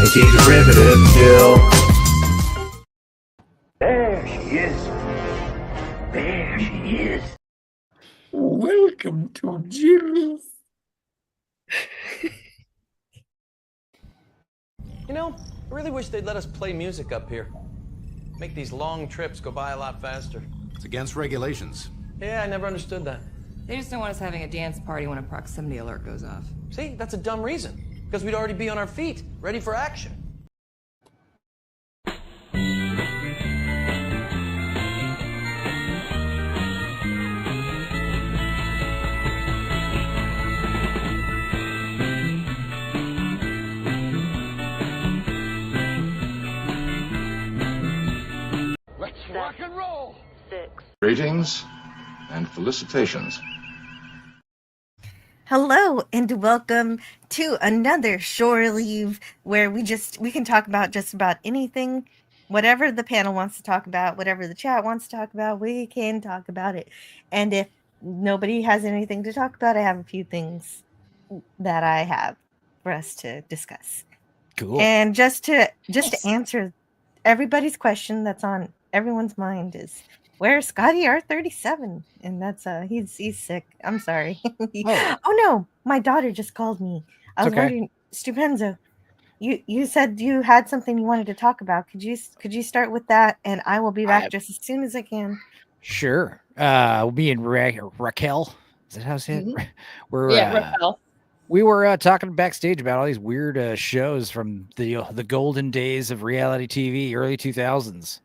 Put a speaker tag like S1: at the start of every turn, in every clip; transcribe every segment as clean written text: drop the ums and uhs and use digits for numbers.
S1: Anti-derivative Jill.
S2: There she is. There she is.
S1: Welcome to Jill's.
S3: You know, I really wish they'd let us play music up here. Make these long trips go by a lot faster.
S4: It's against regulations.
S3: Yeah, I never understood that.
S5: They just don't want us having a dance party when a proximity alert goes off.
S3: See, that's a dumb reason. Because we'd already be on our feet, ready for action.
S2: Let's rock and roll.
S6: 6.
S7: Greetings and felicitations.
S8: Hello and welcome to another Shore Leave where we can talk about just about anything, whatever the panel wants to talk about, whatever the chat wants to talk about, we can talk about it. And if nobody has anything to talk about, I have a few things that I have for us to discuss.
S9: Cool.
S8: And just to answer everybody's question that's on everyone's mind is, where's Scotty R37? And that's he's sick. I'm sorry. Oh no, my daughter just called me. I was wondering, Stupenzo, you said you had something you wanted to talk about. Could you start with that? And I will be back just as soon as I can.
S9: Sure. Me and Raquel. Is that how it's said?
S6: Mm-hmm.
S9: We're
S6: Raquel.
S9: We were talking backstage about all these weird shows from the golden days of reality TV, early 2000s.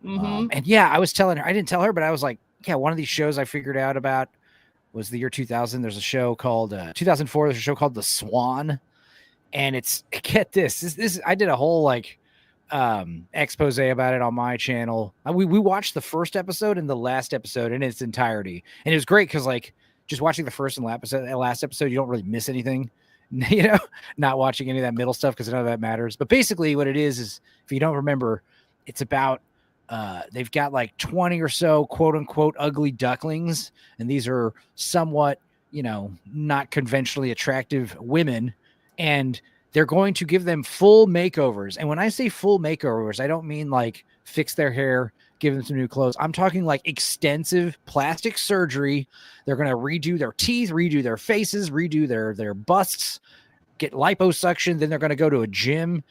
S6: Mm-hmm.
S9: And yeah, I was telling her, I didn't tell her, but I was like, yeah, one of these shows I figured out about was the year 2000. There's a show called 2004. There's a show called The Swan. And it's, get this, I did a whole like expose about it on my channel. We watched the first episode and the last episode in its entirety. And it was great because like just watching the first and last episode, you don't really miss anything, you know, not watching any of that middle stuff because none of that matters. But basically what it is if you don't remember, it's about they've got like 20 or so quote unquote ugly ducklings. And these are somewhat, you know, not conventionally attractive women. And they're going to give them full makeovers. And when I say full makeovers, I don't mean like fix their hair, give them some new clothes. I'm talking like extensive plastic surgery. They're going to redo their teeth, redo their faces, redo their busts, get liposuction. Then they're going to go to a gym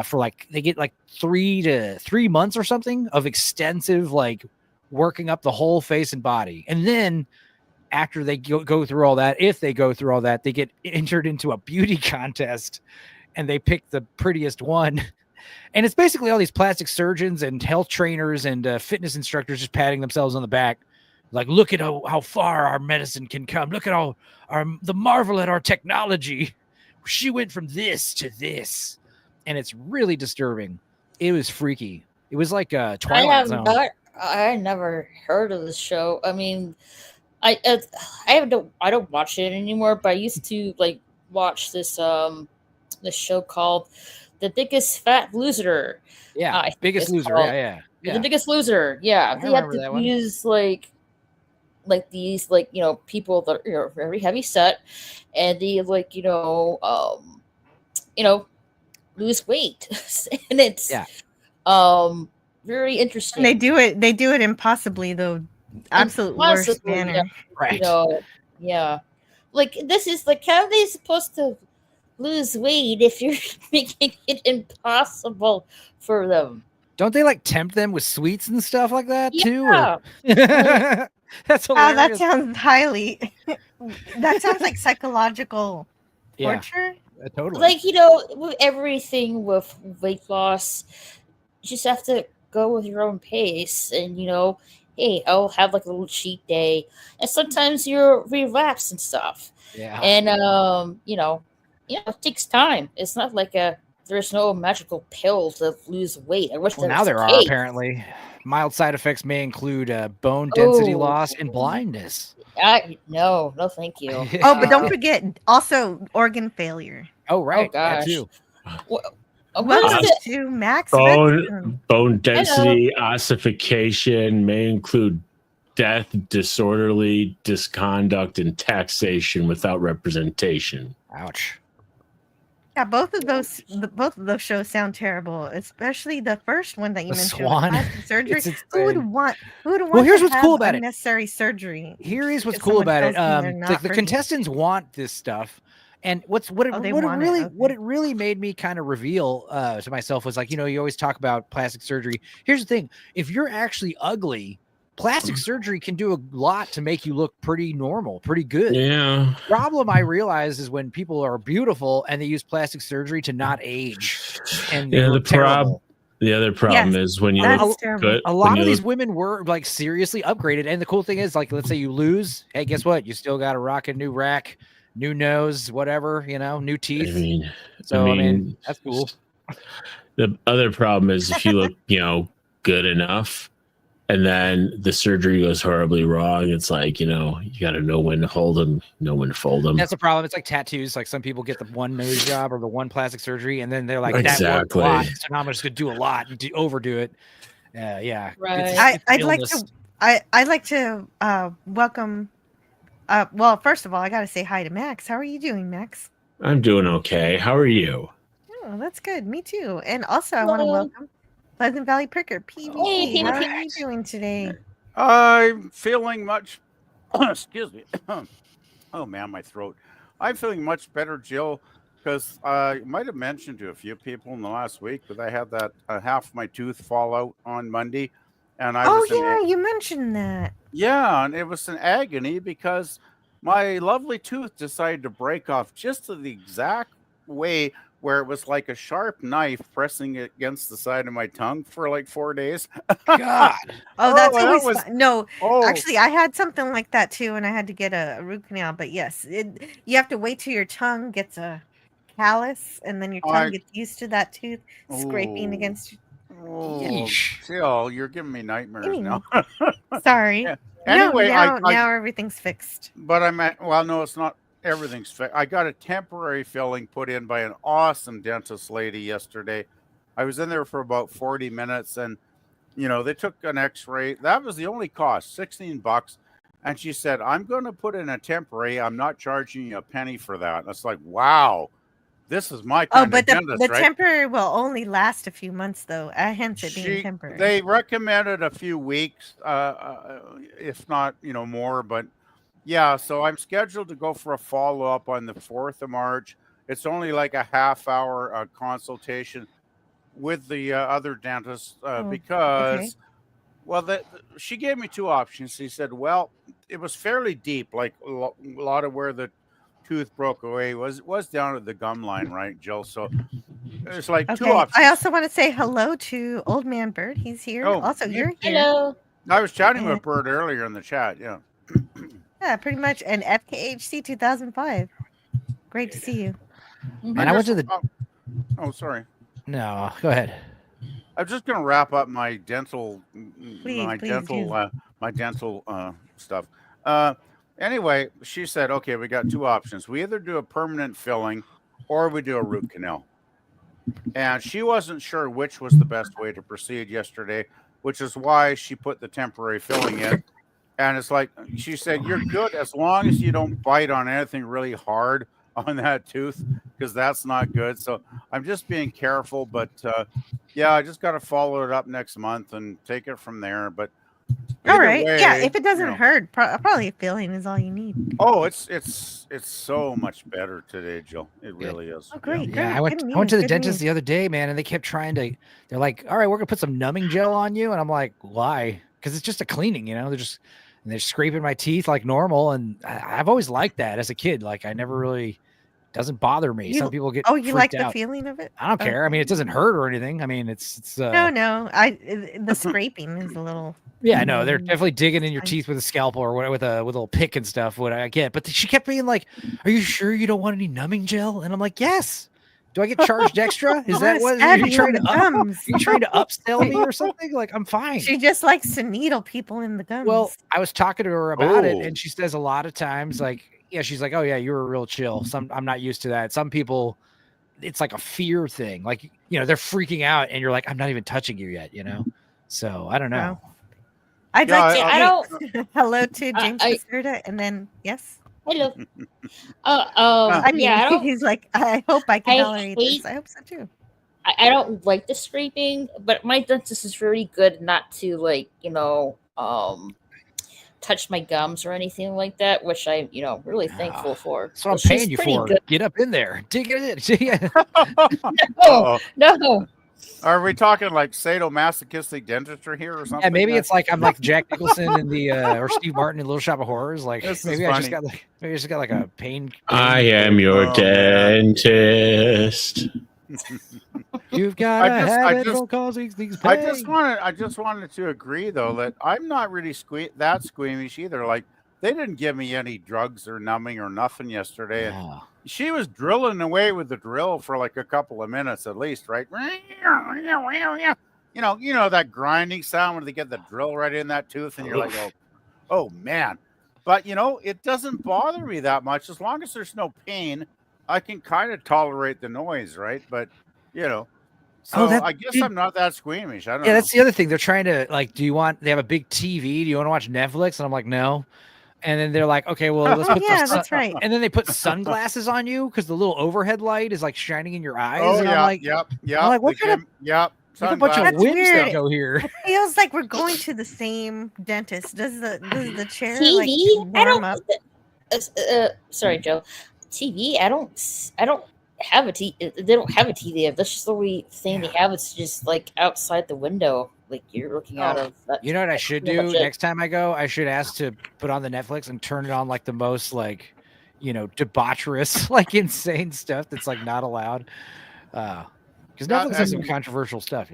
S9: for like, they get like 3 months or something of extensive, like working up the whole face and body. And then after they go through all that, if they go through all that, they get entered into a beauty contest and they pick the prettiest one. And it's basically all these plastic surgeons and health trainers and fitness instructors just patting themselves on the back. Like, look at how far our medicine can come. Look at the marvel at our technology. She went from this to this. And it's really disturbing. It was freaky. It was like a Twilight Zone.
S6: I never heard of this show. I mean, I don't watch it anymore, but I used to like watch this show called The Biggest Fat Loser.
S9: Yeah, Biggest Loser. Yeah.
S6: The Biggest Loser. Yeah, they had to use like these like, you know, people that are very heavy set, and they like, you know, lose weight. And it's very interesting.
S8: And they do it impossibly though. Absolute worst manner.
S6: Yeah.
S9: Right.
S6: You know, yeah. Like, this is like, how are they supposed to lose weight if you're making it impossible for them?
S9: Don't they like tempt them with sweets and stuff like that too?
S6: Yeah.
S9: That's hilarious.
S8: That sounds that sounds like psychological torture.
S9: Totally.
S6: Like, you know, with everything with weight loss, you just have to go with your own pace. And, you know, hey, I'll have like a little cheat day. And sometimes you're relapse and stuff.
S9: Yeah.
S6: And, you know, it takes time. It's not like there's no magical pill to lose weight. I wish
S9: now there are apparently. Mild side effects may include bone density loss and blindness.
S6: No, thank you.
S8: Oh, but don't forget also organ failure.
S9: Oh, right.
S6: Oh, gosh.
S9: That too.
S8: Welcome to Max.
S1: Bone density ossification may include death, disorderly misconduct, and taxation without representation.
S9: Ouch.
S8: Yeah, both of those shows sound terrible, especially the first one that you
S9: The
S8: mentioned,
S9: Swan.
S8: plastic surgery.
S9: It's
S8: Who would
S9: insane.
S8: want? Who would want?
S9: Well, here's
S8: to
S9: what's
S8: have
S9: cool about it.
S8: unnecessary surgery.
S9: Here is what's
S8: if
S9: cool
S8: someone
S9: about it.
S8: tells them they're not
S9: The
S8: ready?
S9: contestants want this stuff, and what
S8: they
S9: it
S8: want it,
S9: really
S8: okay.
S9: what it really made me kind of reveal to myself was like, you always talk about plastic surgery. Here's the thing: if you're actually ugly, plastic surgery can do a lot to make you look pretty normal, pretty good.
S1: Yeah.
S9: Problem I realize is when people are beautiful and they use plastic surgery to not age, and they
S1: Yeah,
S9: look terrible.
S1: The other problem is when you
S8: That's
S1: look
S8: terrible.
S1: good.
S9: A lot of these women were like seriously upgraded, and the cool thing is, like, let's say you lose, hey, guess what? You still got to rock a new rack, new nose, whatever, new teeth. I mean, that's cool.
S1: The other problem is if you look, good enough, and then the surgery goes horribly wrong. It's like, you got to know when to hold them, know when to fold them.
S9: That's the problem. It's like tattoos. Like some people get the one nose job or the one plastic surgery, and then they're like,
S1: Exactly.
S9: that worked a lot, so now I'm just gonna do a lot and overdo it. Yeah.
S6: Right.
S8: I'd like to welcome. Well, first of all, I got to say hi to Max. How are you doing, Max?
S1: I'm doing okay. How are you?
S8: Oh, that's good. Me too. And also, I want to welcome Pleasant Valley Pricker, PvP.
S6: Hey,
S8: How are
S6: PvP.
S8: you doing today?
S10: I'm feeling much. Excuse me. Oh man, my throat. I'm feeling much better, Jill, because I might have mentioned to a few people in the last week that I had that half my tooth fall out on Monday, and I was
S8: you mentioned that.
S10: yeah, and it was an agony because my lovely tooth decided to break off just the exact way where it was like a sharp knife pressing it against the side of my tongue for like 4 days.
S9: God.
S8: Oh, that's
S10: that
S8: always
S10: was-
S8: fun. No.
S10: Oh,
S8: Actually, I had something like that too, and I had to get a root canal. But yes, you have to wait till your tongue gets a callus, and then your tongue gets used to that tooth scraping
S10: Ooh.
S8: against.
S10: oh,
S9: Yeesh.
S10: Jill, you're giving me nightmares now.
S8: Sorry.
S10: Yeah.
S8: No,
S10: Anyway,
S8: now everything's fixed.
S10: but I'm at, well, no, it's not. Everything's fixed. I got a temporary filling put in by an awesome dentist lady yesterday. I was in there for about 40 minutes, and they took an X-ray. That was the only cost, $16. And she said, "I'm going to put in a temporary. I'm not charging you a penny for that." And it's like, wow, this is my kind
S8: But
S10: of dentist,
S8: the
S10: right?
S8: temporary will only last a few months, though. Hence it being temporary.
S10: They recommended a few weeks, if not, more. But yeah, so I'm scheduled to go for a follow-up on the 4th of March. It's only like a half-hour consultation with the other dentist because, well, she gave me two options. She said, well, it was fairly deep, like a lot of where the tooth broke away was down at the gum line, right, Jill? So it's like two options.
S8: I also want to say hello to Old Man Bird. He's here.
S10: Oh,
S8: also, you're here.
S6: Hello.
S10: I was chatting with Bird earlier in the chat. Yeah.
S8: Yeah, pretty much. And FKHC 2005. Great to see you.
S9: And I went to the.
S10: Oh, sorry.
S9: No, go ahead.
S10: I'm just gonna wrap up my dental,
S8: Please
S10: dental stuff. Anyway, she said, okay, we got two options. We either do a permanent filling or we do a root canal. And she wasn't sure which was the best way to proceed yesterday, which is why she put the temporary filling in. And it's like, she said, you're good as long as you don't bite on anything really hard on that tooth, because that's not good. So I'm just being careful. But yeah, I just got to follow it up next month and take it from there. But
S8: all right.
S10: way,
S8: Yeah, if it doesn't hurt, probably a filling is all you need.
S10: Oh, it's so much better today, Jill. It really is.
S8: Oh, great.
S9: Yeah, I went to the dentist the other day, man, and they kept trying to. They're like, "All right, we're gonna put some numbing gel on you," and I'm like, "Why?" Because it's just a cleaning, they're scraping my teeth like normal, and I've always liked that as a kid. Like I never really doesn't bother me. Some people get
S8: you like
S9: out.
S8: the feeling of it?
S9: I don't care. I mean, it doesn't hurt or anything. I mean, it's
S8: no. The scraping is a little.
S9: Yeah, no, they're definitely digging in your teeth with a scalpel or with a little pick and stuff. What I get, but she kept being like, "Are you sure you don't want any numbing gel?" And I'm like, "Yes." Do I get charged extra? Is that what you're trying to upsell me or something? Like, I'm fine.
S8: She just likes to needle people in the gums.
S9: Well, I was talking to her about it, and she says a lot of times, like, yeah, she's like, "Oh yeah, you're a real chill." I'm not used to that. Some people, it's like a fear thing. Like, they're freaking out, and you're like, "I'm not even touching you yet," So I don't know.
S8: I'd like to. Hello to James Caserta, and then yes.
S6: Hello.
S8: I mean,
S6: Yeah, I don't.
S8: he's like, I hope I can
S6: I
S8: tolerate
S6: hate.
S8: this. I hope so too.
S6: I don't like the scraping, but my dentist is really good not to touch my gums or anything like that, which I'm really thankful for.
S9: That's what I'm
S6: She's
S9: paying you
S6: pretty
S9: for.
S6: good.
S9: Get up in there. Dig it in. Dig it.
S6: No, no.
S10: Are we talking like sadomasochistic dentistry here or something?
S9: Yeah, maybe it's like I'm like Jack Nicholson in the or Steve Martin in Little Shop of Horrors. Like
S10: This is
S9: maybe I just
S10: funny.
S9: got like a pain.
S1: I am your
S10: Oh, man.
S1: dentist.
S9: You've got
S10: I
S9: a
S10: just-
S9: habit
S10: just-
S9: of causing things
S10: I
S9: pain.
S10: just wanted to agree though that I'm not really that squeamish either. Like they didn't give me any drugs or numbing or nothing yesterday. And
S9: Yeah.
S10: she was drilling away with the drill for like a couple of minutes at least, right? You know that grinding sound when they get the drill right in that tooth, and you're like, oh man. But it doesn't bother me that much as long as there's no pain. I can kind of tolerate the noise, right? But so I guess I'm not that squeamish. I don't know.
S9: Yeah, that's the other thing. They're trying to like, they have a big TV. Do you want to watch Netflix? And I'm like, no. And then they're like, okay, well, let's put
S8: That's right.
S9: And then they put sunglasses on you because the little overhead light is like shining in your eyes.
S10: Oh
S9: and
S10: yeah,
S9: I'm like,
S10: yep.
S9: I'm like, what kind of
S10: Yep.
S9: There's a bunch of
S10: Sunglasses.
S8: That's
S9: whims that
S8: weird.
S9: go here.
S8: It feels like we're going to the same dentist. Does the chair
S6: TV?
S8: like
S6: I
S8: warm
S6: don't.
S8: up?
S6: Sorry, Joe. TV. I don't have a TV. They don't have a TV. That's just the only thing they have. It's just like outside the window, like you're looking out of. That,
S9: You know what I should
S6: pretty
S9: do
S6: much it.
S9: next time I go? I should ask to put on the Netflix and turn it on like the most like, debaucherous, like insane stuff that's like not allowed. Because Netflix has some controversial stuff,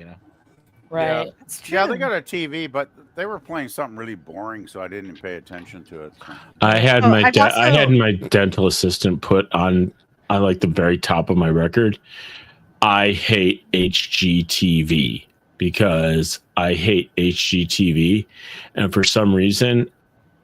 S6: Right.
S10: Yeah, they got a TV, but they were playing something really boring, so I didn't pay attention to it. So.
S1: I had
S8: I've
S1: I had
S8: also-
S1: my dental assistant put on like the very top of my record. I hate HGTV because I hate HGTV, and for some reason,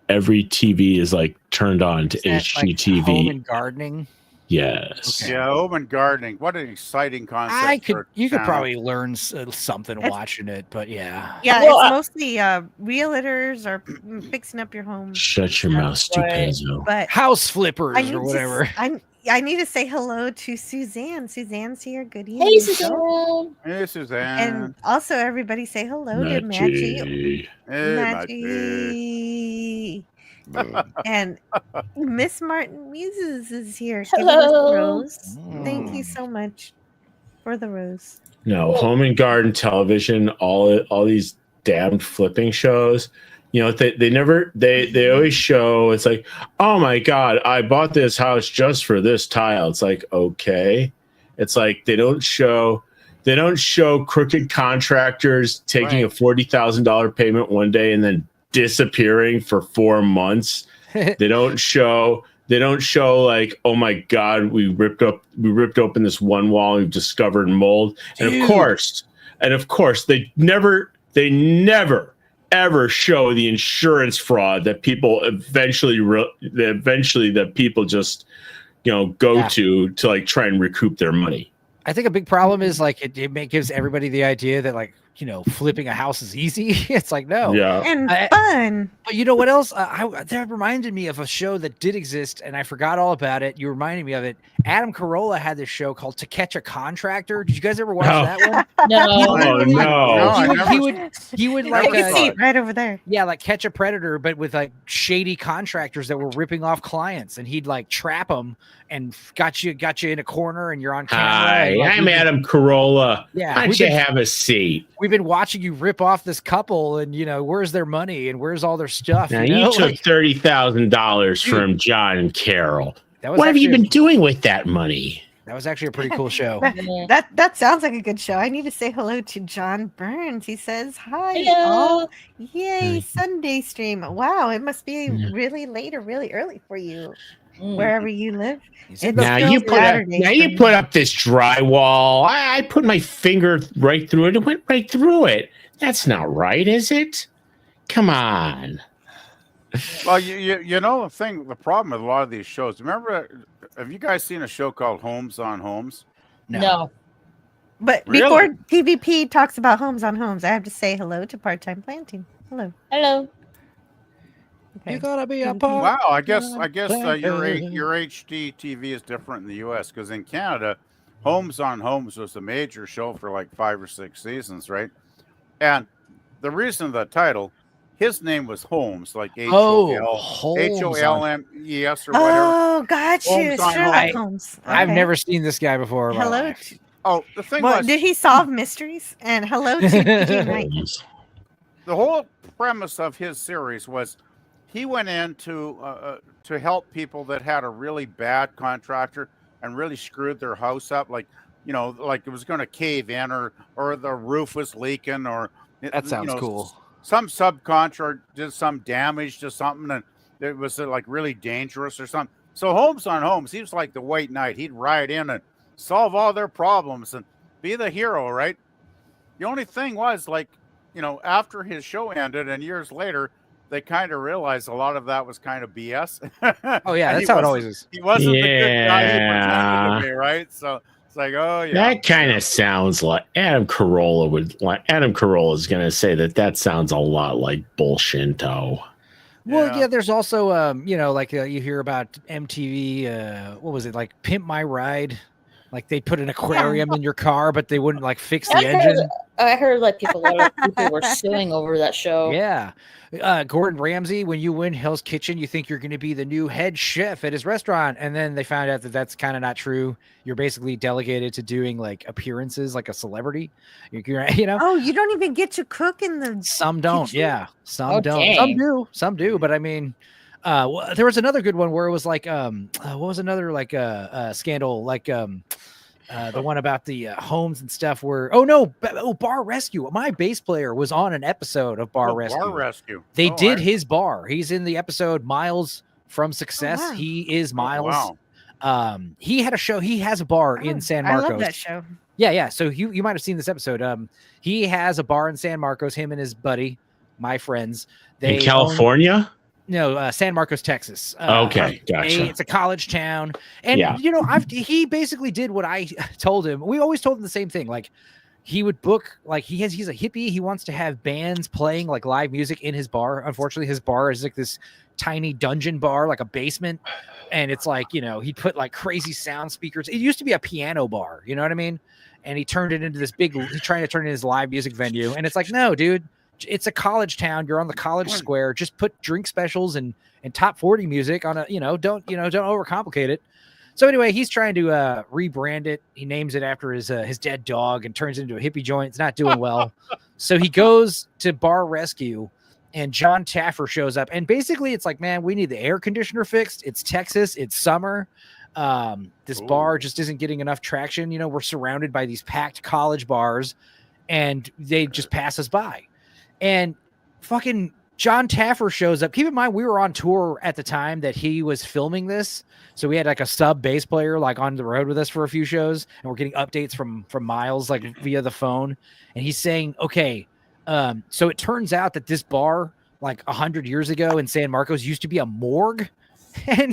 S1: every TV is like turned on to
S9: Is that, like,
S1: HGTV.
S9: home and gardening.
S1: Yes.
S9: Okay.
S10: Yeah, home and gardening. What an exciting concept.
S9: You could probably learn something watching it, but yeah.
S8: Yeah,
S6: Well,
S8: it's mostly realtors or fixing up your home.
S1: Shut your mouth, Stupenzo.
S8: But
S9: House flippers
S8: I need
S9: or whatever.
S8: I need to say hello to Suzanne. Suzanne's here. Good evening.
S6: Hey, Suzanne.
S10: Hey, Suzanne.
S8: And also, everybody say hello to Maggie.
S10: Hey,
S8: Maggie. And Miss Martin Muses is here.
S6: Hello.
S8: Giving us a rose. Thank you so much for the rose.
S1: No, home and garden television, all these damned flipping shows. They always show, it's like, oh my God, I bought this house just for this tile. It's like, okay. It's like they don't show crooked contractors taking a $40,000 payment one day and then disappearing for 4 months. They don't show like, oh my God, we ripped open this one wall and we've discovered mold. And of course, they never ever show the insurance fraud that people eventually that people just go to like try and recoup their money.
S9: I think a big problem is like it gives everybody the idea that like flipping a house is easy. It's like no,
S8: and fun.
S9: But you know what else? That reminded me of a show that did exist, and I forgot all about it. You reminded me of it. Adam Carolla had this show called To Catch a Contractor. Did you guys ever watch that one? He would like
S8: I can see it right over there.
S9: Yeah, like catch a predator, but with like shady contractors that were ripping off clients, and he'd like trap them and got you in a corner, and you're on camera.
S1: Hi,
S9: like,
S1: I'm Adam Carolla.
S9: Yeah,
S1: why don't you have a seat?
S9: We've been watching you rip off this couple, and where's their money and where's all their stuff?
S1: Now you took $30,000 from John and Carol.
S9: That was
S1: what have you been doing with that money?
S9: That was actually a pretty cool show.
S8: That sounds like a good show. I need to say hello to John Burns. He says hi.
S6: Hello.
S8: Oh, yay! Sunday stream. Wow, it must be really late or really early for you, wherever you live.
S1: Now you put up this drywall. I put my finger right through it. It went right through it. That's not right, is it? Come on.
S10: Well, the problem with a lot of these shows. Remember, have you guys seen a show called Homes on Homes?
S6: No.
S8: But before TVP talks about Homes on Homes, I have to say hello to Part Time Planting. Hello.
S6: Hello.
S8: Okay.
S9: gotta be a
S8: Mhm.
S9: part.
S10: Wow, I guess your
S9: Player.
S10: your HD TV is different in the U.S. because in Canada, Homes on Homes was a major show for like 5 or 6 seasons, right? And the reason the title, his name was Holmes, like
S9: Oh,
S10: Holmes
S9: Holmes on.
S10: or whatever.
S8: Oh, got you.
S10: Holmes on
S8: Sherlock
S10: Holmes.
S8: Holmes.
S9: I've
S8: Okay.
S9: never seen this guy before in my
S8: Hello.
S9: life.
S10: Oh, the thing
S8: Well,
S10: was,
S8: did he solve mysteries? And hello to TJ Knight.
S10: the whole premise of his series was he went in to help people that had a really bad contractor and really screwed their house up, like like it was going to cave in, or the roof was leaking, or
S9: That sounds cool.
S10: some subcontractor did some damage to something, and it was like really dangerous or something. So Holmes on Holmes, he was like the white knight. He'd ride in and solve all their problems and be the hero, right? The only thing was, like, after his show ended and years later, they kind of realized a lot of that was kind of BS.
S9: Oh yeah,
S10: And
S9: that's how it always is.
S10: he wasn't the good guy he pretended
S1: Yeah.
S10: to be, right? So it's like, oh yeah,
S1: That kind of sounds like Adam Carolla is going to say that sounds a lot like bullshinto.
S9: Well, yeah, there's also like you hear about MTV, what was it, like Pimp My Ride? Like they put an aquarium in your car, but they wouldn't like fix the engine.
S6: I heard like a lot of people were suing over that show.
S9: Yeah. Gordon Ramsay, when you win Hell's Kitchen, you think you're going to be the new head chef at his restaurant. And then they found out that that's kind of not true. You're basically delegated to doing like appearances like a celebrity.
S8: Oh, you don't even get to cook in the
S9: Some don't.
S8: kitchen?
S9: Yeah. Some
S6: Oh,
S9: don't.
S6: dang.
S9: Some do. But I mean, there was another good one where it was like, what was another like scandal? Like, the one about the homes and stuff where Bar Rescue. My bass player was on an episode of Bar Rescue.
S10: Bar Rescue.
S9: They did his bar. He's in the episode Miles from Success.
S8: wow.
S9: He is Miles.
S10: Wow.
S9: He had a show. He has a bar in San Marcos.
S8: I love that show.
S9: Yeah. So you might have seen this episode. He has a bar in San Marcos. Him and his buddy, my friends.
S1: In California?
S9: San Marcos, Texas.
S1: Okay, gotcha.
S9: It's a college town, and
S1: Yeah.
S9: he basically did what I told him. We always told him the same thing. Like he would book, like he's a hippie. He wants to have bands playing like live music in his bar. Unfortunately, his bar is like this tiny dungeon bar, like a basement, and it's like he'd put like crazy sound speakers. It used to be a piano bar, you know what I mean? And he turned it into this big. He's trying to turn it into his live music venue, and it's like, no, dude. It's a college town. You're on the college square. Just put drink specials and top 40 music on a, don't overcomplicate it. So anyway, he's trying to rebrand it. He names it after his dead dog and turns it into a hippie joint. It's not doing well. So he goes to Bar Rescue and John Taffer shows up. And basically it's like, man, we need the air conditioner fixed. It's Texas. It's summer. This bar just isn't getting enough traction. We're surrounded by these packed college bars and they just pass us by. And fucking John Taffer shows up. Keep in mind, we were on tour at the time that he was filming this. So we had like a sub bass player like on the road with us for a few shows. And we're getting updates from Miles like via the phone. And he's saying, okay, so it turns out that this bar like 100 years ago in San Marcos used to be a morgue. And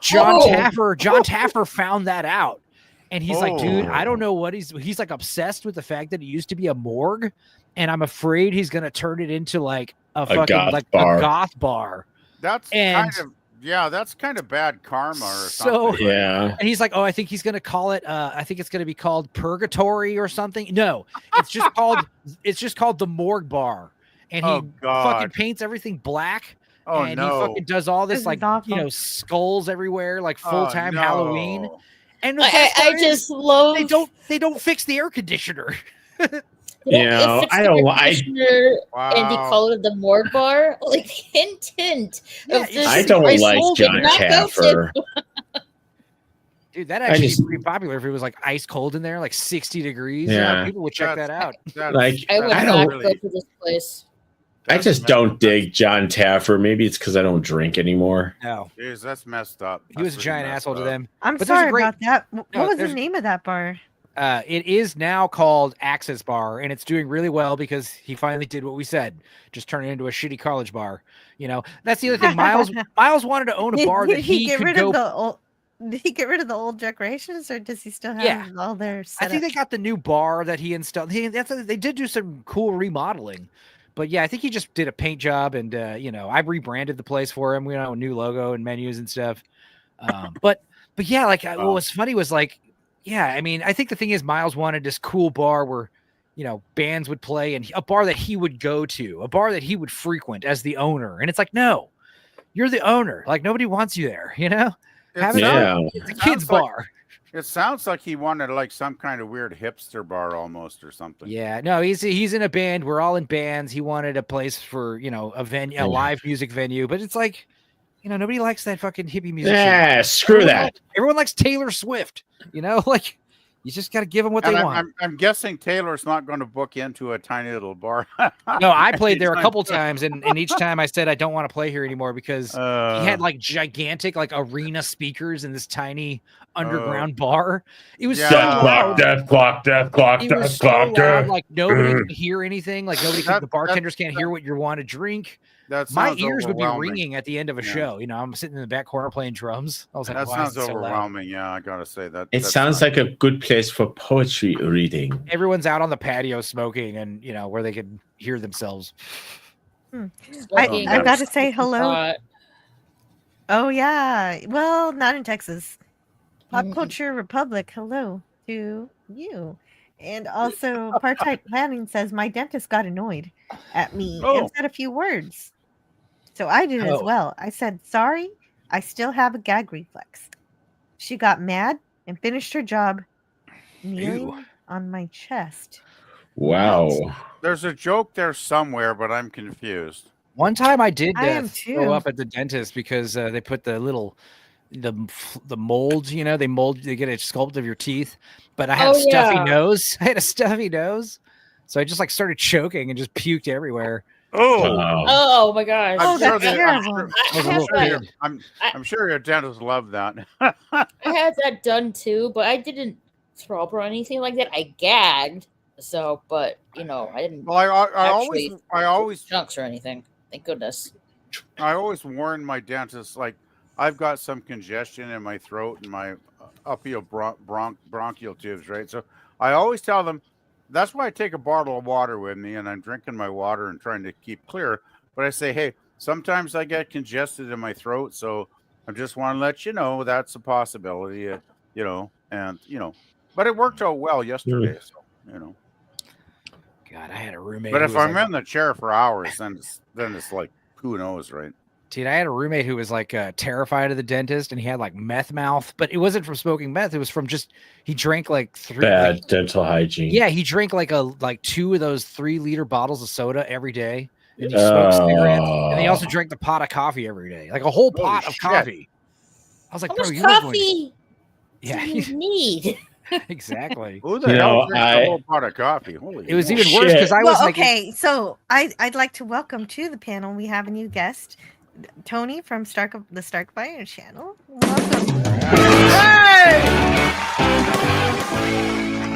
S9: John Taffer found that out. And he's like, dude, I don't know what he's like obsessed with the fact that it used to be a morgue. And I'm afraid he's going to turn it into like a fucking
S1: goth bar.
S9: A goth bar.
S10: That's kind of bad karma or
S9: So,
S10: something.
S1: Yeah.
S9: And he's like, oh, I think he's going to call it, I think it's going to be called Purgatory or something. No, it's just called the Morgue Bar. And he fucking paints everything black.
S10: Oh,
S9: and
S10: no.
S9: he fucking does all this
S8: This is
S9: like,
S8: awful.
S9: skulls everywhere, like full-time
S10: no.
S9: Halloween. And the
S6: I
S9: best part
S6: just
S9: is
S6: love.
S9: they don't fix the air conditioner.
S1: I don't like.
S6: And he called it the morgue bar. Like hint. Of this
S1: I don't
S6: ice
S1: like
S6: cold
S1: John
S6: and not
S1: Taffer.
S9: Dude, that actually is pretty popular if it was like ice cold in there, like 60 degrees.
S1: Yeah.
S9: People would check that out.
S1: Like,
S6: I would
S1: I
S6: not
S1: don't-
S6: go to this place.
S1: I just don't dig John Taffer. Maybe it's because I don't drink anymore.
S9: No,
S10: Jeez, that's messed up.
S9: he was a giant asshole to them.
S8: I'm
S9: But there's a
S8: sorry
S9: great-
S8: about that. What
S9: No,
S8: was the
S9: there's-
S8: name of that bar?
S9: It is now called Access Bar, and it's doing really well because he finally did what we said, just turn it into a shitty college bar. That's the other thing. Miles wanted to own a bar that
S8: Did he get
S9: could
S8: rid
S9: go.
S8: of the old? Did he get rid of the old decorations, or does he still have
S9: Yeah.
S8: all their?
S9: I think they got the new bar that he installed. They did do some cool remodeling, But yeah, I think he just did a paint job, and I rebranded the place for him. We new logo and menus and stuff. But yeah, like what was funny was like, yeah, I mean, I think the thing is Miles wanted this cool bar where bands would play, and a bar that he would go to, a bar that he would frequent as the owner. And it's like, no, you're the owner. Like nobody wants you there. It's a kid's bar.
S10: It sounds like he wanted like some kind of weird hipster bar almost or something.
S9: Yeah, no, he's in a band. We're all in bands. He wanted a place for a venue, a live music venue. But it's like, nobody likes that fucking hippie music.
S1: Yeah, screw that.
S9: Everyone likes Taylor Swift. Like you just got to give them what they want.
S10: I'm guessing Taylor's not going to book into a tiny little bar.
S9: No, I played there a couple times, and each time I said I don't want to play here anymore because he had like gigantic like arena speakers in this tiny underground bar. It was so loud.
S1: Death clock.
S9: It was so loud, like nobody could hear anything. Like the bartenders can't hear what you want to drink. My ears would be ringing at the end of a show. I'm sitting in the back corner playing drums. I was like,
S10: that sounds overwhelming. Yeah, I gotta say that.
S1: It sounds like a good place for poetry reading.
S9: Everyone's out on the patio smoking, and where they can hear themselves.
S8: I got to say hello. Oh yeah, well, not in Texas. Pop Culture Republic. Hello to you. And also, Part-Time Planning says my dentist got annoyed at me and said a few words. So I did as well. I said, sorry, I still have a gag reflex. She got mad and finished her job kneeling on my chest.
S1: Wow.
S10: There's a joke there somewhere, but I'm confused.
S9: One time I did throw up at the dentist because they put the molds, they get a sculpt of your teeth. But I had a stuffy nose. I had a stuffy nose. So I just like started choking and just puked everywhere.
S6: Oh my gosh.
S10: I'm sure your dentist loved that.
S6: I had that done too, but I didn't throw up or anything like that. I gagged. So, but I didn't.
S10: Well, I always
S6: chunks or anything. Thank goodness.
S10: I always warn my dentist, like, I've got some congestion in my throat and my upper bronchial tubes, right? So I always tell them, that's why I take a bottle of water with me and I'm drinking my water and trying to keep clear. But I say, hey, sometimes I get congested in my throat. So I just want to let you know that's a possibility, but it worked out well yesterday. So,
S9: God, I had a roommate.
S10: But if I'm in the chair for hours, then it's like, who knows, right?
S9: Dude, I had a roommate who was like terrified of the dentist, and he had like meth mouth, but it wasn't from smoking meth. It was from he drank like
S1: bad dental hygiene.
S9: Yeah, he drank like 2 of those 3-liter bottles of soda every day, and he smoked cigarettes, and he also drank the pot of coffee every day, like a whole pot of coffee. I was like,
S6: how
S9: bro,
S6: much coffee?
S9: Yeah,
S6: you need.
S9: Exactly.
S10: Who the hell drinks a whole pot of coffee? Holy
S9: it was even worse because I was like,
S8: okay, so I'd like to welcome to the panel. We have a new guest. Tony from the Starkfire channel. Welcome.
S11: Hey!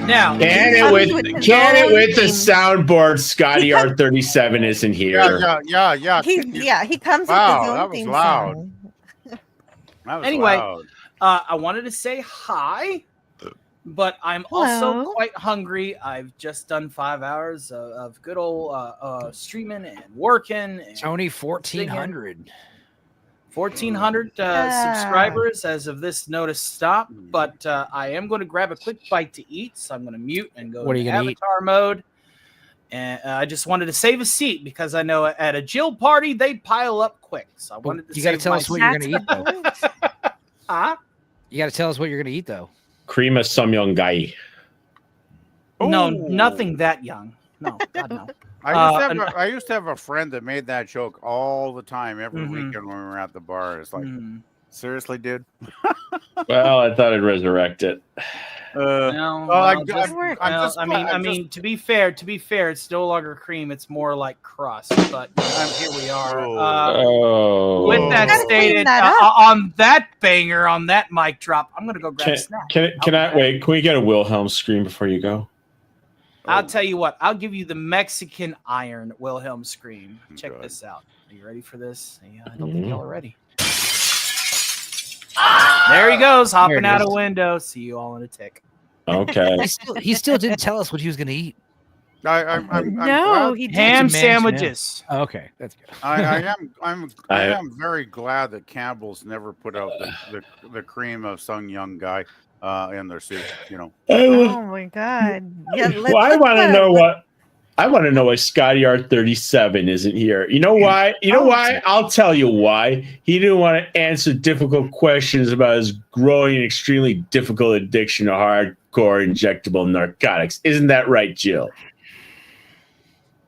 S11: Now,
S1: can it with the soundboard? Scotty R37 isn't here.
S10: Yeah.
S8: He comes with his own theme song.
S11: Anyway,
S10: loud.
S11: I wanted to say hi, but I'm also quite hungry. I've just done 5 hours of good old streaming and working. And
S9: Tony, 1,400.
S11: 1,400 subscribers as of this notice stop, but I am going to grab a quick bite to eat, so I'm going to mute and go into avatar mode. And I just wanted to save a seat because I know at a Jill party they pile up quick. So I wanted to.
S9: You got to tell us what you're going to eat, though. You got to tell us what you're going to eat, though.
S1: Cream of some young guy.
S11: No, nothing that young. No, God, no.
S10: I used to have a friend that made that joke all the time, every weekend when we were at the bar. It's like, seriously, dude?
S1: Well, I thought I'd resurrect it.
S11: I mean, to be fair, it's no longer cream; it's more like crust. But here we are. With that stated, on that banger, on that mic drop, I'm gonna go grab a snack.
S1: Can we get a Wilhelm scream before you go?
S11: I'll tell you what. I'll give you the Mexican Iron Wilhelm scream. Check this out. Are you ready for this? Yeah, I don't think y'all are ready. There he goes, hopping out a window. See you all in a tick.
S1: Okay.
S9: He still didn't tell us what he was going to eat.
S10: I'm
S8: No,
S10: glad.
S8: he didn't.
S11: Ham
S9: It's a man's
S11: sandwiches.
S9: Oh, okay, that's good.
S10: I am very glad that Campbell's never put out the cream of some young guy in their soup. You know.
S8: Oh my god. Yeah,
S1: Well, I want to know what. I want to know why Scotty R37 isn't here. You know why? You know why? I'll tell you why. He didn't want to answer difficult questions about his growing and extremely difficult addiction to hardcore injectable narcotics. Isn't that right, Jill?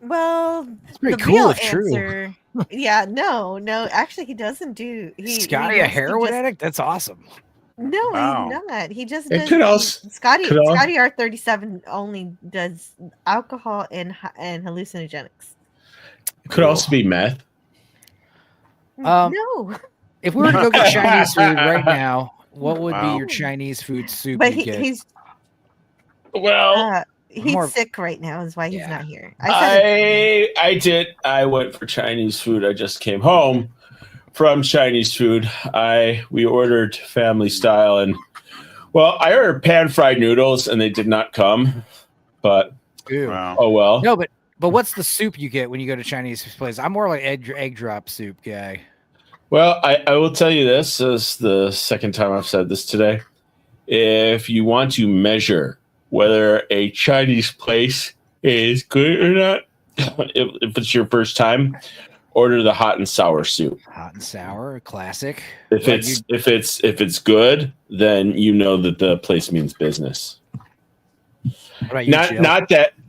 S8: Well,
S9: It's pretty
S8: the
S9: cool
S8: real
S9: if true.
S8: answer. Yeah, no. Actually, he doesn't do.
S9: Scotty, a heroin addict? That's awesome.
S8: No,
S10: Wow.
S8: he's not. He just
S1: It
S8: does.
S1: could also-
S8: Scotty
S1: could al-
S8: R37 only does alcohol and hallucinogenics.
S1: Could also be meth.
S8: No,
S9: If we were to go get Chinese food right now, what would be
S10: Wow.
S9: your Chinese food soup
S8: but
S9: you get?
S8: he's
S1: Well,
S8: he's
S9: More-
S8: sick right now. Is why he's
S9: Yeah.
S8: not here. I said
S1: I went for Chinese food. I just came home from Chinese food. We ordered family style, and well, I ordered pan fried noodles, and they did not come. But
S9: Ew.
S10: Wow.
S1: oh well.
S9: No, but what's the soup you get when you go to Chinese place? I'm more like egg drop soup guy.
S1: Well, I will tell you this. This is the second time I've said this today. If you want to measure whether a Chinese place is good or not, if it's your first time, order the hot and sour soup.
S9: Hot and sour, classic.
S1: If it's good, then you know that the place means business.
S9: What about you, Jill?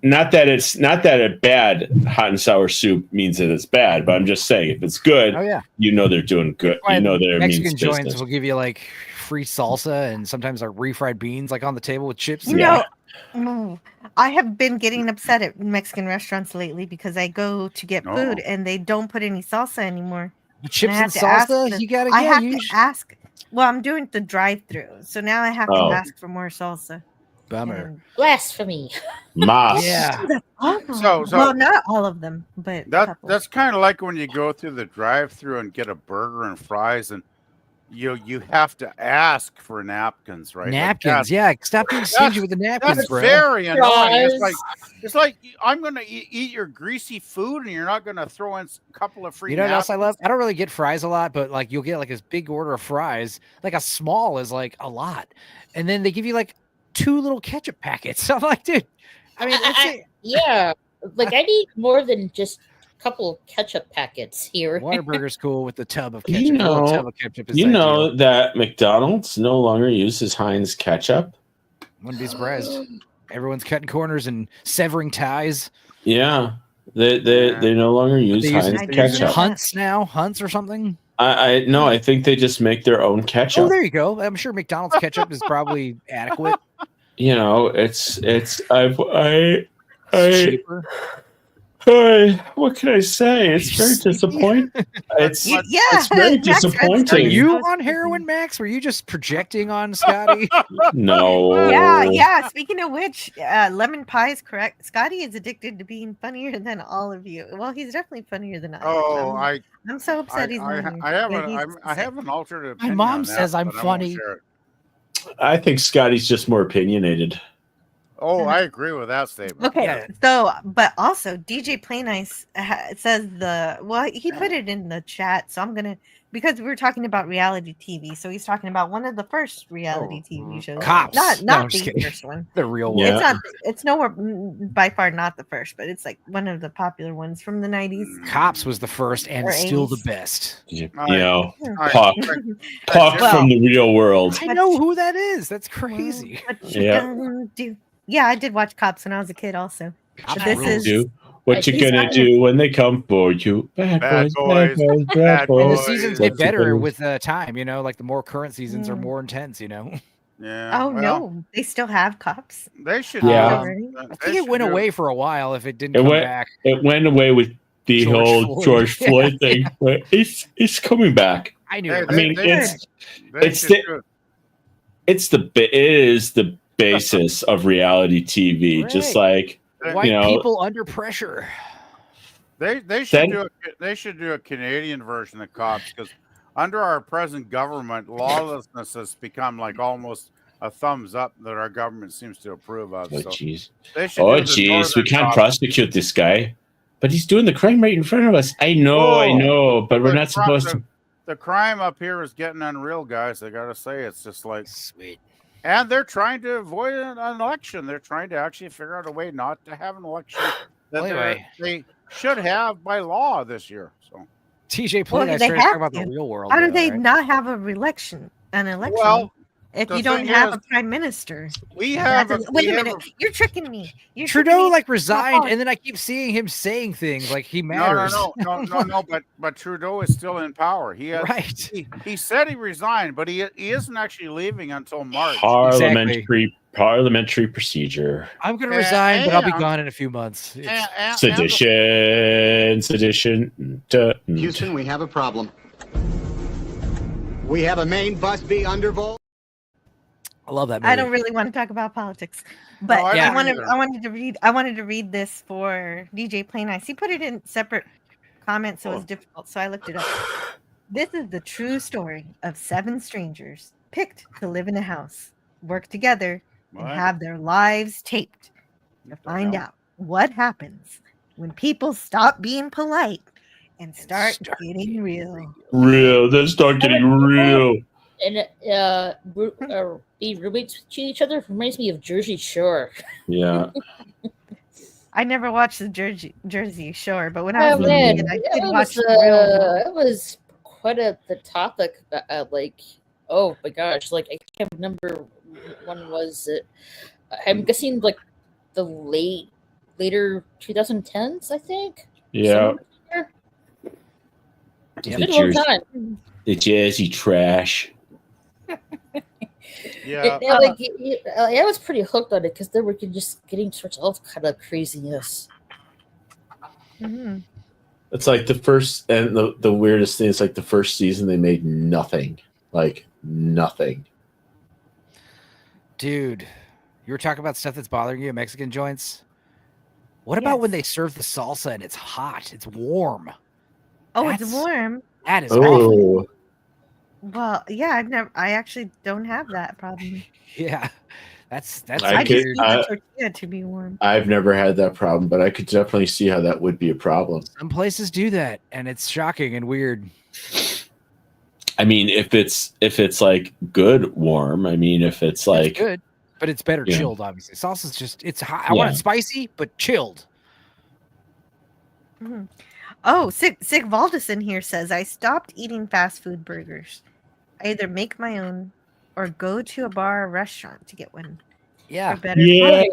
S1: Not that a bad hot and sour soup means that it's bad, but I'm just saying if it's good,
S9: Oh yeah.
S1: you know they're doing good. You know that it
S9: Mexican
S1: means
S9: joints
S1: business.
S9: will give you like free salsa and sometimes like refried beans like on the table with chips.
S8: No, I have been getting upset at Mexican restaurants lately because I go to get food and they don't put any salsa anymore.
S9: The chips
S8: I
S9: and
S8: have to ask
S9: salsa,
S8: the-
S9: you gotta
S8: I
S9: get.
S8: have
S9: You
S8: to ask. Well, I'm doing the drive-through, so now I have to
S1: Oh.
S8: ask for more salsa.
S9: Bummer.
S6: Blasphemy.
S1: Mas.
S9: Yeah.
S10: So
S8: Well, not all of them, but a couple.
S10: that's kind of like when you go through the drive-through and get a burger and fries, and you have to ask for napkins, right? Like,
S9: Napkins, yeah. Stop being stingy with the napkins,
S10: that's
S9: bro.
S10: very annoying.
S6: Fries.
S10: It's like I'm gonna eat your greasy food, and you're not gonna throw in a couple of free.
S9: You know what else I
S10: napkins?
S9: love? I don't really get fries a lot, but like you'll get like this big order of fries. Like a small is like a lot, and then they give you like 2 little ketchup packets. I'm like, dude. I mean,
S6: Yeah, like I need more than just a couple of ketchup packets here.
S9: Whataburger's cool with the tub of ketchup.
S1: You
S9: The little
S1: know,
S9: tub of ketchup is
S1: you know
S9: ideal.
S1: that McDonald's no longer uses Heinz ketchup.
S9: Wouldn't be surprised. Everyone's cutting corners and severing ties.
S1: Yeah, they no longer use
S9: They
S1: Heinz
S9: use
S1: ketchup.
S9: Hunts now, Hunts or something.
S1: I no, I think they just make their own ketchup.
S9: Oh, there you go. I'm sure McDonald's ketchup is probably adequate.
S1: You know, it's
S9: Cheaper.
S1: what can I say? It's very disappointing. It's very
S8: Max
S1: disappointing.
S9: Are you on heroin, Max? Were you just projecting on Scotty?
S1: No.
S8: Yeah. Speaking of which, lemon pie is correct. Scotty is addicted to being funnier than all of you. Well, he's definitely funnier than I am.
S10: Oh,
S8: I'm so upset he's not here.
S10: I
S8: Yeah,
S10: have an alternate
S9: My
S10: opinion.
S9: mom
S10: on
S9: says
S10: that,
S9: I'm
S10: but I won't
S9: funny.
S10: share it.
S1: I think Scotty's just more opinionated.
S10: Oh, I agree with that statement.
S8: Okay,
S9: Yeah.
S8: so but also DJ Play Nice says he put it in the chat, so I'm gonna because we were talking about reality TV, so he's talking about one of the first reality TV shows.
S9: Cops.
S8: Not
S9: No, I'm just
S8: the
S9: kidding.
S8: first one.
S9: The real
S1: Yeah.
S9: one.
S8: It's not. It's nowhere by far not the first, but it's like one of the popular ones from the 90s.
S9: Cops was the first and
S8: Or
S9: still the
S8: 80s.
S9: best.
S1: You
S10: I-
S1: know,
S10: I-
S1: Puck, Puck
S8: Well-
S1: from the real world.
S9: I know who that is. That's crazy.
S8: What you
S1: Yeah.
S8: gonna do? Yeah, I did watch Cops when I was a kid, also.
S9: Cops
S8: But this
S9: rules.
S8: is
S1: Do what you
S8: He's
S1: gonna
S8: got-
S1: do when they come for you? Bad
S10: Bad
S1: boys,
S10: boys,
S1: bad boys,
S10: bad
S1: bad
S10: boys.
S9: And the
S1: boys.
S9: seasons
S1: What
S9: get
S1: you
S9: better
S1: gonna-
S9: with time, you know, like the more current seasons are more intense, you know.
S10: Yeah.
S8: Oh
S10: well,
S8: no, they still have Cops.
S10: They should.
S1: Yeah.
S8: Already?
S9: I think it went away for a while if it didn't
S1: It
S9: come
S1: went-
S9: back.
S1: It went away with the
S9: George
S1: whole
S9: Floyd.
S1: George Floyd thing, but it's coming back.
S9: I knew
S10: Hey,
S9: it.
S1: I mean,
S10: They
S1: it's
S10: should
S1: the-
S10: do it.
S1: it is the basis of reality TV. Just like
S9: White
S1: you know,
S9: people under pressure.
S10: They should do a Canadian version of Cops because under our present government, lawlessness has become like almost a thumbs up that our government seems to approve of.
S1: Oh,
S10: So
S1: jeez.
S10: they should
S1: Oh,
S10: do the
S1: jeez. We
S10: northern
S1: can't
S10: top.
S1: prosecute this guy, but he's doing the crime right in front of us. I know, but we're not supposed to.
S10: The crime up here is getting unreal, guys. I gotta say, it's just like
S9: sweet.
S10: And they're trying to avoid an election. They're trying to actually figure out a way not to have an election that they should have by law this year. So
S9: TJ
S8: Well,
S9: Play,
S8: they
S9: talk
S8: have
S9: about
S8: to.
S9: the real world.
S8: How do
S9: though,
S8: they
S9: right?
S8: not have a election? An election?
S10: Well,
S8: if
S10: the
S8: you don't
S10: thing
S8: have
S10: is,
S8: a prime minister,
S10: we have.
S8: Wait a minute, you're tricking me. You're
S9: Trudeau
S8: tricking me.
S9: like resigned, and then I keep seeing him saying things like he matters.
S10: No. But Trudeau is still in power. He has,
S9: Right.
S10: He said he resigned, but he isn't actually leaving until March.
S1: Parliamentary procedure.
S9: I'm going to resign, but I'll be gone in a few months.
S1: Sedition.
S12: Houston, we have a problem. We have a main bus B undervolt.
S9: I love that movie.
S8: I don't really want to talk about politics, but
S10: No, I
S8: I
S10: don't
S8: wanted
S10: either.
S8: I wanted to read this for DJ Play Nice. He put it in separate comments, so it was difficult. So I looked it up. This is the true story of 7 strangers picked to live in a house, work together, and
S10: What?
S8: have their lives taped to find out what happens when people stop being polite and start getting real.
S1: Real. They start getting real.
S6: And be roommates to each other reminds me of Jersey Shore.
S1: Yeah.
S8: I never watched the Jersey Shore, but when I was
S6: man,
S8: little, I did
S6: it
S8: watch
S6: was,
S8: the real.
S6: it was quite the topic. Like, oh my gosh, like I can't remember when was it. I'm guessing like the later 2010s, I think.
S1: Yeah.
S6: It's been a long time.
S1: The Jersey trash.
S10: Yeah.
S6: I was pretty hooked on it because they were just getting sorts of kind of craziness.
S8: Mm-hmm.
S1: It's like the first and the weirdest thing is like the first season they made nothing. Like nothing.
S9: Dude, you were talking about stuff that's bothering you at Mexican joints. What about when they serve the salsa and it's hot? It's warm.
S8: Oh, it's warm.
S9: That is awful.
S8: Well, yeah, I actually don't have that problem.
S9: Yeah, that's.
S8: I just need the tortilla to be warm.
S1: I've never had that problem, but I could definitely see how that would be a problem.
S9: Some places do that, and it's shocking and weird.
S1: I mean, if it's like good warm, I mean, if it's like
S9: it's good, but it's better
S1: Yeah.
S9: chilled. Obviously, salsa's just it's hot. I want it spicy but chilled.
S8: Mhm. Oh, Sig Valdison here says I stopped eating fast food burgers. I either make my own or go to a bar or restaurant to get one.
S9: Yeah.
S8: For better
S6: Alright.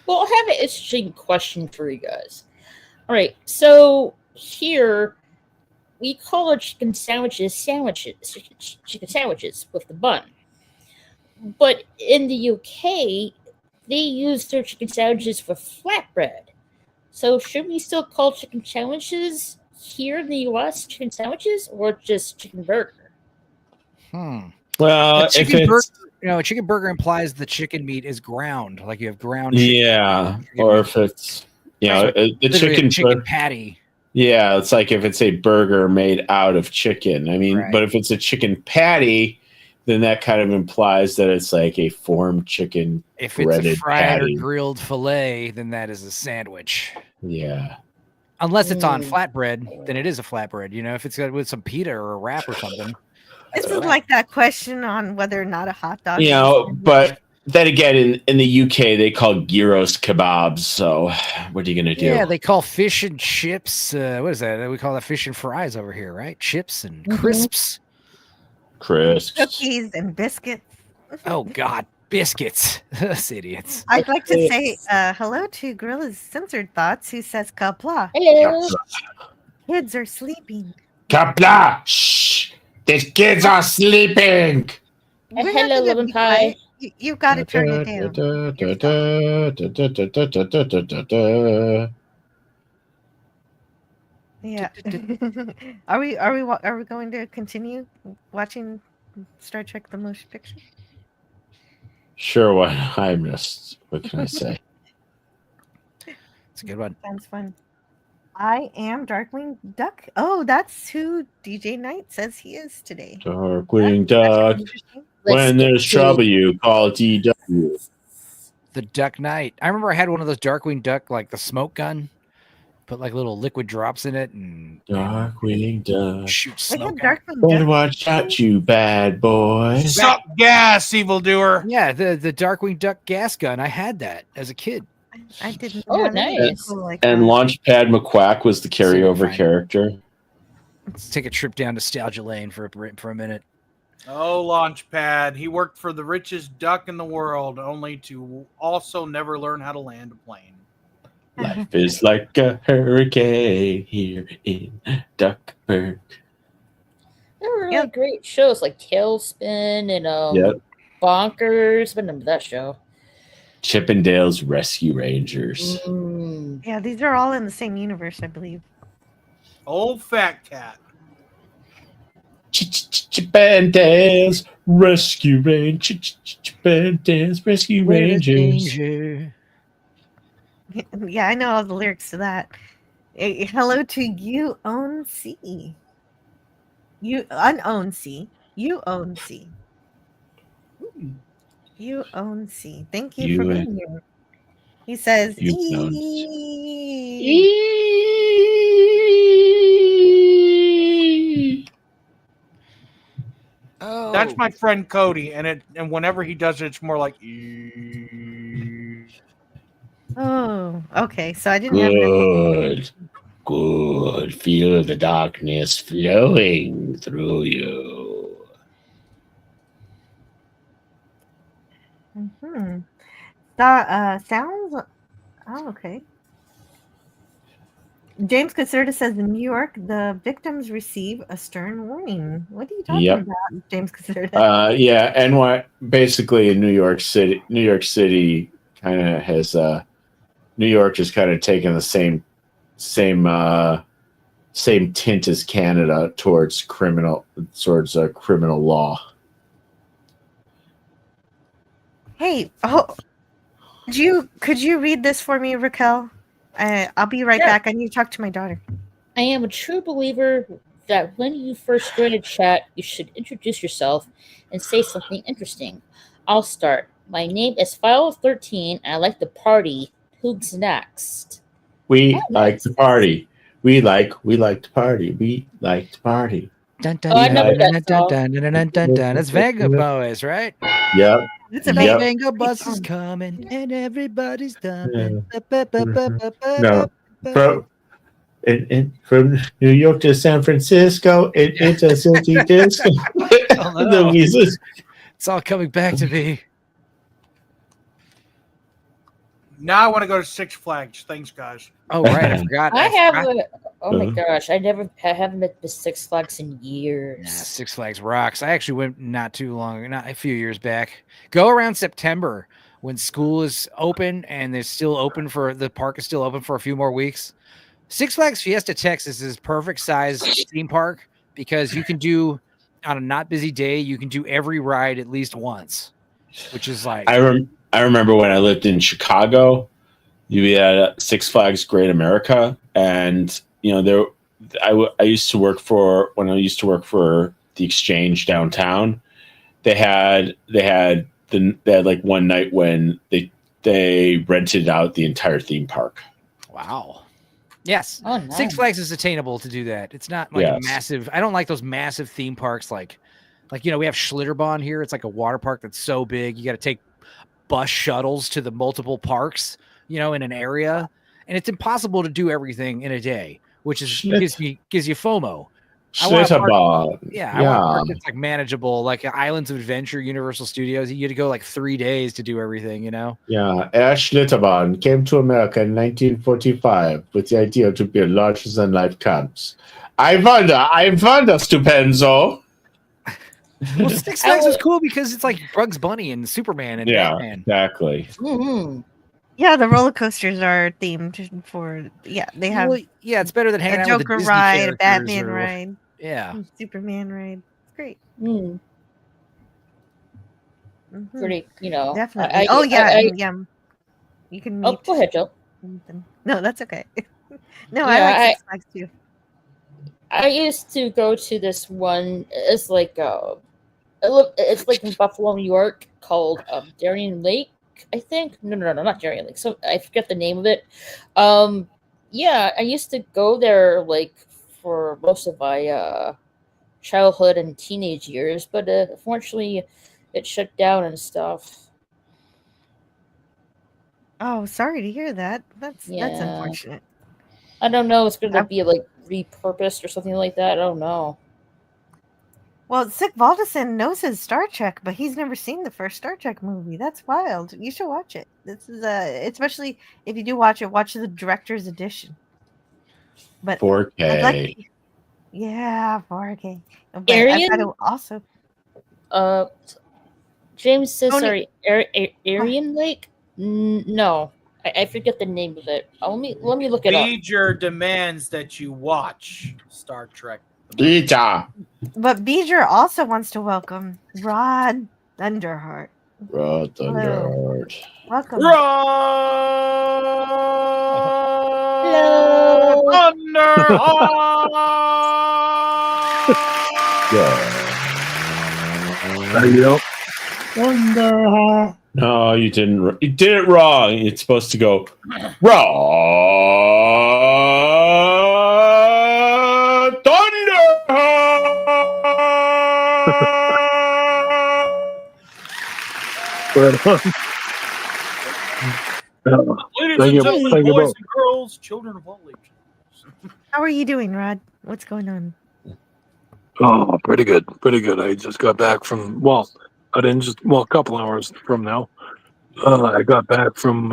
S6: Well, I have an interesting question for you guys. All right, so here we call our chicken sandwiches chicken sandwiches with the bun. But in the UK, they use their chicken sandwiches with flatbread. So should we still call chicken sandwiches here in the US chicken sandwiches or just chicken burger?
S1: Well,
S9: a chicken
S1: if it's
S9: burger, a chicken burger implies the chicken meat is ground, like you have ground.
S1: yeah, or if it's the
S9: Literally a
S1: chicken
S9: patty.
S1: Yeah, it's like if it's a burger made out of chicken. I mean, but if it's a chicken patty, then that kind of implies that it's like a formed chicken
S9: If it's
S1: breaded
S9: a fried
S1: patty.
S9: or grilled fillet, then that is a sandwich.
S1: Yeah.
S9: Unless it's on flatbread, then it is a flatbread. You know, if it's got with some pita or a wrap or something.
S8: This
S9: that's a
S8: is
S9: wrap.
S8: like that question on whether or not a hot dog.
S1: You
S8: is a
S1: know,
S8: sandwich.
S1: but then again, in the UK, they call gyros kebabs. So what are you going to do?
S9: Yeah, they call fish and chips. What is that? We call that fish and fries over here, right? Chips and crisps.
S1: Crisps.
S8: Cookies and biscuits.
S9: Oh God, biscuits! Those idiots.
S8: I'd like to say hello to Gorilla's Censored Thoughts, who says Kapla.
S6: Hello.
S8: Kids are sleeping.
S1: Kapla! Shh! The kids are sleeping!
S8: We're not
S6: Hello,
S8: gonna
S6: Lemon
S8: be
S6: Pie.
S8: quiet. You've got to turn it down. Yeah. Are we going to continue watching Star Trek: The Motion Picture?
S1: Sure, what can I say?
S9: It's a good one.
S8: Sounds fun. I am Darkwing Duck. Oh, that's who DJ Knight says he is today.
S1: Darkwing Duck. When there's trouble, you call DW.
S9: The Duck Knight. I remember I had one of those Darkwing Duck, like the smoke gun. Put like little liquid drops in it and
S1: Darkwing Duck.
S9: shoot smoke.
S1: Better watch out, you bad boy.
S11: Suck gas, evildoer.
S9: Yeah, the Darkwing Duck gas gun. I had that as a kid.
S8: I didn't.
S6: Oh,
S8: have anything
S6: nice.
S8: cool like
S1: And
S8: that.
S1: Launchpad McQuack was the carryover character.
S9: Let's take a trip down Nostalgia Lane for a minute.
S11: Oh, Launchpad. He worked for the richest duck in the world, only to also never learn how to land a plane.
S1: Life is like a hurricane here in Duckburg.
S6: There were really great shows like Tailspin and
S1: Yep.
S6: Bonkers. I remember that show.
S1: Chippendale's Rescue Rangers.
S8: Yeah, these are all in the same universe, I believe.
S11: Old Fat Cat.
S1: Chippendale's Rescue Rangers. Chippendale's Rescue Rangers.
S8: Yeah, I know all the lyrics to that. Hello to you own C. You unown C. You own C. You own C. Thank you for
S1: You
S8: being here. He says
S1: You own
S9: Oh,
S11: That's my friend Cody, and whenever he does it, it's more like.
S8: Oh, okay. So I didn't have that.
S1: Good. Good. Feel the darkness flowing through you.
S8: Mm-hmm. Sounds. Oh, okay. James Caserta says in New York, the victims receive a stern warning. What are you talking
S1: Yep.
S8: about, James Caserta?
S1: Yeah, basically in New York City kind of has New York has kind of taken the same tint as Canada towards criminal law.
S8: Hey, could you read this for me, Raquel? I'll be right back. I need to talk to my daughter.
S6: I am a true believer that when you first join a chat, you should introduce yourself and say something interesting. I'll start. My name is File13, and I like to party. Who's next?
S1: We like to party. We like to party. We like to party.
S9: Dun,
S6: Oh, I know that song.
S9: dun, dun, dun, dun, dun. That's Vanga Boys, right?
S1: Yep.
S8: It's a
S9: The
S1: Yep.
S9: Vanga bus is coming and everybody's dumping.
S1: No. From New York to San Francisco, it's a city disco.
S9: no.
S1: Louisa's.
S9: It's all coming back to me.
S11: Now I want to go to Six Flags. Thanks, guys.
S9: Oh, right. I forgot.
S6: Oh my gosh, I haven't been to Six Flags in years.
S9: Nah, Six Flags rocks. I actually went not a few years back. Go around September when school is open and the park is still open for a few more weeks. Six Flags Fiesta Texas is perfect size theme park because you can do on a not busy day, you can do every ride at least once, which is like
S1: I remember when I lived in Chicago, you had Six Flags Great America, and I used to work for the Exchange downtown. They had like one night when they rented out the entire theme park.
S9: wow. Yes.
S6: Oh, nice.
S9: Six Flags is attainable to do that. It's not like
S1: Yes.
S9: massive. I don't like those massive theme parks like we have Schlitterbahn here. It's like a water park that's so big. You got to take bus shuttles to the multiple parks, in an area. And it's impossible to do everything in a day, which is gives you FOMO. I want a park that's like manageable, like Islands of Adventure, Universal Studios. You had to go like 3 days to do everything,
S1: Yeah, Ash Schlitterbahn came to America in 1945 with the idea to build larger-than-life camps. I wonder, Stupenzo.
S9: Well, Six Flags is cool because it's like Bugs Bunny and Superman and Batman.
S1: Exactly.
S6: Mm-hmm.
S8: Yeah, the roller coasters are themed for. Yeah, they have.
S9: Well, yeah, it's better than hanging
S8: a
S9: out
S8: Joker
S9: with the Disney
S8: ride, a
S9: characters
S8: Batman
S9: or-
S8: ride,
S9: Yeah.
S8: Superman ride. It's great.
S6: Mm.
S8: Mhm.
S6: Pretty,
S8: Definitely. Yeah. You can meet.
S6: Oh, go ahead, Joe.
S8: No, that's okay. No,
S6: Yeah,
S8: I like Six Flags too.
S6: I used to go to this one. It's like It's like in Buffalo, New York, called Darien Lake, I think. No, not Darien Lake. So I forget the name of it. Yeah, I used to go there like for most of my childhood and teenage years, but unfortunately, it shut down and stuff.
S8: Oh, sorry to hear that. That's
S6: Yeah,
S8: unfortunate.
S6: I don't know. It's going to be like repurposed or something like that. I don't know.
S8: Well, Sick Valdison knows his Star Trek, but he's never seen the first Star Trek movie. That's wild. You should watch it. This is especially if you do watch it, watch the director's edition. But
S1: 4K.
S8: I'd like, yeah, 4K. But
S6: Arian?
S8: I thought also.
S6: James says
S8: Tony-
S6: sorry. Aryan Lake? No, I forget the name of it. Let me look it up.
S11: Major demands that you watch Star Trek.
S1: Beeja.
S8: But Beeger also wants to welcome Rod Thunderheart.
S1: Rod Thunderheart.
S8: Welcome.
S1: Thunderheart. No, you didn't. You did it wrong. It's supposed to go Rod Thunderheart.
S11: Ladies and gentlemen, boys and girls, children of all ages.
S8: How are you doing, Rod? What's going on?
S13: Oh, pretty good. Pretty good. I just got back from, a couple hours from now. I got back from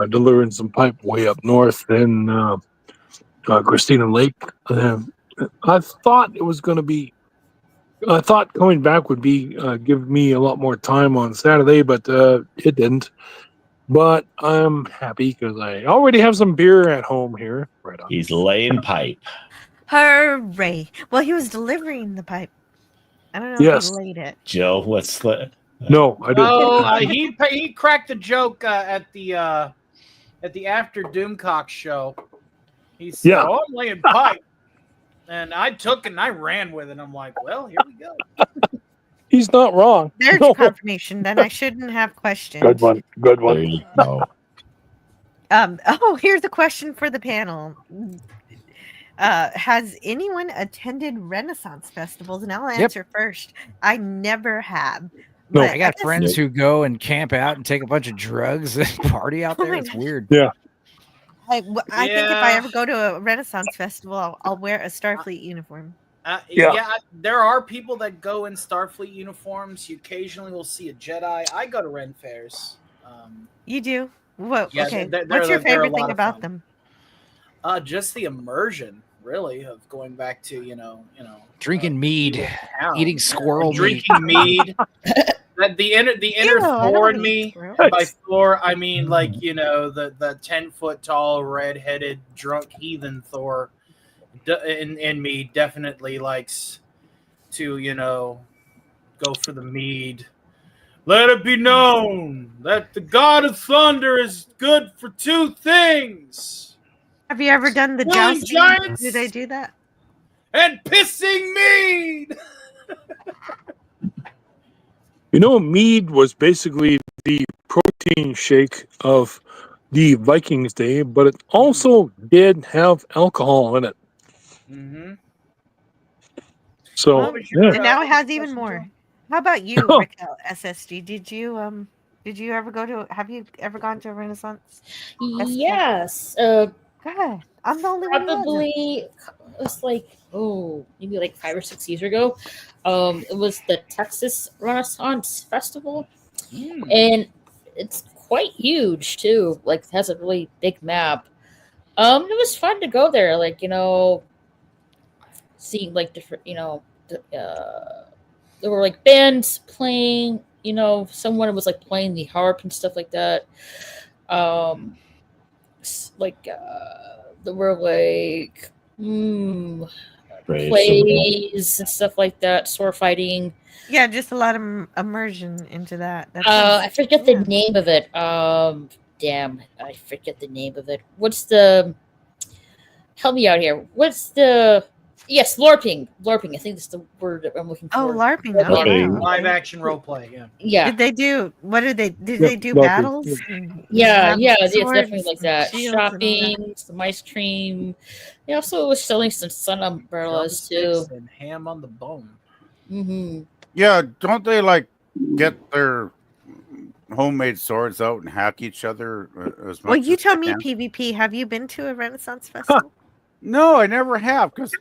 S13: delivering some pipe way up north in Christina Lake. I thought it was going to be, I thought coming back would be give me a lot more time on Saturday, but it didn't. But I'm happy because I already have some beer at home here. Right on.
S1: He's laying pipe.
S8: Hooray! Well, he was delivering the pipe. I don't know if he laid it.
S1: Jill, let's let.
S13: No, I didn't.
S11: Oh, he cracked a joke at the After Doomcock show. He said,
S13: Yeah.
S11: "Oh, I'm laying pipe," and I took it and I ran with it. I'm like, "Well, here we go."
S13: He's not wrong.
S8: There's
S13: No.
S8: confirmation. Then I shouldn't have questioned.
S13: Good one. Good one.
S1: There you go.
S8: Here's a question for the panel. Has anyone attended Renaissance festivals? And I'll answer first. I never have.
S9: No,
S8: But
S9: I got
S8: guess-
S9: friends who go and camp out and take a bunch of drugs and party out there.
S8: my
S9: It's
S8: God.
S9: weird.
S13: Yeah.
S8: I think if I ever go to a Renaissance festival, I'll wear a Starfleet uniform.
S11: Yeah, there are people that go in Starfleet uniforms. You occasionally will see a Jedi. I go to Ren fairs.
S8: You do? What?
S11: Yeah,
S8: Okay.
S11: they're-
S8: What's your
S11: they're a
S8: favorite
S11: lot
S8: thing
S11: of
S8: about
S11: fun.
S8: them?
S11: Just the immersion, really, of going back to
S9: Drinking mead,
S11: town.
S9: eating squirrel meat.
S11: drinking mead. The inner
S8: Ew, I don't
S11: Thor
S8: wanna
S11: in
S8: eat
S11: me.
S8: squirrel.
S11: And by Thor, I mean the 10-foot tall, red-headed, drunk heathen Thor. In me definitely likes to go for the mead. Let it be known that the God of Thunder is good for two things:
S8: Have you ever done the
S11: killing
S8: jousting?
S11: giants
S8: Do they do that?
S11: and pissing mead.
S13: You know, mead was basically the protein shake of the Vikings day, but it also did have alcohol in it.
S11: Mm-hmm.
S13: So, yeah.
S8: And now it has even more. How about you,
S13: Oh.
S8: Raquel SSG? Did you ever go to? Have you ever gone to a Renaissance? festival?
S6: Yes.
S8: God, I'm the only one. who hasn't.
S6: Probably it was like maybe like 5 or 6 years ago. It was the Texas Renaissance Festival, and it's quite huge too. Like it has a really big map. It was fun to go there. Like seeing like different there were like bands playing. Someone was like playing the harp and stuff like that. There were like plays and stuff like that, sword fighting.
S8: Yeah, just a lot of immersion into that.
S6: I forget the name of it. Damn, I forget the name of it. Help me out here. What's the Yes, LARPing. LARPing. I think that's the word that I'm looking
S8: Oh,
S6: for.
S8: LARPing.
S1: LARPing.
S11: Live action role play. Yeah.
S6: Yeah.
S8: Did they do? What did they? Did
S13: Yep,
S8: they do
S13: LARPing.
S8: battles?
S6: Yeah,
S8: Have
S6: yeah, it's
S8: swords
S6: definitely like
S8: and
S6: that.
S8: shields and all that?
S6: Shopping, some ice cream. They also was selling some sun umbrellas
S11: Drumsticks
S6: too.
S11: and ham on the bone.
S6: Mm-hmm.
S10: Yeah, don't they like get their homemade swords out and hack each other as much
S8: Well, you
S10: as
S8: tell
S10: they
S8: me,
S10: can?
S8: PvP. Have you been to a Renaissance festival?
S10: No, I never have because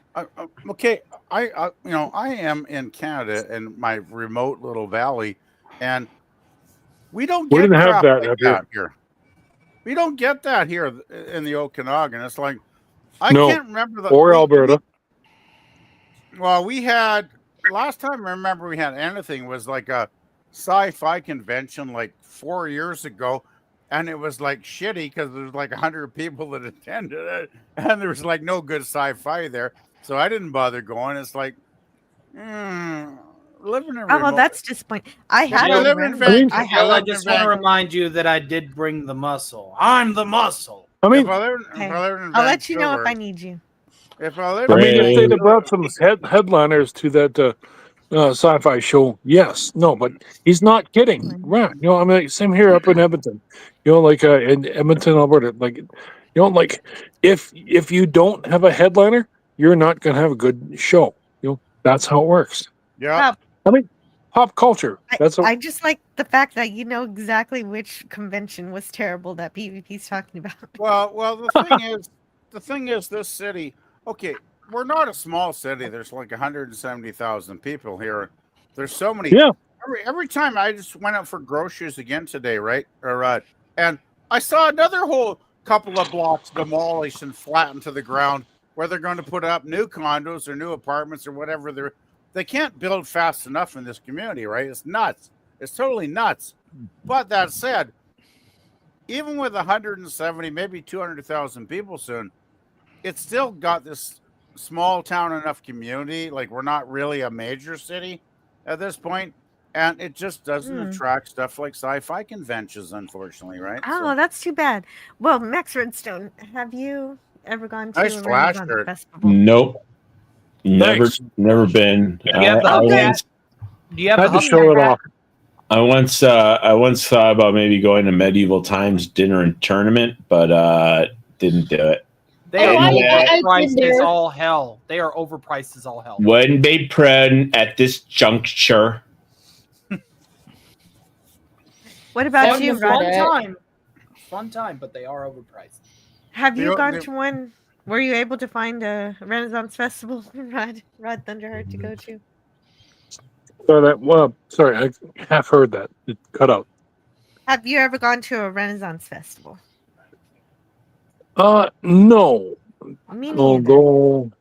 S10: okay, I you know I am in Canada in my remote little valley, and we don't
S13: We
S10: get
S13: didn't have
S10: crap
S13: that
S10: like
S13: up here.
S10: that here. We don't get that here in the Okanagan. It's like I
S13: No,
S10: can't remember the
S13: or Alberta.
S10: well, we had last time I remember we had anything was like a sci-fi convention like 4 years ago, and it was like shitty because there was like 100 people that attended it, and there was like no good sci-fi there, so I didn't bother going. It's like living in
S8: Oh, well,
S10: remote.
S8: that's disappointing. I
S10: If
S8: have
S10: I
S8: been
S10: live
S8: to
S10: in
S8: Renaissance.
S10: Vancouver,
S11: Jill, I
S10: lived in
S11: just want to
S10: Vancouver.
S11: remind you that I did bring the muscle. I'm the muscle.
S13: I mean,
S10: If I lived
S8: Okay.
S10: in
S8: I'll let you know if
S10: Vancouver,
S8: I need you.
S10: if I lived
S13: I mean, if they'd
S1: Bring-
S13: have brought some headliners to that sci-fi show, yes, no, but he's not kidding. Right? You know, I mean, same here up in Edmonton. You know, like in Edmonton, Alberta. Like, you know, like if you don't have a headliner, you're not going to have a good show. You know, that's how it works.
S10: yeah.
S13: I mean, pop culture. That's
S8: I just like the fact that you know exactly which convention was terrible that PvP's talking about.
S10: Well, the thing is, this city. Okay, we're not a small city. There's like 170,000 people here. There's so many.
S13: Yeah.
S10: Every time I just went out for groceries again today, right? And I saw another whole couple of blocks demolished and flattened to the ground where they're going to put up new condos or new apartments or whatever. They can't build fast enough in this community, right? It's nuts. It's totally nuts. But that said, even with 170, maybe 200,000 people soon, it's still got this small town enough community. Like we're not really a major city at this point, and it just doesn't attract stuff like sci-fi conventions, unfortunately, right?
S8: Oh, that's too bad. Well, Max Redstone, have you ever gone to
S10: Nice
S8: a
S10: flash
S8: Renaissance
S10: shirt.
S8: festival?
S1: Nope.
S13: Thanks.
S1: Never been.
S11: Do you have the hubcap? Do you have
S13: Had
S11: the
S13: to show it off.
S1: I once thought about maybe going to Medieval Times dinner and tournament, but didn't do it.
S11: They are
S6: I've
S11: overpriced
S6: been
S11: as
S6: there.
S11: all hell. They are overpriced as all hell.
S1: Wouldn't be present at this juncture.
S8: What about you,
S11: Fun
S8: Rod?
S11: time. Fun time, but they are overpriced.
S8: Have you
S10: They-
S8: gone
S10: they-
S8: to one? Were you able to find a Renaissance festival, Rod Thunderheart, to go to?
S13: Sorry, I half heard that. It cut out.
S8: Have you ever gone to a Renaissance festival?
S13: No.
S8: Me neither.
S13: Although,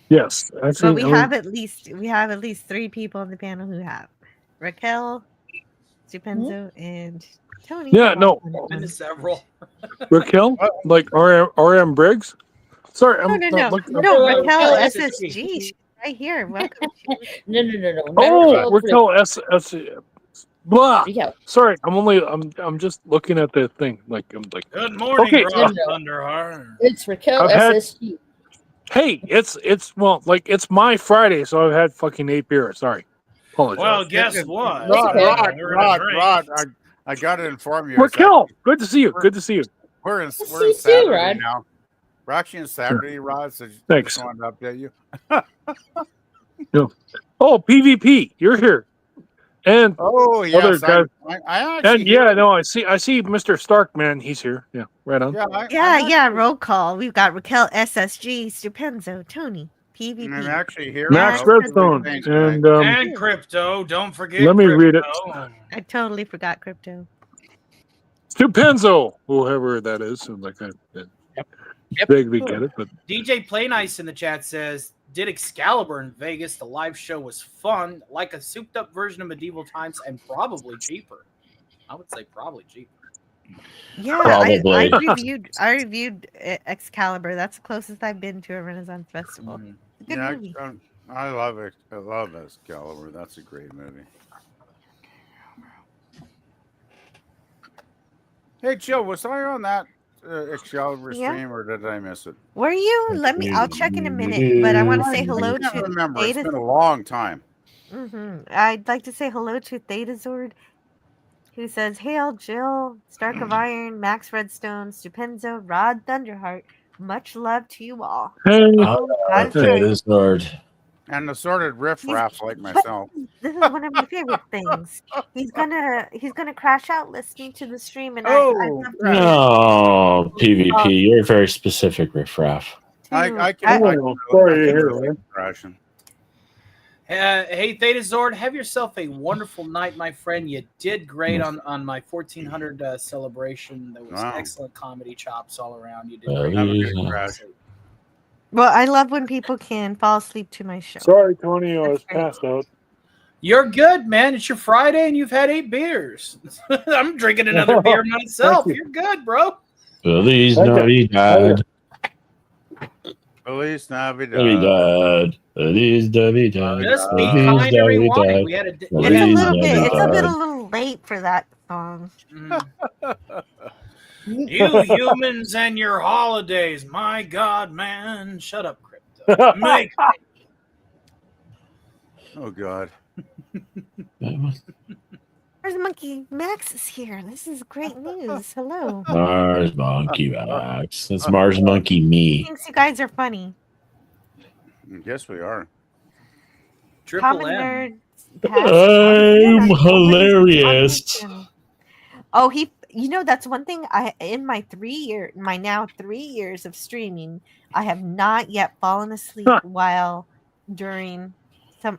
S13: yes, actually,
S8: But we have at least 3 people on the panel who have. Raquel, Stupenzo, and Tony.
S13: Yeah, no.
S11: Been to several.
S13: Raquel, like RM Briggs. Sorry, I'm
S8: No,
S13: not looking.
S8: Raquel
S11: SSG.
S8: SSG. She's right here. Welcome.
S6: No.
S13: Oh, Raquel S. Blah.
S6: Yeah.
S13: Sorry, I'm just looking at the thing. Like I'm like.
S11: Good morning,
S13: Okay.
S11: Rod Thunderheart.
S6: It's Raquel
S13: I've had-
S6: SSG.
S13: Hey, it's my Friday, so I've had fucking 8 beers. Sorry, apologize.
S11: Well, guess what?
S10: Rod, I got to inform you. it's
S13: Raquel,
S10: actually-
S13: good to see you. Good to see you.
S10: We're in
S6: see you too,
S10: Saturday
S6: Rod.
S10: now. We're actually in Saturday, Rod. So
S13: Thanks.
S10: just wanted to update you.
S13: Oh, PvP, you're here, and
S10: Oh yes,
S13: other guys.
S10: I actually
S13: And yeah, no, I see Mr. Stark, man. He's here. Yeah, right on.
S8: Yeah. Roll call. We've got Raquel SSG, Stupenzo, Tony, PvP.
S10: I'm actually here.
S13: Max
S10: now.
S13: Redstone, and
S11: And crypto. Don't forget.
S13: let me read it.
S11: crypto.
S8: I totally forgot crypto.
S13: Stupenzo, whoever that is, like I vaguely get it, but
S11: DJ Play Nice in the chat says, "Did Excalibur in Vegas? The live show was fun, like a souped-up version of Medieval Times, and probably cheaper." I would say probably cheaper.
S8: Yeah,
S1: Probably.
S8: I reviewed Excalibur. That's the closest I've been to a Renaissance festival.
S11: Mm.
S8: It's a good movie.
S10: I love it. I love Excalibur. That's a great movie. Hey, Jill, was I on that Excalibur
S8: Yeah.
S10: stream, or did I miss it?
S8: Were you? I'll check in a minute, but I want to say hello
S10: I can't
S8: to
S10: remember. It's
S8: Theta.
S10: been a long time.
S8: I'd like to say hello to Theta Zord, who says, "Hail, Jill, Stark of Iron, Max Redstone, Stupenzo, Rod Thunderheart. Much love to you all."
S13: Hey,
S8: God is kind.
S1: Lord.
S10: And assorted
S8: He's-
S10: riffraffs like
S8: but
S10: myself.
S8: This is one of my favorite things. He's gonna crash out listening to the stream, and I
S11: Oh,
S8: love to
S11: crap.
S8: hear
S1: No, PvP. You're very specific, riffraff.
S10: I can
S13: sorry to hear, man.
S10: crashing.
S11: Hey, Theta Zord, have yourself a wonderful night, my friend. You did great on my 1400 celebration. There was
S10: Wow.
S11: excellent comedy chops all around. You did
S1: Well,
S11: great.
S10: Have a
S1: he's
S10: good
S1: not.
S10: crash.
S8: Well, I love when people can fall asleep to my show.
S13: Sorry, Tony, I was
S8: That's great.
S13: passed out.
S11: You're good, man. It's your Friday and you've had 8 beers. I'm drinking another beer myself.
S13: you.
S11: You're good, bro.
S1: Feliz
S13: Okay.
S1: Navidad.
S10: Feliz Navidad.
S1: Navidad. Feliz Navidad.
S11: Just be
S1: Feliz
S11: kind to rewind.
S1: Navidad.
S11: We had a
S8: It's a
S1: Feliz
S8: little bit. It's a
S1: Navidad.
S8: little late for that song.
S11: You humans and your holidays. My God, man. Shut up, Crypto. Make
S10: Oh God.
S8: Mars Monkey Max is here. This is great news. Hello.
S1: Mars Monkey Max. That's Mars Monkey me.
S8: Thinks you guys are funny.
S10: Yes, we are.
S11: Triple
S8: Common
S11: M.
S8: Nerd.
S1: I'm hilarious.
S8: Oh, that's one thing in my 3 years of streaming, I have not yet fallen asleep during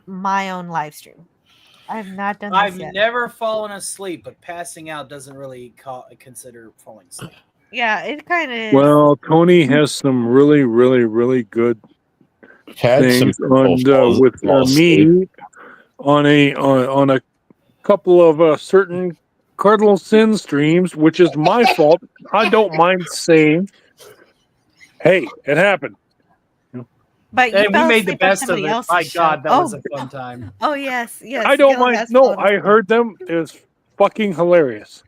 S8: my own live stream. I have not done this
S11: I've
S8: yet.
S11: never fallen asleep, but passing out doesn't really consider falling asleep.
S8: Yeah, it kind of is.
S13: Well, Tony has some really, really, really good things with me on a couple of certain Cardinal Sin streams, which is my fault. I don't mind saying, "Hey, it happened."
S8: But
S11: Hey,
S8: you
S11: we
S8: fell
S11: made the
S8: asleep on
S11: best of
S8: somebody
S11: it.
S8: else's
S11: My
S8: show.
S11: God, that was a fun time.
S8: Oh yes, yes.
S13: I don't
S8: Gil
S13: mind.
S8: has
S13: No,
S8: fallen
S13: I
S8: asleep.
S13: heard them. It was fucking hilarious.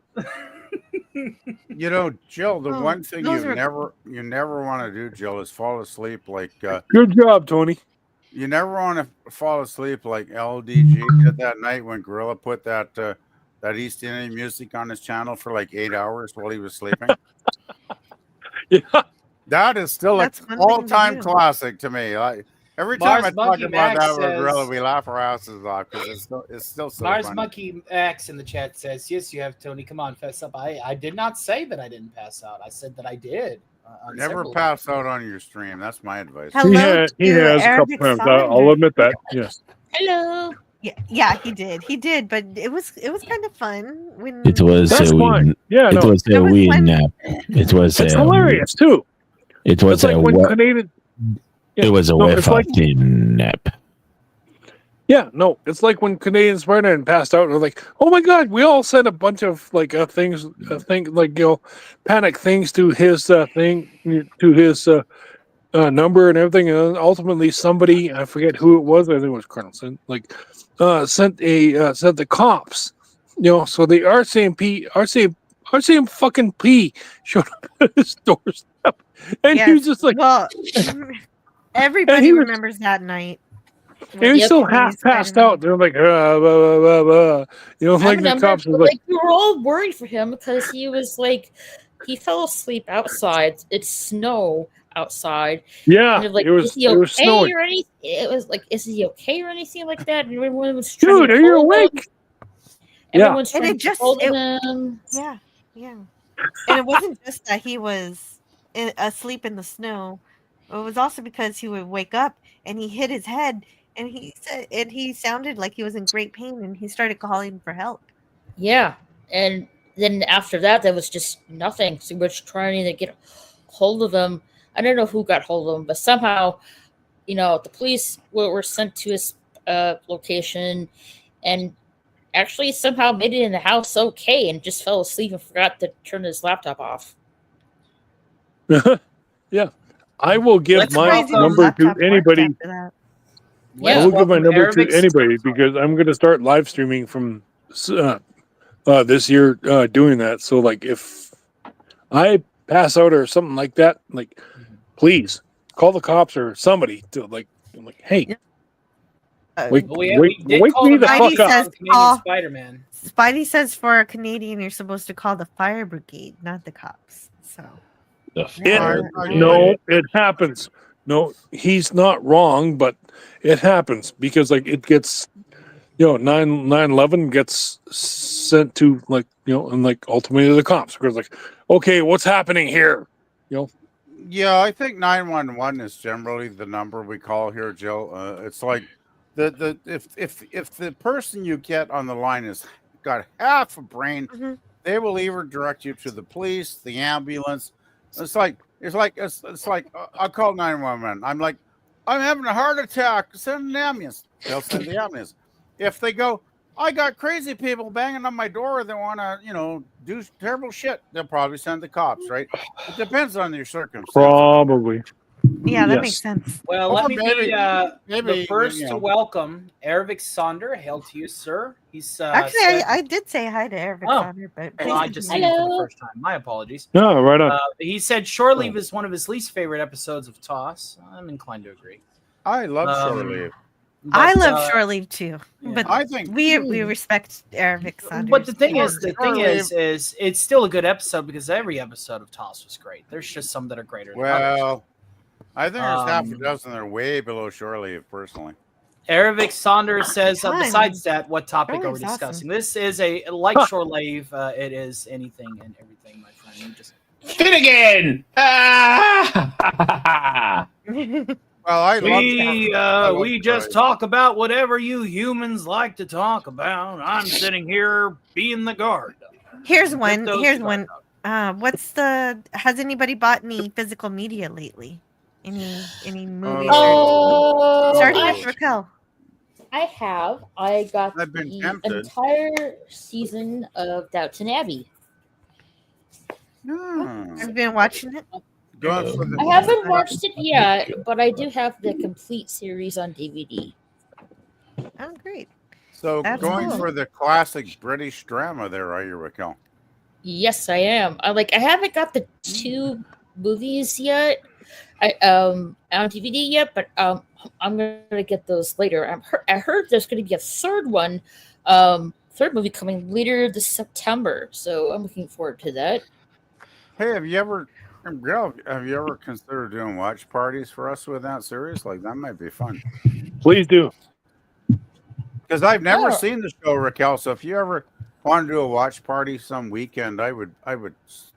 S10: You know, Jill, the one thing
S8: those
S10: you
S8: were-
S10: never want to do, Jill, is fall asleep like
S13: Good job, Tony.
S10: you never want to fall asleep like LDG did that night when Gorilla put that East Indian music on his channel for like 8 hours while he was sleeping.
S13: Yeah.
S10: That is still
S8: That's
S10: an
S8: one thing to
S10: all-time
S8: do.
S10: classic to me. Every time
S11: Mars
S10: I talk
S11: Monkey
S10: about
S11: Max
S10: that with Gorilla,
S11: says-
S10: we laugh our asses off because it's still so
S11: Mars
S10: funny.
S11: Monkey X in the chat says, "Yes, you have, Tony. Come on, fess up." I did not say that I didn't pass out. I said that I did. On
S10: Never
S11: several
S10: pass
S11: occasions.
S10: out on your stream. That's my advice.
S8: Hello
S13: He
S8: to
S13: has a couple
S8: Arabic
S13: times.
S8: Simon.
S13: I'll admit that. Yes.
S6: Hello.
S8: Yeah, he did, but it was kind of fun when
S1: It was
S13: That's
S1: a
S13: fine.
S1: wee.
S13: Yeah,
S1: It
S13: no,
S1: was
S8: There
S1: a
S8: was
S1: wee
S8: one-
S1: nap. It was
S13: it's
S1: a.
S13: hilarious too.
S1: It
S13: It's
S1: was
S13: like
S1: a.
S13: when
S1: we-
S13: Canadian. Yeah,
S1: It was a
S13: no, it's like
S1: fucking nap.
S13: Yeah, no, it's like when Canadian Spider-Man passed out, and they're like, "Oh my God!" We all sent a bunch of like things, panic things to his to his number and everything, and ultimately somebody, I forget who it was, I think it was Colonel Sin, sent the cops, so the RCMP fucking P showed up at his doorstep, and he was just like,
S8: well,
S13: and
S8: everybody
S13: he was-
S8: remembers that night.
S13: and he's still half passed out. They're like, blah, blah, blah, blah.
S6: I
S13: like the
S6: remember,
S13: cops
S6: but,
S13: was like,
S6: we were all worried for him because he was like, he fell asleep outside. It's snow outside.
S13: yeah,
S6: And they're like,
S13: it was
S6: is he okay
S13: snowing.
S6: or anything? It was like, is he okay or anything like that? And everyone was trying
S13: Dude,
S6: to
S13: are you
S6: hold him.
S13: awake? Yeah.
S6: Everyone's
S8: And
S6: trying
S8: it
S6: to
S8: just
S6: hold him.
S8: yeah. And it wasn't just that he was asleep in the snow. It was also because he would wake up and he hit his head, and he sounded like he was in great pain, and he started calling for help.
S6: Yeah, and then after that, there was just nothing. So we're just trying to get hold of him. I don't know who got hold of him, but somehow, the police were sent to his location, and actually somehow made it in the house okay, and just fell asleep and forgot to turn his laptop off.
S13: Yeah, I will give
S11: Let's
S13: my
S11: welcome-
S13: number to anybody.
S6: Yeah.
S13: I will give my
S11: Welcome
S13: number
S11: Arabic
S13: to anybody because I'm going to start live streaming from this year doing that. So, like, if I pass out or something like that, like, please call the cops or somebody to like, hey, wake me the fuck up.
S11: Spider-Man.
S8: Spidey says for a Canadian, you're supposed to call the fire brigade, not the cops. So
S13: it happens. No, he's not wrong, but it happens because like it gets, 9/11 gets sent to like, and like ultimately to the cops because like, okay, what's happening here?
S10: Yeah, I think 911 is generally the number we call here, Jill. It's like if the person you get on the line has got half a brain, they will either direct you to the police, the ambulance. It's like I'll call 911. I'm like, I'm having a heart attack. Send an ambulance. They'll send the ambulance. If they go, I got crazy people banging on my door that want to, do terrible shit, they'll probably send the cops, right? It depends on your circumstances.
S13: Probably.
S8: Yeah, that makes sense.
S11: Well,
S10: Or
S11: let me
S10: maybe-
S11: be
S10: maybe,
S11: the first
S10: you
S11: to
S10: know.
S11: welcome Ervik Sonder. Hail to you, sir. He's
S8: Actually,
S11: said-
S8: I did say hi to Eric Sonder, but
S11: well, I just
S8: continue.
S11: seen him for the first time. My apologies.
S13: No, right on.
S11: He said Shore Leave is one of his least favorite episodes of TOS. I'm inclined to agree.
S10: I love Shore Leave.
S8: I love Shore Leave too,
S11: yeah.
S8: but
S10: I think
S8: we respect Eric Saunders.
S11: But the thing
S10: Shore
S11: is, it's still a good episode because every episode of TOS was great. There's just some that are greater than others.
S10: Well, I think there's half a dozen that are way below Shore Leave, personally.
S11: Ervik Saunders says,
S8: Ton.
S11: besides that, what topic
S8: Shore
S11: are we
S8: Leave's
S11: discussing?
S8: awesome.
S11: This is Shore Leave. It is anything and everything, my friend. You just
S1: Finnegan! Ah!
S10: Well, I love
S11: we just talk about whatever you humans like to talk about. I'm sitting here being the guard.
S8: Here's one.
S11: those
S8: Here's
S11: who
S8: one. Has anybody bought any physical media lately? Any movies? Starting with Raquel.
S6: I have. I got
S10: I've been
S6: the
S10: tempted.
S6: entire season of Downton Abbey.
S8: I've been watching it.
S10: Going for the-
S6: I haven't watched it yet, but I do have the complete series on DVD.
S8: Oh, great.
S10: So
S8: That's
S10: going
S8: cool.
S10: for the classic British drama there, are you, Raquel?
S6: Yes, I am. I haven't got the 2 movies yet. On DVD yet, but I'm gonna get those later. I heard there's gonna be a third one, third movie coming later this September. So I'm looking forward to that.
S10: Hey, have you ever considered doing watch parties for us with that series? Like, that might be fun.
S13: Please do.
S10: Because I've never
S6: Yeah.
S10: seen the show, Raquel. So if you ever want to do a watch party some weekend, I would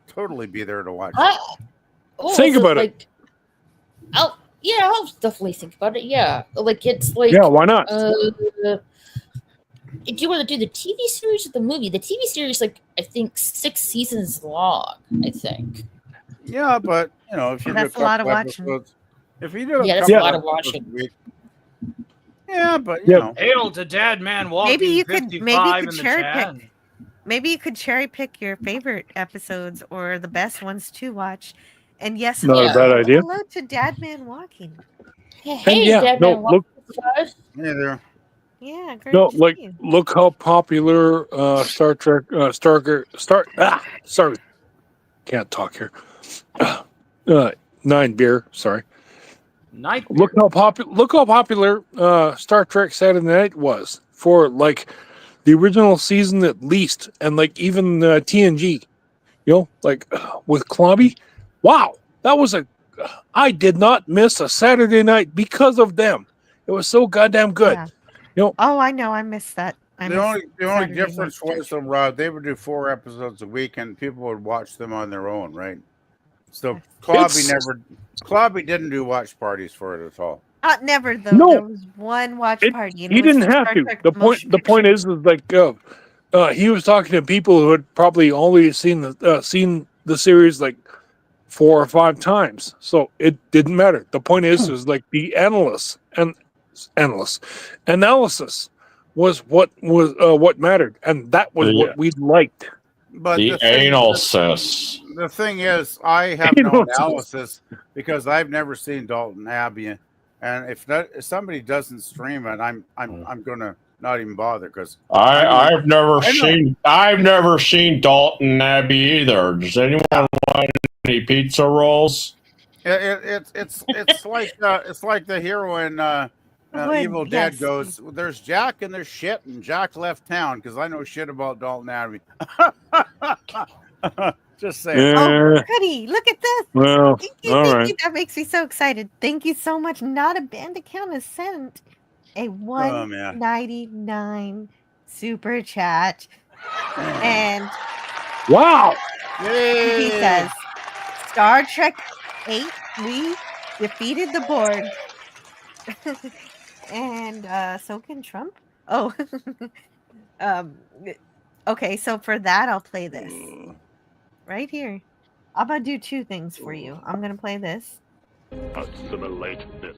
S10: totally be there to watch it.
S13: Think about it.
S6: I'll definitely think about it. Yeah, it's like
S13: Yeah, why not?
S6: Do you want to do the TV series or the movie? The TV series, I think 6 seasons long. I think.
S10: Yeah, but if you
S8: That's
S10: do
S8: a lot of
S10: couple
S8: watching.
S10: episodes- if you do
S6: Yeah, that's
S10: couple
S6: a lot of
S10: episodes
S6: watching.
S10: a week- yeah, but
S11: hail to Dad Man walking.
S8: Maybe you could
S11: 55 in the
S8: cherry
S11: chat.
S8: pick. Maybe you could cherry pick your favorite episodes or the best ones to watch. And yes,
S13: Not a bad idea.
S8: hello to Dad Man Walking.
S6: Hey,
S13: yeah,
S6: Dad
S13: no,
S6: Man,
S13: look-
S6: guys.
S10: yeah, there.
S8: Yeah, great.
S13: No,
S8: to
S13: like
S8: see you.
S13: look how popular Star Trek sorry. Can't talk here. 9 beer, sorry.
S11: Night.
S13: Look how popular Star Trek Saturday Night was for like the original season at least, and like even TNG. With Clobby. Wow, that was I did not miss a Saturday night because of them. It was so goddamn good.
S8: Yeah. Oh, I know. I missed that.
S10: The only difference was, Rod, they would do 4 episodes a week, and people would watch them on their own, right? So Clobby didn't do watch parties for it at all.
S8: Not never though.
S13: No.
S8: There was one watch party. And
S13: He
S8: it was
S13: didn't
S8: for
S13: have
S8: Star
S13: to.
S8: Trek
S13: The
S8: Motion
S13: point is like he was talking to people who had probably only seen the series like 4 or 5 times, so it didn't matter. The point is like the analysis was what mattered, and that was what we liked.
S10: But
S1: The analysis.
S10: The thing is, I have no analysis because I've never seen Dalton Abbey, and if somebody doesn't stream it, I'm gonna not even bother because
S1: I've never seen Dalton Abbey either. Does anyone want to Any pizza rolls?
S10: It's like the hero in Evil Dead
S8: yes.
S10: goes. There's Jack and there's shit, and Jack left town because I know shit about Dalton Abbey. Just saying.
S8: Oh, goody! Look at this.
S13: Well,
S8: Thank you, thank you. That makes me so excited. Thank you so much. Not a band account has sent a $1.99 super chat, and
S13: wow.
S8: he says, "Star Trek 8, we defeated the Borg." And so can Trump. Oh, um, okay. So for that, I'll play this right here. I'm gonna do two things for you. I'm gonna play this
S13: Assimilate this.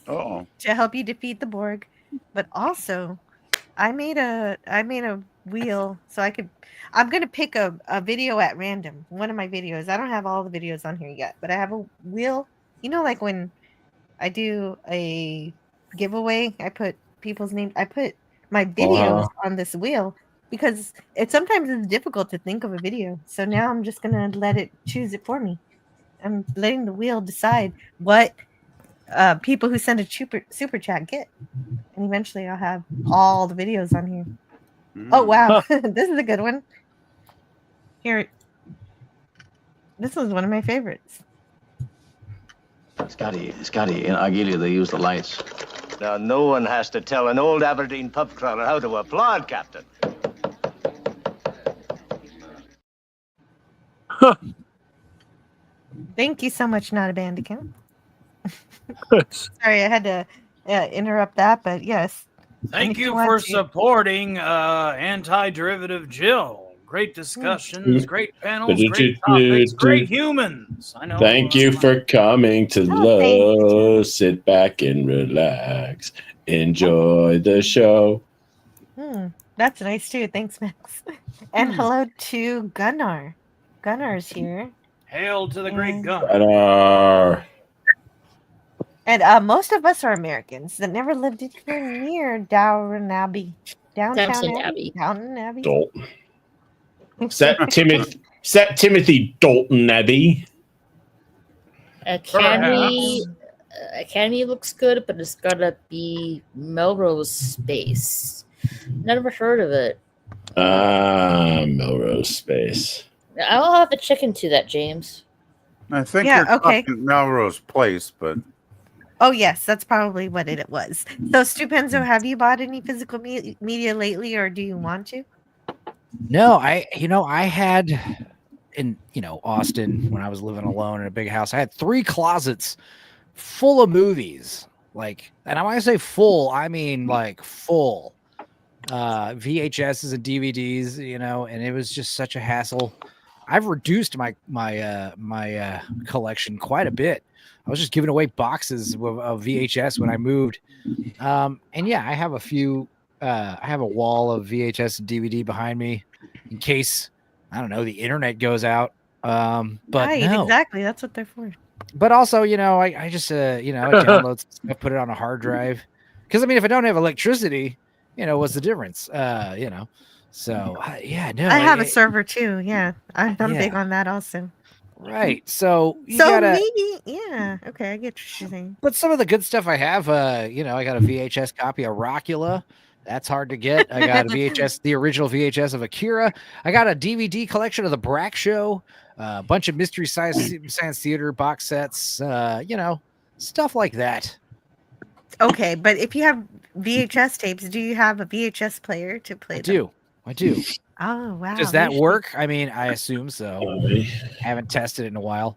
S10: Oh.
S8: to help you defeat the Borg, but also I made a wheel so I'm gonna pick a video at random. One of my videos. I don't have all the videos on here yet, but I have a wheel. You know, like when I do a giveaway, I put people's names. I put my videos on this wheel because sometimes it's difficult to think of a video. So now I'm just gonna let it choose it for me. I'm letting the wheel decide what people who send a super chat get, and eventually I'll have all the videos on here. Oh wow, this is a good one. Here, this was one of my favorites.
S2: Scotty, in Argelia they use the lights. Now, no one has to tell an old Aberdeen pub crawler how to applaud, Captain.
S8: Thank you so much, Not a Band Account. Sorry, I had to interrupt that, but yes.
S11: Thank you for supporting Anti-Derivative Jill. Great discussions, great panels, great topics, great humans. I know.
S1: Thank you for coming to Low. Sit back and relax. Enjoy the show.
S8: That's nice too. Thanks, Max. And hello to Gunnar. Gunnar's here.
S11: Hail to the great Gunnar.
S1: Gunnar.
S8: And most of us are Americans that never lived anywhere near Downton Abbey. Downtown Abbey. Downton Abbey.
S1: Dalton. Set Timothy Dalton Abbey.
S6: Academy looks good, but it's gotta be Melrose Space. Never heard of it.
S1: Melrose Space.
S6: I'll have to check into that, James.
S10: I think you're talking Melrose Place, but
S8: oh yes, that's probably what it was. So Stupenzo, have you bought any physical media lately, or do you want to?
S9: No, I had in Austin when I was living alone in a big house. I had 3 closets full of movies. Like, and when I say full, I mean like full. VHSs and DVDs, and it was just such a hassle. I've reduced my collection quite a bit. I was just giving away boxes of VHS when I moved. And yeah, I have a few. I have a wall of VHS and DVD behind me in case, I don't know, the internet goes out. But
S8: right,
S9: no.
S8: Exactly. That's what they're for.
S9: But also, I just, I download stuff, put it on a hard drive. Because, I mean, if I don't have electricity, what's the difference? So, yeah, no.
S8: I have a server too. Yeah. I'm big on that also.
S9: Right. So
S8: maybe, yeah. Okay, I get what you're saying.
S9: But some of the good stuff I have, I got a VHS copy of Rockula. That's hard to get. I got a VHS, the original VHS of Akira. I got a DVD collection of The Brack Show, a bunch of Mystery Science Theater box sets, stuff like that.
S8: Okay, but if you have VHS tapes, do you have a VHS player to play them?
S9: I do.
S8: Oh, wow.
S9: Does that work? I mean, I assume so. Haven't tested it in a while.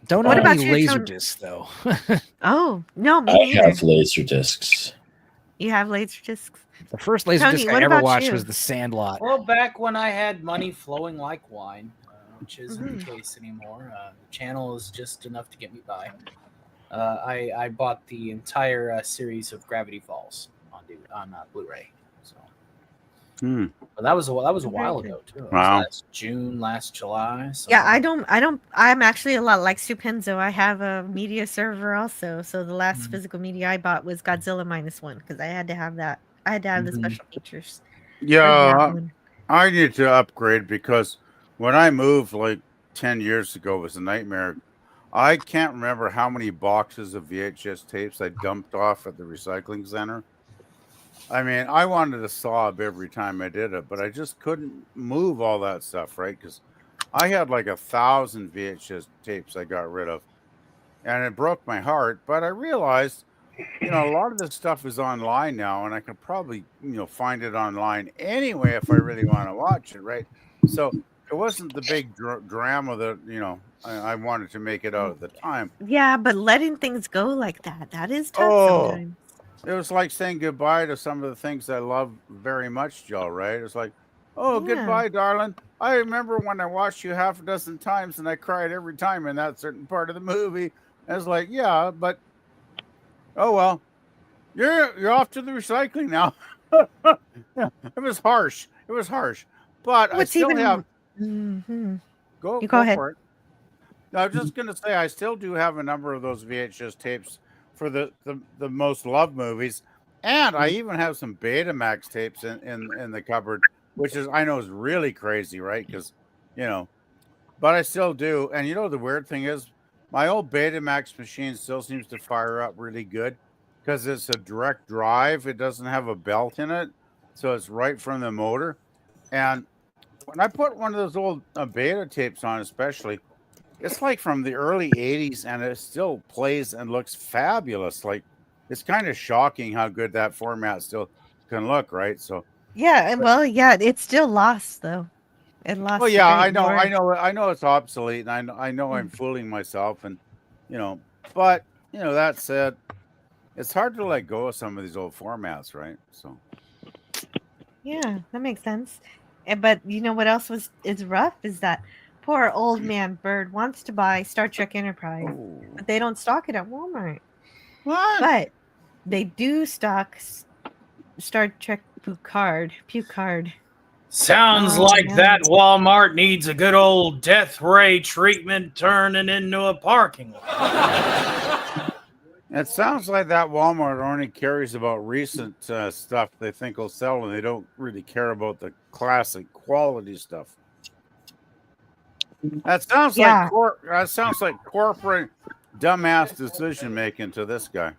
S9: Don't know any laser discs, though.
S8: Oh, no, me
S1: I have laser discs.
S8: You have laser discs?
S9: The first laser disc I ever watched was The Sandlot.
S11: Well, back when I had money flowing like wine, which isn't the case anymore. The channel is just enough to get me by. I bought the entire series of Gravity Falls on Blu-ray. So, but that was a while ago too.
S10: Wow.
S11: Last June, last July. So.
S8: Yeah, I'm actually a lot like Stupenzo. I have a media server also. So the last physical media I bought was Godzilla -1 because I had to have that. I had to have the special features.
S10: Yeah, I need to upgrade because when I moved like 10 years ago, it was a nightmare. I can't remember how many boxes of VHS tapes I dumped off at the recycling center. I mean, I wanted to sob every time I did it, but I just couldn't move all that stuff, right? Because I had like 1,000 VHS tapes I got rid of, and it broke my heart. But I realized, a lot of this stuff is online now, and I can probably, find it online anyway if I really want to watch it, right? So it wasn't the big drama that, I wanted to make it out at the time.
S8: Yeah, but letting things go like that is tough sometimes.
S10: It was like saying goodbye to some of the things I love very much, Joe, right? It's like, oh, goodbye, darling. I remember when I watched you half a dozen times and I cried every time in that certain part of the movie. And it's like, yeah, but oh well. You're off to the recycling now. Yeah, it was harsh. But I still have go
S8: ahead.
S10: for it. I was just gonna say I still do have a number of those VHS tapes for the most loved movies, and I even have some Betamax tapes in the cupboard, which I know is really crazy, right? Because but I still do. And the weird thing is, my old Betamax machine still seems to fire up really good because it's a direct drive. It doesn't have a belt in it, so it's right from the motor. And when I put one of those old beta tapes on, especially, it's like from the early 80s, and it still plays and looks fabulous. Like, it's kind of shocking how good that format still can look, right? So
S8: yeah, it's still lost though. It lost.
S10: Well, yeah, I know it's obsolete, and I know I'm fooling myself, and but that said, it's hard to let go of some of these old formats, right? So
S8: yeah, that makes sense. But what else is rough is that poor old man Bird wants to buy Star Trek Enterprise, but they don't stock it at Walmart.
S10: What?
S8: But they do stock Star Trek Picard.
S11: Sounds like that Walmart needs a good old death ray treatment turning into a parking lot.
S10: It sounds like that Walmart only cares about recent stuff they think will sell, and they don't really care about the classic quality stuff. That sounds like corporate dumbass decision making to this guy.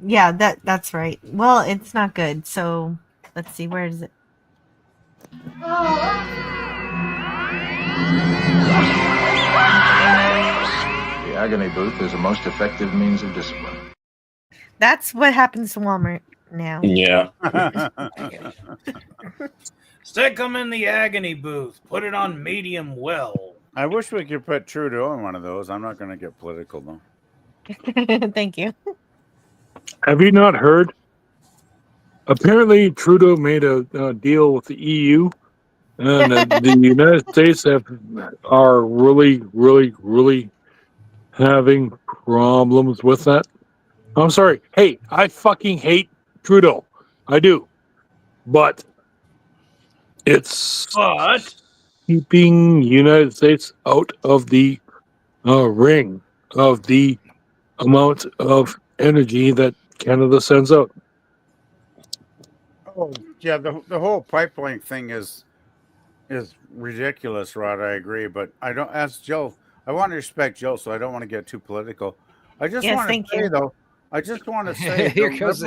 S8: Yeah, that's right. Well, it's not good. So let's see, where is it?
S7: The agony booth is a most effective means of discipline.
S8: That's what happens to Walmart now.
S1: Yeah.
S11: Stick them in the agony booth. Put it on medium well.
S10: I wish we could put Trudeau in one of those. I'm not going to get political, though.
S8: Thank you.
S13: Have you not heard? Apparently, Trudeau made a deal with the EU, and the United States are really, really, really having problems with that. I'm sorry. Hey, I fucking hate Trudeau. I do. But it's keeping United States out of the ring of the amount of energy that Canada sends out.
S10: Oh, yeah, the whole pipeline thing is ridiculous, Rod. I agree, but I don't. As Joe, I want to respect Joe, so I don't want to get too political. I just want to say, though, I just want to say,
S9: here comes.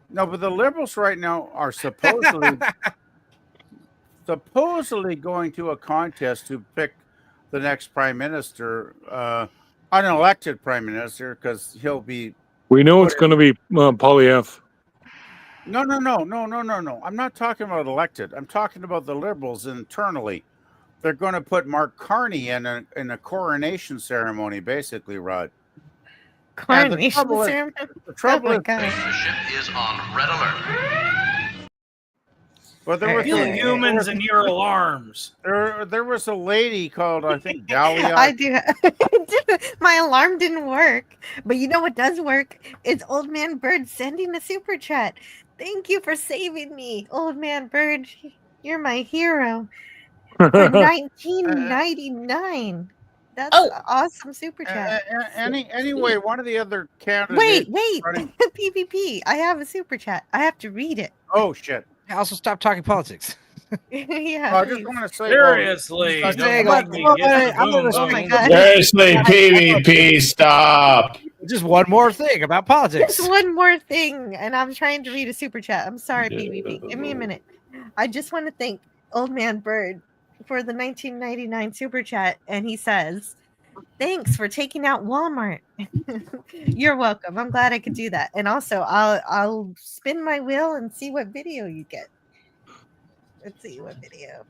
S10: No, but the Liberals right now are supposedly going to a contest to pick the next prime minister, unelected prime minister, because he'll be.
S13: We know it's going to be Poilievre.
S10: No. I'm not talking about elected. I'm talking about the Liberals internally. They're going to put Mark Carney in a coronation ceremony, basically, Rod.
S8: Coronation ceremony?
S10: The trouble is,
S14: the ship is on red alert.
S10: But there were
S11: humans in your alarms.
S10: There was a lady called, I think, Dahlia.
S8: I do. My alarm didn't work, but you know what does work? It's Old Man Bird sending a super chat. Thank you for saving me, Old Man Bird. You're my hero. For 1999. That's awesome super chat.
S10: Anyway, one of the other candidates.
S8: Wait. PvP. I have a super chat. I have to read it.
S10: Oh shit.
S9: I also stop talking politics.
S8: Yeah.
S10: I just want to say,
S11: Seriously,
S10: well,
S11: don't
S9: like,
S11: make me get the
S9: I'm
S11: boom
S9: gonna
S8: Oh
S11: boom.
S8: my god.
S1: Seriously, PvP, stop.
S9: Just one more thing about politics.
S8: Just one more thing, and I'm trying to read a super chat. I'm sorry, PvP. Give me a minute. I just want to thank Old Man Bird for the 1999 super chat, and he says, "Thanks for taking out Walmart." You're welcome. I'm glad I could do that. And also, I'll spin my wheel and see what video you get. Let's see what video.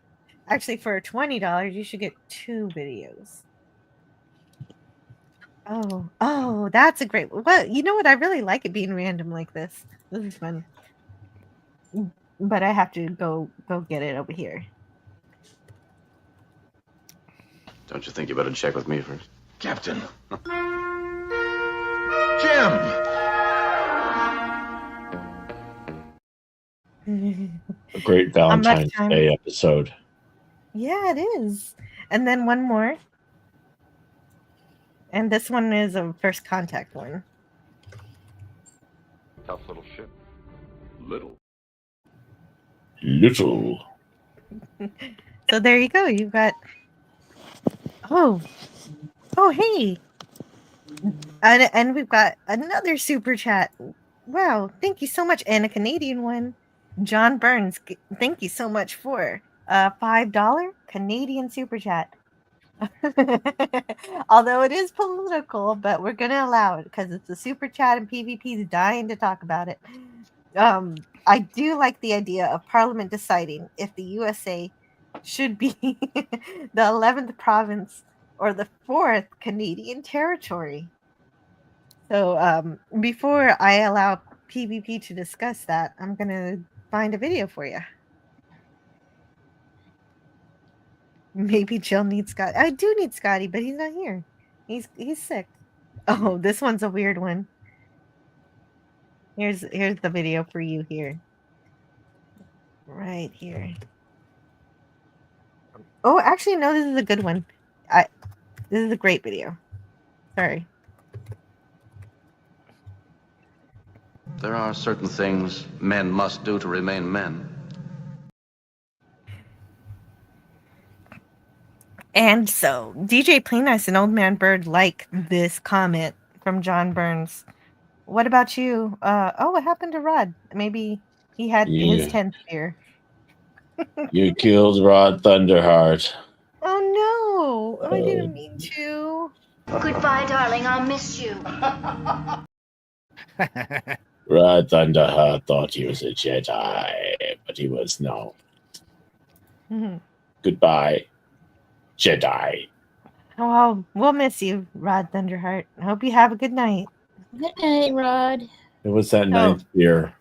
S8: Actually, for $20, you should get 2 videos. Oh, that's a great. Well, you know what? I really like it being random like this. This is fun. But I have to go get it over here.
S2: Don't you think you better check with me first?
S7: Captain. Jim!
S1: A great Valentine's
S8: time?
S1: Day episode.
S8: Yeah, it is. And then one more. And this one is a first contact one.
S7: Tough little ship. Little.
S8: So there you go. You've got. Oh, hey. And we've got another super chat. Wow, thank you so much. And a Canadian one. John Burns, thank you so much for a $5 Canadian super chat. Although it is political, but we're going to allow it because it's a super chat and PvP is dying to talk about it. I do like the idea of Parliament deciding if the USA should be the 11th province or the 4th Canadian territory. So before I allow PvP to discuss that, I'm going to find a video for you. Maybe Jill needs Scotty. I do need Scotty, but he's not here. He's sick. Oh, this one's a weird one. Here's the video for you here. Right here. Oh, actually, no, this is a good one. This is a great video. Sorry.
S2: There are certain things men must do to remain men.
S8: And so, DJ Planice and Old Man Bird like this comment from John Burns. What about you? What happened to Rod? Maybe he had his 10th beer.
S1: You killed Rod Thunderheart.
S8: Oh no! I didn't mean to.
S15: Goodbye, darling. I'll miss you.
S1: Rod Thunderheart thought he was a Jedi, but he was not. Goodbye, Jedi.
S8: Well, we'll miss you, Rod Thunderheart. I hope you have a good night.
S6: Good night, Rod.
S1: It was that ninth beer.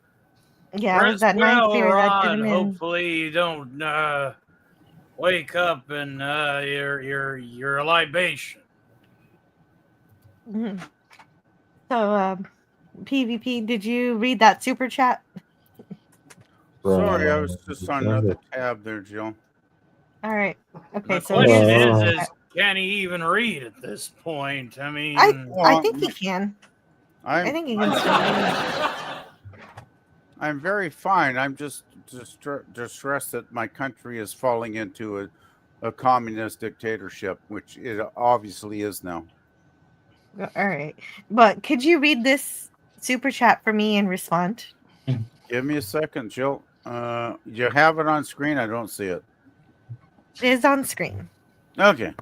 S8: Yeah, it was that ninth beer that did him in.
S11: Hopefully you don't wake up and you're a libation.
S8: So, PvP, did you read that super chat?
S10: Sorry, I was just on another tab there, Jill.
S8: All right. Okay.
S11: The question is, can he even read at this point? I mean,
S8: I think he can. I think he can still read.
S10: I'm very fine. I'm just distressed that my country is falling into a communist dictatorship, which it obviously is now.
S8: All right. But could you read this super chat for me and respond?
S10: Give me a second, Jill. You have it on screen? I don't see it.
S8: It is on screen.
S10: Okay.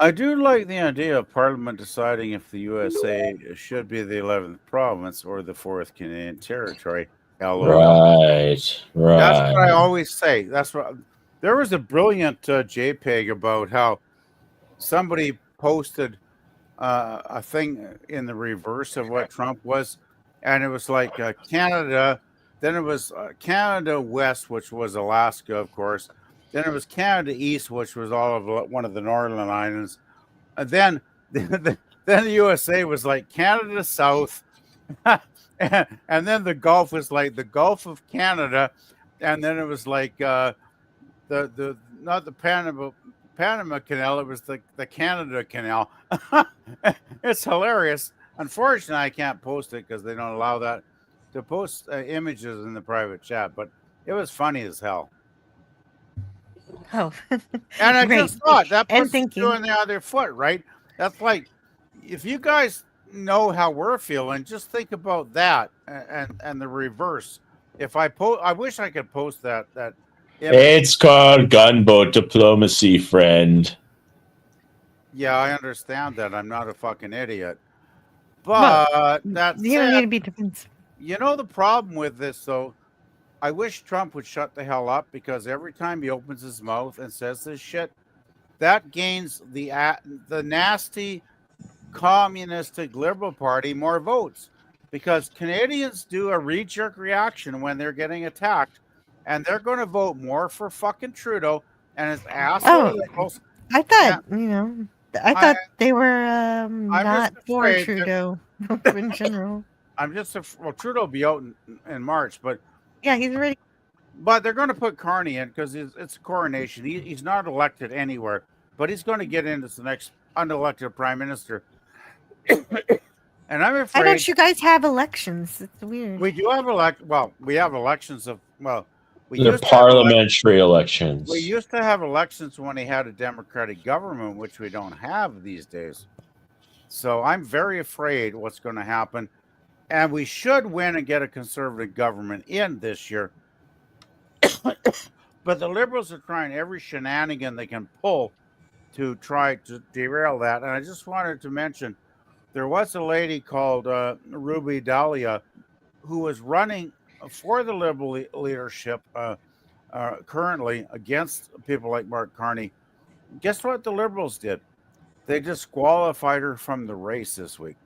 S10: I do like the idea of Parliament deciding if the USA should be the 11th province or the 4th Canadian territory.
S1: Right.
S10: That's what I always say. That's what. There was a brilliant JPEG about how somebody posted a thing in the reverse of what Trump was, and it was like Canada. Then it was Canada West, which was Alaska, of course. Then it was Canada East, which was all of one of the Northern Islands. And then the USA was like Canada South. And then the Gulf was like the Gulf of Canada. And then it was like not the Panama Canal, it was the Canada Canal. It's hilarious. Unfortunately, I can't post it because they don't allow that to post images in the private chat, but it was funny as hell.
S8: Oh,
S10: and I
S8: great.
S10: just thought that
S8: And
S10: puts the shoe on the other foot, right? That's like, if you guys know how we're feeling, just think about that and the reverse. If I wish I could post that image.
S1: It's called gunboat diplomacy, friend.
S10: Yeah, I understand that. I'm not a fucking idiot. But that
S8: you don't need
S10: said,
S8: to be defensive.
S10: you know the problem with this, though? I wish Trump would shut the hell up, because every time he opens his mouth and says this shit, that gains the nasty communistic Liberal Party more votes, because Canadians do a re-jerk reaction when they're getting attacked, and they're going to vote more for fucking Trudeau and his asshole Liberals.
S8: I thought, I thought they were not for Trudeau in general.
S10: I'm just well, Trudeau will be out in March, but
S8: yeah, he's ready.
S10: But they're going to put Carney in because it's a coronation. He's not elected anywhere, but he's going to get in as the next unelected prime minister. And I'm afraid.
S8: Why don't you guys have elections? It's weird.
S10: We do have we have elections of
S1: the parliamentary elections.
S10: We used to have elections when he had a democratic government, which we don't have these days. So I'm very afraid what's going to happen. And we should win and get a conservative government in this year. But the Liberals are trying every shenanigan they can pull to try to derail that. And I just wanted to mention, there was a lady called Ruby Dahlia who was running for the Liberal leadership currently against people like Mark Carney. Guess what the Liberals did? They disqualified her from the race this week.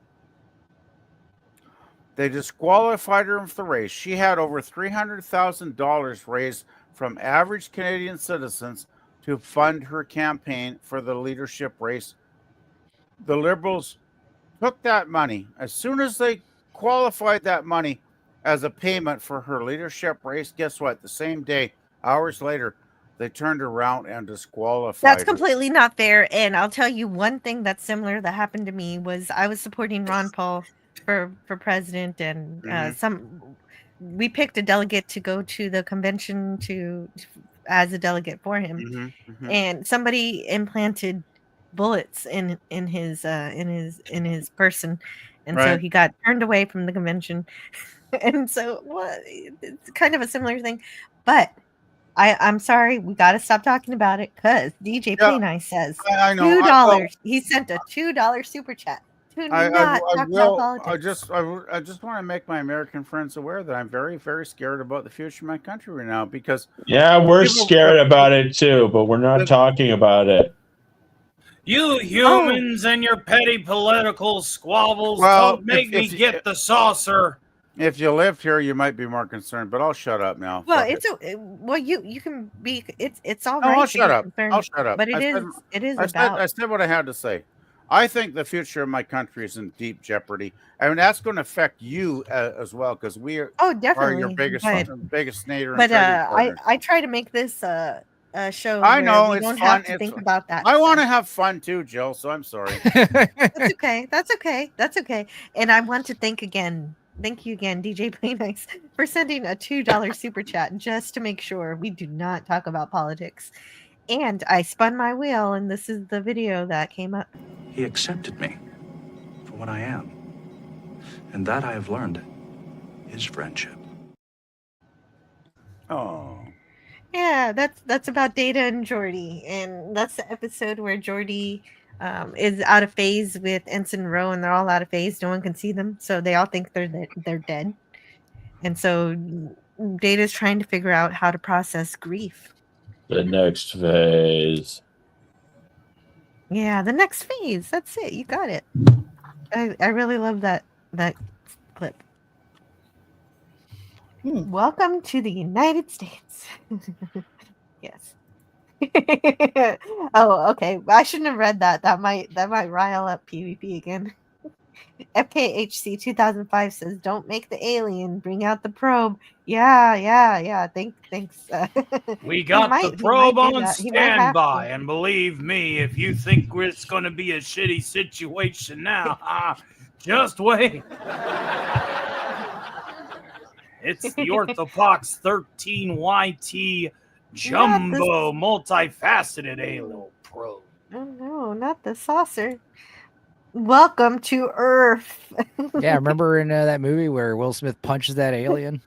S10: They disqualified her from the race. She had over $300,000 raised from average Canadian citizens to fund her campaign for the leadership race. The Liberals took that money. As soon as they qualified that money as a payment for her leadership race, guess what? The same day, hours later, they turned around and disqualified
S8: That's
S10: her.
S8: completely not fair. And I'll tell you one thing that's similar that happened to me was I was supporting Ron Paul for president, and we picked a delegate to go to the convention as a delegate for him, and somebody implanted bullets in his person, and so he got turned away from the convention. And so it's kind of a similar thing, but I'm sorry, we got to stop talking about it because DJ Play Nice says $2. He sent a $2 super chat. I
S10: just want to make my American friends aware that I'm very, very scared about the future of my country right now, because
S1: we're scared about it too, but we're not talking about it.
S11: You humans and your petty political squabbles don't make me get the saucer.
S10: If you lived here, you might be more concerned, but I'll shut up now.
S8: Well, you can be. It's all right.
S10: I'll shut up. I'll shut up.
S8: But it is about.
S10: I said what I had to say. I think the future of my country is in deep jeopardy. I mean, that's going to affect you as well, because we are your biggest nader.
S8: But I try to make this a show.
S10: I know
S8: we
S10: it's
S8: don't
S10: fun.
S8: have to think about that.
S10: I want to have fun too, Jill. So I'm sorry.
S8: That's okay. That's okay. That's okay. And I want to thank you again, DJ Play Nice, for sending a $2 super chat just to make sure we do not talk about politics. And I spun my wheel, and this is the video that came up.
S16: He accepted me for what I am. And that I have learned is friendship.
S10: Oh.
S8: Yeah, that's about Data and Jordy. And that's the episode where Jordy is out of phase with Ensign Rowe, and they're all out of phase. No one can see them. So they all think they're dead. And so Data's trying to figure out how to process grief.
S1: The next phase.
S8: Yeah, the next phase. That's it. You got it. I really love that clip. Welcome to the United States. Yes. Oh, okay. I shouldn't have read that. That might rile up PvP again. FKHC 2005 says, "Don't make the alien. Bring out the probe." Yeah. Thanks.
S11: We got the
S8: He might
S11: probe
S8: do
S11: on
S8: that. He might have
S11: standby,
S8: to.
S11: and believe me, if you think it's going to be a shitty situation now, just wait. It's the Orthopox 13YT Jumbo multifaceted alien probe.
S8: Oh no, not the saucer. Welcome to Earth.
S9: Yeah, remember in that movie where Will Smith punches that alien?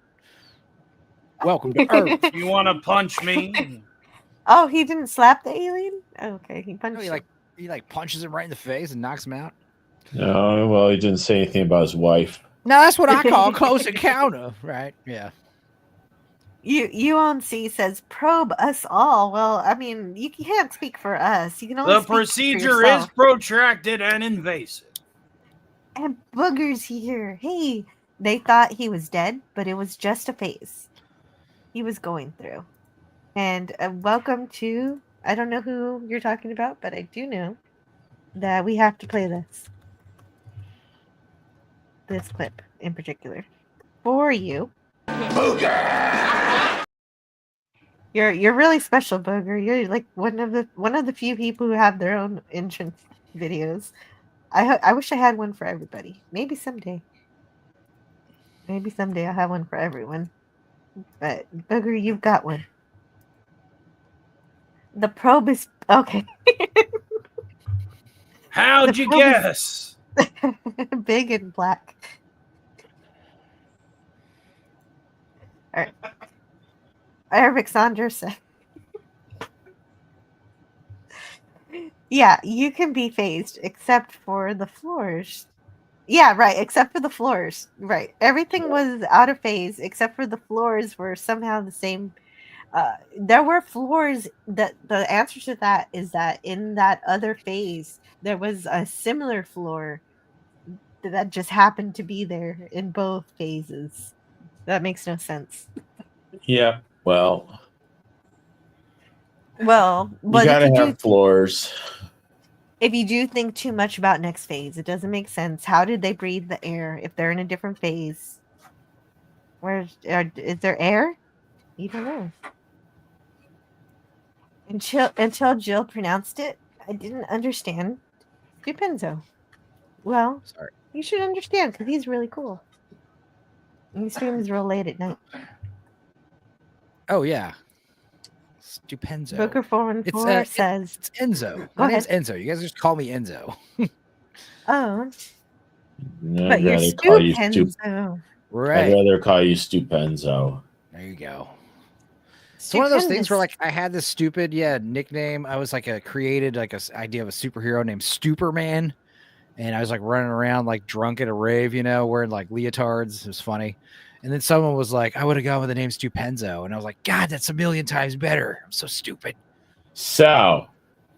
S9: Welcome to Earth.
S11: You want to punch me?
S8: Oh, he didn't slap the alien? Okay, he punched him.
S9: He punches him right in the face and knocks him out.
S1: No, well, he didn't say anything about his wife.
S9: No, that's what I call close encounter, right? Yeah.
S8: You on C says probe us all. Well, I mean, you can't speak for us. You can only
S11: The
S8: speak for
S11: procedure
S8: yourself.
S11: is protracted and invasive.
S8: And Booger's here. Hey, they thought he was dead, but it was just a phase he was going through. And welcome to, I don't know who you're talking about, but I do know that we have to play this clip in particular for you. Booger! You're really special, Booger. You're like one of the few people who have their own entrance videos. I wish I had one for everybody. Maybe someday. Maybe someday I'll have one for everyone. But Booger, you've got one. The probe is okay.
S11: How'd you guess?
S8: Big and black. All right. Eric Saunders said, "Yeah, you can be phased except for the floors." Yeah, right. Except for the floors. Right. Everything was out of phase except for the floors were somehow the same. There were floors that the answer to that is that in that other phase, there was a similar floor that just happened to be there in both phases. That makes no sense.
S1: Yeah. Well,
S8: you
S1: gotta have floors.
S8: If you do think too much about next phase, it doesn't make sense. How did they breathe the air if they're in a different phase? Is there air? You don't know. Until Jill pronounced it, I didn't understand Stupenzo. Well,
S9: sorry.
S8: You should understand because he's really cool. And he streams real late at night.
S9: Oh yeah. Stupenzo.
S8: Booker 414 says
S9: it's Enzo.
S8: Go
S9: My name's
S8: ahead.
S9: Enzo. You guys just call me Enzo.
S8: Oh.
S1: I'd
S8: But you're
S1: rather call you
S8: Stupenzo.
S9: Right.
S1: I'd rather call you Stupenzo.
S9: There you go. It's one of those things where like I had this stupid nickname. I was like created like a idea of a superhero named Stuperman, and I was like running around like drunk at a rave, wearing like leotards. It was funny. And then someone was like, I would have gone with the name Stupenzo, and I was like, God, that's a million times better. I'm so stupid.
S1: So,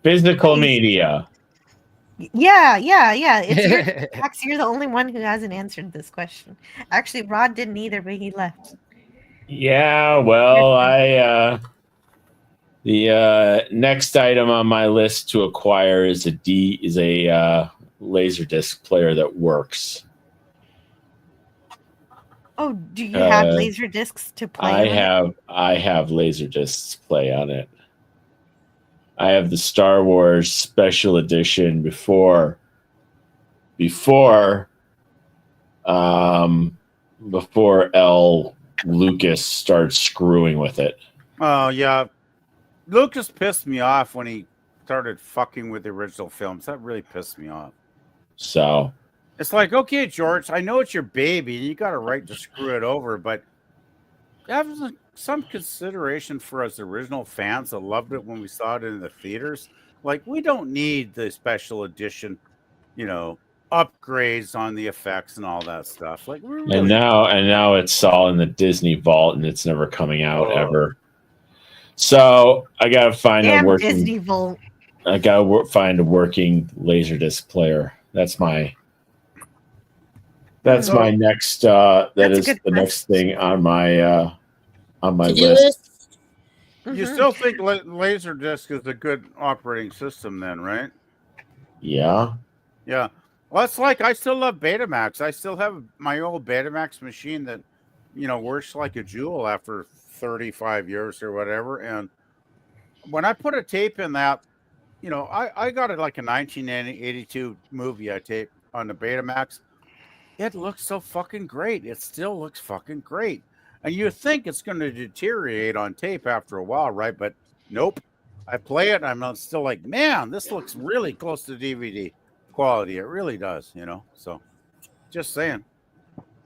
S1: physical media.
S8: Yeah. It's Max, you're the only one who hasn't answered this question. Actually, Rod didn't either, but he left.
S1: Yeah, well, the next item on my list to acquire is a Laserdisc player that works.
S8: Oh, do you have laser discs to play?
S1: I have Laserdiscs play on it. I have the Star Wars Special Edition before L. Lucas started screwing with it.
S10: Oh yeah, Lucas pissed me off when he started fucking with the original films. That really pissed me off.
S1: So
S10: it's like, okay, George, I know it's your baby and you got a right to screw it over, but have some consideration for us original fans that loved it when we saw it in the theaters. Like, we don't need the special edition, upgrades on the effects and all that stuff. Like,
S1: and now it's all in the Disney vault and it's never coming out ever. So I gotta find a working
S8: Disney vault.
S1: I gotta find a working Laserdisc player. That's my next. That is the next thing on my list.
S10: You still think Laserdisc is a good operating system, then, right?
S1: Yeah.
S10: Yeah. Well, it's like I still love Betamax. I still have my old Betamax machine that, works like a jewel after 35 years or whatever. And when I put a tape in that, I got it like a 1982 movie I taped on the Betamax. It looks so fucking great. It still looks fucking great. And you think it's going to deteriorate on tape after a while, right? But nope. I play it and I'm still like, man, this looks really close to DVD quality. It really does, So just saying.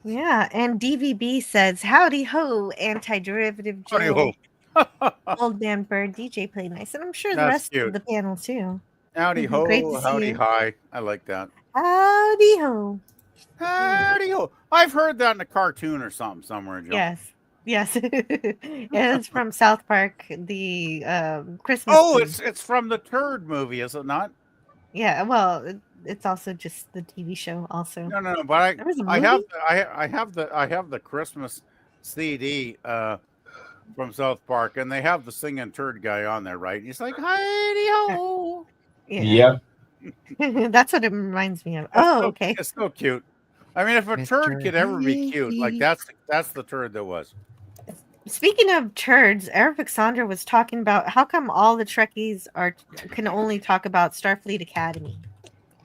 S8: Yeah, and DVB says, "Howdy ho, anti-derivative Joe."
S10: Howdy ho.
S8: Old man bird DJ played nice, and I'm sure the
S10: That's
S8: rest
S10: cute.
S8: of the panel too.
S10: Howdy
S8: Mhm, great to
S10: ho,
S8: see
S10: howdy
S8: you.
S10: hi. I like that.
S8: Howdy ho.
S10: Howdy ho. I've heard that in a cartoon or something somewhere, Joe.
S8: Yes. It's from South Park, the Christmas.
S10: Oh,
S8: Pooh.
S10: it's from the Turd movie, is it not?
S8: Yeah. Well, it's also just the TV show. Also,
S10: No. But
S8: There was a
S10: I have
S8: movie?
S10: I have the Christmas CD from South Park, and they have the singing turd guy on there, right? He's like, "Heidi ho."
S8: Yeah. That's what it reminds me of. Oh, okay.
S10: It's so cute. I mean, if a turd could ever be cute, like that's the turd that was.
S8: Speaking of turds, Eric Sandra was talking about how come all the Trekkies can only talk about Starfleet Academy.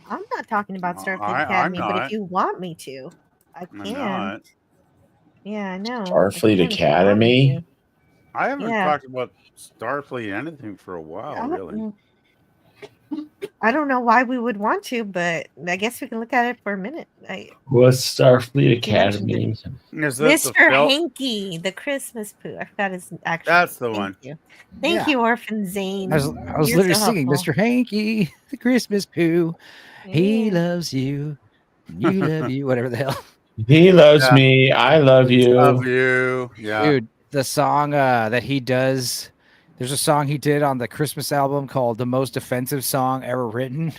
S8: I'm not talking about Starfleet
S10: I'm
S8: Academy, but if
S10: not.
S8: you want me to, I can.
S10: I'm not.
S8: Yeah, I know.
S1: Starfleet
S8: I can if you want me
S1: Academy.
S8: to.
S10: I haven't
S8: Yeah.
S10: talked about Starfleet anything for a while, really.
S8: I don't know why we would want to, but I guess we can look at it for a minute.
S1: What's Starfleet
S8: You mentioned
S1: Academy?
S10: Is this the
S8: Mr.
S10: film?
S8: Hanky, the Christmas Pooh. I forgot his actual
S10: That's
S8: name.
S10: the one.
S8: Thank you, Orphan Zane.
S9: I was
S8: You're
S9: literally
S8: so
S9: singing,
S8: helpful.
S9: Mr. Hanky, the Christmas Pooh. He loves you. You love you. Whatever the hell.
S1: He loves me. I love you.
S10: Love you. Yeah.
S9: Dude, the song that he does, there's a song he did on the Christmas album called The Most Offensive Song Ever Written.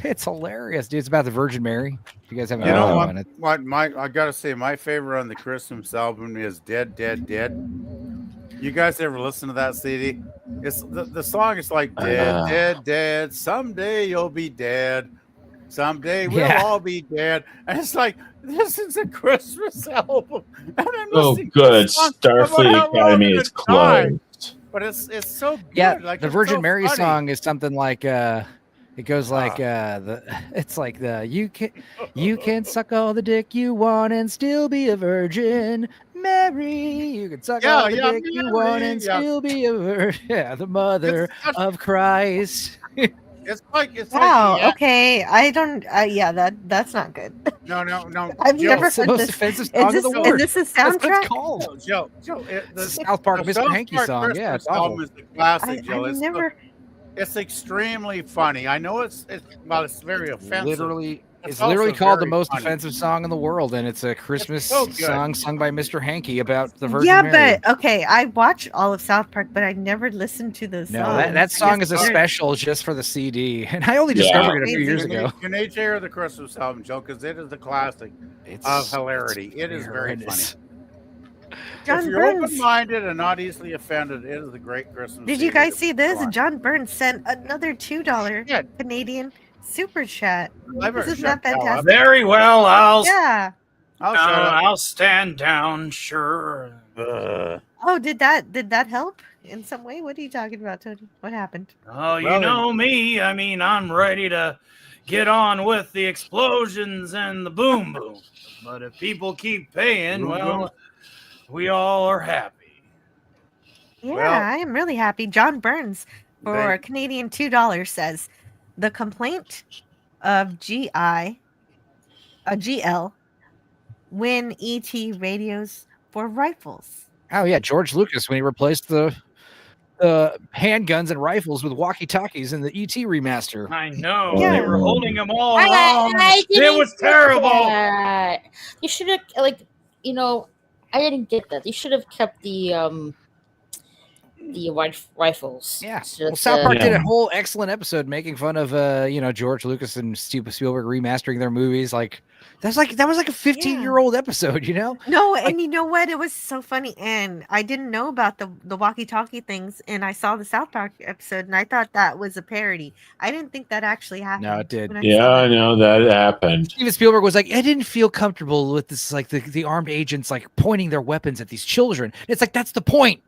S9: It's hilarious, dude. It's about the Virgin Mary. If you guys haven't
S10: You know
S9: on it.
S10: what? I gotta say, my favorite on the Christmas album is "Dead, Dead, Dead." You guys ever listen to that CD? It's the song is like "Dead, Dead, Dead." Someday you'll be dead. Someday we'll all be dead. And it's like, this is a Christmas album. And I'm
S1: Oh,
S10: listening to
S1: good.
S10: a song about
S1: Starfleet
S10: how we're all
S1: Academy
S10: gonna
S1: is
S10: die.
S1: closed.
S10: But it's so good.
S9: Yeah,
S10: Like,
S9: the
S10: it's
S9: Virgin
S10: so
S9: Mary
S10: funny.
S9: song is something like it goes like it's like you can suck all the dick you want and still be a virgin. Mary, you can suck all the dick you want and still be a virgin. Yeah, the mother of Christ.
S10: It's like
S8: Wow.
S10: yeah.
S8: Okay. I don't. Yeah. That's not good.
S10: No.
S8: I've
S10: Joe,
S8: never
S9: It's the
S8: heard
S9: most
S8: this.
S9: offensive
S8: Is
S9: song
S8: this,
S9: in the
S8: is
S9: world.
S8: this a
S9: That's what
S8: soundtrack?
S9: it's called.
S10: Joe,
S9: The South Park
S10: the
S9: Mr.
S10: South
S9: Hanky
S10: Park
S9: song. Yeah, it's
S10: Christmas album
S9: awful.
S10: is the classic, Joe.
S8: I've never.
S10: It's extremely funny. I know it's very offensive.
S9: It's
S10: also
S9: literally called the
S10: very
S9: most
S10: funny.
S9: offensive song in the world, and it's a Christmas
S10: so good.
S9: song sung by Mr. Hanky about the Virgin
S8: Yeah,
S9: Mary.
S8: but okay. I watch all of South Park, but I never listened to the
S9: No,
S8: song.
S9: that song is a special just for the CD, and I only
S1: Yeah.
S9: discovered it a few years ago.
S10: You need to hear the Christmas album, Joe, because it is the classic of hilarity. It is very
S9: horrendous.
S10: funny.
S8: John
S10: If you're
S8: Burns.
S10: open-minded and not easily offended, it is the great Christmas.
S8: Did you
S10: CD
S8: guys
S10: to
S8: see
S10: put
S8: this?
S10: on.
S8: John Burns sent another $2 Canadian super chat.
S10: I better
S8: Isn't
S10: shut
S8: that
S10: the hell up.
S8: fantastic?
S11: Very well,
S8: Yeah.
S11: I'll stand down, sure.
S8: Oh, did that help in some way? What are you talking about, Tony? What happened?
S11: Oh, you know me. I mean, I'm ready to get on with the explosions and the boom boom. But if people keep paying,
S10: Boom,
S11: well,
S10: boom.
S11: we all are happy.
S8: Yeah,
S10: Well,
S8: I am really happy. John Burns for Canadian $2 says the complaint of GL win ET radios for rifles.
S9: Oh yeah, George Lucas when he replaced the handguns and rifles with walkie-talkies in the ET remaster.
S11: I know.
S8: Yeah.
S11: They were holding them all along.
S6: I
S11: It
S6: didn't
S11: was
S6: get
S11: terrible.
S6: that. You should have I didn't get that. You should have kept the the white rifles.
S9: Yeah.
S6: It's
S9: Well,
S6: just,
S9: South Park did
S1: Yeah.
S9: a whole excellent episode making fun of George Lucas and Spielberg remastering their movies. Like that was like a 15-year-old episode, you know?
S8: No, and you know what? It was so funny, and I didn't know about the walkie-talkie things, and I saw the South Park episode, and I thought that was a parody. I didn't think that actually happened.
S9: No, it did.
S8: when I
S1: Yeah,
S8: saw
S1: I know that happened.
S9: Steven Spielberg was like, I didn't feel comfortable with this, like the armed agents like pointing their weapons at these children. It's like that's the point.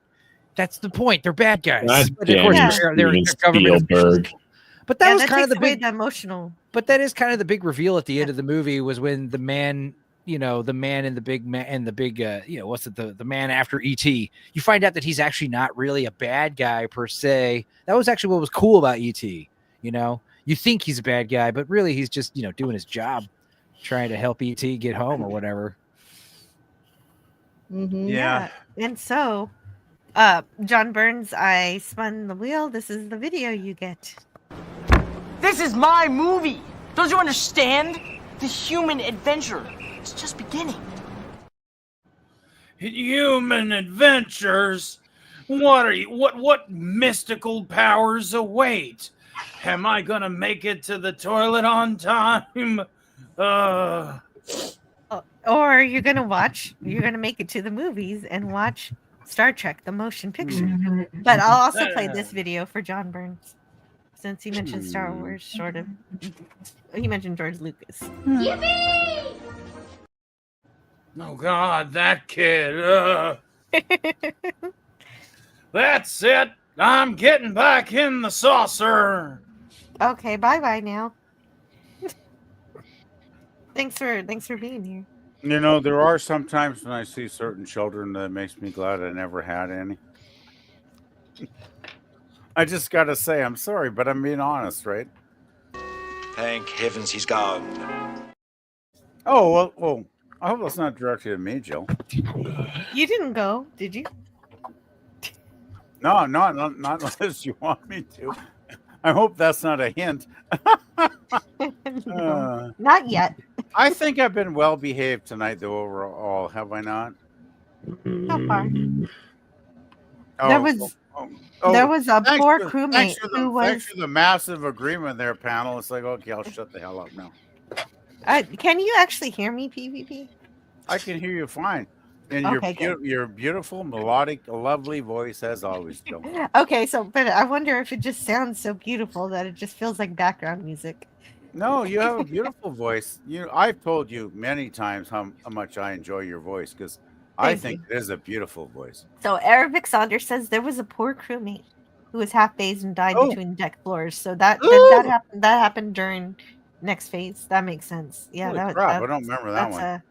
S9: That's the point. They're bad guys.
S1: God
S9: But of course,
S1: damn
S9: they're
S1: you,
S9: government officials.
S1: Spielberg.
S9: But that was
S8: that
S9: kind of
S8: takes
S9: the
S8: away
S9: big,
S8: the emotional.
S9: but that is kind of the big reveal at the end of the movie was when the man, the man in the big what's it, the man after E.T. You find out that he's actually not really a bad guy per se. That was actually what was cool about E.T. You think he's a bad guy, but really he's just doing his job, trying to help E.T. get home or whatever.
S8: Mm-hmm.
S10: Yeah.
S8: And so, John Burns, I spun the wheel. This is the video you get.
S17: This is my movie. Don't you understand? The human adventure. It's just beginning.
S11: Human adventures? What mystical powers await? Am I gonna make it to the toilet on time?
S8: Or you're gonna make it to the movies and watch Star Trek: The Motion Picture. But I'll also play this video for John Burns, since he mentioned Star Wars, sort of. He mentioned George Lucas.
S15: Yippee!
S11: Oh God, that kid. That's it. I'm getting back in the saucer.
S8: Okay, bye now. Thanks for being here.
S10: There are some times when I see certain children that makes me glad I never had any. I just got to say, I'm sorry, but I'm being honest, right?
S18: Thank heavens he's gone.
S10: Oh, well, I hope that's not directed at me, Jill.
S8: You didn't go, did you?
S10: No, not unless you want me to. I hope that's not a hint.
S8: No, not yet.
S10: I think I've been well behaved tonight, though, overall. Have I not?
S8: How far?
S10: Oh,
S8: there was a poor crewmate who was.
S10: Thanks for the massive agreement there, panel. It's like, okay, I'll shut the hell up now.
S8: Can you actually hear me, PvP?
S10: I can hear you fine. And
S8: Okay,
S10: your beautiful, melodic, lovely voice, as always, Jill.
S8: Okay, but I wonder if it just sounds so beautiful that it just feels like background music.
S10: No, you have a beautiful voice. I've told you many times how much I enjoy your voice because I think it is a beautiful voice.
S8: So Eric Saunders says there was a poor crewmate who was half phased and died between deck floors. So that happened during next phase. That makes sense. Yeah,
S10: Holy crap, I don't remember that one.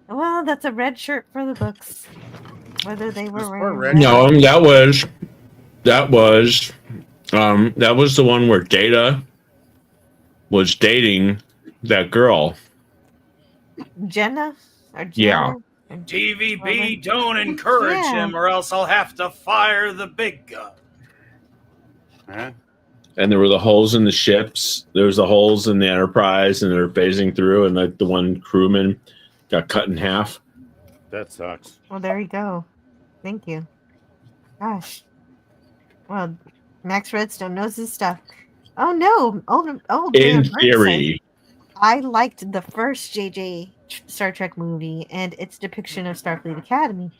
S8: Well, that's a red shirt for the books. Whether they were wearing red.
S1: No, that was the one where Data was dating that girl.
S8: Jenna? Or
S1: Yeah.
S11: TVP, don't encourage him, or else I'll have to fire the big gun.
S10: Huh?
S1: And there were the holes in the ships. There was the holes in the Enterprise, and they were phasing through, and the one crewman got cut in half.
S10: That sucks.
S8: Well, there you go. Thank you. Gosh. Well, Max Redstone knows his stuff. Oh no!
S1: In theory,
S8: I liked the first JJ Star Trek movie and its depiction of Starfleet Academy.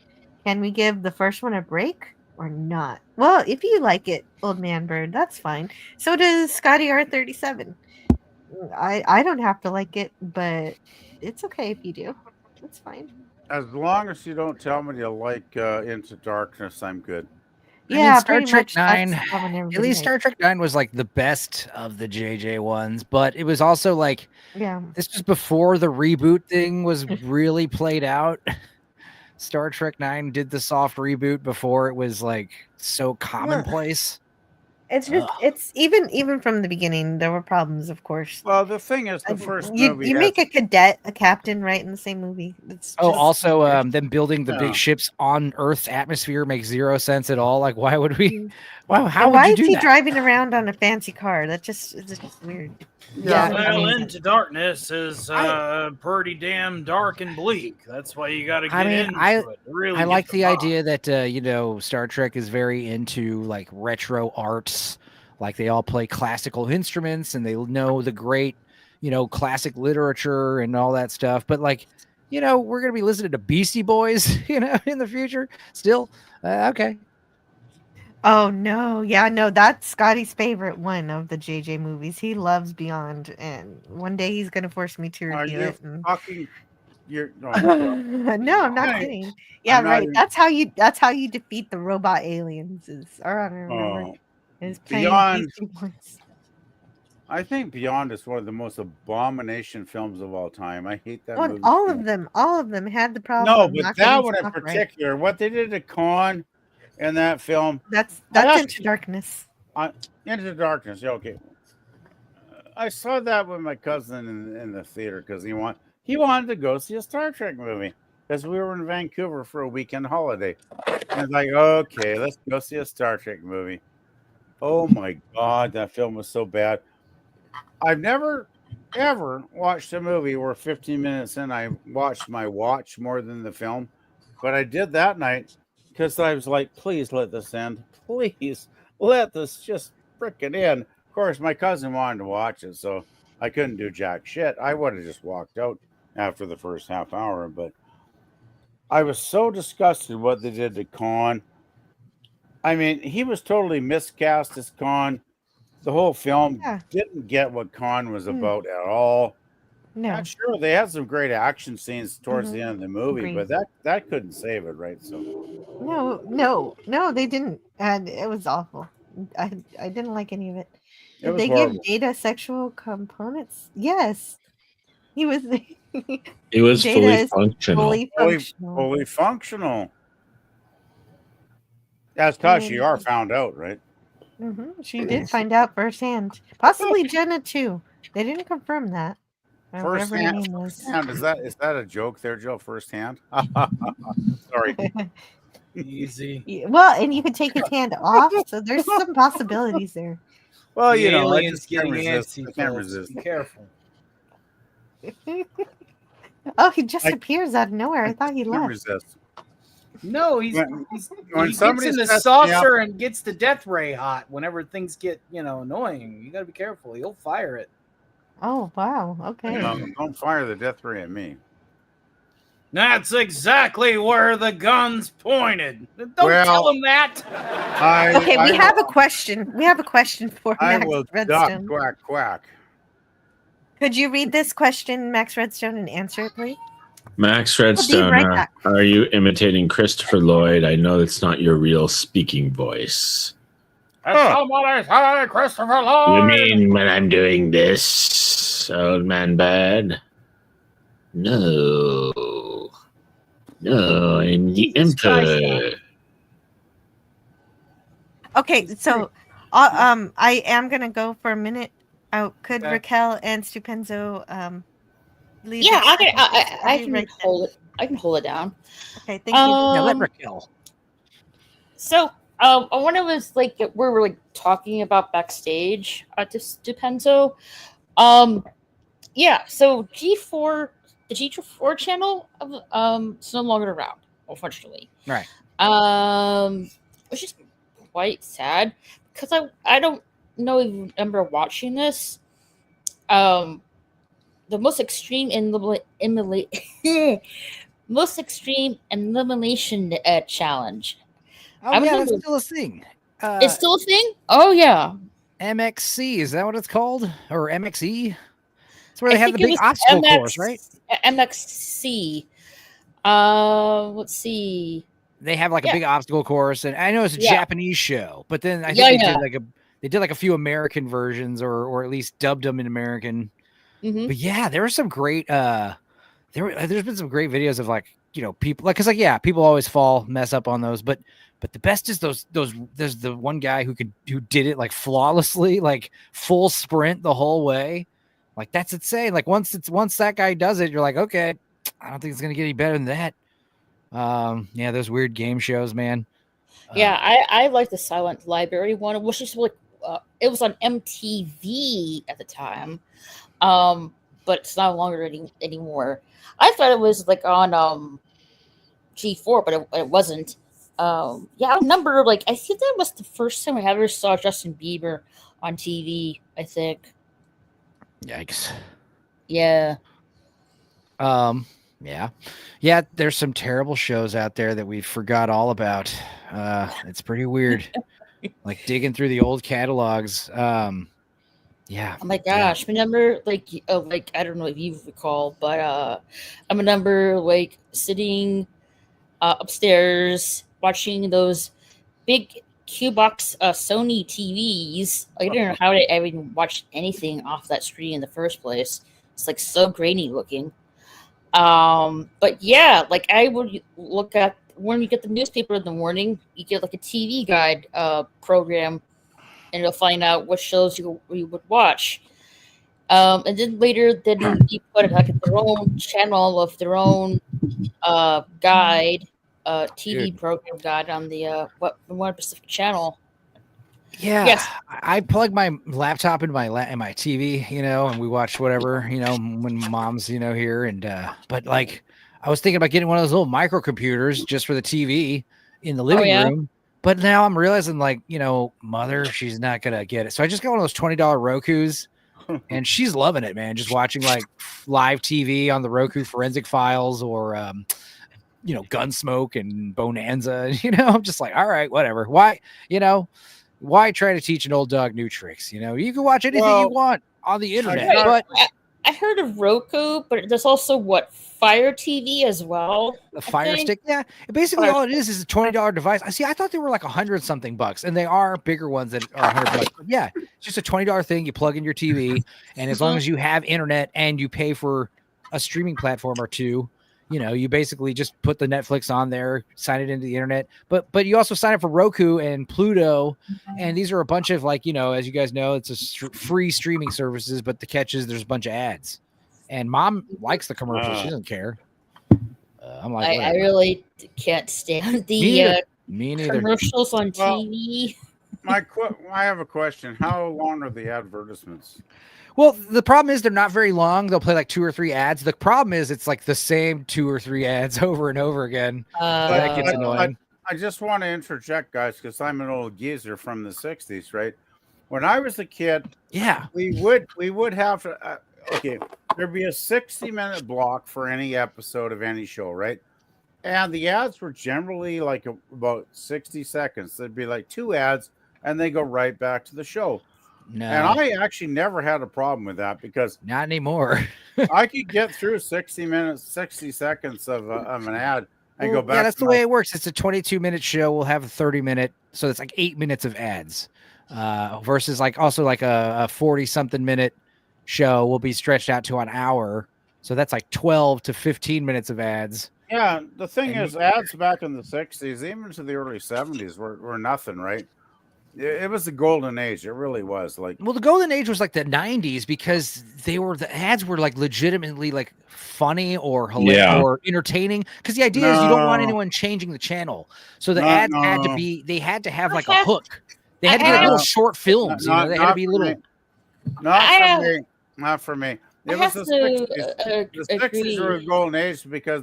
S8: Can we give the first one a break or not? Well, if you like it, Old Man Bird, that's fine. So does Scotty R37. I don't have to like it, but it's okay if you do. It's fine.
S10: As long as you don't tell me you like Into Darkness, I'm good.
S8: Yeah,
S9: Star Trek 9.
S8: At
S9: At least Star Trek 9 was like the best of the JJ ones, but it was also like, this was before the reboot thing was really played out. Star Trek 9 did the soft reboot before it was like so commonplace.
S8: It's just it's even from the beginning there were problems, of course.
S10: Well, the thing is, the first
S8: you
S10: movie
S8: you
S10: has,
S8: make a cadet a captain, right, in the same movie. It's
S9: Oh,
S8: just
S9: also,
S8: weird.
S9: them building the big ships on Earth's atmosphere makes zero sense at all. Like, why would we? Wow, how
S8: And
S9: would
S8: why
S9: you
S8: is
S9: do
S8: he
S9: that?
S8: driving around on a fancy car? It's just weird.
S9: Yeah,
S8: Doesn't
S9: I
S11: Well,
S8: make
S9: mean,
S11: Into Darkness is pretty damn dark and bleak. That's why you got to
S9: I
S11: get
S9: mean,
S11: into it. Really,
S9: I
S11: get
S9: like
S11: the
S9: the
S11: vibe.
S9: idea that Star Trek is very into like retro arts. Like they all play classical instruments and they know the great, classic literature and all that stuff. But like, we're gonna be listening to Beastie Boys, in the future. Still, okay.
S8: Oh no, yeah, no, that's Scotty's favorite one of the JJ movies. He loves Beyond, and one day he's gonna force me to
S10: are
S8: review
S10: you
S8: it. And...
S10: fucking? You're
S8: no, I'm not
S10: Hey,
S8: kidding. Yeah,
S10: I'm not
S8: right.
S10: even-
S8: That's how you defeat the robot aliens. All right, I remember.
S10: Oh,
S8: Is playing
S10: Beyond.
S8: Beastie Boys.
S10: I think Beyond is one of the most abomination films of all time. I hate that
S8: Oh,
S10: movie.
S8: all of them had the problem.
S10: No,
S8: of
S10: but
S8: not
S10: that
S8: getting
S10: one in
S8: stock right.
S10: particular, what they did to Khan in that film.
S8: That's
S10: I
S8: Into Darkness.
S10: Into Darkness. Yeah, okay. I saw that with my cousin in the theater because he wanted to go see a Star Trek movie because we were in Vancouver for a weekend holiday. And it's like, okay, let's go see a Star Trek movie. Oh my God, that film was so bad. I've never ever watched a movie where 15 minutes in I watched my watch more than the film, but I did that night because I was like, please let this end. Please let this just frickin' end. Of course, my cousin wanted to watch it, so I couldn't do jack shit. I would have just walked out after the first half hour, but I was so disgusted what they did to Khan. I mean, he was totally miscast as Khan. The whole film didn't get what Khan was about at all.
S8: No.
S10: Not sure they had some great action scenes towards the end of the movie,
S8: Agreed.
S10: but that couldn't save it, right? So
S8: No, they didn't, and it was awful. I didn't like any of it.
S10: It
S8: Did
S10: was
S8: they
S10: horrible.
S8: give Data sexual components? Yes, he was.
S1: It was
S8: Data
S1: fully
S8: is
S1: functional.
S8: Fully functional.
S10: Fully functional. That's Tashiar found out, right?
S8: She did find out firsthand. Possibly Jenna too. They didn't confirm that. Or whatever her name was.
S10: Firsthand. Is that a joke there, Joe? Firsthand? Sorry.
S11: Easy.
S8: Yeah, well, and you could take his hand off, so there's some possibilities there.
S10: Well,
S11: The
S10: you know, I
S11: alien's
S10: just can't
S11: getting
S10: resist.
S11: antsy,
S10: I can't
S11: folks.
S10: resist.
S11: Be careful.
S8: Oh, he just appears out of nowhere. I thought he
S10: I can't
S8: left.
S10: resist.
S11: No, he
S10: When
S11: gets
S10: somebody
S11: in the
S10: sets me up-
S11: saucer and gets the death ray hot whenever things get, annoying. You got to be careful. He'll fire it.
S8: Oh wow. Okay.
S10: Don't fire the death ray at me.
S11: That's exactly where the gun's pointed. Don't
S10: Well,
S11: tell him that.
S8: Okay, we have a question. We have a question for
S10: I
S8: Max
S10: will duck,
S8: Redstone.
S10: quack, quack.
S8: Could you read this question, Max Redstone, and answer it, please?
S1: Max
S8: I'll be
S1: Redstone,
S8: right back.
S1: are you imitating Christopher Lloyd? I know that's not your real speaking voice.
S11: Somebody say Christopher Lloyd.
S1: You mean when I'm doing this, old man bad? No. No, I'm the Emperor.
S8: Okay, so I am gonna go for a minute. Could
S11: Okay.
S8: Raquel and Stupenzo leave?
S6: Yeah,
S8: the chat?
S6: I
S8: I'll be
S6: can
S8: right
S6: hold it. I can hold it down.
S8: Okay, thank you.
S9: Yeah, let
S6: Um,
S9: Raquel.
S6: So, when it was like we were like talking about backstage at this Stupenzo, yeah. So G4, the G4 channel, is no longer around, unfortunately.
S9: Right.
S6: Which is quite sad because I don't know if you remember watching this. The most extreme most extreme elimination challenge.
S9: Oh,
S6: I
S9: yeah,
S6: remember-
S9: that's still a thing.
S6: It's still a thing? Oh, yeah.
S9: MXC, is that what it's called? Or MXE? It's where
S6: I
S9: they have
S6: think
S9: the
S6: it
S9: big
S6: was
S9: obstacle course, right?
S6: MXC. Let's see.
S9: They have like a
S6: Yeah.
S9: big obstacle course, and I know it's a
S6: Yeah.
S9: Japanese show, but then I think
S6: Yeah,
S9: they did like a few American versions, or at least dubbed them in American.
S6: Mhm.
S9: But yeah, there were some great there's been some great videos of like, people like, because like, yeah, people always mess up on those, but But the best is those. There's the one guy who did it like flawlessly, like full sprint the whole way. Like that's insane. Like once that guy does it, you're like, okay, I don't think it's gonna get any better than that. Yeah, those weird game shows, man.
S6: Yeah, I like the Silent Library one, which is like it was on MTV at the time, but it's not longer anymore. I thought it was like on G4, but it wasn't. Yeah, I remember like I think that was the first time I ever saw Justin Bieber on TV. I think.
S9: Yikes.
S6: Yeah.
S9: Yeah. There's some terrible shows out there that we forgot all about. It's pretty weird. Like digging through the old catalogs. Yeah.
S6: Oh my gosh, remember like I don't know if you recall, but I remember like sitting upstairs watching those big Q-box Sony TVs. I didn't know how to even watch anything off that screen in the first place. It's like so grainy looking. But yeah, like I would look at when you get the newspaper in the morning, you get like a TV guide program, and you'll find out what shows you would watch. And then later, then you put like their own channel of their own guide, TV program guide on the one specific channel.
S9: Yeah,
S6: yes.
S9: I plug my laptop into my TV, and we watch whatever, when mom's, here. And but like, I was thinking about getting one of those little microcomputers just for the TV in the living room. But now I'm realizing, like, mother, she's not gonna get it. So I just got one of those $20 Rokus, and she's loving it, man. Just watching like live TV on the Roku Forensic Files or Gunsmoke and Bonanza. I'm just like, all right, whatever. Why try to teach an old dog new tricks? You can watch anything you want on the internet. But
S6: I heard of Roku, but there's also Fire TV as well.
S9: The Fire Stick, yeah. Basically, all it is a $20 device. I thought they were like $100-something, and they are bigger ones that are $100. But yeah, it's just a $20 thing. You plug in your TV, and as long as you have internet and you pay for a streaming platform or two, you basically just put the Netflix on there, sign it into the internet, but you also sign up for Roku and Pluto. And these are a bunch of as you guys know, it's a free streaming services, but the catch is there's a bunch of ads, and mom likes the commercials. She doesn't care. I'm like,
S6: I really can't stand the
S9: Me neither.
S6: commercials on TV.
S10: I have a question. How long are the advertisements?
S9: Well, the problem is they're not very long. They'll play like 2 or 3 ads. The problem is it's like the same 2 or 3 ads over and over again. That gets annoying.
S10: I just want to interject, guys, because I'm an old geezer from the 60s, right? When I was a kid, we would have to, there'd be a 60-minute block for any episode of any show, right? And the ads were generally like about 60 seconds. There'd be like 2 ads, and they go right back to the show.
S9: No.
S10: And I actually never had a problem with that because
S9: not anymore.
S10: I could get through 60 seconds of an ad and go back.
S9: Yeah, that's the way it works. It's a 22-minute show. We'll have a 30-minute, so it's like 8 minutes of ads. Versus like also like a 40-something minute show will be stretched out to an hour. So that's like 12 to 15 minutes of ads.
S10: Yeah, the thing is, ads back in the 60s, even to the early 70s, were nothing, right? It was the golden age. It really was. Like,
S9: well, the golden age was like the 90s because the ads were like legitimately like funny or hilarious or entertaining. Because the idea is you don't want anyone changing the channel, so the ads had to be. They had to have like a hook. They had to be like little short films. They had to be little.
S10: Not for me. It was the 60s. The 60s were a golden age because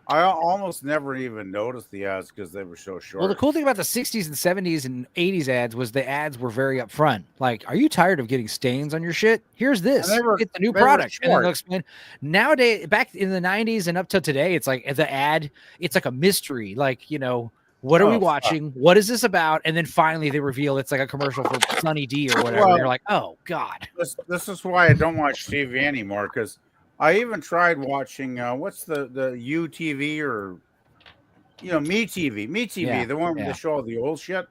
S10: I almost never even noticed the ads because they were so short.
S9: Well, the cool thing about the 60s and 70s and 80s ads was the ads were very upfront. Like, are you tired of getting stains on your shit? Here's this. Get the new product. And then they'll explain. Nowadays, back in the 90s and up till today, it's like the ad, it's like a mystery. Like, what are we watching? What is this about? And then finally they reveal it's like a commercial for Sunny D or whatever. And you're like, oh, God.
S10: This is why I don't watch TV anymore because I even tried watching what's the UTV or MeTV, the one where they show all the old shit.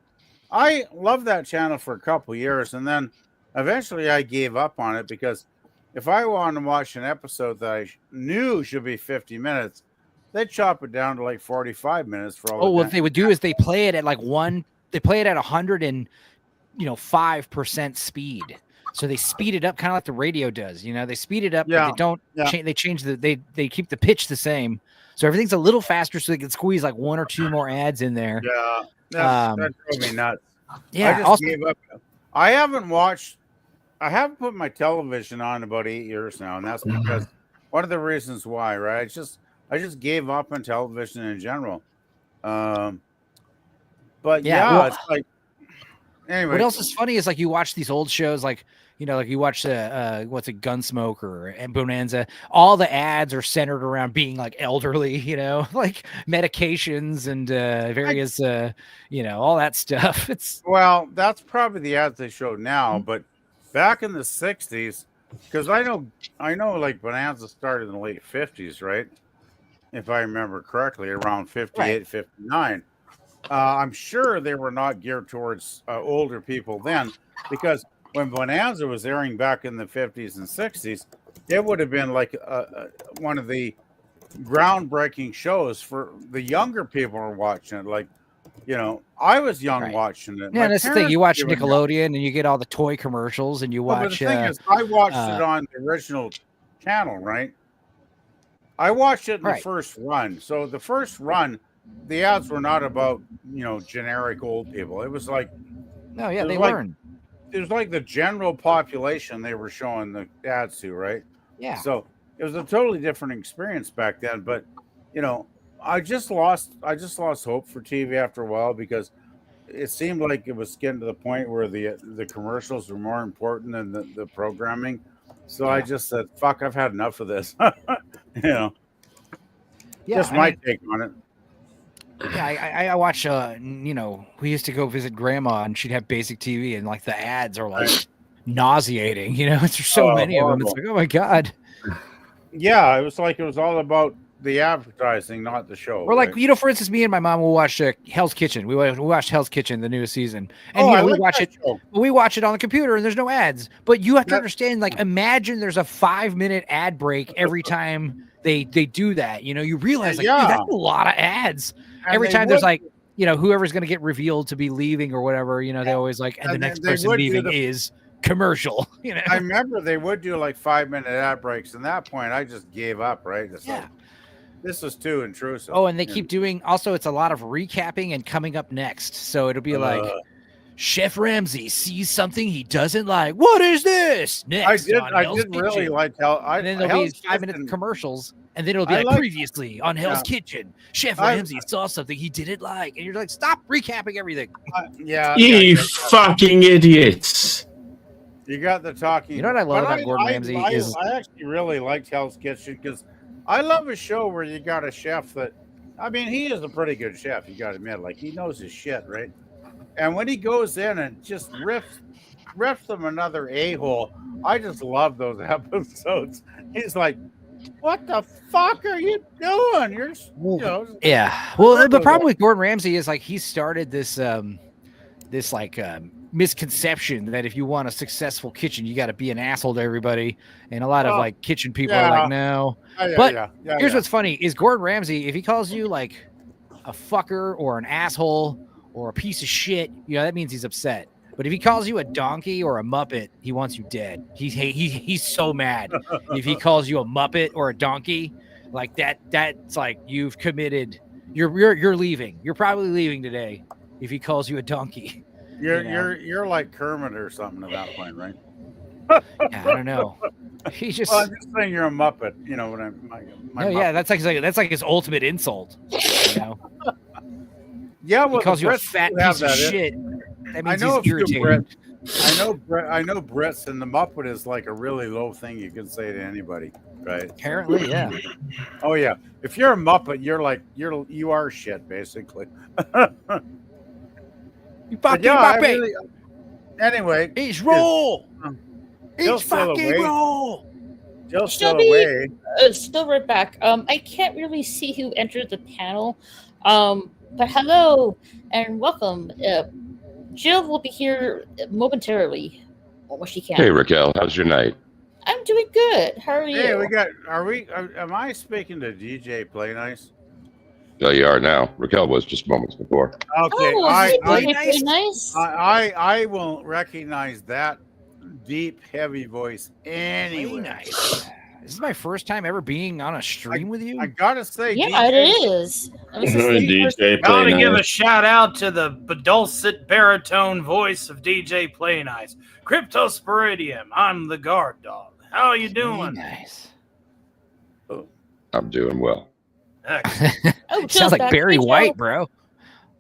S10: I loved that channel for a couple years, and then eventually I gave up on it because if I wanted to watch an episode that I knew should be 50 minutes, they chop it down to like 45 minutes for all.
S9: Oh, what they would do is they play it at like they play it at 105% speed. So they speed it up kind of like the radio does. They speed it up, but they don't they change they keep the pitch the same. So everything's a little faster so they can squeeze like one or two more ads in there.
S10: Yeah. That drove me nuts.
S9: Yeah.
S10: I just gave up. I haven't put my television on about 8 years now, and that's because one of the reasons why, right? I just gave up on television in general. But it's like anyway.
S9: What else is funny is like you watch these old shows, like you watch Gunsmoker and Bonanza. All the ads are centered around being like elderly, like medications and various, all that stuff.
S10: Well, that's probably the ads they show now, but back in the 60s, because I know like Bonanza started in the late 50s, right? If I remember correctly, around 58, 59. I'm sure they were not geared towards older people then, because when Bonanza was airing back in the 50s and 60s, it would have been like one of the groundbreaking shows for the younger people who are watching it. Like, I was young watching it.
S9: Yeah, that's the thing. You watch Nickelodeon and you get all the toy commercials, and you watch.
S10: But the thing is, I watched it on the original channel, right? I watched it in the first run. So the first run, the ads were not about generic old people. It was like,
S9: no, yeah, they weren't.
S10: It was like the general population they were showing the ads to, right?
S9: Yeah.
S10: So it was a totally different experience back then. But I just lost hope for TV after a while, because it seemed like it was getting to the point where the commercials were more important than the programming. So I just said, fuck, I've had enough of this. Just my take on it.
S9: Yeah, I watch. We used to go visit grandma, and she'd have basic TV, and like the ads are like nauseating. There's so many of them. It's like, oh my god.
S10: Yeah, it was all about the advertising, not the show.
S9: Or like, for instance, me and my mom will watch Hell's Kitchen. We watched Hell's Kitchen, the newest season, and we watch it. Show. We watch it on the computer, and there's no ads. But you have to understand, like, imagine there's a 5-minute ad break every time they do that. You realize like, dude, that's a lot of ads. And every time there's like, whoever's going to get revealed to be leaving or whatever, they always like, and the next person leaving is commercial.
S10: I remember they would do like 5-minute ad breaks. And at that point, I just gave up. Right? It's like, this is too intrusive.
S9: Oh, and they keep doing. Also, it's a lot of recapping and coming up next. So it'll be like, Chef Ramsay sees something he doesn't like. What is this? Next,
S10: I did really like
S9: and then there'll be 5-minute commercials. And then it'll be like previously on Hell's Kitchen, Chef Ramsay saw something he didn't like, and you're like, stop recapping everything.
S1: You fucking idiots!
S10: You got the talking.
S9: You know what I love about Gordon Ramsay is
S10: I actually really liked Hell's Kitchen, because I love a show where you got a chef that, I mean, he is a pretty good chef. You got to admit, like, he knows his shit, right? And when he goes in and just riffs them another a-hole, I just love those episodes. He's like, what the fuck are you doing?
S9: Yeah. Well, the problem with Gordon Ramsay is like he started this misconception that if you want a successful kitchen, you got to be an asshole to everybody, and a lot of like kitchen people are like, no. Here's what's funny is Gordon Ramsay, if he calls you like a fucker or an asshole or a piece of shit, that means he's upset. But if he calls you a donkey or a muppet, he wants you dead. He's so mad. If he calls you a muppet or a donkey, like that's like you've committed. You're leaving. You're probably leaving today if he calls you a donkey.
S10: You're like Kermit or something at that point, right?
S9: Yeah, I don't know. He just.
S10: Well, I'm just saying you're a muppet. What I'm.
S9: Yeah, that's like his ultimate insult.
S10: Yeah, well,
S9: he calls you a fat piece of shit. That means he's irritated.
S10: I know Brits, and the Muppet is like a really low thing you can say to anybody, right?
S9: Apparently, yeah.
S10: Oh yeah. If you're a Muppet, you're like you are shit, basically.
S9: You fucking Muppet.
S10: Anyway,
S9: it's raw. It's fucking raw.
S10: Just still away.
S6: Still right back. I can't really see who entered the panel. But hello and welcome. Jill will be here momentarily, when she can.
S19: Hey, Raquel, how's your night?
S6: I'm doing good. How are you?
S10: Hey, am I speaking to DJ Play Nice?
S19: There you are now. Raquel was just moments before.
S10: Okay,
S6: Oh, nice.
S10: I will recognize that deep, heavy voice
S9: Play
S10: anywhere.
S9: nice. This is my first time ever being on a stream with you.
S10: I gotta say,
S6: Yeah,
S10: DJ,
S6: it is. This is the first-
S1: DJ
S11: Gotta
S1: Play
S11: give a
S1: Nice.
S11: shout out to the dulcet baritone voice of DJ Play Nice. Cryptosporidium, I'm the guard dog. How are you doing?
S9: Nice.
S19: I'm doing well.
S6: Oh,
S9: Sounds like
S6: back.
S9: Barry
S6: Hey, Joe.
S9: White, bro.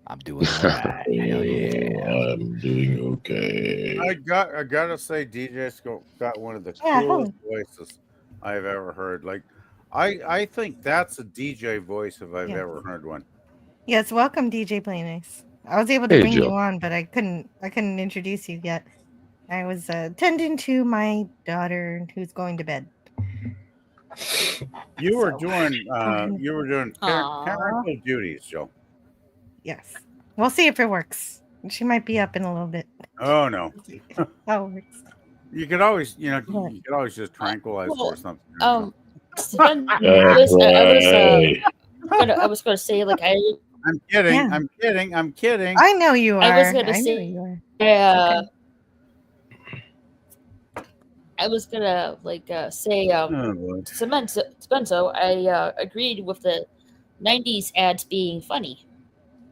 S9: I'm doing all right. Hell yeah.
S1: I'm doing okay.
S10: I gotta say, DJ's got one of the
S8: Yeah,
S10: coolest voices I've ever heard. Like, I think that's a DJ voice if I've ever heard one.
S8: Yes, welcome, DJ Play Nice. I was able to
S19: Hey,
S8: bring you
S19: Jill.
S8: on, but I couldn't introduce you yet. I was tending to my daughter who's going to bed.
S10: You were doing parental duties, Joe.
S8: Yes. We'll see if it works. She might be up in a little bit.
S10: Oh no.
S8: How it works.
S10: You could always, you could always just tranquilize her or something.
S6: I was going to say, like,
S10: I'm kidding.
S8: Yeah.
S10: I'm kidding. I'm kidding.
S8: I know you are.
S6: I was going to
S8: know
S6: say,
S8: you are.
S6: I was gonna say Spenso, I agreed with the 90s ads being funny.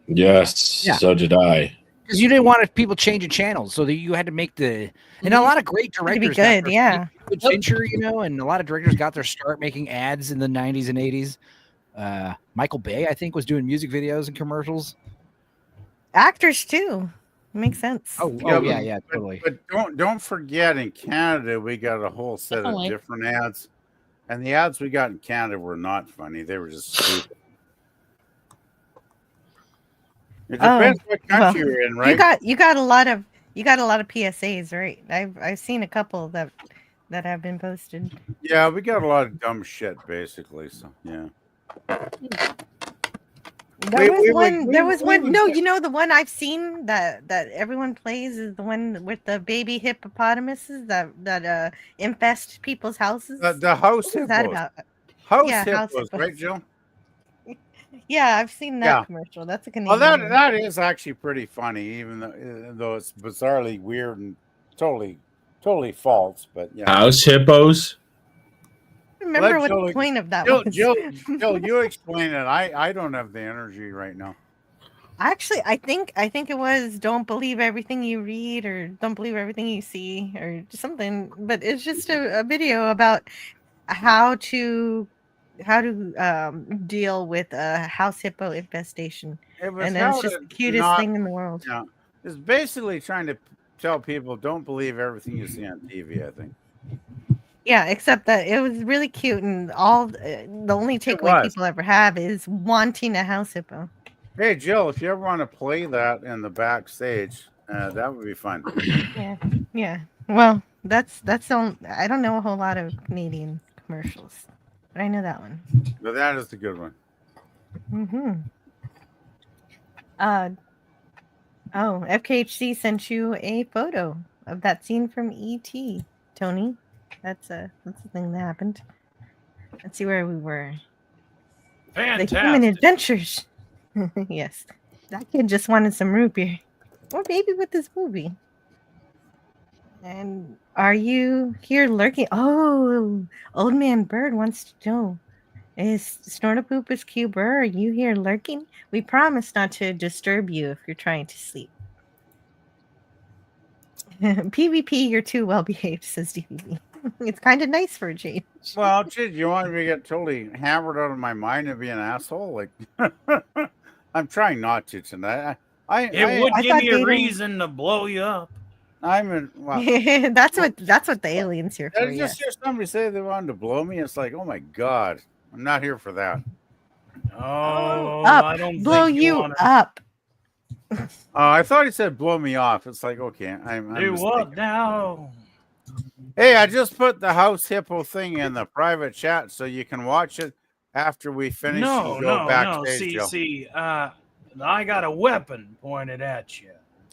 S1: Yes,
S9: Yeah.
S1: so did I.
S9: Because you didn't want people changing channels, so that you had to make and a lot of great
S8: To be
S9: directors,
S8: good, yeah.
S9: Fincher, and a lot of directors got their start making ads in the 90s and 80s. Michael Bay, I think, was doing music videos and commercials.
S8: Actors too. Makes sense.
S9: Yeah, totally.
S10: But don't forget, in Canada we got a whole set
S6: Definitely.
S10: of different ads, and the ads we got in Canada were not funny. They were just stupid. It depends what country you're in, right?
S8: You got a lot of PSAs, right? I've seen a couple that have been posted.
S10: Yeah, we got a lot of dumb shit, basically. So yeah.
S8: There was one. No, the one I've seen that everyone plays is the one with the baby hippopotamuses that infest people's houses.
S10: The house
S8: What is that
S10: hippos.
S8: about?
S10: House
S8: Yeah, house
S10: hippos,
S8: hippos.
S10: right, Jill?
S8: Yeah, I've seen that
S10: Yeah.
S8: commercial. That's a Canadian.
S10: Well,
S8: one.
S10: that is actually pretty funny, even though it's bizarrely weird and totally false. But yeah.
S1: House hippos.
S8: Remember what the point of that was?
S10: Jill, you explain it. I don't have the energy right now.
S8: Actually, I think it was "Don't believe everything you read" or "Don't believe everything you see" or something. But it's just a video about how to deal with a house hippo infestation,
S10: It was
S8: and then it's
S10: how
S8: just
S10: to
S8: the cutest
S10: not-
S8: thing in the world.
S10: Yeah, it's basically trying to tell people don't believe everything you see on TV. I think.
S8: Yeah, except that it was really cute, and all the only takeaway
S10: was.
S8: people ever have is wanting a house hippo.
S10: Hey, Jill, if you ever want to play that in the backstage, that would be fun.
S8: Yeah. Well, that's all. I don't know a whole lot of Canadian commercials, but I know that one.
S10: But that is the good one.
S8: FKHC sent you a photo of that scene from E.T. Tony, that's a thing that happened. Let's see where we were.
S11: Fantastic.
S8: The human adventures. Yes, that kid just wanted some root beer, or maybe with this movie. And are you here lurking? Oh, Old Man Bird wants to know: is Snortapoopus Q Burr? Are you here lurking? We promise not to disturb you if you're trying to sleep. PvP, you're too well behaved, says DVB. It's kind of nice for a change.
S10: Well, gee, you want me to get totally hammered out of my mind and be an asshole? Like, I'm trying not to tonight.
S11: It would give me a reason to blow you up.
S10: Well,
S8: that's what the aliens here for.
S10: I just hear somebody say they wanted to blow me. It's like, oh my god, I'm not here for that.
S11: Oh,
S8: up,
S11: I don't
S8: blow
S11: think
S8: you
S11: wanna...
S8: up.
S10: I thought he said blow me off. It's like, okay, I'm
S11: Do
S10: mistaken.
S11: what now?
S10: Hey, I just put the house hippo thing in the private chat so you can watch it after we finish and go backstage.
S11: See, I got a weapon pointed at you.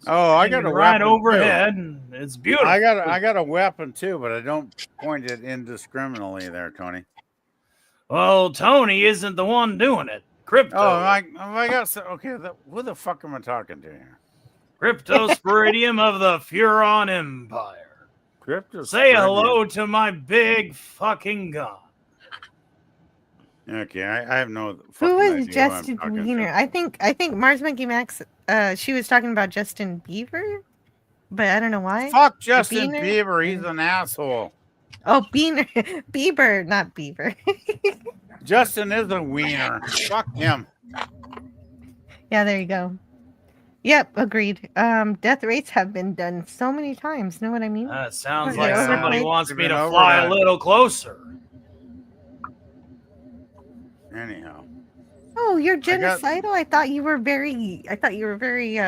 S10: Oh, I got a
S11: right
S10: weapon
S11: overhead,
S10: too.
S11: and it's beautiful.
S10: I got a weapon too, but I don't point it indiscriminately there, Tony.
S11: Well, Tony isn't the one doing it. Crypto.
S10: Oh, I got okay. Who the fuck am I talking to here?
S11: Cryptosporidium of the Furon Empire. Say hello to my big fucking god.
S10: Okay, I have no fucking
S8: Who was
S10: idea who I'm
S8: Justin
S10: talking
S8: Wiener?
S10: to.
S8: I think Mars Monkey Max. She was talking about Justin Bieber, but I don't know why.
S10: Fuck
S8: The
S10: Justin
S8: Beaner?
S10: Bieber. He's an asshole.
S8: Oh, Beaner, Bieber, not Bieber.
S10: Justin is a wiener. Fuck him.
S8: Yeah, there you go. Yep, agreed. Death rates have been done so many times. Know what I mean?
S11: Sounds
S8: They're
S11: like somebody
S8: overplayed.
S11: wants me
S10: Been
S11: to
S10: over
S11: fly
S10: that.
S11: a little closer.
S10: Anyhow.
S8: Oh, you're genocidal. I thought you were very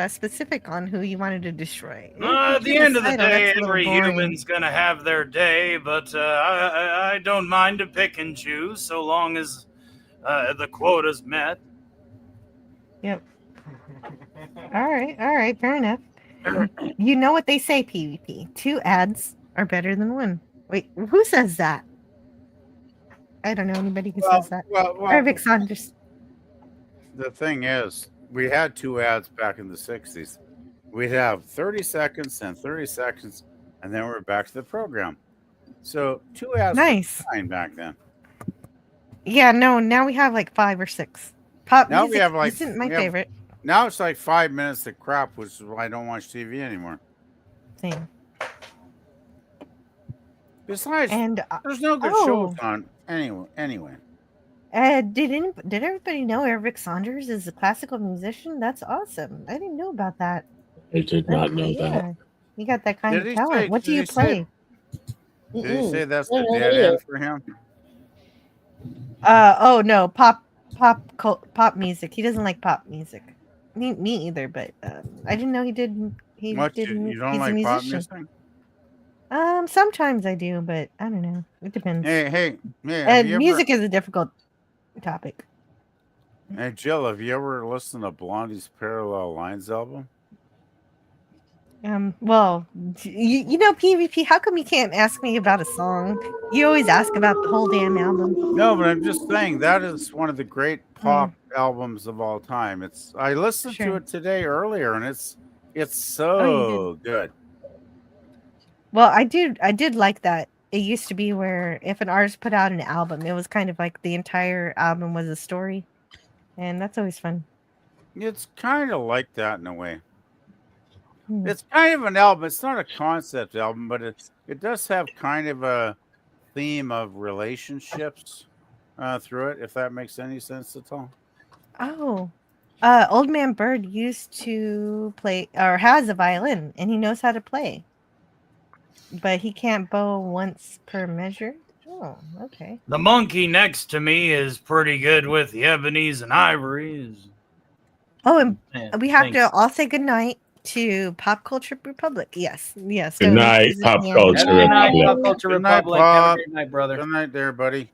S8: specific on who you wanted to destroy.
S11: At the end of the
S8: Genocidal,
S11: day,
S8: that's a little
S11: every
S8: boring.
S11: human's gonna have their day, but I don't mind to pick and choose so long as the quota's met.
S8: Yep. All right, fair enough. You know what they say, PvP. 2 ads are better than 1. Wait, who says that? I don't know anybody who says that. Ervik Saunders.
S10: The thing is, we had 2 ads back in the 60s. We'd have 30 seconds and 30 seconds, and then we're back to the program. So 2 ads
S8: Nice.
S10: were fine back then.
S8: Yeah, no, now we have like 5 or 6. Pop
S10: Now
S8: music
S10: we have like
S8: isn't my favorite.
S10: Now it's like 5 minutes of crap, which is why I don't watch TV anymore.
S8: Thing.
S10: Besides,
S8: And
S10: there's no good shows on anyway.
S8: Did everybody know Ervik Saunders is a classical musician? That's awesome. I didn't know about that.
S1: I did not know that.
S8: You got that kind
S10: Did
S8: of
S10: he
S8: talent.
S10: say-
S8: What do
S10: did
S8: you
S10: he say-
S8: play?
S10: Did he say that's
S6: I
S10: the
S6: don't know
S10: dead
S6: either.
S10: end for him?
S8: Oh no, pop music. He doesn't like pop music. Me either, but I didn't know he did. He
S10: What,
S8: did.
S10: you don't
S8: He's a
S10: like pop
S8: musician.
S10: music?
S8: Sometimes I do, but I don't know. It depends.
S10: Hey, have you
S8: music is a difficult topic.
S10: Hey, Jill, have you ever listened to Blondie's Parallel Lines album?
S8: Well, you know, PvP. How come you can't ask me about a song? You always ask about the whole damn album.
S10: No, but I'm just saying that is one of the great pop albums of all time. I listened to it today earlier, and it's so good.
S8: Well, I did like that. It used to be where if an artist put out an album, it was kind of like the entire album was a story, and that's always fun.
S10: It's kind of like that in a way. It's kind of an album. It's not a concept album, but it does have kind of a theme of relationships through it, if that makes any sense at all.
S8: Oh, Old Man Bird used to play or has a violin, and he knows how to play, but he can't bow once per measure. Oh, okay.
S11: The monkey next to me is pretty good with the ebonies and ivories.
S8: Oh, and
S11: Yeah,
S8: we have
S11: thanks.
S8: to all say goodnight to Pop Culture Republic. Yes.
S1: Good night, Pop Culture
S11: Good night,
S1: Republic.
S11: Pop Culture
S10: Good night,
S11: Republic. Have a
S10: Bob.
S11: great night, brother.
S10: Good night there, buddy.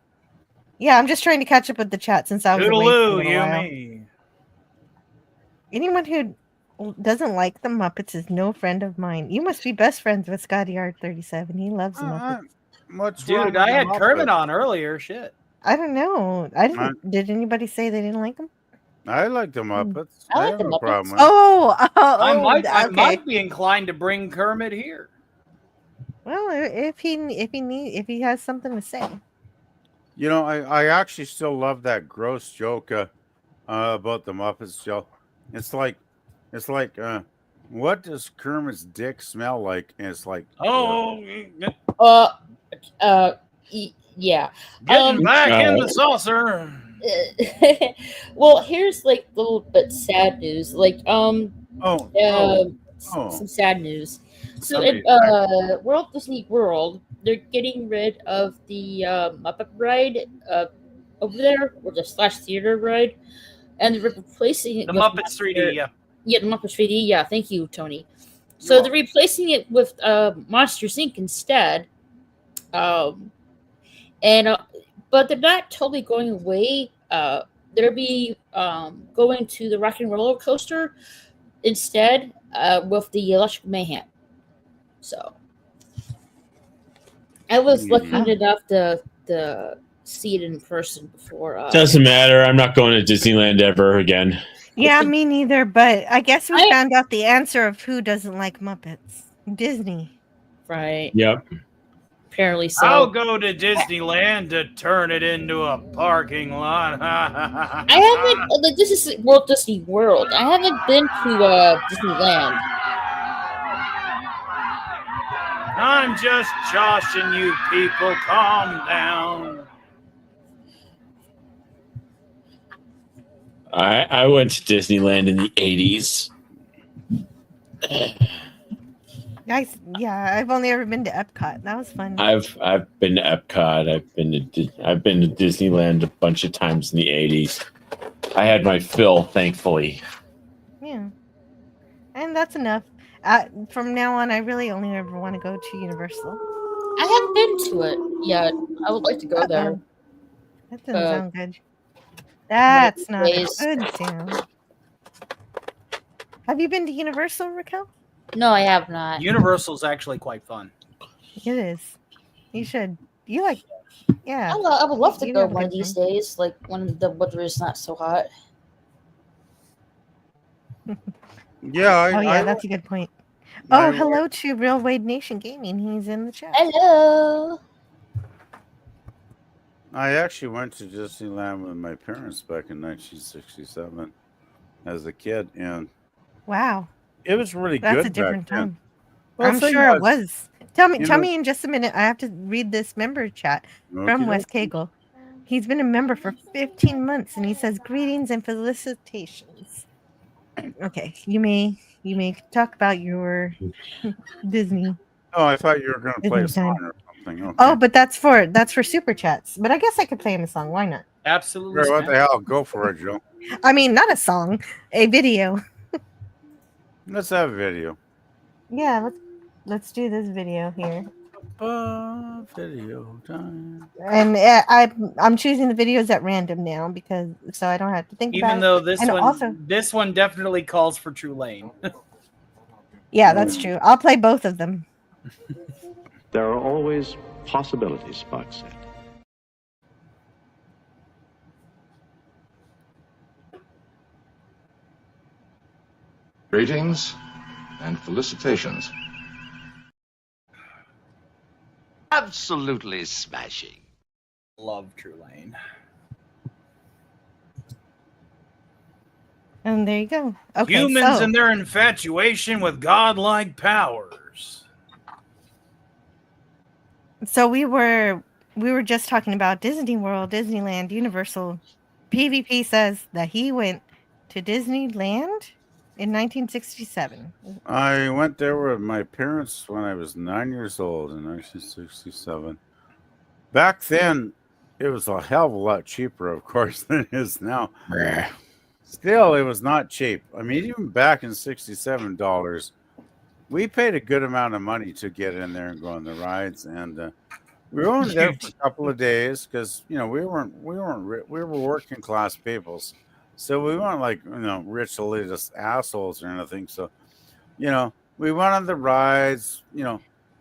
S8: Yeah, I'm just trying to catch up with the chat since I was away for a
S11: Toodaloo,
S8: little
S11: you
S8: while.
S11: me.
S8: Anyone who doesn't like the Muppets is no friend of mine. You must be best friends with Scotty R37. He loves the Muppets.
S10: What's wrong
S11: Dude,
S10: with
S11: I
S10: the
S11: had
S10: Muppets?
S11: Kermit on earlier. Shit.
S8: I don't know. I didn't. Did anybody say they didn't like him?
S10: I like the Muppets.
S6: I like
S10: have
S6: the
S10: no
S6: Muppets.
S10: problem with it.
S11: I
S8: okay.
S11: might be inclined to bring Kermit here.
S8: Well, if he has something to say.
S10: You know, I actually still love that gross joke about the Muppets, Joe. It's like, what does Kermit's dick smell like? And it's like,
S6: Yeah.
S11: Getting back in the saucer.
S6: Well, here's like a little bit sad news. Like, some sad news. So
S10: Somebody's
S6: at Walt Disney World, they're getting rid of the Muppet ride over there, or the Slash Theater ride, and they're replacing it
S11: The
S6: with
S11: Muppets 3D, yeah.
S6: Yeah, the Muppets 3D. Yeah, thank you, Tony. So they're replacing it with Monsters Inc. instead. But they're not totally going away. They'll be going to the Rock and Roller Coaster instead with the Electric Mayhem. So I was lucky enough to see it in person before.
S1: Doesn't matter. I'm not going to Disneyland ever again.
S8: Yeah, me neither. But I guess we found out the answer of who doesn't like Muppets. Disney.
S6: Right.
S1: Yep.
S6: Apparently so.
S11: I'll go to Disneyland to turn it into a parking lot.
S6: I haven't. This is Walt Disney World. I haven't been to Disneyland.
S11: I'm just joshing you people. Calm down.
S1: I went to Disneyland in the 80s.
S8: Guys, yeah, I've only ever been to Epcot. That was fun.
S1: I've been to Epcot. I've been to Disneyland a bunch of times in the 80s. I had my fill, thankfully.
S8: Yeah. And that's enough. From now on, I really only ever want to go to Universal.
S6: I haven't been to it yet. I would like to go there.
S8: That doesn't sound good. That's not a
S6: days.
S8: good sound. Have you been to Universal, Raquel?
S6: No, I have not.
S11: Universal's actually quite fun.
S8: It is. You should. You like? Yeah.
S6: I would love to
S8: You
S6: go
S8: have a
S6: one of
S8: good
S6: these
S8: time.
S6: days, like when the weather is not so hot.
S10: Yeah.
S8: That's a good point.
S10: I-
S8: Oh, hello to Real Wade Nation Gaming. He's in the chat.
S6: Hello.
S10: I actually went to Disneyland with my parents back in 1967 as a kid, and
S8: Wow.
S10: it was really
S8: That's
S10: good.
S8: a different
S10: back then.
S8: time.
S10: Well,
S8: I'm
S10: thing
S8: sure it was. Tell
S10: you
S8: me
S10: know-
S8: in just a minute. I have to read this member chat from
S10: Okey-doke.
S8: Wes Cagle. He's been a member for 15 months and he says greetings and felicitations. Okay, you may talk about your Disney.
S10: Oh, I thought you were going to play a
S8: Disney
S10: song
S8: time.
S10: or something. Okay.
S8: Oh, but that's for super chats. But I guess I could play him a song. Why not?
S11: Absolutely.
S10: Sure, what the hell? Go for it, Joe.
S8: I mean, not a song, a video.
S10: Let's have a video.
S8: Yeah, let's do this video here.
S10: Video time.
S8: And I'm choosing the videos at random now because so I don't have to think about
S11: Even
S8: it.
S11: though this
S8: And
S11: one,
S8: also,
S11: this one definitely calls for True Lane.
S8: yeah, that's true. I'll play both of them.
S20: There are always possibilities, Spock said.
S7: Greetings and felicitations.
S14: Absolutely smashing.
S11: Love True Lane.
S8: And there you go. Okay,
S11: Humans
S8: so,
S11: and their infatuation with godlike powers.
S8: so we were just talking about Disney World, Disneyland, Universal. PvP says that he went to Disneyland in 1967.
S10: I went there with my parents when I was 9 years old in 1967. Back then, it was a hell of a lot cheaper, of course, than it is now. Still, it was not cheap. I mean, even back in $67, we paid a good amount of money to get in there and go on the rides. And we were only there for a couple of days because we were working class peoples. So we weren't like, rich elitist assholes or anything. So, we went on the rides.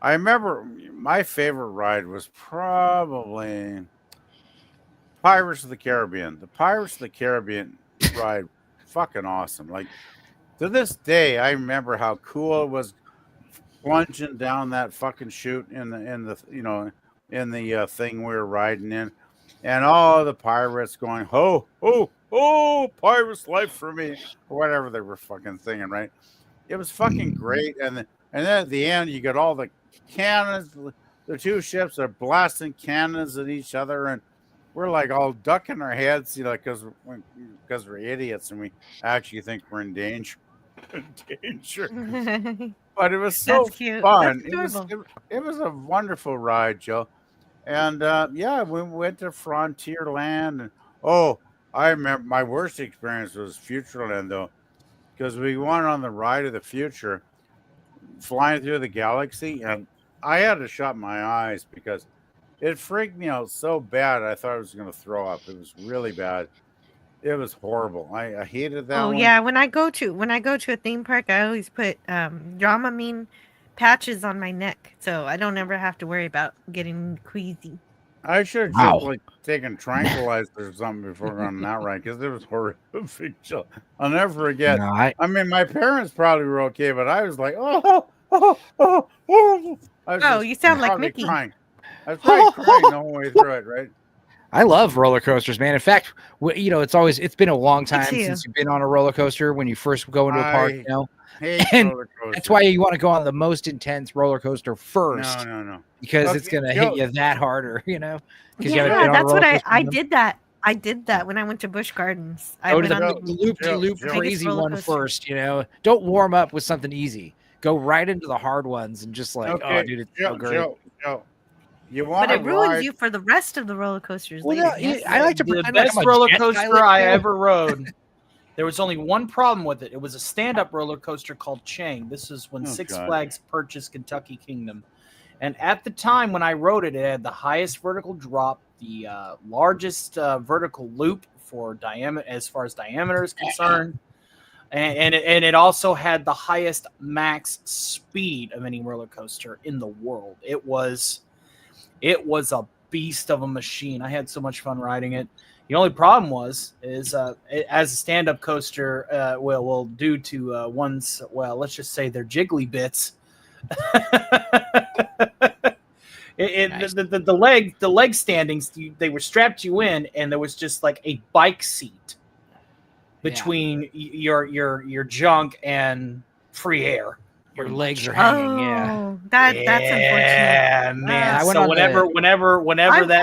S10: I remember my favorite ride was probably Pirates of the Caribbean. The Pirates of the Caribbean ride, fucking awesome. Like, to this day, I remember how cool it was plunging down that fucking chute in the thing we were riding in, and all the pirates going, ho, ho, oh, pirate's life for me, or whatever they were fucking singing, right? It was fucking great. And then at the end, you got all the cannons. The two ships are blasting cannons at each other, and we're like all ducking our heads, because we're idiots and we actually think we're in danger. But it was so
S8: That's cute.
S10: fun.
S8: That's
S10: It was a wonderful ride, Joe. And we went to Frontierland. And I remember my worst experience was Futureland, though, because we went on the ride of the future, flying through the galaxy, and I had to shut my eyes because it freaked me out so bad. I thought I was going to throw up. It was really bad. It was horrible. I hated that.
S8: Oh
S10: one.
S8: yeah, when I go to a theme park, I always put Dramamine patches on my neck, so I don't ever have to worry about getting queasy.
S10: I should have
S9: Wow.
S10: just like taken tranquilizers or something before going on that ride because it was horrific. I'll never forget.
S9: No,
S10: I mean, my parents probably were okay, but I was like, oh. I was
S8: Oh,
S10: just
S8: you sound like
S10: probably
S8: Mickey.
S10: crying. I was probably crying the whole way through it, right?
S9: I love roller coasters, man. In fact, it's been a long time
S8: too.
S9: since you've been on a roller coaster when you first go into a park, you know.
S10: Hate
S9: And
S10: roller coasters.
S9: that's why you want to go on the most intense roller coaster first.
S10: No.
S9: Because
S10: Okay,
S9: it's gonna hit you that harder, you know. Because
S8: Yeah, that's what I did that. I did that when I went to Busch Gardens. I
S9: Go to
S8: went
S9: the
S8: on
S9: loop
S8: biggest
S9: crazy
S8: roller
S9: one
S8: coaster.
S9: first, you know. Don't warm up with something easy. Go right into the hard ones and just like, oh, dude, it's so great.
S10: Joe, you want
S8: But
S10: to
S8: it ruins
S10: ride?
S8: you for the rest of the roller coasters
S9: Well,
S8: later.
S9: no,
S8: Yes.
S9: I like to
S11: The
S9: pretend like
S11: best
S9: I'm a
S11: roller
S9: jet
S11: coaster
S9: pilot,
S11: I
S9: you know?
S11: ever rode. There was only one problem with it. It was a stand-up roller coaster called Chang. This is when Six
S10: God.
S11: Flags purchased Kentucky Kingdom. And at the time when I rode it, it had the highest vertical drop, the largest vertical loop for diameter, as far as diameter is concerned, and it also had the highest max speed of any roller coaster in the world. It was a beast of a machine. I had so much fun riding it. The only problem was as a stand-up coaster, due to one's, let's just say their jiggly bits. The leg standings, they were strapped you in, and there was just like a bike seat between your junk and free air.
S9: Your legs are hanging. Yeah,
S8: that's unfortunate.
S11: Yeah, man.
S9: I went
S11: So
S9: on
S11: whenever
S8: I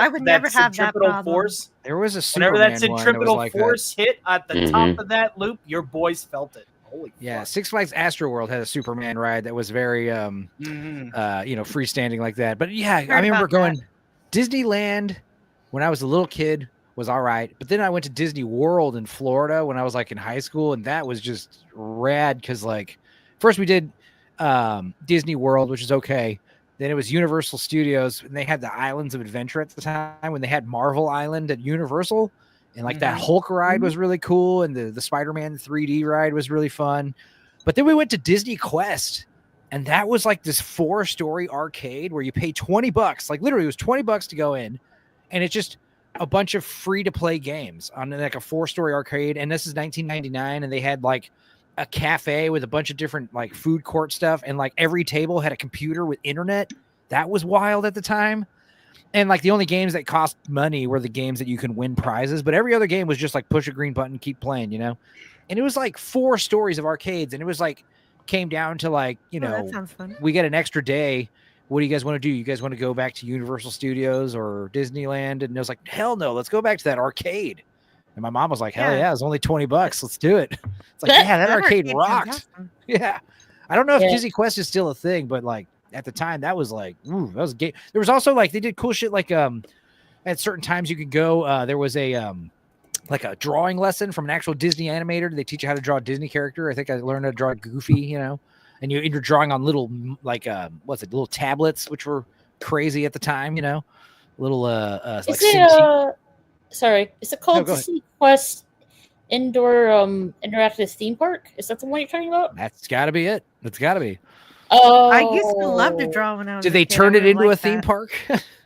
S8: would never have that
S11: centripetal
S8: problem.
S11: force,
S9: there was a
S11: whenever
S9: Superman
S11: that
S9: one that was
S11: centripetal
S9: like
S11: force hit at the top of that loop, your boys felt it. Holy fuck.
S9: Six Flags Astro World had a Superman ride that was very freestanding like that. But yeah, I remember going Disneyland when I was a little kid was all right, but then I went to Disney World in Florida when I was like in high school, and that was just rad because like first we did Disney World, which is okay. Then it was Universal Studios, and they had the Islands of Adventure at the time when they had Marvel Island at Universal. And like that Hulk ride was really cool. And the Spider-Man 3D ride was really fun. But then we went to Disney Quest, and that was like this 4-story arcade where you pay $20. Like literally it was $20 to go in. And it's just a bunch of free to play games on like a 4-story arcade. And this is 1999. And they had like a cafe with a bunch of different like food court stuff. And like every table had a computer with internet. That was wild at the time. And like the only games that cost money were the games that you can win prizes, but every other game was just like push a green button, keep playing, you know? And it was like 4 stories of arcades. And it was like, came down to like,
S8: that sounds fun.
S9: we get an extra day. What do you guys want to do? You guys want to go back to Universal Studios or Disneyland? And it was like, hell no, let's go back to that arcade. And my mom was like, hell yeah, it's only $20. Let's do it. It's like, yeah, that arcade rocked. Yeah. I don't know if Disney Quest is still a thing, but like, at the time, that was like, ooh, that was a game. There was also like they did cool shit like at certain times you could go. There was a like a drawing lesson from an actual Disney animator. They teach you how to draw a Disney character. I think I learned how to draw Goofy, you know, and you're drawing on little like little tablets, which were crazy at the time, you know, little like
S6: sorry, is it called Disney Quest Indoor Interactive Theme Park? Is that the one you're talking about?
S9: That's got to be it. That's got to be.
S6: Oh,
S8: I used to love to draw when I was.
S9: Did they turn it into a theme park?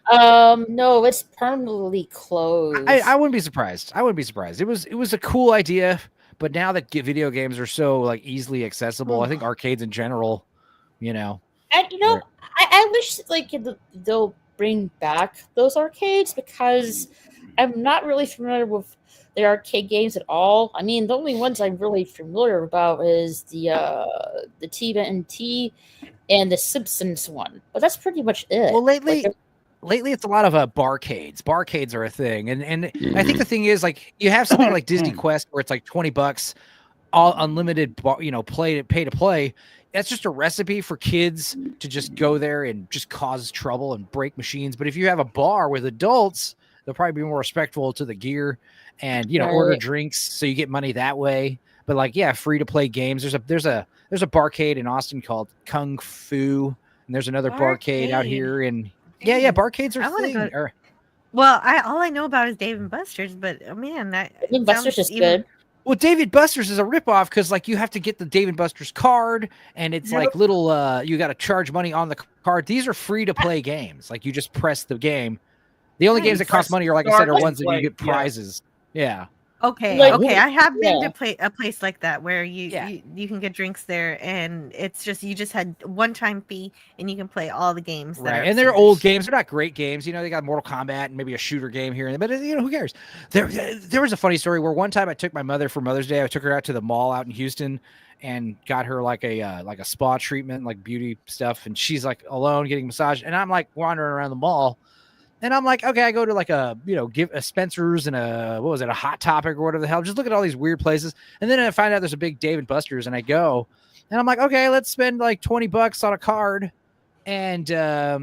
S6: No, it's permanently closed.
S9: I wouldn't be surprised. It was a cool idea, but now that video games are so like easily accessible, I think arcades in general, you know.
S6: And I wish like they'll bring back those arcades because I'm not really familiar with the arcade games at all. I mean, the only ones I'm really familiar about is the TNT and the Simpsons one, but that's pretty much it.
S9: Well, lately it's a lot of barcades. Barcades are a thing, and I think the thing is like you have something like Disney Quest where it's like $20, all unlimited, pay to play. That's just a recipe for kids to just go there and just cause trouble and break machines. But if you have a bar with adults, they'll probably be more respectful to the gear and order drinks so you get money that way. But like, yeah, free to play games. There's a barcade in Austin called Kung Fu, and there's another barcade out here. And yeah, barcades are.
S8: Well, all I know about is Dave & Buster's, but man, Dave &
S6: Buster's is good.
S9: Well, Dave & Buster's is a ripoff because like you have to get the Dave & Buster's card, and it's like little. You got to charge money on the card. These are free to play games. Like you just press the game. The only games that cost money are, like I said, are
S11: Start
S9: ones that you
S11: play,
S9: get
S11: yeah.
S9: prizes. Yeah.
S8: Okay,
S6: Like,
S8: okay. I have been
S6: yeah.
S8: to a place like that where you can get drinks there, and it's just you just had one-time fee, and you can play all the games.
S9: Right, and they're old games. They're not great games. You know, they got Mortal Kombat and maybe a shooter game here and there, but you know, who cares? There was a funny story where one time I took my mother for Mother's Day. I took her out to the mall out in Houston and got her like a spa treatment, like beauty stuff, and she's like alone getting massaged, and I'm like wandering around the mall. And I'm like, okay, I go to like give a Spencer's and a Hot Topic or whatever the hell. Just look at all these weird places. And then I find out there's a big Dave & Buster's, and I go, and I'm like, okay, let's spend like $20 on a card. And, I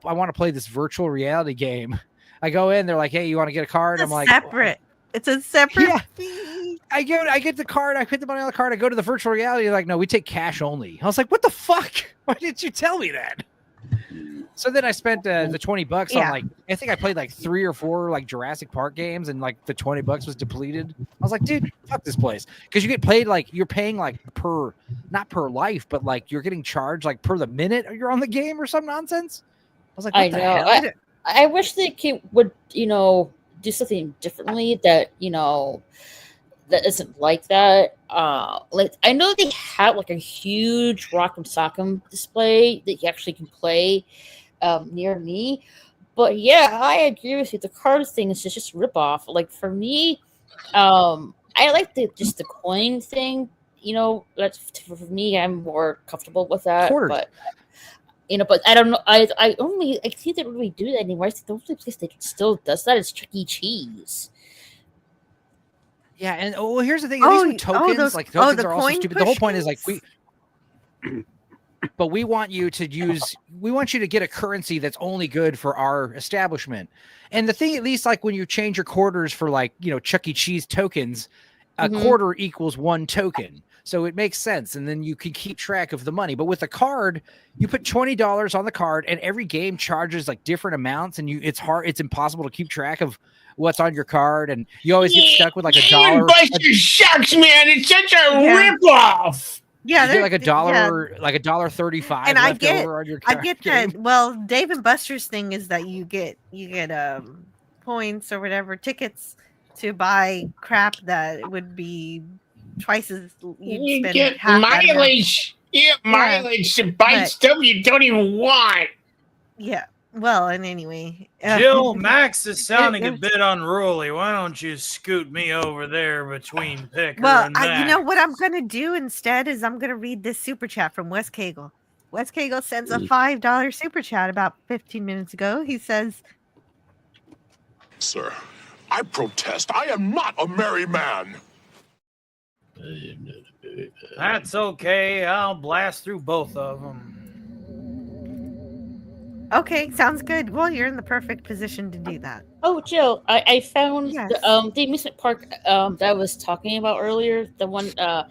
S9: want to play this virtual reality game. I go in, they're like, hey, you want to get a card? I'm like,
S8: separate. It's a separate
S9: fee. I get the card. I put the money on the card. I go to the virtual reality. They're like, no, we take cash only. I was like, what the fuck? Why didn't you tell me that? So then I spent the $20 on like, I think I played like 3 or 4 like Jurassic Park games, and like the $20 was depleted. I was like, dude, fuck this place. Because you get paid like you're paying like not per life, but like you're getting charged like per the minute you're on the game or some nonsense. I was like, what the hell?
S6: I wish they would, do something differently that, that isn't like that. Like I know they have like a huge Rock'em Sock'em display that you actually can play near me, but yeah, I agree with you. The card thing is just a ripoff. Like for me, I like the coin thing. That's for me. I'm more comfortable with that.
S9: Quarters.
S6: But but I don't know. I see they don't really do that anymore. I think the only place that still does that is Chuck E. Cheese.
S9: Yeah, and here's the thing. At least with tokens, tokens are also stupid. The whole point is like but we want you to get a currency that's only good for our establishment. And the thing, at least like when you change your quarters for like, Chuck E. Cheese tokens, a quarter equals 1 token. So it makes sense. And then you can keep track of the money. But with a card, you put $20 on the card, and every game charges like different amounts, and it's impossible to keep track of what's on your card, and you always get stuck with like $1.
S1: Buster shucks, man! It's such a ripoff.
S8: Yeah,
S9: you get like $1, like $1.35,
S8: and
S9: left over on your card.
S8: I get that. Well, Dave & Buster's thing is that you get points or whatever, tickets to buy crap that would be twice as
S1: you
S8: spend
S1: get
S8: half
S1: mileage. Mileage to buy stuff you don't even want.
S8: Yeah. Well, and anyway,
S11: Jill, Max is sounding a bit unruly. Why don't you scoot me over there between Picker and Max?
S8: You know what I'm going to do instead is I'm going to read this super chat from Wes Cagle. Wes Cagle sends a $5 super chat about 15 minutes ago. He says,
S21: "Sir, I protest. I am not a merry man."
S11: That's okay. I'll blast through both of them.
S8: Okay, sounds good. Well, you're in the perfect position to do that.
S6: Oh, Jill, I found the amusement park that I was talking about earlier, the one that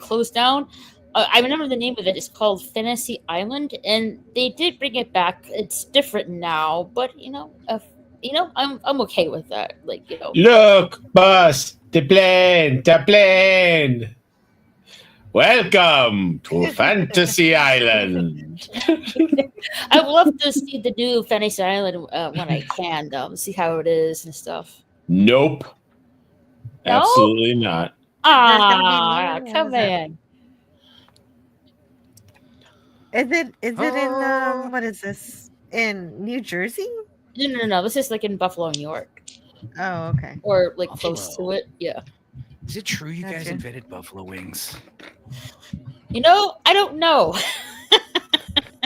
S6: closed down. I remember the name of it. It's called Fantasy Island, and they did bring it back. It's different now, but I'm okay with that. Like
S1: Look, boss, the plane. Welcome to Fantasy Island.
S6: I would love to see the new Fantasy Island when I can, see how it is and stuff.
S1: Nope.
S6: No?
S1: Absolutely not.
S6: Come on.
S8: Is it in what is this? In New Jersey?
S6: No. This is like in Buffalo, New York.
S8: Oh, okay.
S6: Or like close to it. Yeah.
S9: Is it true you guys invented buffalo wings?
S6: I don't know.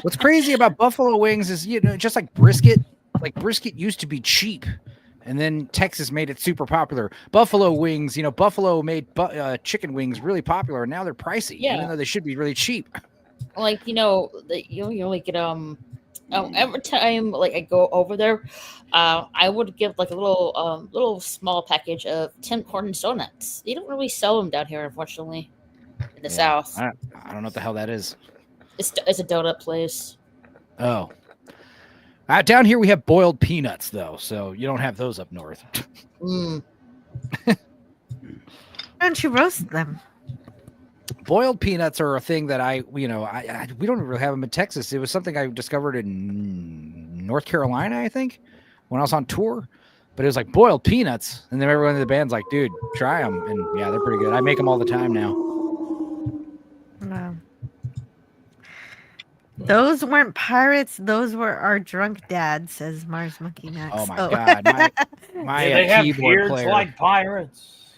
S9: What's crazy about buffalo wings is, just like brisket. Like brisket used to be cheap, and then Texas made it super popular. Buffalo wings, Buffalo made chicken wings really popular, and now they're pricey, even though they should be really cheap.
S6: Like you only get every time like I go over there, I would give like a little small package of Tim Hortons donuts. They don't really sell them down here, unfortunately, in the South.
S9: I don't know what the hell that is.
S6: It's a donut place.
S9: Oh, down here we have boiled peanuts though, so you don't have those up north.
S8: Why don't you roast them?
S9: Boiled peanuts are a thing that we don't really have them in Texas. It was something I discovered in North Carolina, I think, when I was on tour. But it was like boiled peanuts, and then everyone in the band's like, "Dude, try them." And yeah, they're pretty good. I make them all the time now.
S8: Wow. Those weren't pirates. Those were our drunk dad, says Mars Monkey Max.
S9: Oh my god, my
S11: they have
S9: keyboard
S11: beards
S9: player,
S11: like pirates.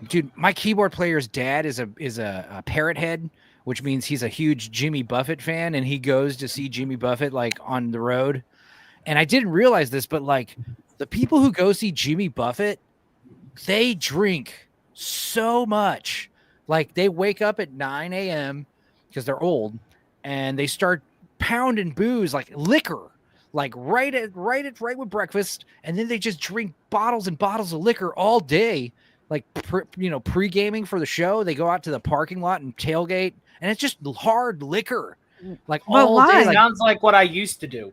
S9: dude. My keyboard player's dad is a parrot head, which means he's a huge Jimmy Buffett fan, and he goes to see Jimmy Buffett like on the road. And I didn't realize this, but like the people who go see Jimmy Buffett, they drink so much. Like they wake up at 9 a.m. because they're old, and they start pounding booze like liquor, like right with breakfast, and then they just drink bottles and bottles of liquor all day, like pre-gaming for the show. They go out to the parking lot and tailgate, and it's just hard liquor, like all day. Like,
S11: sounds like what I used to do.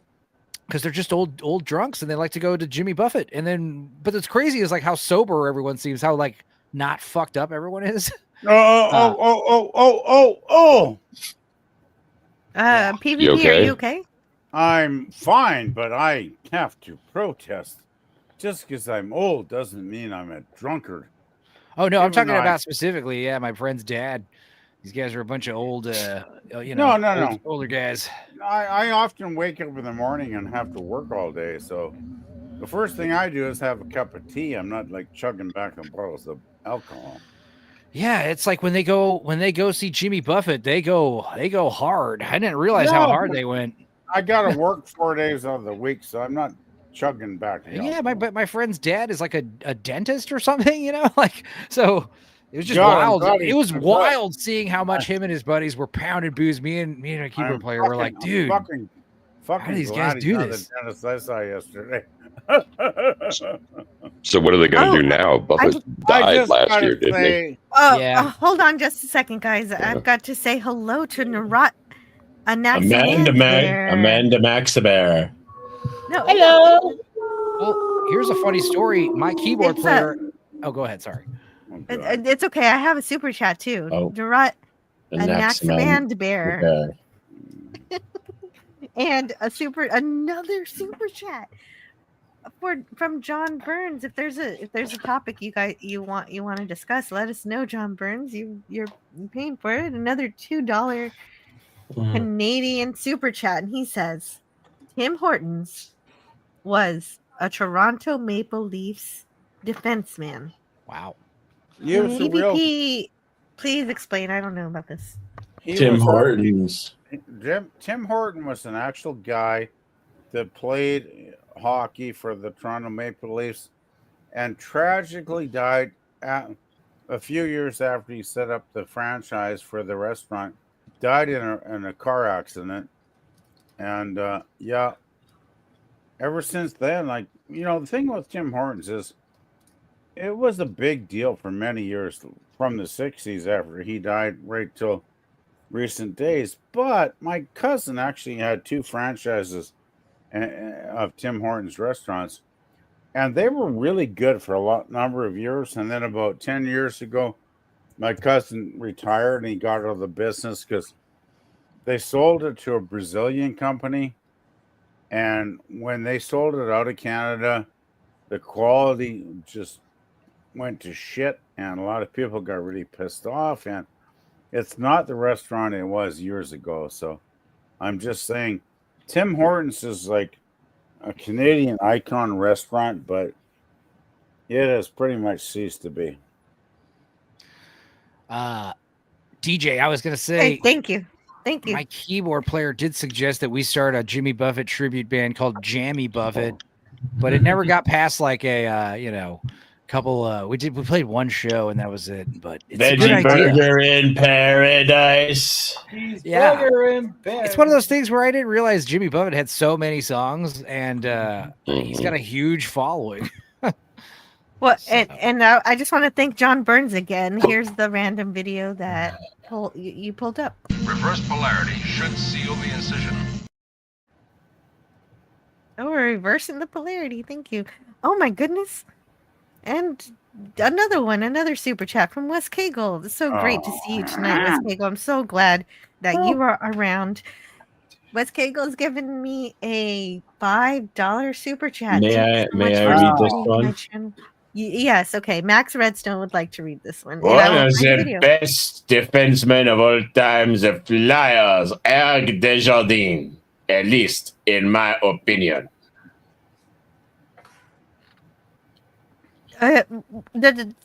S9: Because they're just old drunks and they like to go to Jimmy Buffett. And then, but it's crazy is like how sober everyone seems, how like not fucked up everyone is.
S8: PvP,
S19: You okay?
S8: are you okay?
S10: I'm fine, but I have to protest. Just because I'm old doesn't mean I'm a drunkard.
S9: Oh no, I'm
S10: Even
S9: talking
S10: though
S9: about specifically, my friend's dad. These guys are a bunch of old,
S10: No.
S9: older guys.
S10: I often wake up in the morning and have to work all day, so the first thing I do is have a cup of tea. I'm not like chugging back on bottles of alcohol.
S9: Yeah, it's like when they go see Jimmy Buffett, they go hard. I didn't realize how hard they went.
S10: I gotta work 4 days out of the week, so I'm not chugging back.
S9: Yeah, my friend's dad is like a dentist or something, like so. It was just wild. It was wild seeing how much him and his buddies were pounding booze. Me and a keyboard player were like, dude,
S10: fucking
S9: how do these guys do this?
S10: The dentist I saw yesterday.
S19: So what are they going to do now? Buffett died last year, didn't he?
S8: Hold on just a second, guys. I've got to say hello to Narat.
S1: Amanda Maxabear.
S8: No,
S6: hello.
S9: Well, here's a funny story. My keyboard player. Oh, go ahead. Sorry.
S8: It's okay. I have a super chat too. Narat, Anaximand Bear. And another super chat from John Burns. If there's a topic you want to discuss, let us know, John Burns. You're paying for it. Another $2 Canadian super chat, and he says Tim Hortons was a Toronto Maple Leafs defenseman.
S9: Wow.
S8: PvP, please explain. I don't know about this.
S1: Tim Hortons.
S10: Tim Horton was an actual guy that played hockey for the Toronto Maple Leafs and tragically died a few years after he set up the franchise for the restaurant. Died in a car accident. And ever since then, the thing with Tim Hortons is it was a big deal for many years from the 60s after he died right till recent days. But my cousin actually had 2 franchises of Tim Hortons restaurants, and they were really good for a number of years. And then about 10 years ago, my cousin retired and he got out of the business because they sold it to a Brazilian company. And when they sold it out of Canada, the quality just went to shit, and a lot of people got really pissed off, and it's not the restaurant it was years ago. So I'm just saying Tim Hortons is like a Canadian icon restaurant, but it has pretty much ceased to be.
S9: DJ, I was gonna say
S8: thank you.
S9: My keyboard player did suggest that we start a Jimmy Buffett tribute band called Jammy Buffett, but it never got past like a couple. We played one show and that was it. But it's a good idea.
S1: Burger in paradise.
S9: It's one of those things where I didn't realize Jimmy Buffett had so many songs, and he's got a huge following.
S8: Well, and I just want to thank John Burns again. Here's the random video that you pulled up.
S14: Reverse polarity should seal the incision.
S8: Oh, we're reversing the polarity. Thank you. Oh my goodness. And another super chat from Wes Cagle. It's so great to see you tonight, Wes Cagle. I'm so glad that you are around. Wes Cagel's given me a $5 super chat.
S1: May
S8: Thank you
S1: I
S8: so much for
S1: read this
S8: supporting
S1: one?
S8: my channel. Yes, okay. Max Redstone would like to read this one. And I
S1: One
S8: will
S1: of
S8: find a
S1: the
S8: video.
S1: best defensemen of all time, the Flyers, Eric Desjardins, at least in my opinion.
S8: The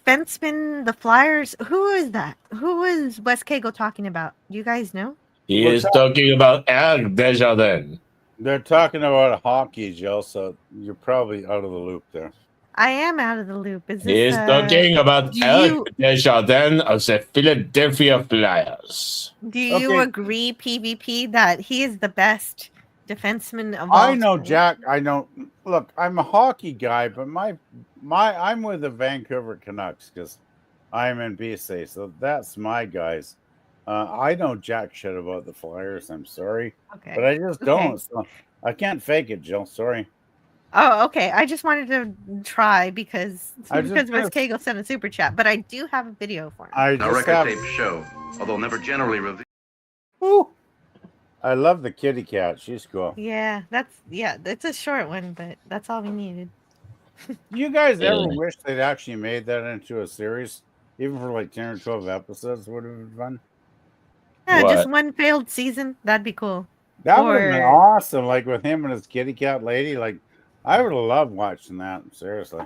S8: defenseman, the Flyers, who is that? Who is Wes Cagle talking about? Do you guys know?
S1: He is talking about Eric Desjardins.
S10: They're talking about hockey, Jill, so you're probably out of the loop there.
S8: I am out of the loop. Is this
S1: He is talking about
S8: do
S1: Eric
S8: you
S1: Desjardins of the Philadelphia Flyers.
S8: do you agree, PvP, that he is the best defenseman of all
S10: I know,
S8: time?
S10: Jack. I know. Look, I'm a hockey guy, but I'm with the Vancouver Canucks because I'm in BC, so that's my guys. I know jack shit about the Flyers. I'm sorry,
S8: Okay.
S10: but I just don't. So I can't fake it, Jill. Sorry.
S8: Oh, okay. I just wanted to try because
S10: I just
S8: Wes
S10: kinda-
S8: Cagle sent a super chat, but I do have a video for him.
S10: I
S14: Now,
S10: just
S14: record
S10: have.
S14: tapes show, although never generally revealed.
S10: Woo. I love the kitty cat. She's cool.
S8: Yeah, that's a short one, but that's all we needed.
S10: You guys ever
S1: Yeah.
S10: wish they'd actually made that into a series, even for like 10 or 12 episodes? Would have been fun.
S8: Yeah, just
S1: What?
S8: one failed season. That'd be cool.
S10: That would have been
S8: Or-
S10: awesome. Like with him and his kitty cat lady. Like I would have loved watching that. Seriously.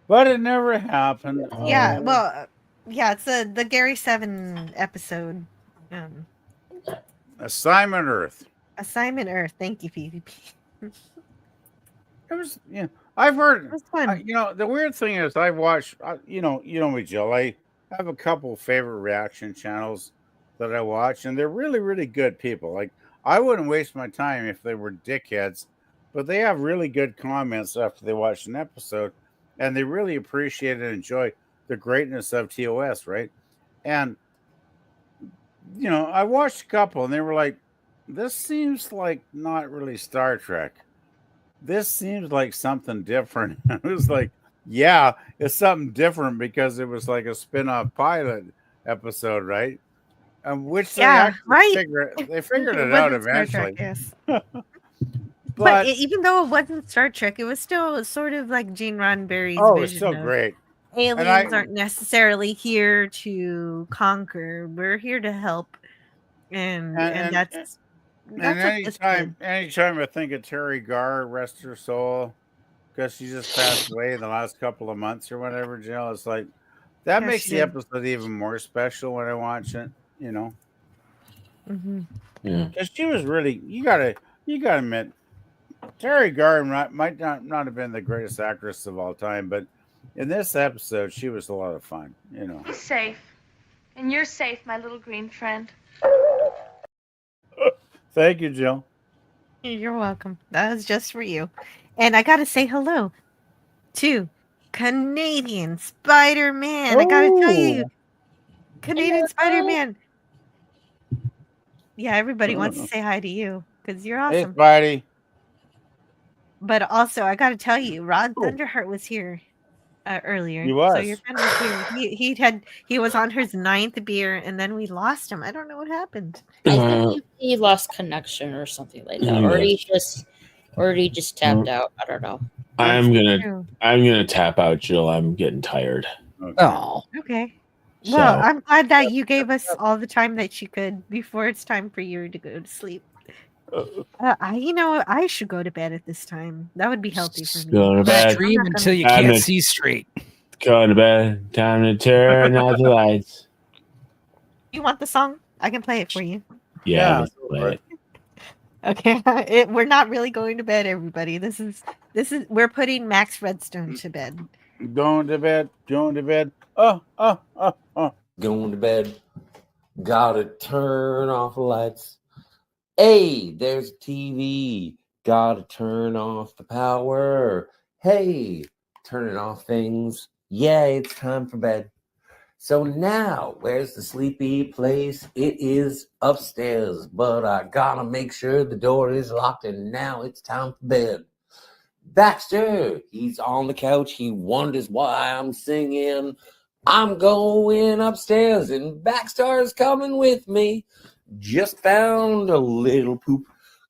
S10: But it never happened.
S8: Yeah, well, yeah, it's the Gary 7 episode.
S10: Assignment Earth.
S8: Assignment Earth. Thank you, PvP.
S10: It was, yeah. I've heard.
S8: It was fun.
S10: You know, the weird thing is, I watch. You know me, Jill. I have a couple favorite reaction channels that I watch, and they're really, really good people. Like I wouldn't waste my time if they were dickheads, but they have really good comments after they watch an episode, and they really appreciate and enjoy the greatness of TOS, right? And you know, I watched a couple, and they were like, "This seems like not really Star Trek. This seems like something different." It was like, yeah, it's something different because it was like a spin-off pilot episode, right? Which they
S8: Yeah,
S10: actually
S8: right.
S10: figured it
S8: It
S10: out
S8: wasn't Star Trek,
S10: eventually.
S8: yes.
S10: But
S8: But even though it wasn't Star Trek, it was still sort of like Gene Roddenberry's
S10: oh, it's
S8: vision
S10: so
S8: of
S10: great.
S8: aliens aren't necessarily here to conquer. We're here to help, and that's
S10: And
S8: what this did.
S10: anytime I think of Terry Garr, rest her soul, because she just passed away in the last couple of months or whatever, Jill, it's like that
S8: Yeah,
S10: makes
S8: she
S10: the
S8: did.
S10: episode even more special when I watch it, you know.
S8: Mm-hmm.
S1: Yeah.
S10: Because she was really, you gotta admit, Terry Garr might not have been the greatest actress of all time, but in this episode, she was a lot of fun, you know.
S15: He's safe. And you're safe, my little green friend.
S10: Thank you, Jill.
S8: You're welcome. That was just for you. And I gotta say hello to Canadian Spider-Man. I gotta tell you, Canadian Spider-Man. Yeah, everybody wants to say hi to you because you're
S10: Hey,
S8: awesome.
S10: Spidey.
S8: But also, I gotta tell you, Rod Thunderheart was here earlier.
S10: He
S8: So
S10: was.
S8: your friend was here. He was on his 9th beer, and then we lost him. I don't know what happened.
S6: I think he lost connection or something like that, or he just tapped out. I don't know.
S1: I'm
S8: true.
S1: gonna tap out, Jill. I'm getting tired.
S9: Oh,
S8: Okay.
S1: So-
S8: Well, I'm glad that you gave us all the time that you could before it's time for you to go to sleep. I should go to bed at this time. That would be healthy for me.
S1: Go to bed.
S9: Stream
S8: I'm not
S9: until you
S1: I'm
S9: can't
S1: gonna-
S9: see straight.
S1: Go to bed. Time to turn out the lights.
S8: You want the song? I can play it for you.
S1: Yeah. let's play it.
S8: Okay, we're not really going to bed, everybody. We're putting Max Redstone to bed.
S10: Going to bed. Going to bed.
S4: Going to bed. Gotta turn off the lights. Hey, there's a TV. Gotta turn off the power. Hey, turning off things. Yay, it's time for bed. So now, where's the sleepy place? It is upstairs, but I gotta make sure the door is locked, and now it's time for bed. Baxter, he's on the couch. He wonders why I'm singing. I'm going upstairs, and Baxter's coming with me. Just found a little poop.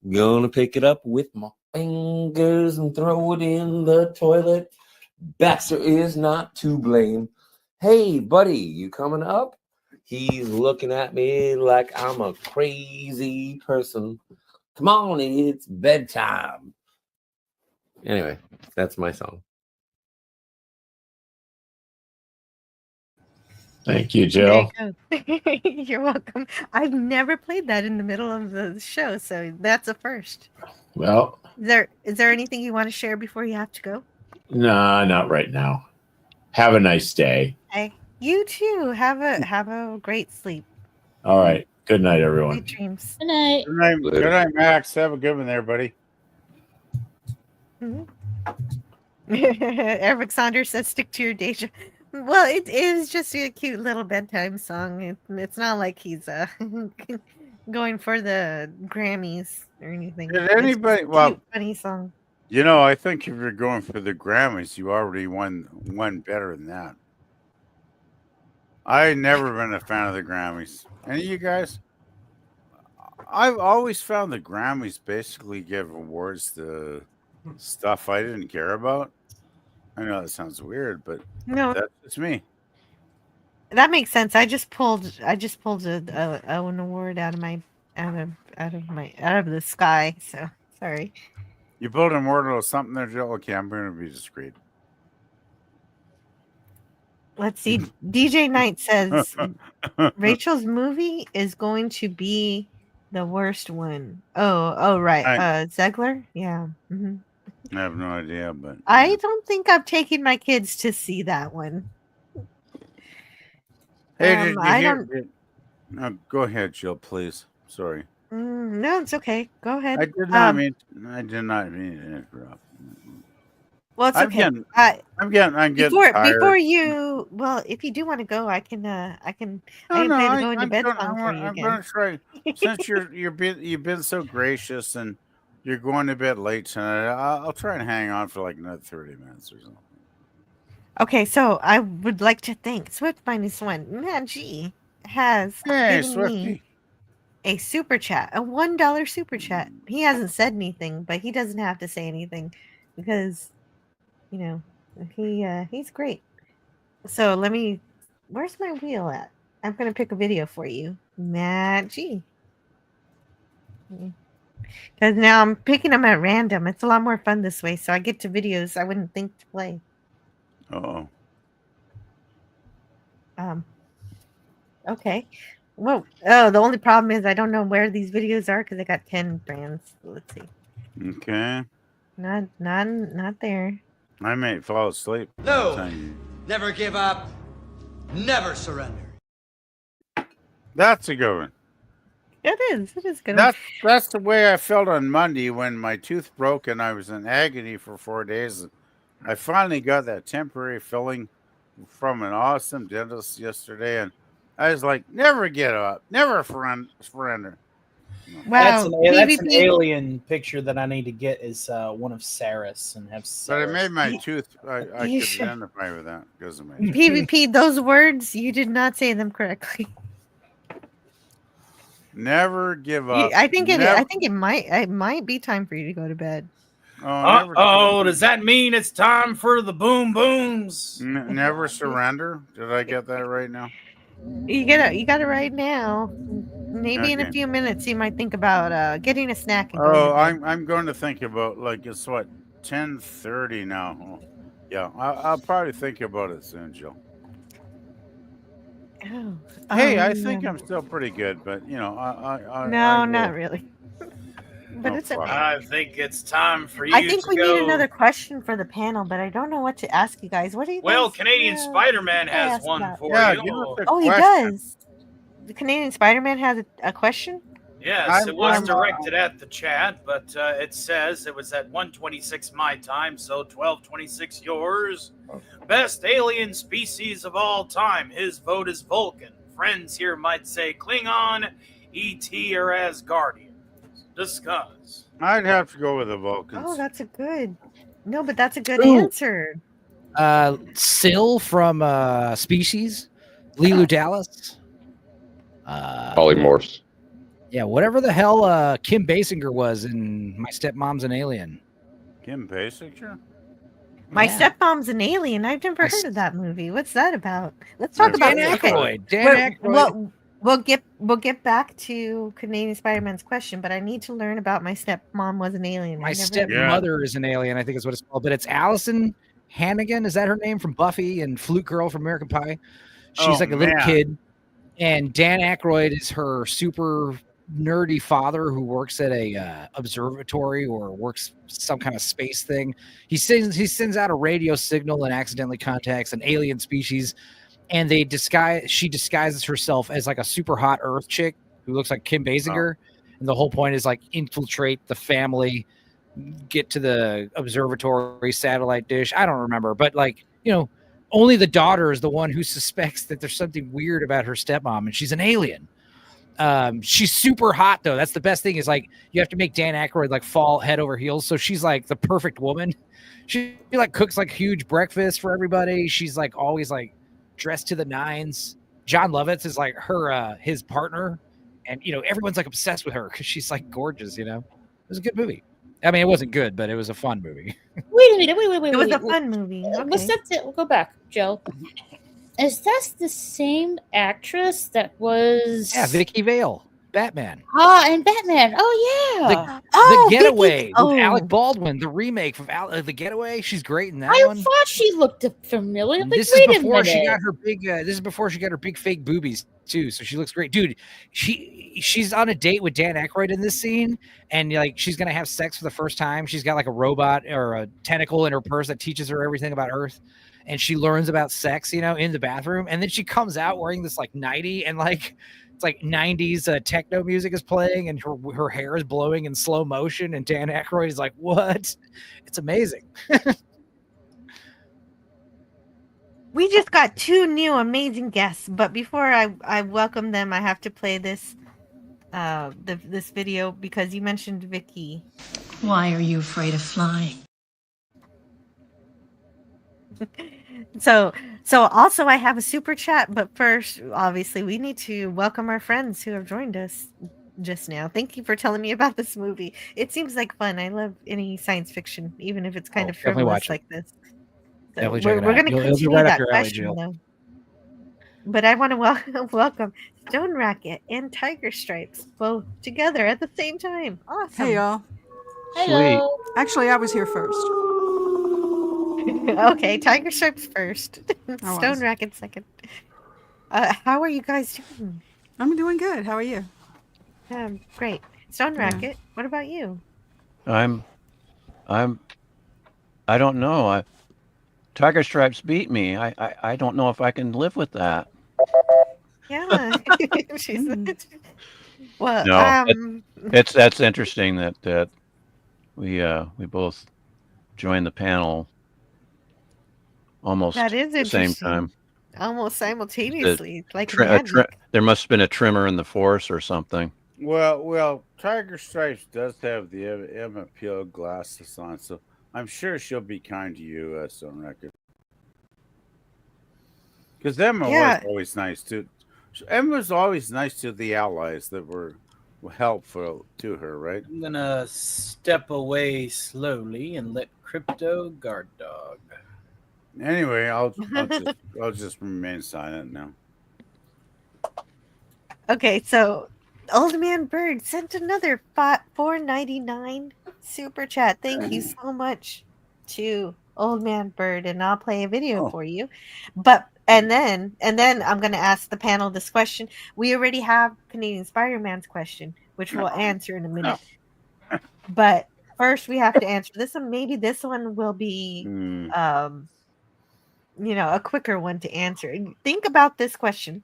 S4: Gonna pick it up with my fingers and throw it in the toilet. Baxter is not to blame. Hey, buddy, you coming up? He's looking at me like I'm a crazy person. Come on, it's bedtime. Anyway, that's my song.
S1: Thank you,
S8: There
S1: Jill.
S8: you go. You're welcome. I've never played that in the middle of the show, so that's a first.
S1: Well,
S8: Is there anything you want to share before you have to go?
S1: nah, not right now. Have a nice day.
S8: Hey, you too. Have a great sleep.
S1: All right. Good night, everyone.
S8: Sweet dreams.
S6: Good night.
S10: Good night, Max. Have a good one there, buddy.
S8: Eric Saunders says, "Stick to your day job." Well, it is just a cute little bedtime song. It's not like he's going for the Grammys or anything.
S10: Did
S8: It's just
S10: anybody?
S8: a
S10: Well,
S8: cute, funny song.
S10: you know, I think if you're going for the Grammys, you already won better than that. I've never been a fan of the Grammys. Any of you guys? I've always found the Grammys basically give awards to stuff I didn't care about. I know that sounds weird, but
S8: No,
S10: that's just me.
S8: that makes sense. I just pulled an award out of the sky. So sorry.
S10: You pulled a mortal something there, Joe. Okay, I'm going to be discreet.
S8: Let's see. DJ Knight says Rachel's movie is going to be the worst one. Oh, right. Zegler? Yeah. Mm-hmm.
S10: I have no idea, but
S8: I don't think I'm taking my kids to see that one.
S10: hey, did you
S8: I
S10: hear?
S8: don't.
S10: Go ahead, Jill, please. Sorry.
S8: No, it's okay. Go ahead.
S10: I did not mean to interrupt.
S8: Well, it's okay.
S10: I'm getting tired.
S8: Before you, well, if you do want to go, I can play the going to bed song for you
S10: I'm
S8: again.
S10: going to try. Since you've been so gracious and you're going to bed late tonight, I'll try and hang on for like another 30 minutes or something.
S8: Okay, so I would like to thank Swift Minus One. Man, G has given me a super chat, a $1 super chat. He hasn't said anything, but he doesn't have to say anything because, you know, he's great. So where's my wheel at? I'm gonna pick a video for you, Matt G. Because now I'm picking them at random. It's a lot more fun this way, so I get to videos I wouldn't think to play.
S10: Oh.
S8: Okay. Whoa. Oh, the only problem is I don't know where these videos are because I got 10 brands. Let's see.
S10: Okay.
S8: Not there.
S10: I may fall asleep.
S5: No. Never give up. Never surrender.
S10: That's a good one.
S8: It is. It is good.
S10: That's the way I felt on Monday when my tooth broke and I was in agony for 4 days. I finally got that temporary filling from an awesome dentist yesterday, and I was like, never give up, never surrender.
S8: Wow,
S11: that's an alien picture that I need to get is one of Saris and have Saris.
S10: But it made my tooth, I could identify with that because of my tooth.
S8: PvP, those words, you did not say them correctly.
S10: Never give up.
S8: I think it might be time for you to go to bed.
S11: Does that mean it's time for the boom booms?
S10: Never surrender. Did I get that right now?
S8: You got it right now. Maybe in a few minutes you might think about getting a snack. And
S10: I'm going to think about, like, it's what, 10:30 now. Oh, yeah, I'll probably think about it soon, Jill.
S8: Oh,
S10: hey, I think I'm still pretty good, but you know,
S8: not really. But it's okay.
S11: I think it's time for you.
S8: I think we need another question for the panel, but I don't know what to ask you guys. What do you?
S11: Well, Canadian Spider-Man has one for you.
S8: Oh, he does. The Canadian Spider-Man has a question.
S11: Yes, it was directed at the chat, but it says it was at 1:26 my time, so 12:26 yours. Best alien species of all time. His vote is Vulcan. Friends here might say Klingon, ET, or Asgardian. Discuss.
S10: I'd have to go with the Vulcans.
S8: Oh, that's a good. No, but that's a good answer.
S9: Syl from Species, Lilu Dallas,
S19: Polymorphs.
S9: Yeah, whatever the hell Kim Basinger was in My Stepmom's an Alien.
S10: Kim Basinger?
S8: My Stepmom's an Alien. I've never heard of that movie. What's that about? Let's talk
S9: Dan
S8: about
S9: Aykroyd. Dan Aykroyd.
S8: We'll get back to Canadian Spider-Man's question, but I need to learn about My Stepmom was an Alien.
S9: My Stepmother is an Alien, I think is what it's called. But it's Allison Hannigan. Is that her name, from Buffy and Flute Girl from American Pie? She's like a little kid. And Dan Aykroyd is her super nerdy father who works at a observatory or works some kind of space thing. He sends out a radio signal and accidentally contacts an alien species, and she disguises herself as like a super hot Earth chick who looks like Kim Basinger. And the whole point is like infiltrate the family, get to the observatory satellite dish. I don't remember, but like, you know, only the daughter is the one who suspects that there's something weird about her stepmom, and she's an alien. She's super hot though. That's the best thing, is like you have to make Dan Aykroyd like fall head over heels. So she's like the perfect woman. She like cooks like huge breakfast for everybody. She's like always like dressed to the nines. John Lovitz is like his partner, and you know everyone's like obsessed with her because she's like gorgeous. You know, it was a good movie. I mean, it wasn't good, but it was a fun movie.
S6: Wait a minute. Wait.
S8: It was a fun movie.
S6: What's that? We'll go back, Joe. Is that the same actress that was?
S9: Yeah, Vicky Vale, Batman.
S6: And Batman. Oh yeah.
S9: The Getaway with Alec Baldwin, the remake of The Getaway. She's great in that one.
S6: I thought she looked familiar. Like,
S9: This is before she got her big. This is before she got her big fake boobies too. So she looks great, dude. She's on a date with Dan Aykroyd in this scene, and like she's gonna have sex for the first time. She's got like a robot or a tentacle in her purse that teaches her everything about Earth. And she learns about sex, you know, in the bathroom. And then she comes out wearing this like nightie, and like it's like 90s techno music is playing, and her hair is blowing in slow motion. And Dan Aykroyd is like, what? It's amazing.
S8: We just got 2 new amazing guests, but before I welcome them, I have to play this this video because you mentioned Vicky.
S3: Why are you afraid of flying?
S8: So also I have a super chat, but first, obviously, we need to welcome our friends who have joined us just now. Thank you for telling me about this movie. It seems like fun. I love any science fiction, even if it's kind of frivolous like this. So we're going to continue that question, though. But I want to welcome Stone Racket and Tiger Stripes both together at the same time. Awesome.
S22: Hey, y'all.
S6: Hello.
S22: Actually, I was here first.
S8: Okay, Tiger Stripes first. Stone Racket second. How are you guys doing?
S22: I'm doing good. How are you?
S8: Great. Stone Racket, what about you?
S23: I don't know. Tiger Stripes beat me. I don't know if I can live with that.
S8: Yeah. Well,
S23: no, that's interesting that we both joined the panel almost
S8: that is
S23: at the same time.
S8: Almost simultaneously, like
S23: there must have been a tremor in the force or something.
S10: Well, Tiger Stripes does have the Emma Peel glasses on, so I'm sure she'll be kind to you, Stone Record. Because Emma was always nice too. Emma was always nice to the allies that were helpful to her, right?
S11: I'm gonna step away slowly and let Crypto guard dog.
S10: Anyway, I'll just remain silent now.
S8: Okay, so Old Man Bird sent another $4.99 super chat. Thank you so much to Old Man Bird, and I'll play a video for you. But and then I'm going to ask the panel this question. We already have Canadian Spider-Man's question, which we'll answer in a minute. But first, we have to answer this one. Maybe this one will be, a quicker one to answer. Think about this question: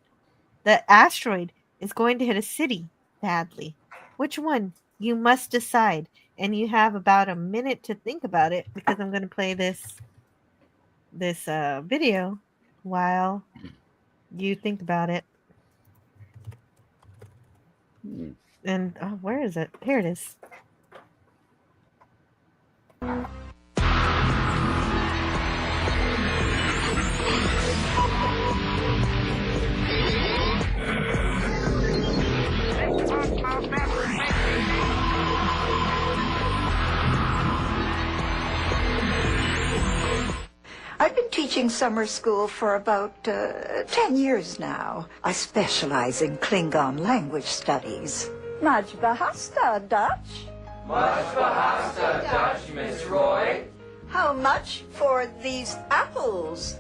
S8: the asteroid is going to hit a city badly. Which one? You must decide, and you have about a minute to think about it because I'm going to play this video while you think about it. And where is it? Here it is.
S2: teaching summer school for about 10 years now. I specialize in Klingon language studies. Much behasta, Dutch.
S5: Much behasta, Dutch, Miss Roy.
S2: How much for these apples?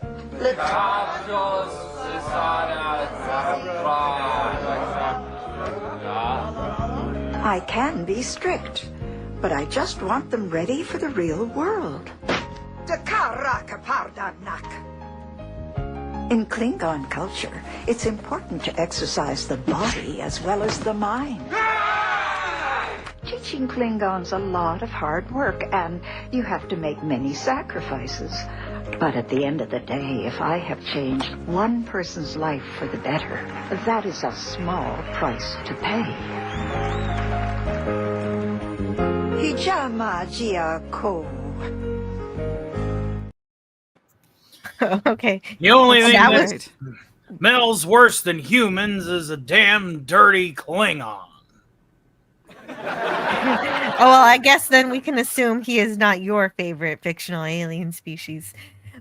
S2: I can be strict, but I just want them ready for the real world. In Klingon culture, it's important to exercise the body as well as the mind. Teaching Klingon's a lot of hard work, and you have to make many sacrifices. But at the end of the day, if I have changed one person's life for the better, that is a small price to pay. Hijama Jiako.
S8: Okay.
S11: The only thing
S8: That
S11: that smells worse than humans is a damn dirty Klingon.
S8: Oh, well, I guess then we can assume he is not your favorite fictional alien species.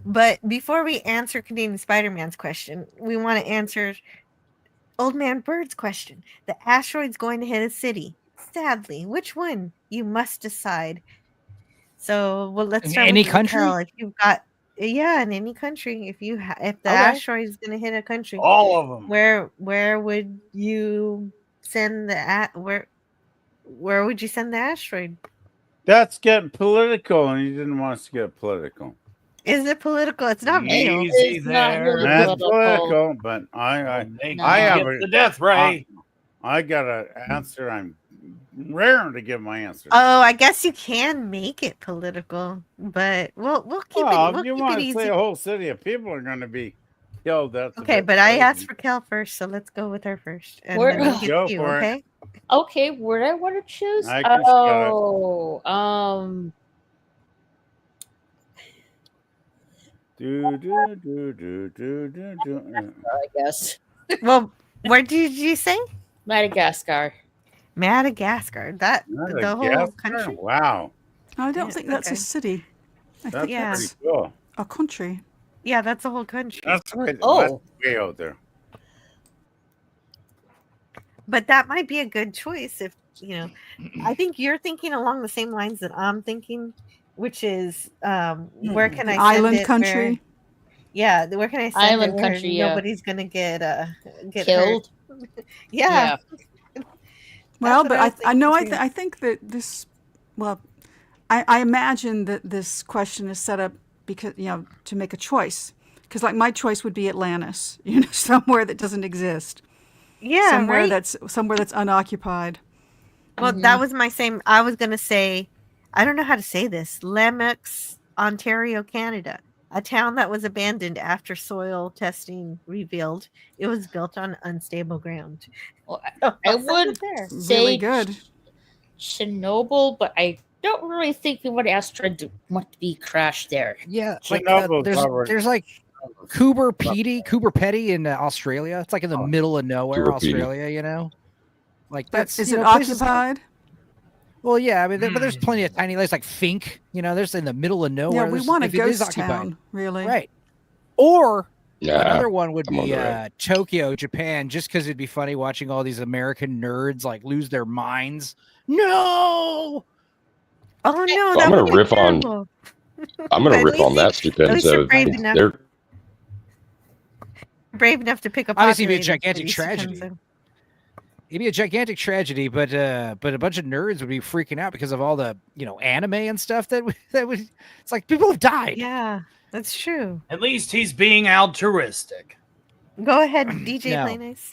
S8: But before we answer Canadian Spider-Man's question, we want to answer Old Man Bird's question. The asteroid's going to hit a city. Sadly, which one? You must decide. So, well, let's start
S9: any
S8: with
S9: country?
S8: Raquel. If you've got, yeah, in any country. If the
S9: Okay.
S8: asteroid is going to hit a country,
S11: all of them.
S8: Where would you send where would you send the asteroid?
S10: That's getting political, and you didn't want us to get political.
S8: Is it political? It's not real.
S11: Easy there.
S10: That's political, but I have
S11: the death ray.
S10: I got an answer. I'm raring to give my answer.
S8: Oh, I guess you can make it political, but we'll keep it.
S10: If you
S8: Keep
S10: want
S8: it
S10: to
S8: easy.
S10: say a whole city of people are going to be killed, that's a
S8: Okay,
S10: bit
S8: but I
S10: crazy.
S8: asked for Kel first, so let's go with her first. And
S6: Where-
S8: then we'll get
S10: Go
S8: to you,
S10: for it.
S8: okay?
S6: Okay, where do I want to choose?
S10: I guess you gotta-
S6: I guess.
S8: Well, where did you say?
S6: Madagascar.
S8: Madagascar. That the whole
S10: Madagascar?
S8: country.
S10: Wow.
S22: I don't
S8: Yeah,
S22: think that's
S8: okay.
S22: a city. I
S10: That's
S22: think
S8: Yeah.
S22: that's
S10: pretty cool.
S22: a country.
S8: Yeah, that's the whole country.
S10: That's way out there.
S8: But that might be a good choice if I think you're thinking along the same lines that I'm thinking, which is where can I send
S22: Island
S8: it
S22: country?
S8: where- yeah, where can I send
S6: Island
S8: it where
S6: country, yeah.
S8: nobody's gonna get
S6: Killed?
S8: hurt? Yeah.
S22: Well,
S8: That's
S22: but
S8: what
S22: I know
S8: was thinking,
S22: I think that this. Well, I imagine that this question is set up because to make a choice. Because like my choice would be Atlantis, somewhere that doesn't exist.
S8: Yeah,
S22: somewhere
S8: right?
S22: that's unoccupied.
S8: Well, that was my same. I was gonna say, I don't know how to say this. Lemnox, Ontario, Canada, a town that was abandoned after soil testing revealed it was built on unstable ground.
S6: Well,
S8: Oh,
S6: I
S8: that's
S6: would
S8: there.
S6: say
S22: Really good.
S6: Chernobyl, but I don't really think we would asteroid to want to be crashed there.
S9: Yeah,
S10: Chernobyl's
S9: there's like Coober Petty in Australia. It's like in the middle of nowhere,
S19: Coober Pedy.
S9: Australia. Like that's
S22: Is
S9: you
S22: it
S9: know, places like-
S22: occupied?
S9: well, yeah, I mean, but there's plenty of tiny places like Fink. There's in the middle of nowhere.
S22: Yeah, we
S9: There's-
S22: want a
S9: if it is
S22: ghost
S9: occupied.
S22: town, really.
S9: Right? Or
S19: Yeah,
S9: another one would
S19: I'm on
S9: be
S19: the right.
S9: Tokyo, Japan, just because it'd be funny watching all these American nerds like lose their minds. No.
S8: Oh no,
S19: So
S8: that
S19: I'm gonna
S8: would be
S19: riff on-
S8: terrible.
S19: I'm going
S8: But
S19: to
S8: at
S19: rip on
S8: least
S19: that
S8: at least you're
S19: Stupenzo.
S8: brave enough.
S19: They're
S8: Brave enough to pick up.
S9: Obviously, it'd be a gigantic tragedy. It'd be a gigantic tragedy, but a bunch of nerds would be freaking out because of all the anime and stuff that would. It's like people have died.
S8: Yeah, that's true.
S11: At least he's being altruistic.
S8: Go ahead, DJ
S9: No.
S8: Play Nice.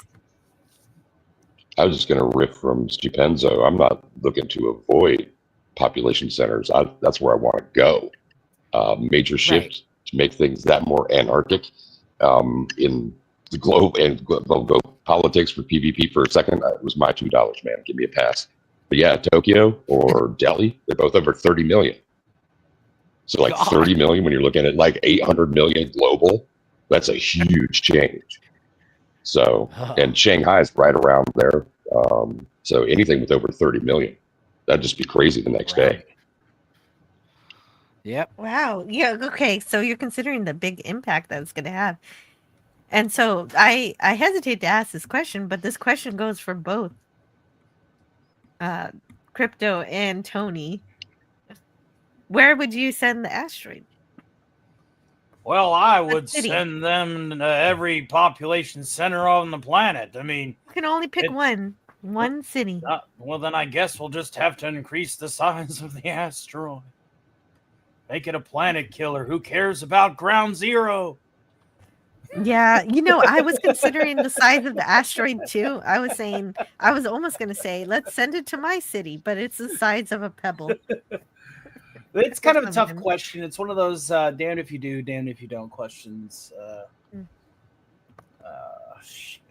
S19: I was just going to riff from Stupenzo. I'm not looking to avoid population centers. That's where I want to go. Major shift to make things that more anarchic in the globe and go politics for PvP for a second. It was my $2, man. Give me a pass. But yeah, Tokyo or Delhi, they're both over 30 million. So like 30 million when you're looking at like 800 million global, that's a huge change. So, and Shanghai is right around there. So anything with over 30 million, that'd just be crazy the next day.
S9: Yep.
S8: Wow. Yeah. Okay. So you're considering the big impact that it's going to have. And so I hesitate to ask this question, but this question goes for both Crypto and Tony. Where would you send the asteroid?
S11: Well, I would send them to every population center on the planet. I mean,
S8: you can only pick one city.
S11: Well, then I guess we'll just have to increase the size of the asteroid. Make it a planet killer. Who cares about ground zero?
S8: Yeah, I was considering the size of the asteroid too. I was almost going to say, let's send it to my city, but it's the size of a pebble.
S11: It's kind of a tough question. It's one of those damned if you do, damned if you don't questions. Shit.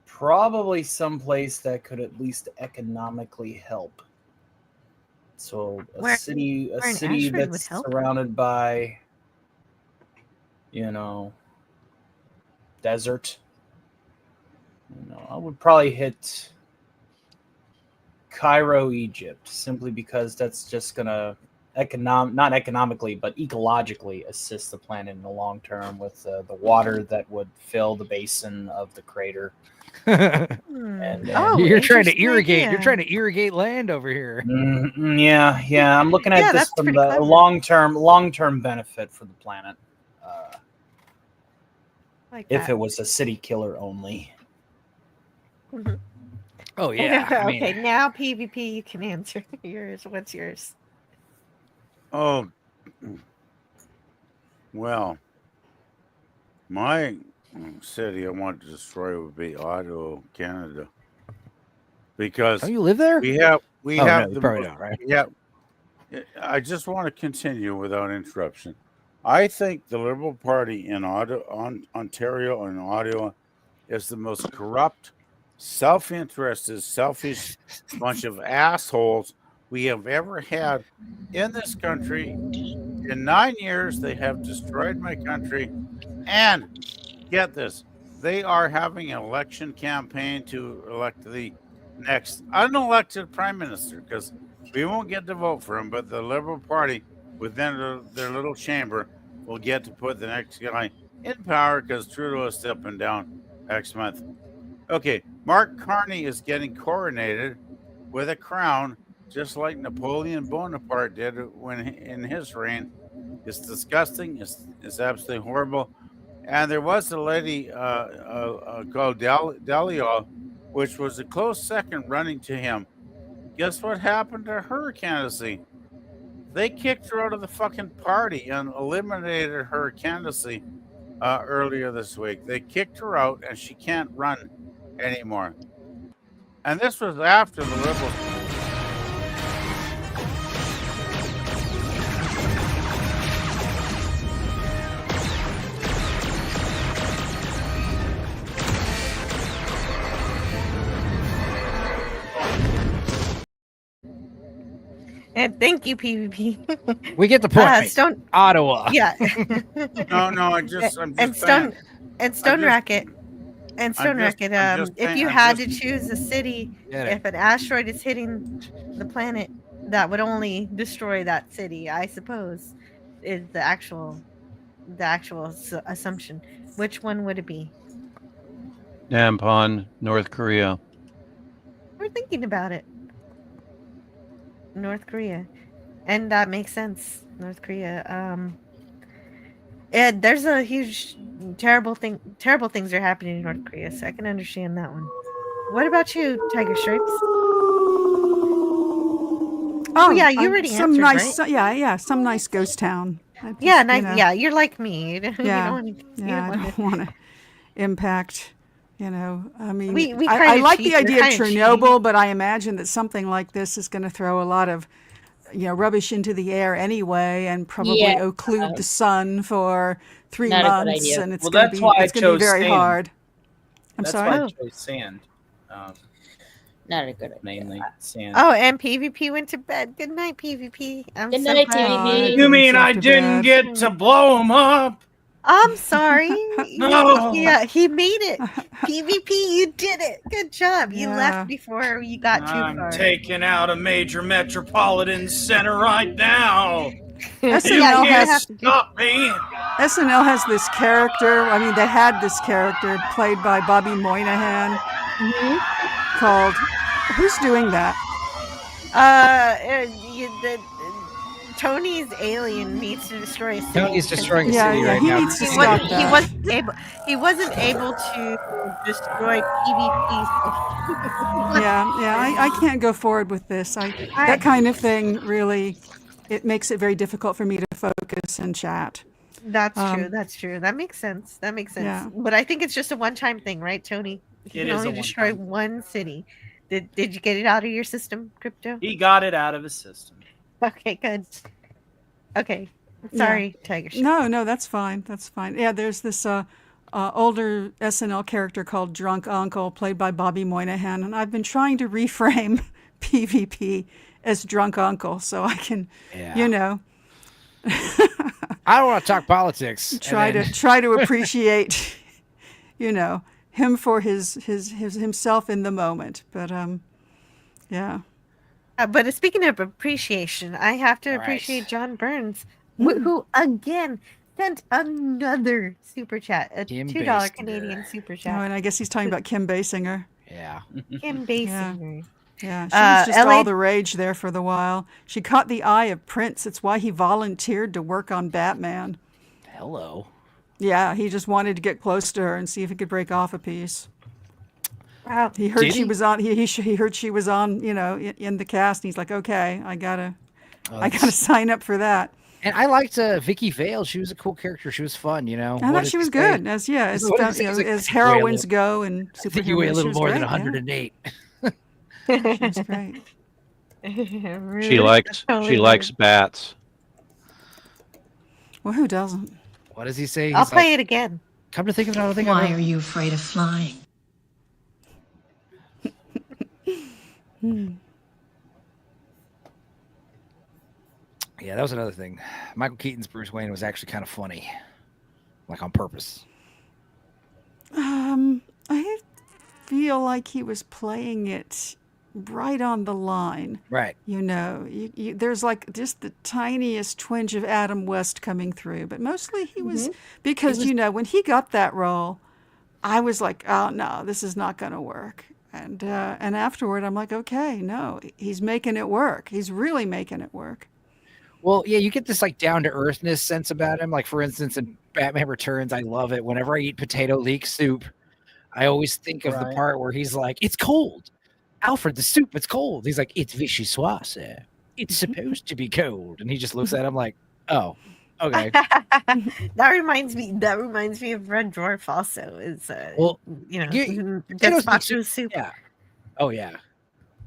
S11: Probably someplace that could at least economically help. So a city that's surrounded by, desert. I would probably hit Cairo, Egypt, simply because that's just gonna not economically, but ecologically assist the planet in the long term with the water that would fill the basin of the crater.
S9: And you're trying to irrigate. You're trying to irrigate land over here.
S11: Yeah. I'm looking at this from the long-term benefit for the planet. If it was a city killer only.
S9: Oh yeah.
S8: Okay, now PvP, you can answer yours. What's yours?
S10: Oh, well, my city I want to destroy would be Ottawa, Canada, because
S9: you live there?
S10: We have
S9: no, you probably don't, right?
S10: Yeah, I just want to continue without interruption. I think the Liberal Party in Ontario and Ottawa is the most corrupt, self-interested, selfish bunch of assholes we have ever had in this country. In 9 years, they have destroyed my country. And get this, they are having an election campaign to elect the next unelected prime minister, because we won't get to vote for him, but the Liberal Party within their little chamber will get to put the next guy in power, because Trudeau is stepping down next month. Okay, Mark Carney is getting coronated with a crown, just like Napoleon Bonaparte did when in his reign. It's disgusting. It's absolutely horrible. And there was a lady called Delia, which was a close second running to him. Guess what happened to her candidacy? They kicked her out of the fucking party and eliminated her candidacy earlier this week. They kicked her out, and she can't run anymore. And this was after the Liberals.
S8: And thank you, PvP.
S9: We get the point. Ottawa.
S8: Yeah.
S10: No, I'm just saying.
S8: Stone Racket. And Stone Racket, if you had to choose a city, if an asteroid is hitting the planet, that would only destroy that city, I suppose, is the actual assumption. Which one would it be?
S23: Nampon, North Korea.
S8: We're thinking about it. North Korea. And that makes sense. North Korea. And there's a huge terrible things are happening in North Korea, so I can understand that one. What about you, Tiger Stripes? Oh yeah, you already
S22: some
S8: answered,
S22: nice,
S8: right?
S22: Yeah, some nice ghost town.
S8: Yeah, nice. Yeah, you're like me.
S22: I don't want to impact. I mean,
S8: we
S22: I like the idea of Chernobyl, but I imagine that something like this is going to throw a lot of rubbish into the air anyway, and probably occlude the sun for 3 months, and it's going to be very hard.
S11: That's
S22: sorry.
S11: Why I chose sand.
S6: Not a good idea.
S11: Mainly sand.
S8: Oh, and PvP went to bed. Good night, PvP.
S6: Good night, PvP.
S11: You mean I didn't get to blow him up?
S8: I'm sorry.
S11: No.
S8: Yeah, he made it. PvP, you did it. Good job. You
S22: Yeah.
S8: left before you got too
S11: I'm
S8: far.
S11: taking out a major metropolitan center right now.
S22: SNL
S11: You can't
S22: has
S11: stop me.
S22: SNL has this character. I mean, they had this character played by Bobby Moynihan called. Who's doing that?
S8: Tony's alien needs to destroy a city.
S9: Tony's destroying a
S22: Yeah,
S9: city
S22: yeah,
S9: right
S22: he
S9: now.
S22: needs to stop that.
S8: He wasn't able to destroy PvP.
S22: Yeah. I can't go forward with this. That kind of thing really, it makes it very difficult for me to focus and chat.
S8: That's true. That's true. That makes sense.
S22: Yeah.
S8: But I think it's just a one-time thing, right, Tony? You
S11: It
S8: can
S11: is
S8: only
S11: a
S8: destroy
S11: one-time.
S8: one city. Did you get it out of your system, Crypto?
S11: He got it out of his system.
S8: Okay, good. Okay. Sorry, Tiger.
S22: No, that's fine. That's fine. Yeah, there's this older SNL character called Drunk Uncle, played by Bobby Moynihan, and I've been trying to reframe PvP as Drunk Uncle so I can, you know,
S9: I don't want to talk politics.
S22: try to appreciate, you know, him for his himself in the moment. But yeah.
S8: But speaking of appreciation, I have to appreciate John Burns, who again sent another super chat, a
S22: Kim
S8: $2
S22: Basinger.
S8: Canadian super
S22: Oh,
S8: chat.
S22: and I guess he's talking about Kim Basinger.
S9: Yeah.
S8: Kim Basinger.
S22: Yeah, she was just
S8: LA
S22: all the rage there for the while. She caught the eye of Prince. It's why he volunteered to work on Batman.
S9: Hello.
S22: Yeah, he just wanted to get close to her and see if he could break off a piece.
S8: Wow.
S22: He heard
S9: Did
S22: she
S9: he?
S22: was on. He heard she was on. You know, in the cast. And he's like, okay, I gotta sign up for that.
S9: And I liked Vicky Vale. She was a cool character. She was fun, you know.
S22: I
S9: What
S22: thought
S9: did
S22: she
S9: he
S22: was
S9: say?
S22: good as
S9: What did he say?
S22: as
S9: He was like,
S22: as
S9: "I think you weigh a
S22: heroines
S9: little-
S22: go and
S9: I think you weigh a
S22: superheroes. She
S9: little
S22: was
S9: more
S22: great,
S9: than
S22: yeah.
S9: 108.
S22: She was great.
S23: She likes bats.
S22: Well, who doesn't?
S9: What does he say?
S8: I'll
S9: He's
S8: play
S9: like,
S8: it again.
S9: Come to think of it, I don't think
S3: Why
S9: I've
S3: are you afraid of flying?
S9: Yeah, that was another thing. Michael Keaton's Bruce Wayne was actually kind of funny, like on purpose.
S22: I feel like he was playing it right on the line.
S9: Right.
S22: You know, there's like just the tiniest twinge of Adam West coming through, but mostly he was because you know when he got that role, I was like, oh no, this is not going to work. And afterward, I'm like, okay, no, he's making it work. He's really making it work.
S9: Well, yeah, you get this like down to earthness sense about him. Like for instance, in Batman Returns, I love it. Whenever I eat potato leek soup, I always think of the part where he's like, "It's cold, Alfred. The soup, it's cold." He's like, "It's vichyssoise, sir. It's supposed to be cold." And he just looks at him like, "Oh, okay."
S8: That reminds me of Red Dwarf also is
S9: Well,
S8: you know
S9: potato
S8: gets
S9: leek
S8: to soup.
S9: Yeah. Oh yeah.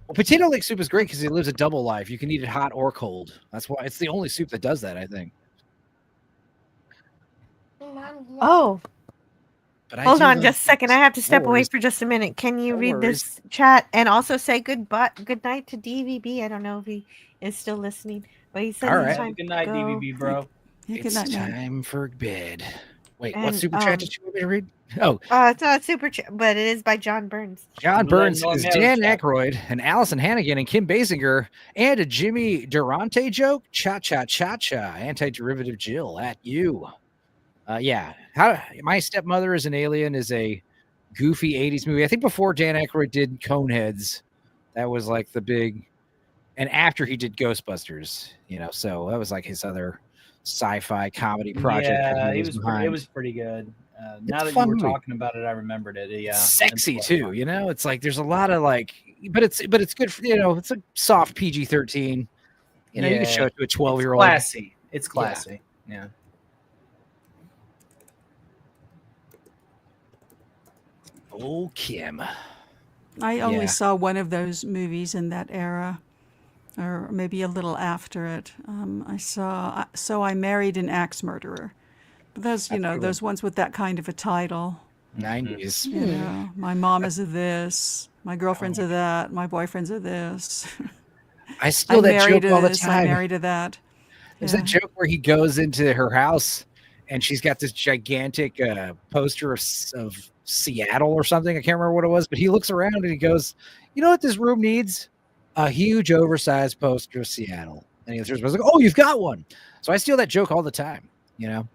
S9: Well, potato leek soup is great because it lives a double life. You can eat it hot or cold. That's why it's the only soup that does that, I think.
S8: Oh,
S9: But I
S8: hold
S9: do
S8: on
S9: love
S8: just a second. I have to step away
S9: s'mores.
S8: for just a minute. Can you
S9: No
S8: read
S9: worries.
S8: this chat and also say good night to DVB? I don't know if he is still listening, but he said
S9: All
S8: it's
S9: right.
S8: time
S11: Good night,
S8: to go.
S11: DVB, bro.
S22: Yeah, good
S9: It's
S22: night, man.
S9: time for bed. Wait, what
S8: And,
S9: super chat did you want me to read? Oh,
S8: It's not a super chat, but it is by John Burns.
S9: John Burns
S11: Let
S9: is
S11: him know
S9: Dan
S11: chat.
S9: Aykroyd and Allison Hannigan and Kim Basinger and a Jimmy Durante joke. Cha cha cha cha. Anti-derivative Jill at you. Yeah. My Stepmother is an Alien is a goofy 80s movie. I think before Dan Aykroyd did Coneheads, that was like the big, and after he did Ghostbusters, you know, so that was like his other sci-fi comedy project. that
S11: Yeah,
S9: he
S11: it
S9: behind.
S11: was pretty good.
S9: It's
S11: Now
S9: a
S11: that you
S9: fun
S11: were
S9: movie.
S11: talking about it, I remembered it. Yeah,
S9: Sexy too, you know. It's like there's a lot of like, but it's good for, you know. It's a soft PG-13. You know, you can show it to a 12-year-old.
S11: Classy. It's classy. Yeah.
S9: Oh, Kim.
S22: I only
S9: Yeah.
S22: saw one of those movies in that era, or maybe a little after it. I saw So I Married an Axe Murderer. But those, you know, those ones with that kind of a title.
S9: 90s.
S22: You know, my mom is a this, my girlfriend's a that, my boyfriend's a this.
S9: I steal that
S22: married
S9: joke
S22: to
S9: all the
S22: this, I'm
S9: time.
S22: married to that.
S9: There's
S22: Yeah.
S9: that joke where he goes into her house and she's got this gigantic poster of Seattle or something. I can't remember what it was, but he looks around and he goes, "You know what this room needs? A huge, oversized poster of Seattle." And he was like, "Oh, you've got one." So I steal that joke all the time. You know,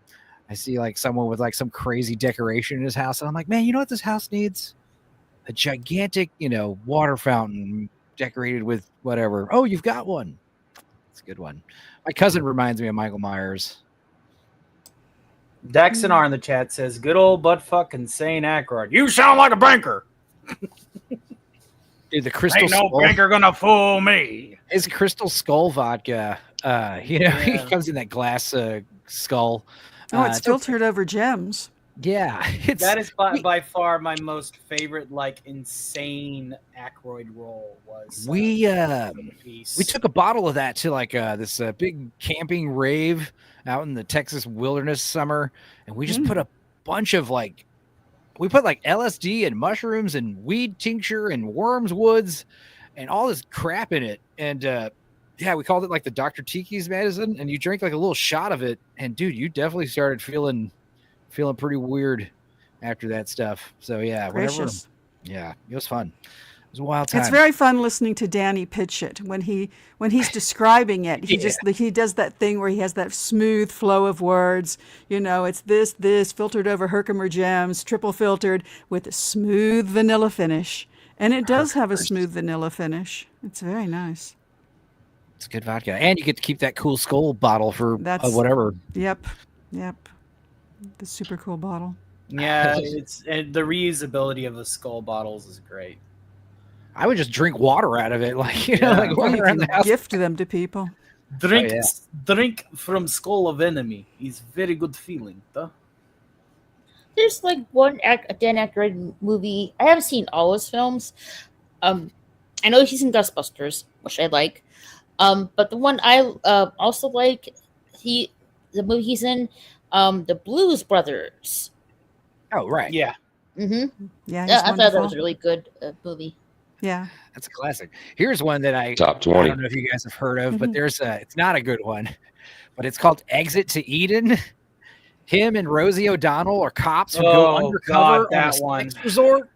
S9: I see like someone with like some crazy decoration in his house, and I'm like, "Man, you know what this house needs? A gigantic, water fountain decorated with whatever." "Oh, you've got one." It's a good one. My cousin reminds me of Michael Myers.
S11: Daxon R in the chat says, "Good old butt fuck insane Aykroyd. You sound like a banker."
S9: Dude, the Crystal
S11: Ain't no
S9: Skull.
S11: banker gonna fool me.
S9: His Crystal Skull vodka. He comes in that glass skull.
S22: Oh, it's filtered over gems.
S9: Yeah,
S11: That is by far my most favorite, like, insane Aykroyd role was.
S9: We took a bottle of that to like this big camping rave out in the Texas wilderness summer, and we just put a bunch of we put like LSD and mushrooms and weed tincture and worms woods and all this crap in it, and we called it like the Dr. Tiki's medicine, and you drank like a little shot of it, and dude, you definitely started feeling pretty weird after that stuff. So yeah,
S22: Gracious.
S9: Yeah, it was fun. It was a wild time.
S22: It's very fun listening to Danny pitch it when he's describing it. He does that thing where he has that smooth flow of words. It's this filtered over Herkimer gems, triple filtered with a smooth vanilla finish, and it does have a smooth vanilla finish. It's very nice.
S9: It's good vodka, and you get to keep that cool skull bottle for whatever.
S22: Yep. The super cool bottle.
S11: Yeah, and the reusability of the skull bottles is great.
S9: I would just drink water out of it, like walking around the house.
S22: Gift them to people.
S11: Drink from skull of enemy is very good feeling, though.
S6: There's like one Dan Aykroyd movie. I haven't seen all his films. I know he's in Ghostbusters, which I like. But the one I also like, the movie he's in, the Blues Brothers.
S9: Oh right,
S11: yeah.
S6: Mm-hmm.
S22: Yeah,
S6: I thought that was a really good movie.
S22: Yeah,
S9: that's a classic. Here's one that
S19: top 20.
S9: I don't know if you guys have heard of, but it's not a good one, but it's called Exit to Eden. Him and Rosie O'Donnell are cops who go undercover on a sex resort.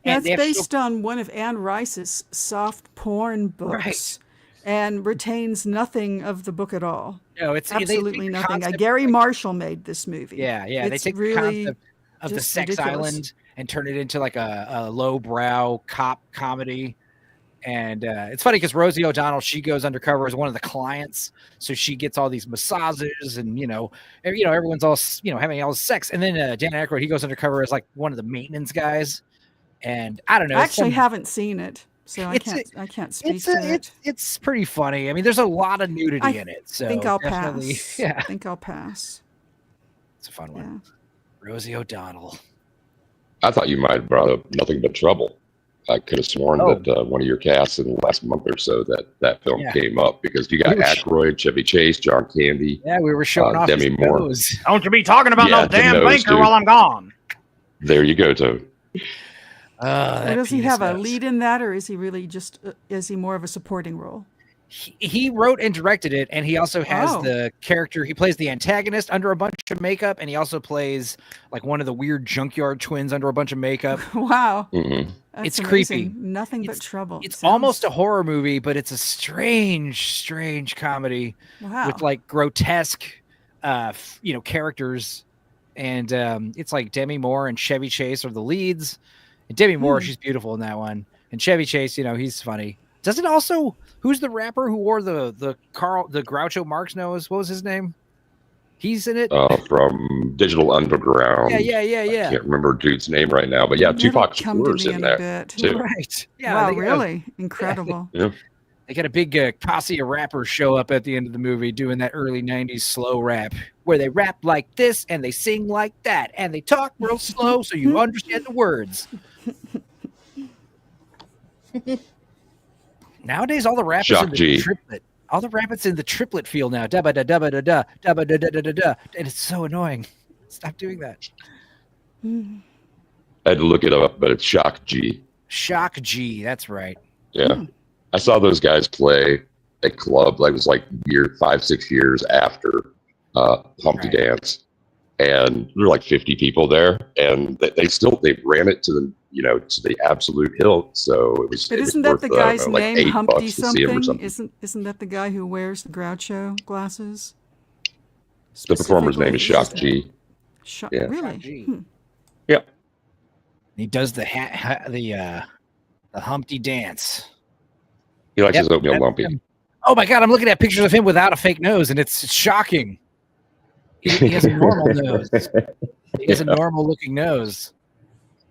S22: Yeah, it's based on one of Anne Rice's soft porn books, and retains nothing of the book at all.
S9: No, it's
S22: absolutely nothing. Gary Marshall made this movie.
S9: Yeah,
S22: it's
S9: they take
S22: really
S9: the concept of the sex
S22: ridiculous.
S9: island and turn it into like a lowbrow cop comedy. And it's funny because Rosie O'Donnell, she goes undercover as one of the clients, so she gets all these massages, and everyone's all having all this sex. And then Dan Aykroyd, he goes undercover as like one of the maintenance guys. And I don't know.
S22: I actually haven't seen it, so I can't speak to it.
S9: It's pretty funny. I mean, there's a lot of nudity in it. So
S22: I think I'll
S9: definitely,
S22: pass.
S9: Yeah,
S22: I think I'll pass.
S9: It's a fun one. Rosie O'Donnell.
S19: I thought you might have brought up Nothing But Trouble. I could have sworn that one of your casts in the last month or so that film came up, because you got Aykroyd, Chevy Chase, John Candy.
S9: Yeah, we were showing off
S19: Demi Moore.
S9: Nose.
S11: Don't you be talking about no damn banker while I'm gone.
S19: There you go, Toad.
S22: Does he have a lead in that, or is he really just is he more of a supporting role?
S9: He wrote and directed it, and he also has the character. He plays the antagonist under a bunch of makeup, and he also plays like one of the weird junkyard twins under a bunch of makeup.
S22: Wow,
S19: mm-hmm.
S22: It's
S9: creepy.
S22: Nothing but trouble.
S9: It's almost a horror movie, but it's a strange comedy with like grotesque, characters, and it's like Demi Moore and Chevy Chase are the leads. And Demi Moore, she's beautiful in that one, and Chevy Chase, he's funny. Doesn't also who's the rapper who wore the Groucho Marx nose? What was his name? He's in it.
S19: From Digital Underground.
S9: Yeah.
S19: I can't remember dude's name right now, but yeah, Tupac Shakur's in there too.
S9: Right. Yeah.
S22: Wow, really incredible.
S19: Yeah.
S9: They got a big posse of rappers show up at the end of the movie doing that early 90s slow rap where they rap like this and they sing like that and they talk real slow so you understand the words. Nowadays, all the rappers in the triplet. All the rappers in the triplet feel now. Da ba da da ba da da da ba da da da da da, and it's so annoying. Stop doing that.
S19: I had to look it up, but it's Shock G.
S9: Shock G, that's right.
S19: Yeah, I saw those guys play at club. It was like 5-6 years after Humpty Dance, and there were like 50 people there, and they ran it to the to the absolute hilt. So it was.
S22: But
S19: It was
S22: isn't that
S19: worth,
S22: the guy's
S19: like
S22: name,
S19: $8
S22: Humpty
S19: to see him or
S22: something?
S19: something.
S22: Isn't that the guy who wears the Groucho glasses?
S19: The performer's name is Shock G. Yeah.
S22: Really?
S19: Yep.
S9: He does the the Humpty dance.
S19: He likes
S9: Yep,
S19: his oatmeal
S9: that's
S19: lumpy.
S9: him. Oh my God, I'm looking at pictures of him without a fake nose, and it's shocking. He has a normal nose. He has a normal looking nose.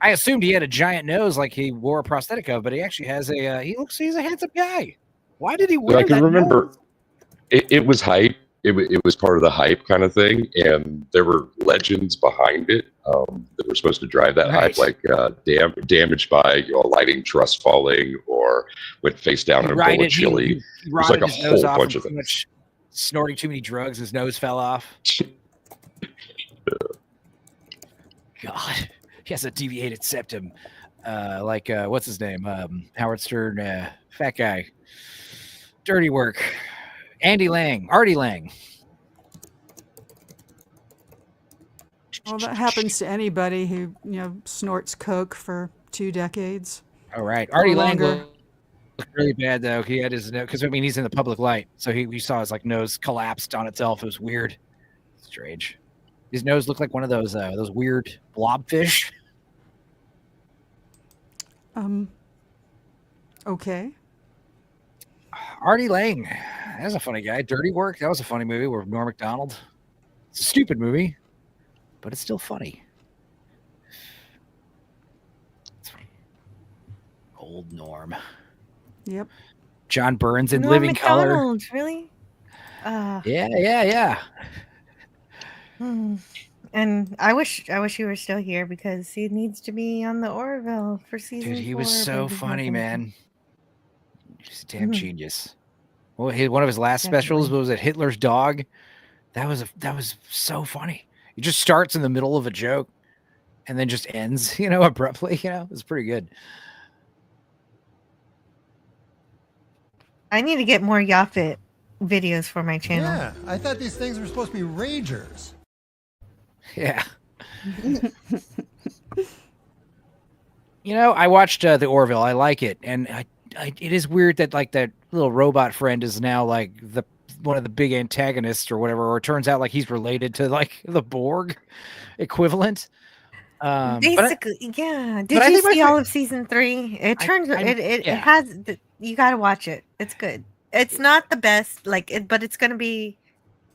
S9: I assumed he had a giant nose like he wore a prosthetic of, but he actually has a. He's a handsome guy. Why did he wear
S19: I can
S9: that
S19: remember
S9: nose?
S19: it was hype. It was part of the hype kind of thing, and there were legends behind it that were supposed to drive that hype, like damaged by a lighting truss falling, or went face down in a bowl of chili.
S9: He
S19: There's like
S9: rotted
S19: a
S9: his nose
S19: whole
S9: off
S19: bunch
S9: from
S19: of
S9: too
S19: them.
S9: much snorting too many drugs. His nose fell off. God, he has a deviated septum. What's his name? Howard Stern, fat guy. Dirty Work. Artie Lang.
S22: Well, that happens to anybody who snorts coke for 2 decades.
S9: All right, Artie Lang
S22: longer.
S9: looked really bad though. He had his nose because he's in the public light, so we saw his nose collapsed on itself. It was weird, strange. His nose looked like one of those weird blobfish.
S22: Okay.
S9: Artie Lang, that's a funny guy. Dirty Work, that was a funny movie with Norm Macdonald. It's a stupid movie, but it's still funny. Old Norm.
S22: Yep.
S9: John Burns in
S8: Norm
S9: Living Color.
S8: Macdonald, really?
S9: Yeah.
S8: And I wish he were still here because he needs to be on the Orville for season 4.
S9: Dude, he was so
S8: but he's not
S9: funny,
S8: gonna
S9: man. He's a damn genius. Well, one of his last specials was it Hitler's Dog. That was so funny. It just starts in the middle of a joke and then just ends, abruptly. It's pretty good.
S8: I need to get more Yaphet videos for my channel.
S12: Yeah, I thought these things were supposed to be ragers.
S9: Yeah. I watched the Orville. I like it, and it is weird that that little robot friend is now one of the big antagonists or whatever. Or it turns out he's related to the Borg equivalent.
S8: Basically, yeah. Did you see all of season 3? It turns it has. You got to watch it. It's good. It's not the best, but it's going to be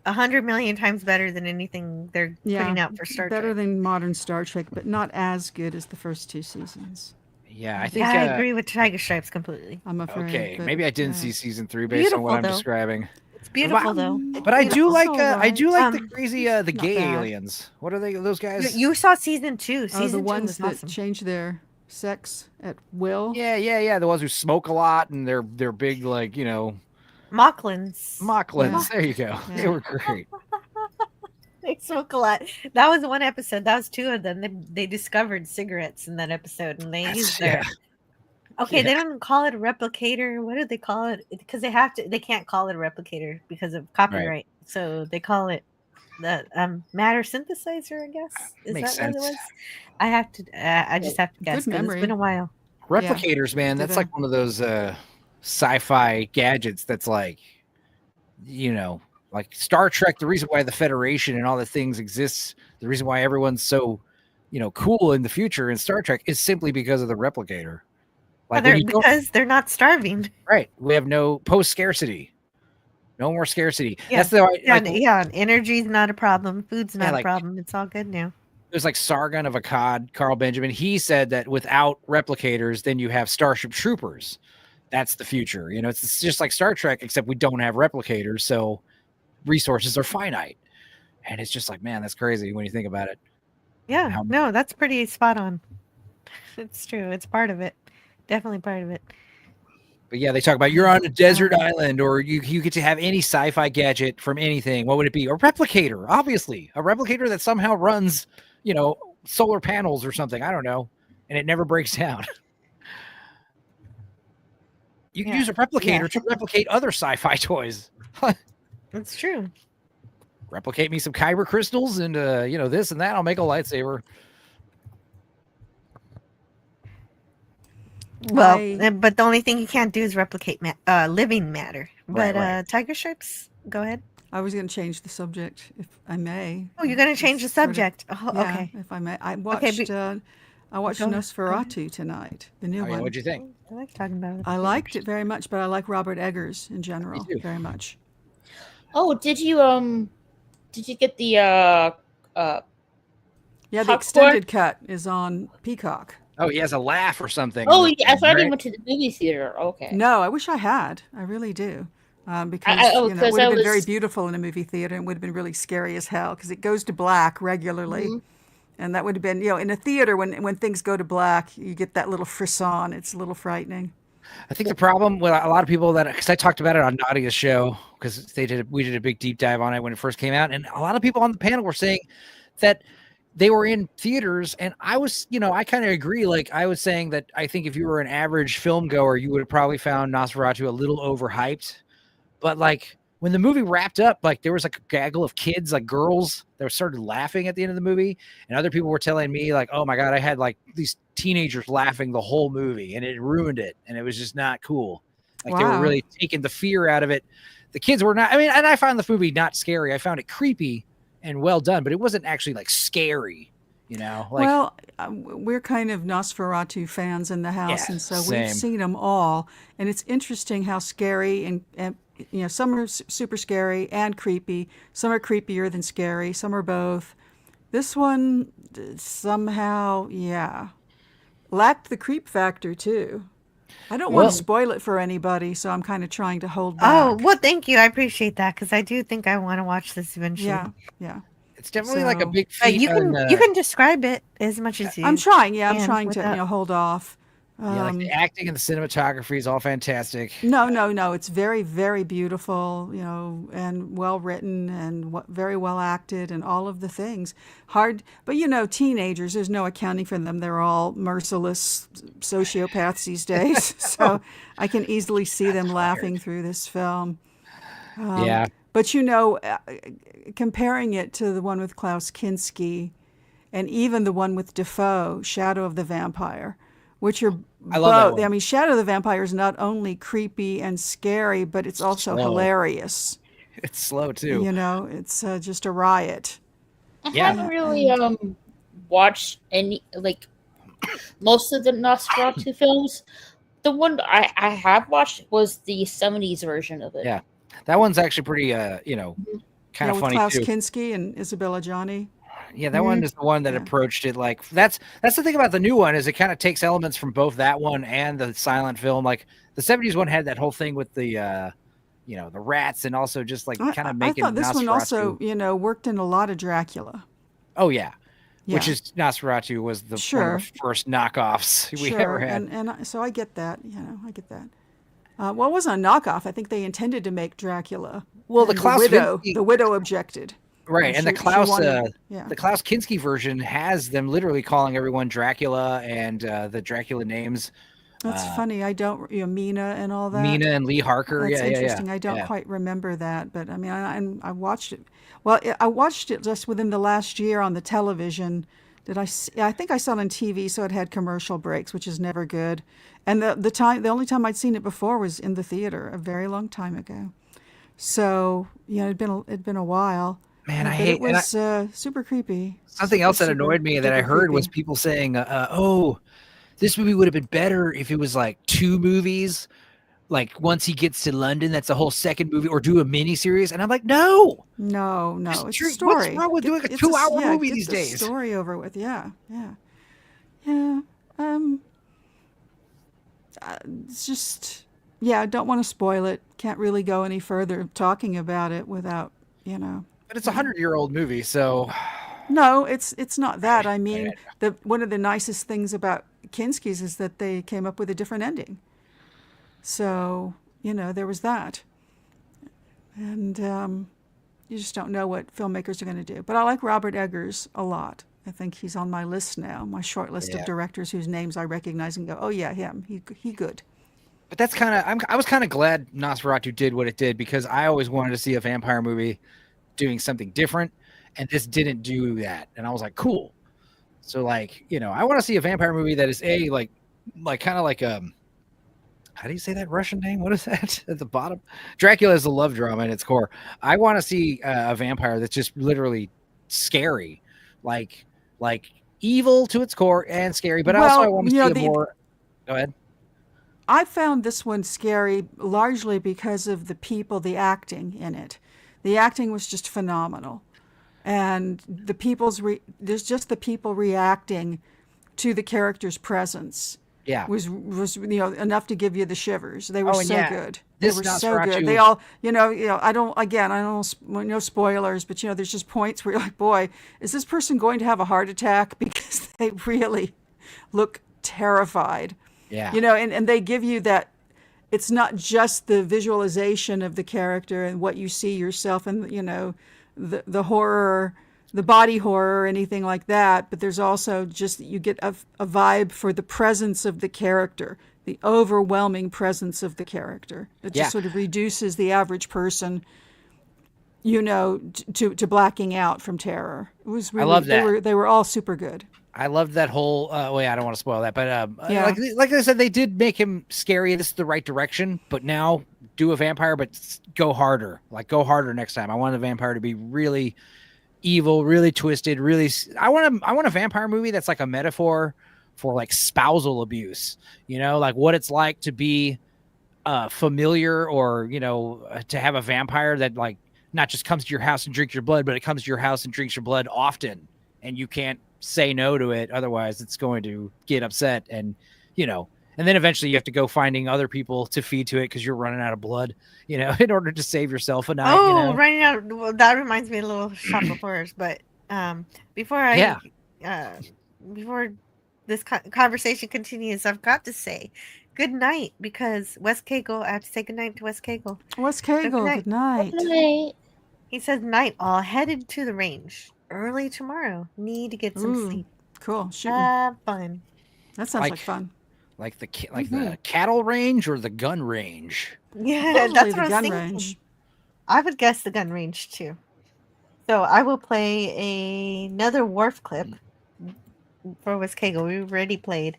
S8: 100 million times better than anything they're putting out for Star Trek.
S22: Better than modern Star Trek, but not as good as the first 2 seasons.
S9: Yeah, I think
S8: I agree with Tiger Stripes completely.
S22: I'm afraid.
S9: Okay,
S22: but,
S9: maybe I didn't see season 3 based on what I'm describing.
S8: It's beautiful though.
S9: But I do like
S22: right.
S9: the crazy the gay aliens. What are they? Those guys?
S8: You saw season 2. Season
S22: the
S8: 2
S22: ones
S8: was
S22: that
S8: awesome.
S22: change their sex at will.
S9: Yeah. The ones who smoke a lot and they're big,
S8: Mocklins.
S9: Mocklins. There you go. Yeah. They were great.
S8: They smoke a lot. That was one episode. That was 2 of them. They discovered cigarettes in that episode, and they used their. Okay, they don't call it a replicator. What do they call it? Because they can't call it a replicator because of copyright. Right. So they call it the matter synthesizer, I guess.
S9: Makes
S8: that
S9: sense.
S8: what it was? I just have to guess because it's been a while.
S9: Replicators, man. That's one of those sci-fi gadgets that's like Star Trek. The reason why the Federation and all the things exists, the reason why everyone's so, cool in the future in Star Trek is simply because of the replicator.
S8: Because they're not starving.
S9: Right. We have no post-scarcity. No more scarcity.
S8: Yeah.
S9: That's
S8: Energy's not a problem. Food's not a problem. It's all good now.
S9: There's Sargon of Akkad, Carl Benjamin. He said that without replicators, then you have Starship Troopers. That's the future. It's just like Star Trek, except we don't have replicators, so resources are finite. And it's just man, that's crazy when you think about it.
S8: Yeah. No, that's pretty spot on. It's true. It's part of it. Definitely part of it.
S9: But yeah, they talk about you're on a desert island, or you get to have any sci-fi gadget from anything. What would it be? A replicator, obviously. A replicator that somehow runs, solar panels or something. I don't know. And it never breaks down. You can use a replicator to replicate other sci-fi toys.
S8: That's true.
S9: replicate me some kyber crystals and this and that. I'll make a lightsaber.
S8: Well, but the only thing you can't do is replicate living matter. But
S9: Right.
S8: Tiger Stripes, go ahead.
S22: I was going to change the subject, if I may.
S8: Oh, you're going to change the subject. Okay.
S22: If I may. I watched Nosferatu tonight, the new one.
S9: What'd you think?
S8: I like talking about it.
S22: I liked it very much, but I like Robert Eggers in general very much.
S6: Oh, did you get the
S22: the extended cut is on Peacock.
S9: Oh, he has a laugh or something.
S6: Oh, I thought he went to the movie theater. Okay.
S22: No, I wish I had. I really do. Because it would have been very beautiful in a movie theater and would have been really scary as hell because it goes to black regularly. Mm-hmm. And that would have been, in a theater when things go to black, you get that little frisson. It's a little frightening.
S9: I think the problem with a lot of people because I talked about it on Nadia's show because we did a big deep dive on it when it first came out. And a lot of people on the panel were saying that they were in theaters, and I was, I kind of agree. Like I was saying that I think if you were an average film goer, you would have probably found Nosferatu a little overhyped. But like when the movie wrapped up, like there was like a gaggle of kids, like girls that started laughing at the end of the movie, and other people were telling me like, "Oh my God, I had like these teenagers laughing the whole movie, and it ruined it, and it was just not cool." Like they were really taking the fear out of it. The kids were not. I mean, and I found the movie not scary. I found it creepy and well done, but it wasn't actually like scary,
S22: we're kind of Nosferatu fans in the house, and so we've seen them all, and it's interesting how scary and some are super scary and creepy. Some are creepier than scary. Some are both. This one somehow, lacked the creep factor too. I don't want to spoil it for anybody, so I'm kind of trying to hold back.
S8: Oh, well, thank you. I appreciate that because I do think I want to watch this eventually.
S22: Yeah.
S9: It's definitely like a big feat.
S8: You can describe it as much as you.
S22: I'm trying. Yeah, I'm trying to hold off.
S9: Like the acting and the cinematography is all fantastic.
S22: No. It's very, very beautiful, and well written and very well acted and all of the things. Hard, but teenagers, there's no accounting for them. They're all merciless sociopaths these days. So I can easily see them laughing through this film. But comparing it to the one with Klaus Kinski and even the one with Defoe, Shadow of the Vampire, which are both. I mean, Shadow of the Vampire is not only creepy and scary, but it's also hilarious.
S9: It's slow too.
S22: It's just a riot.
S6: I haven't really watched any most of the Nosferatu films. The one I have watched was the 70s version of it.
S9: Yeah, that one's actually pretty kind of funny
S22: Klaus
S9: too.
S22: Kinski and Isabella Gianni.
S9: Yeah, that one is the one that approached it like that's the thing about the new one is it kind of takes elements from both that one and the silent film. Like the 70s one had that whole thing with the the rats and also just like kind of making.
S22: I thought this
S9: Nosferatu.
S22: one also worked in a lot of Dracula.
S9: Oh yeah. Which is Nosferatu was one of the first knockoffs we ever had.
S22: And so I get that. I get that. Well, it wasn't a knockoff. I think they intended to make Dracula.
S9: Well, the
S22: widow objected.
S9: Right, and the Klaus Kinski version has them literally calling everyone Dracula and the Dracula names.
S22: That's funny. I don't, Mina and all that.
S9: Mina and Lee Harker.
S22: That's interesting. I don't quite remember that, but I mean, I watched it. Well, I watched it just within the last year on the television. I think I saw it on TV, so it had commercial breaks, which is never good. And the only time I'd seen it before was in the theater a very long time ago. So it'd been a while.
S9: Man,
S22: it was super creepy.
S9: Something else that annoyed me that I heard was people saying, "Oh, this movie would have been better if it was like 2 movies. Like once he gets to London, that's a whole second movie, or do a mini series." And I'm like, "No,
S22: it's a story.
S9: What's wrong with doing a 2-hour movie these days?
S22: Story over with, yeah. It's just, I don't want to spoil it. Can't really go any further talking about it without,
S9: But it's a 100-year-old movie, so.
S22: No, it's not that. I mean, one of the nicest things about Kinski's is that they came up with a different ending. So, there was that. And you just don't know what filmmakers are going to do. But I like Robert Eggers a lot. I think he's on my list now, my short list of directors whose names I recognize and go, oh yeah, him. He good.
S9: But that's kind of, I was kind of glad Nosferatu did what it did because I always wanted to see a vampire movie doing something different, and this didn't do that. And I was like, cool. So like, you know, I want to see a vampire movie that is like kind of like how do you say that Russian name? What is that at the bottom? Dracula is a love drama at its core. I want to see a vampire that's just literally scary, like evil to its core and scary. But also I want to see a more. Go ahead.
S22: I found this one scary largely because of the people, the acting in it. The acting was just phenomenal, and the there's just the people reacting to the character's presence.
S9: Yeah,
S22: was enough to give you the shivers. They were good. They were so good. They all I don't no spoilers, but there's just points where you're like, boy, is this person going to have a heart attack, because they really look terrified.
S9: Yeah,
S22: and they give you that. It's not just the visualization of the character and what you see yourself and the horror, the body horror, or anything like that, but there's also just you get a vibe for the presence of the character, the overwhelming presence of the character. It just sort of reduces the average person, to blacking out from terror. It was really,
S9: I love that.
S22: They were all super good.
S9: I loved that whole. I don't want to spoil that, but like I said, they did make him scary. This is the right direction, but now do a vampire, but go harder. Like go harder next time. I want the vampire to be really evil, really twisted, really. I want a vampire movie that's like a metaphor for like spousal abuse. Like what it's like to be familiar, or to have a vampire that like not just comes to your house and drinks your blood, but it comes to your house and drinks your blood often, and you can't say no to it, otherwise it's going to get upset, and and then eventually you have to go finding other people to feed to it because you're running out of blood, in order to save yourself a night.
S8: Running out. Well, that reminds me a little Shop of Horrors, but before this conversation continues, I've got to say good night, because Wes Cagle. I have to say good night to Wes Cagle.
S22: Wes Cagle, good night.
S6: Good night.
S8: He says night, all headed to the range early tomorrow. Need to get some sleep.
S22: Cool.
S8: Have fun.
S22: That sounds like fun.
S9: Like the cattle range or the gun range?
S8: Yeah, that's what I was thinking. Range. I would guess the gun range too. So I will play another Wharf clip for Wes Cagle. We already played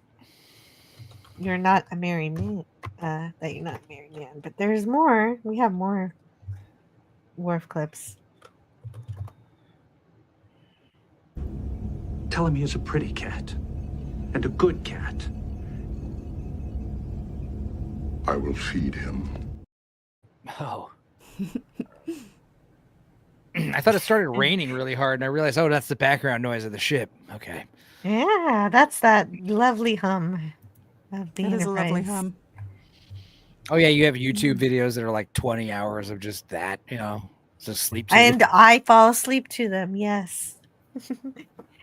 S8: "You're Not a Married Man." That you're not a married man, but there's more. We have more Wharf clips.
S13: Tell him he is a pretty cat and a good cat.
S21: I will feed him.
S9: Oh. I thought it started raining really hard, and I realized, that's the background noise of the ship. Okay.
S8: Yeah, that's that lovely hum of the
S22: Enterprise. Is a lovely hum.
S9: Oh yeah, you have YouTube videos that are like 20 hours of just that, just sleep to.
S8: And I fall asleep to them, yes.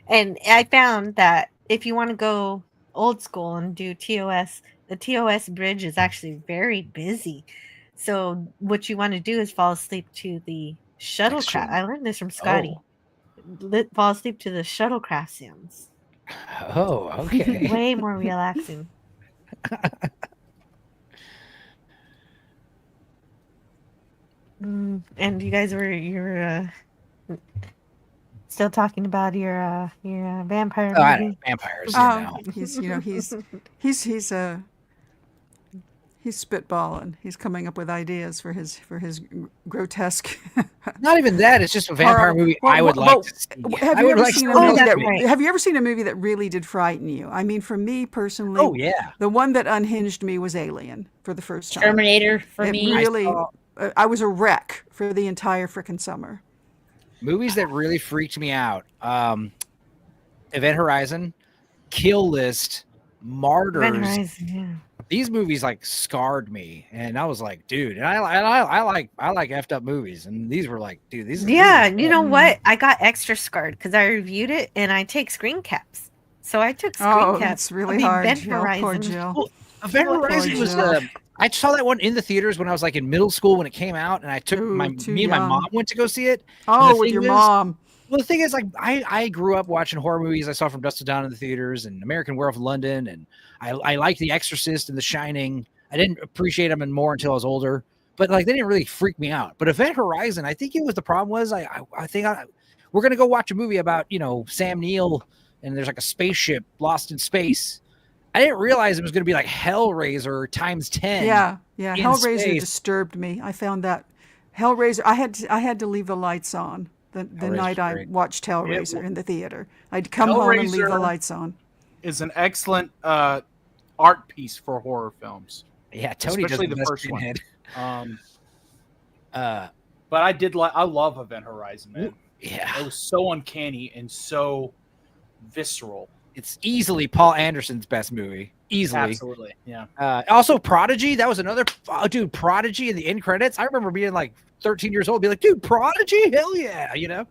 S8: And I found that if you want to go old school and do TOS, the TOS bridge is actually very busy. So what you want to do is fall asleep to the shuttlecraft. I learned this from Scotty. Fall asleep to the shuttlecraft sounds.
S9: Oh, okay.
S8: Way more relaxing. And you guys you're still talking about your vampire movie?
S9: I don't know, vampires.
S22: He's spitballing. He's coming up with ideas for his grotesque.
S9: Not even that. It's just a vampire movie I would like to see.
S22: Have you ever seen a movie that really did frighten you? I mean, for me personally, the one that unhinged me was Alien for the first time.
S6: Terminator for me.
S22: Really, I was a wreck for the entire frickin' summer.
S9: Movies that really freaked me out: Event Horizon, Kill List, Martyrs.
S8: Event Horizon, yeah.
S9: These movies like scarred me, and I was like, dude, and I like effed up movies, and these were like, dude, these.
S8: Yeah, you know what? I got extra scarred because I reviewed it, and I take screen caps. So I took screen caps.
S22: That's really hard.
S8: Event Horizon.
S22: Poor Jill.
S9: Well, Event Horizon was. I saw that one in the theaters when I was like in middle school when it came out, and I took me and my mom went to go see it.
S22: Oh, with your mom.
S9: Well, the thing is, like, I grew up watching horror movies. I saw From Dusk Till Dawn in the theaters and American Werewolf in London, and I liked The Exorcist and The Shining. I didn't appreciate them more until I was older. but like they didn't really freak me out. But Event Horizon, I think it was the problem was I think we're gonna go watch a movie about Sam Neill and there's like a spaceship lost in space. I didn't realize it was gonna be like Hellraiser times 10.
S22: Yeah. Hellraiser
S9: space.
S22: disturbed me. I found that Hellraiser. I had to leave the lights on the night I
S9: great.
S22: watched Hellraiser in the theater. I'd come home and leave the lights on.
S11: Is an excellent art piece for horror films.
S9: Yeah, Tony
S11: especially
S9: does
S11: the first one.
S9: But
S11: I love Event Horizon, man.
S9: Yeah,
S11: it was so uncanny and so visceral.
S9: It's easily Paul Anderson's best movie. Easily.
S11: Absolutely. Yeah.
S9: Also Prodigy. That was another dude, Prodigy in the end credits. I remember being like 13 years old, be like, dude, Prodigy? Hell yeah.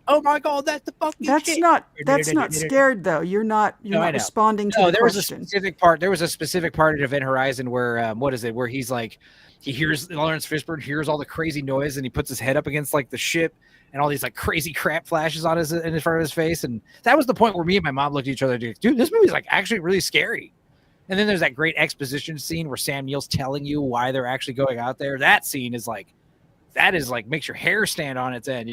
S9: Oh my God, that's the fucking shit.
S22: That's not scared though. You're not responding to the question.
S9: There was a specific part of Event Horizon where where he's like he hears Lawrence Fishburne hears all the crazy noise and he puts his head up against like the ship and all these like crazy crap flashes in front of his face. And that was the point where me and my mom looked at each other and like, dude, this movie's like actually really scary. And then there's that great exposition scene where Sam Neill's telling you why they're actually going out there. That scene is like makes your hair stand on its end,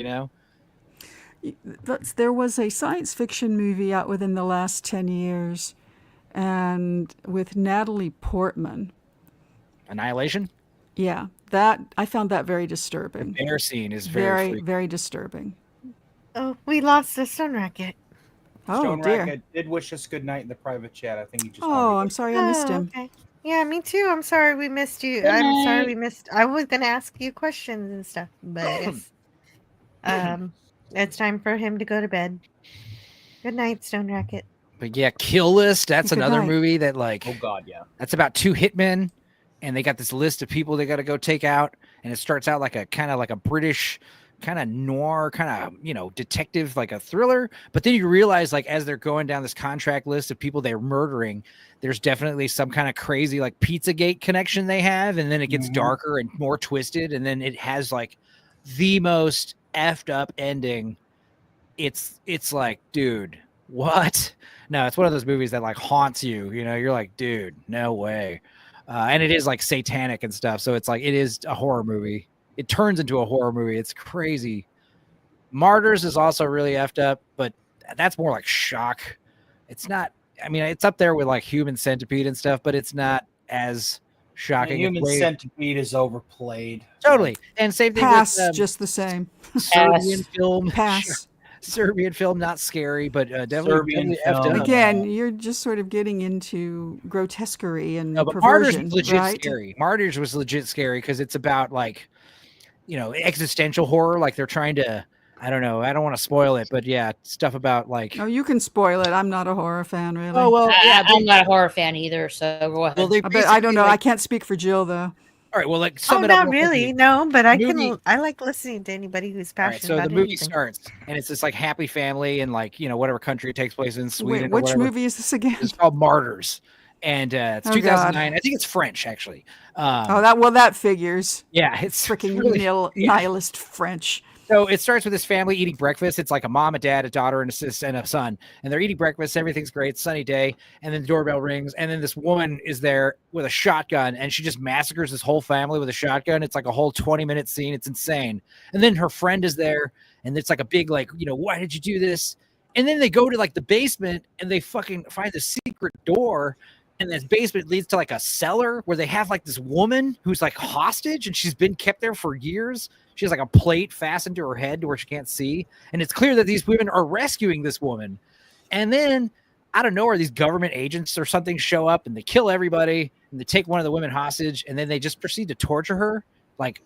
S22: There was a science fiction movie out within the last 10 years and with Natalie Portman.
S9: Annihilation?
S22: Yeah, I found that very disturbing.
S9: The bear scene is
S22: very, very disturbing.
S8: Oh, we lost the Stone Racket.
S22: Oh,
S11: Stone
S22: dear.
S11: Racket did wish us good night in the private chat. I think he just.
S22: Oh, I'm sorry I missed him.
S8: Okay. Yeah, me too. I'm sorry we missed you.
S6: Good
S8: I'm
S6: night.
S8: sorry we missed. I was gonna ask you questions and stuff, but it's time for him to go to bed. Good night, Stone Racket.
S9: But yeah, Kill List, that's
S22: Good
S9: another
S22: night.
S9: movie that like
S11: Oh God, yeah.
S9: that's about two hitmen and they got this list of people they got to go take out and it starts out like a kind of like a British kind of noir kind of detective like a thriller, but then you realize like as they're going down this contract list of people they're murdering, there's definitely some kind of crazy like Pizzagate connection they have, and then it gets darker and more twisted, and then it has like the most effed up ending. It's like, dude, what? No, it's one of those movies that like haunts you. You're like, dude, no way. And it is like satanic and stuff, so it's like it is a horror movie. It turns into a horror movie. It's crazy. Martyrs is also really effed up, but that's more like shock. It's not. I mean, it's up there with like Human Centipede and stuff, but it's not as shocking.
S11: Human Centipede is overplayed.
S9: Totally. And same thing
S22: Pass,
S9: with
S22: just the same.
S9: Serbian film.
S22: Pass.
S9: Serbian film, not scary, but definitely effed up.
S22: Again, you're just sort of getting into grotesquerie and
S9: No, but Martyrs
S22: perversion,
S9: was legit
S22: right?
S9: scary. Martyrs was legit scary because it's about like, existential horror. Like they're trying to, I don't know. I don't want to spoil it, but yeah, stuff about like.
S22: Oh, you can spoil it. I'm not a horror fan, really.
S9: Oh well, yeah,
S6: I'm not a horror fan either, so go ahead.
S22: Well, I don't know. I can't speak for Jill though.
S9: All right, well, like
S8: Oh, not really. No, but I
S9: Movie-
S8: can. I like listening to anybody who's
S9: All right,
S8: passionate
S9: so
S8: about
S9: the movie
S8: anything.
S9: starts, and it's this like happy family in like whatever country it takes place in, Sweden.
S22: Wait,
S9: or
S22: which
S9: whatever.
S22: movie is this again?
S9: It's called Martyrs, and it's
S22: Oh,
S9: 2009.
S22: God.
S9: I think it's French actually.
S22: That figures.
S9: Yeah, it's
S22: freaking
S9: really-
S22: nihilist French.
S9: So it starts with this family eating breakfast. It's like a mom, a dad, a daughter, and a sister, and a son. And they're eating breakfast. Everything's great. Sunny day. And then the doorbell rings. And then this woman is there with a shotgun. And she just massacres this whole family with a shotgun. It's like a whole 20-minute scene. It's insane. And then her friend is there. And it's like a big, like, why did you do this? And then they go to like the basement and they fucking find the secret door. And this basement leads to like a cellar where they have like this woman who's like hostage and she's been kept there for years. She has like a plate fastened to her head to where she can't see. And it's clear that these women are rescuing this woman. And then out of nowhere, these government agents or something show up and they kill everybody and they take one of the women hostage. And then they just proceed to torture her like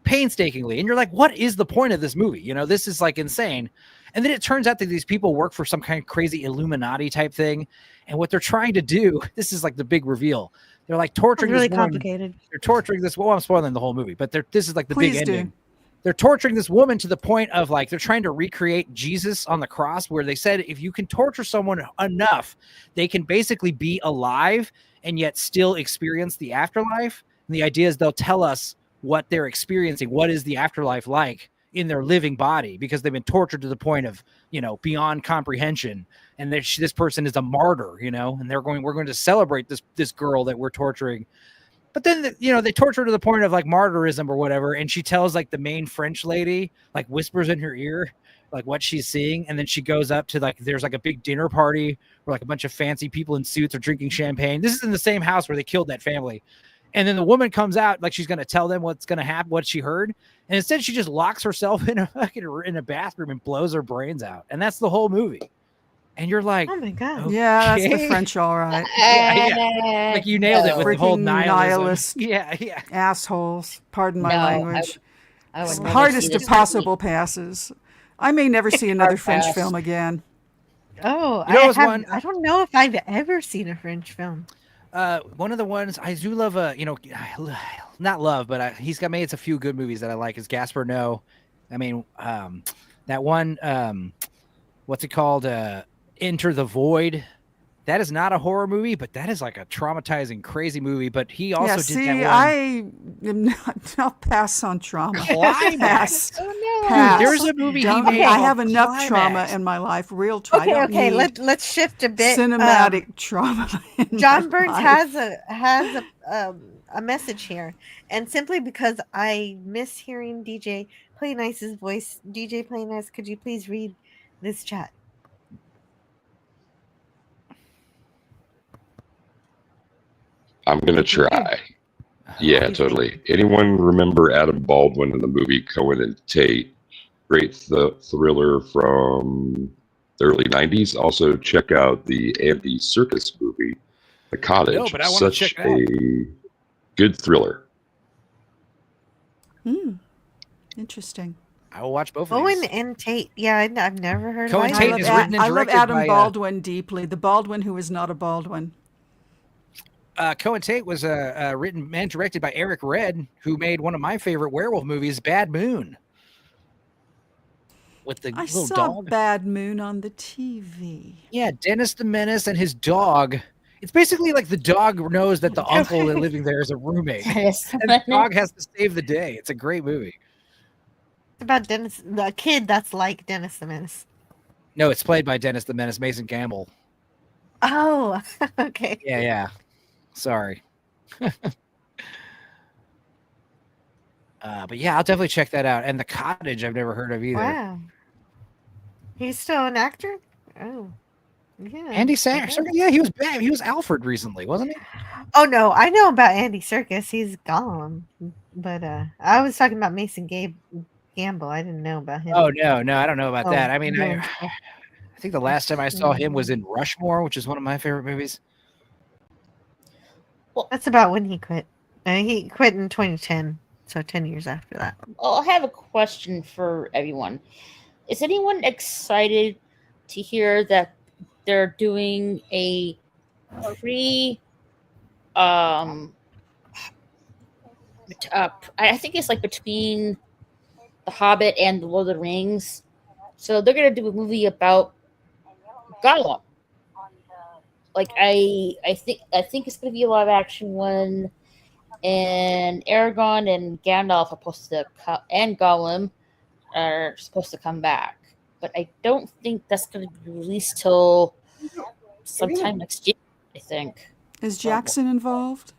S9: painstakingly. And you're like, what is the point of this movie? This is like insane. And then it turns out that these people work for some kind of crazy Illuminati type thing. And what they're trying to do, this is like the big reveal. They're like torturing
S8: Really
S9: this woman.
S8: complicated.
S9: They're torturing this. Well, I'm spoiling the whole movie, but this is like the
S22: Please
S9: big
S22: do.
S9: ending. They're torturing this woman to the point of like they're trying to recreate Jesus on the cross, where they said if you can torture someone enough, they can basically be alive and yet still experience the afterlife. And the idea is they'll tell us what they're experiencing, what is the afterlife like in their living body, because they've been tortured to the point of beyond comprehension. And this person is a martyr, and we're going to celebrate this girl that we're torturing. But then, they torture her to the point of like martyrism or whatever. And she tells like the main French lady, like whispers in her ear, like what she's seeing. And then she goes up to like, there's like a big dinner party where like a bunch of fancy people in suits are drinking champagne. This is in the same house where they killed that family. And then the woman comes out like she's going to tell them what's going to happen, what she heard. And instead she just locks herself in a bathroom and blows her brains out. And that's the whole movie. And you're like,
S8: oh my God.
S9: Okay.
S22: Yeah, that's the French, all right.
S9: Yeah. Like you nailed it with the whole
S22: nihilist.
S9: Yeah.
S22: Assholes. Pardon my language.
S6: I would
S22: Hardest of possible passes. I may never see another French film again.
S8: Oh,
S22: one.
S8: I don't know if I've ever seen a French film.
S9: One of the ones I do love, not love, but he's made a few good movies that I like is Gaspar Noé. I mean, that one, what's it called? Enter the Void. That is not a horror movie, but that is like a traumatizing, crazy movie. But he also did that one.
S22: I am not pass on trauma.
S9: Climax.
S8: Oh no!
S22: Pass.
S9: Dude, there's a movie he made.
S22: I have enough
S9: Climax.
S22: trauma in my life. Real trauma.
S8: Okay. Let's shift a bit.
S22: Cinematic trauma.
S8: John Burns has a message here, and simply because I miss hearing DJ Play Nice's voice, DJ Play Nice, could you please read this chat?
S19: I'm going to try. Yeah, totally. Anyone remember Adam Baldwin in the movie Cohen and Tate? Great thriller from the early 90s. Also, check out the Andy Serkis movie, The Cottage.
S9: No, but I want to
S19: Such
S9: check it out.
S19: a good thriller.
S22: Interesting.
S9: I will watch both of
S8: Cohen
S9: these.
S8: and Tate. Yeah, I've never heard
S9: Cohen
S8: of
S9: Tate
S8: either.
S9: is written and
S22: I love
S9: directed
S22: Adam
S9: by,
S22: Baldwin deeply. The Baldwin who is not a Baldwin.
S9: Cohen Tate was written and directed by Eric Red, who made one of my favorite werewolf movies, Bad Moon. With the
S22: I
S9: little
S22: saw
S9: dog.
S22: Bad Moon on the TV.
S9: Yeah, Dennis the Menace and his dog. It's basically like the dog knows that the uncle living there is a roommate. And the dog has to save the day. It's a great movie.
S8: It's about Dennis, the kid that's like Dennis the Menace.
S9: No, it's played by Dennis the Menace, Mason Campbell.
S8: Oh, okay.
S9: Yeah. Sorry. But yeah, I'll definitely check that out. And The Cottage, I've never heard of either.
S8: Wow. He's still an actor? Oh. Yeah.
S9: Andy Serkis, yeah, he was bad. He was Alfred recently, wasn't he?
S8: Oh no, I know about Andy Serkis. He's gone. But I was talking about Mason Gamble. I didn't know about him.
S9: Oh no, I don't know about
S8: Oh,
S9: that. I mean,
S8: yeah.
S9: I think the last time I saw him was in Rushmore, which is one of my favorite movies.
S8: Well, that's about when he quit. He quit in 2010, so 10 years after that.
S6: Well, I have a question for everyone. Is anyone excited to hear that they're doing a free I think it's like between The Hobbit and The Lord of the Rings. So they're gonna do a movie about Gollum. Like I think it's gonna be a live action one, and Aragorn and Gandalf are supposed to and Gollum are supposed to come back, but I don't think that's gonna be released till sometime next year. I think.
S22: Is Jackson involved?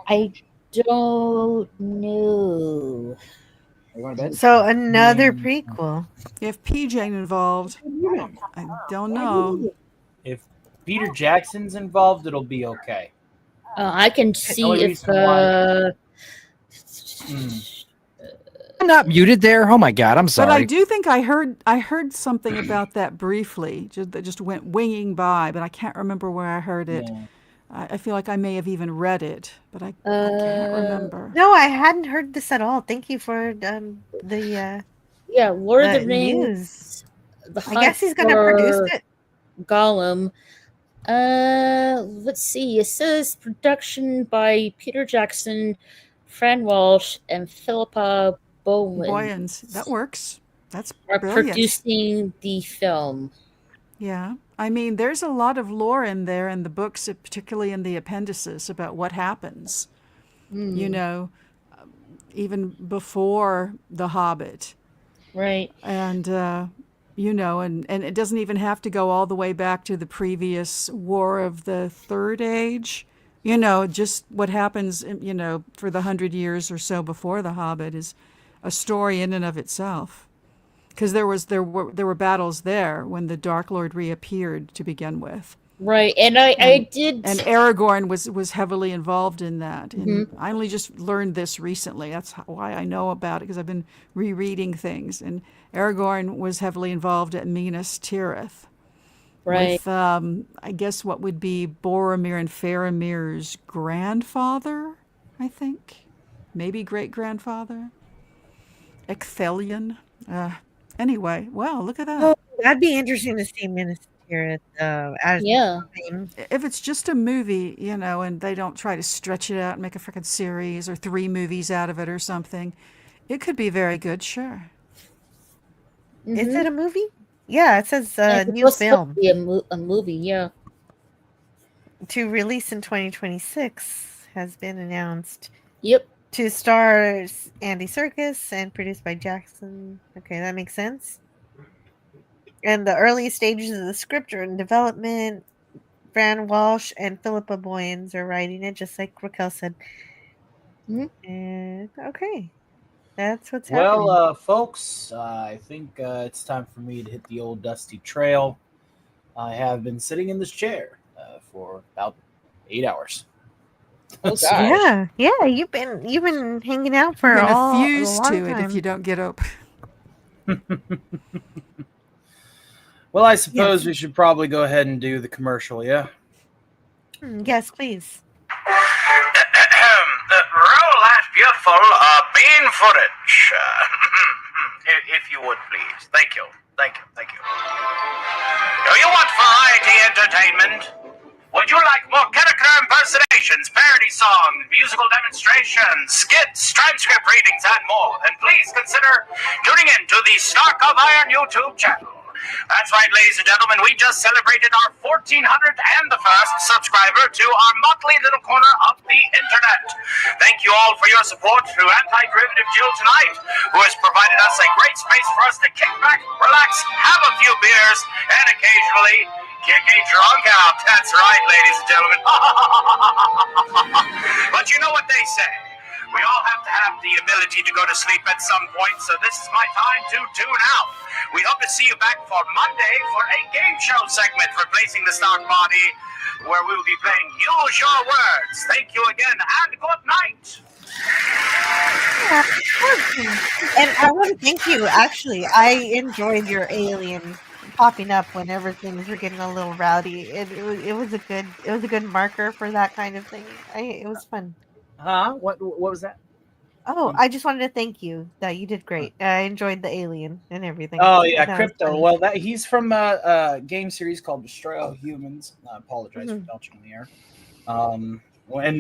S6: I don't know.
S8: So another prequel.
S22: If PJ involved, I don't know.
S11: If Peter Jackson's involved, it'll be okay.
S6: I can see
S11: only
S6: if
S11: reason why-
S9: I'm not muted there. Oh my god, I'm sorry.
S22: But I do think I heard something about that briefly, that just went winging by, but I can't remember where I heard it.
S11: Yeah.
S22: I feel like I may have even read it, but I can't remember.
S8: No, I hadn't heard this at all. Thank you for the
S6: Lord of the Rings.
S8: news. I guess he's going to produce it.
S6: Gollum. Let's see. It says production by Peter Jackson, Fran Walsh, and Philippa
S22: Boyens. That works. That's
S6: are
S22: brilliant.
S6: producing the film.
S22: Yeah. I mean, there's a lot of lore in there in the books, particularly in the appendices, about what happens. You know, even before The Hobbit.
S6: Right.
S22: And, you know, and it doesn't even have to go all the way back to the previous War of the Third Age. You know, just what happens, you know, for the 100 years or so before The Hobbit is a story in and of itself. Because there were battles there when the Dark Lord reappeared to begin with.
S6: Right, and I did.
S22: And Aragorn was heavily involved in that. And
S6: Mhm.
S22: I only just learned this recently. That's why I know about it, because I've been rereading things. And Aragorn was heavily involved at Minas Tirith.
S6: Right.
S22: With, I guess, what would be Boromir and Faramir's grandfather, I think. Maybe great-grandfather. Ecthelion. Anyway, wow, look at that.
S8: Oh, that'd be interesting to see Minas Tirith as
S6: Yeah.
S22: If it's just a movie, you know, and they don't try to stretch it out and make a freaking series or 3 movies out of it or something, it could be very good, sure.
S8: Is it a movie? Yeah, it says
S6: It's
S8: new
S6: supposed to
S8: film
S6: be a movie, yeah.
S8: to release in 2026 has been announced.
S6: Yep.
S8: To star Andy Serkis and produced by Jackson. Okay, that makes sense. And the early stages of the script are in development. Fran Walsh and Philippa Boyens are writing it, just like Raquel said. And okay, that's what's happening.
S11: Well, folks, I think it's time for me to hit the old dusty trail. I have been sitting in this chair for about 8 hours.
S8: Yeah, you've been hanging out for
S22: You're
S8: a
S22: gonna fuse
S8: long
S22: to it
S8: time.
S22: if you don't get up.
S11: Well, I suppose we should probably go ahead and do the commercial, yeah?
S8: Yes, please.
S16: Roll that beautiful bean footage. If you would, please. Thank you. Thank you. Thank you. Do you want variety entertainment? Would you like more character impersonations, parody songs, musical demonstrations, skits, transcript readings, and more? Then please consider tuning in to the Stark of Iron YouTube channel. That's right, ladies and gentlemen, we just celebrated our 1401st subscriber to our motley little corner of the internet. Thank you all for your support through Anti-Derivative Jill tonight, who has provided us a great space for us to kick back, relax, have a few beers, and occasionally kick a drunk out. That's right, ladies and gentlemen. But you know what they say. We all have to have the ability to go to sleep at some point, so this is my time to tune out. We hope to see you back for Monday for a game show segment replacing the stock body, where we will be playing Use Your Words. Thank you again, and good night.
S8: And I want to thank you. Actually, I enjoyed your alien popping up whenever things were getting a little rowdy. It was a good marker for that kind of thing. It was fun.
S11: Huh? What was that?
S8: Oh, I just wanted to thank you. That you did great. I enjoyed the alien and everything.
S11: Oh yeah,
S8: That was
S11: Crypto.
S8: fun.
S11: Well, he's from a game series called Destroy All Humans. I apologize for
S8: Mhm.
S11: belching in the air.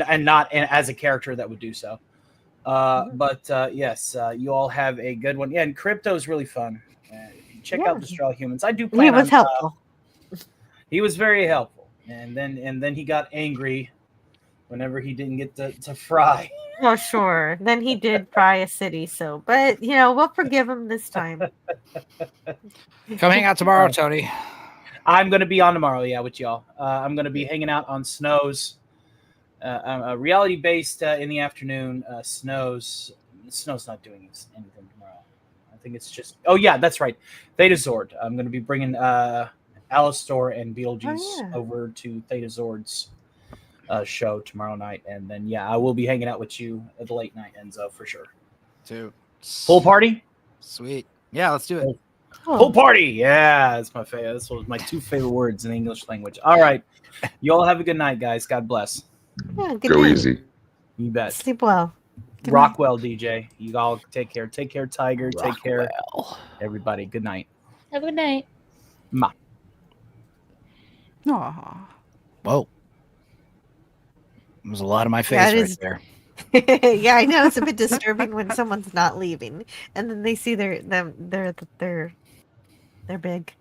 S11: And not as a character that would do so. But yes, you all have a good one. Yeah, and Crypto is really fun. Check out Destroy All Humans. I do plan
S8: He was
S11: on,
S8: helpful.
S11: he was very helpful, and then he got angry whenever he didn't get to fry.
S8: Oh, sure. Then he did fry a city, so but we'll forgive him this time.
S9: Come hang out tomorrow, Tony.
S11: I'm going to be on tomorrow, yeah, with y'all. I'm going to be hanging out on Snow's, reality-based in the afternoon. Snow's not doing anything tomorrow. I think it's just... Oh, yeah, that's right. Theta Zord. I'm going to be bringing Alistor and Beetlejuice over to Theta Zord's show tomorrow night. And then, yeah, I will be hanging out with you at the late night, Enzo, for sure.
S9: Too.
S11: Full party?
S9: Sweet. Yeah, let's do it.
S11: Full party. Yeah, that's my favorite. This was my 2 favorite words in the English language. All right. You all have a good night, guys. God bless.
S8: Yeah, good
S19: Go
S8: night.
S19: easy.
S11: You bet.
S8: Sleep well. Good
S11: Rockwell, DJ. You all take care. Take care, Tiger. Take care, everybody. Good night.
S6: Have a good night.
S11: Ma.
S22: Aw.
S9: Whoa. It was a lot of my face
S8: Yeah, it
S9: right
S8: is.
S9: there.
S8: Yeah, I know it's a bit disturbing when someone's not leaving, and then they see they're big.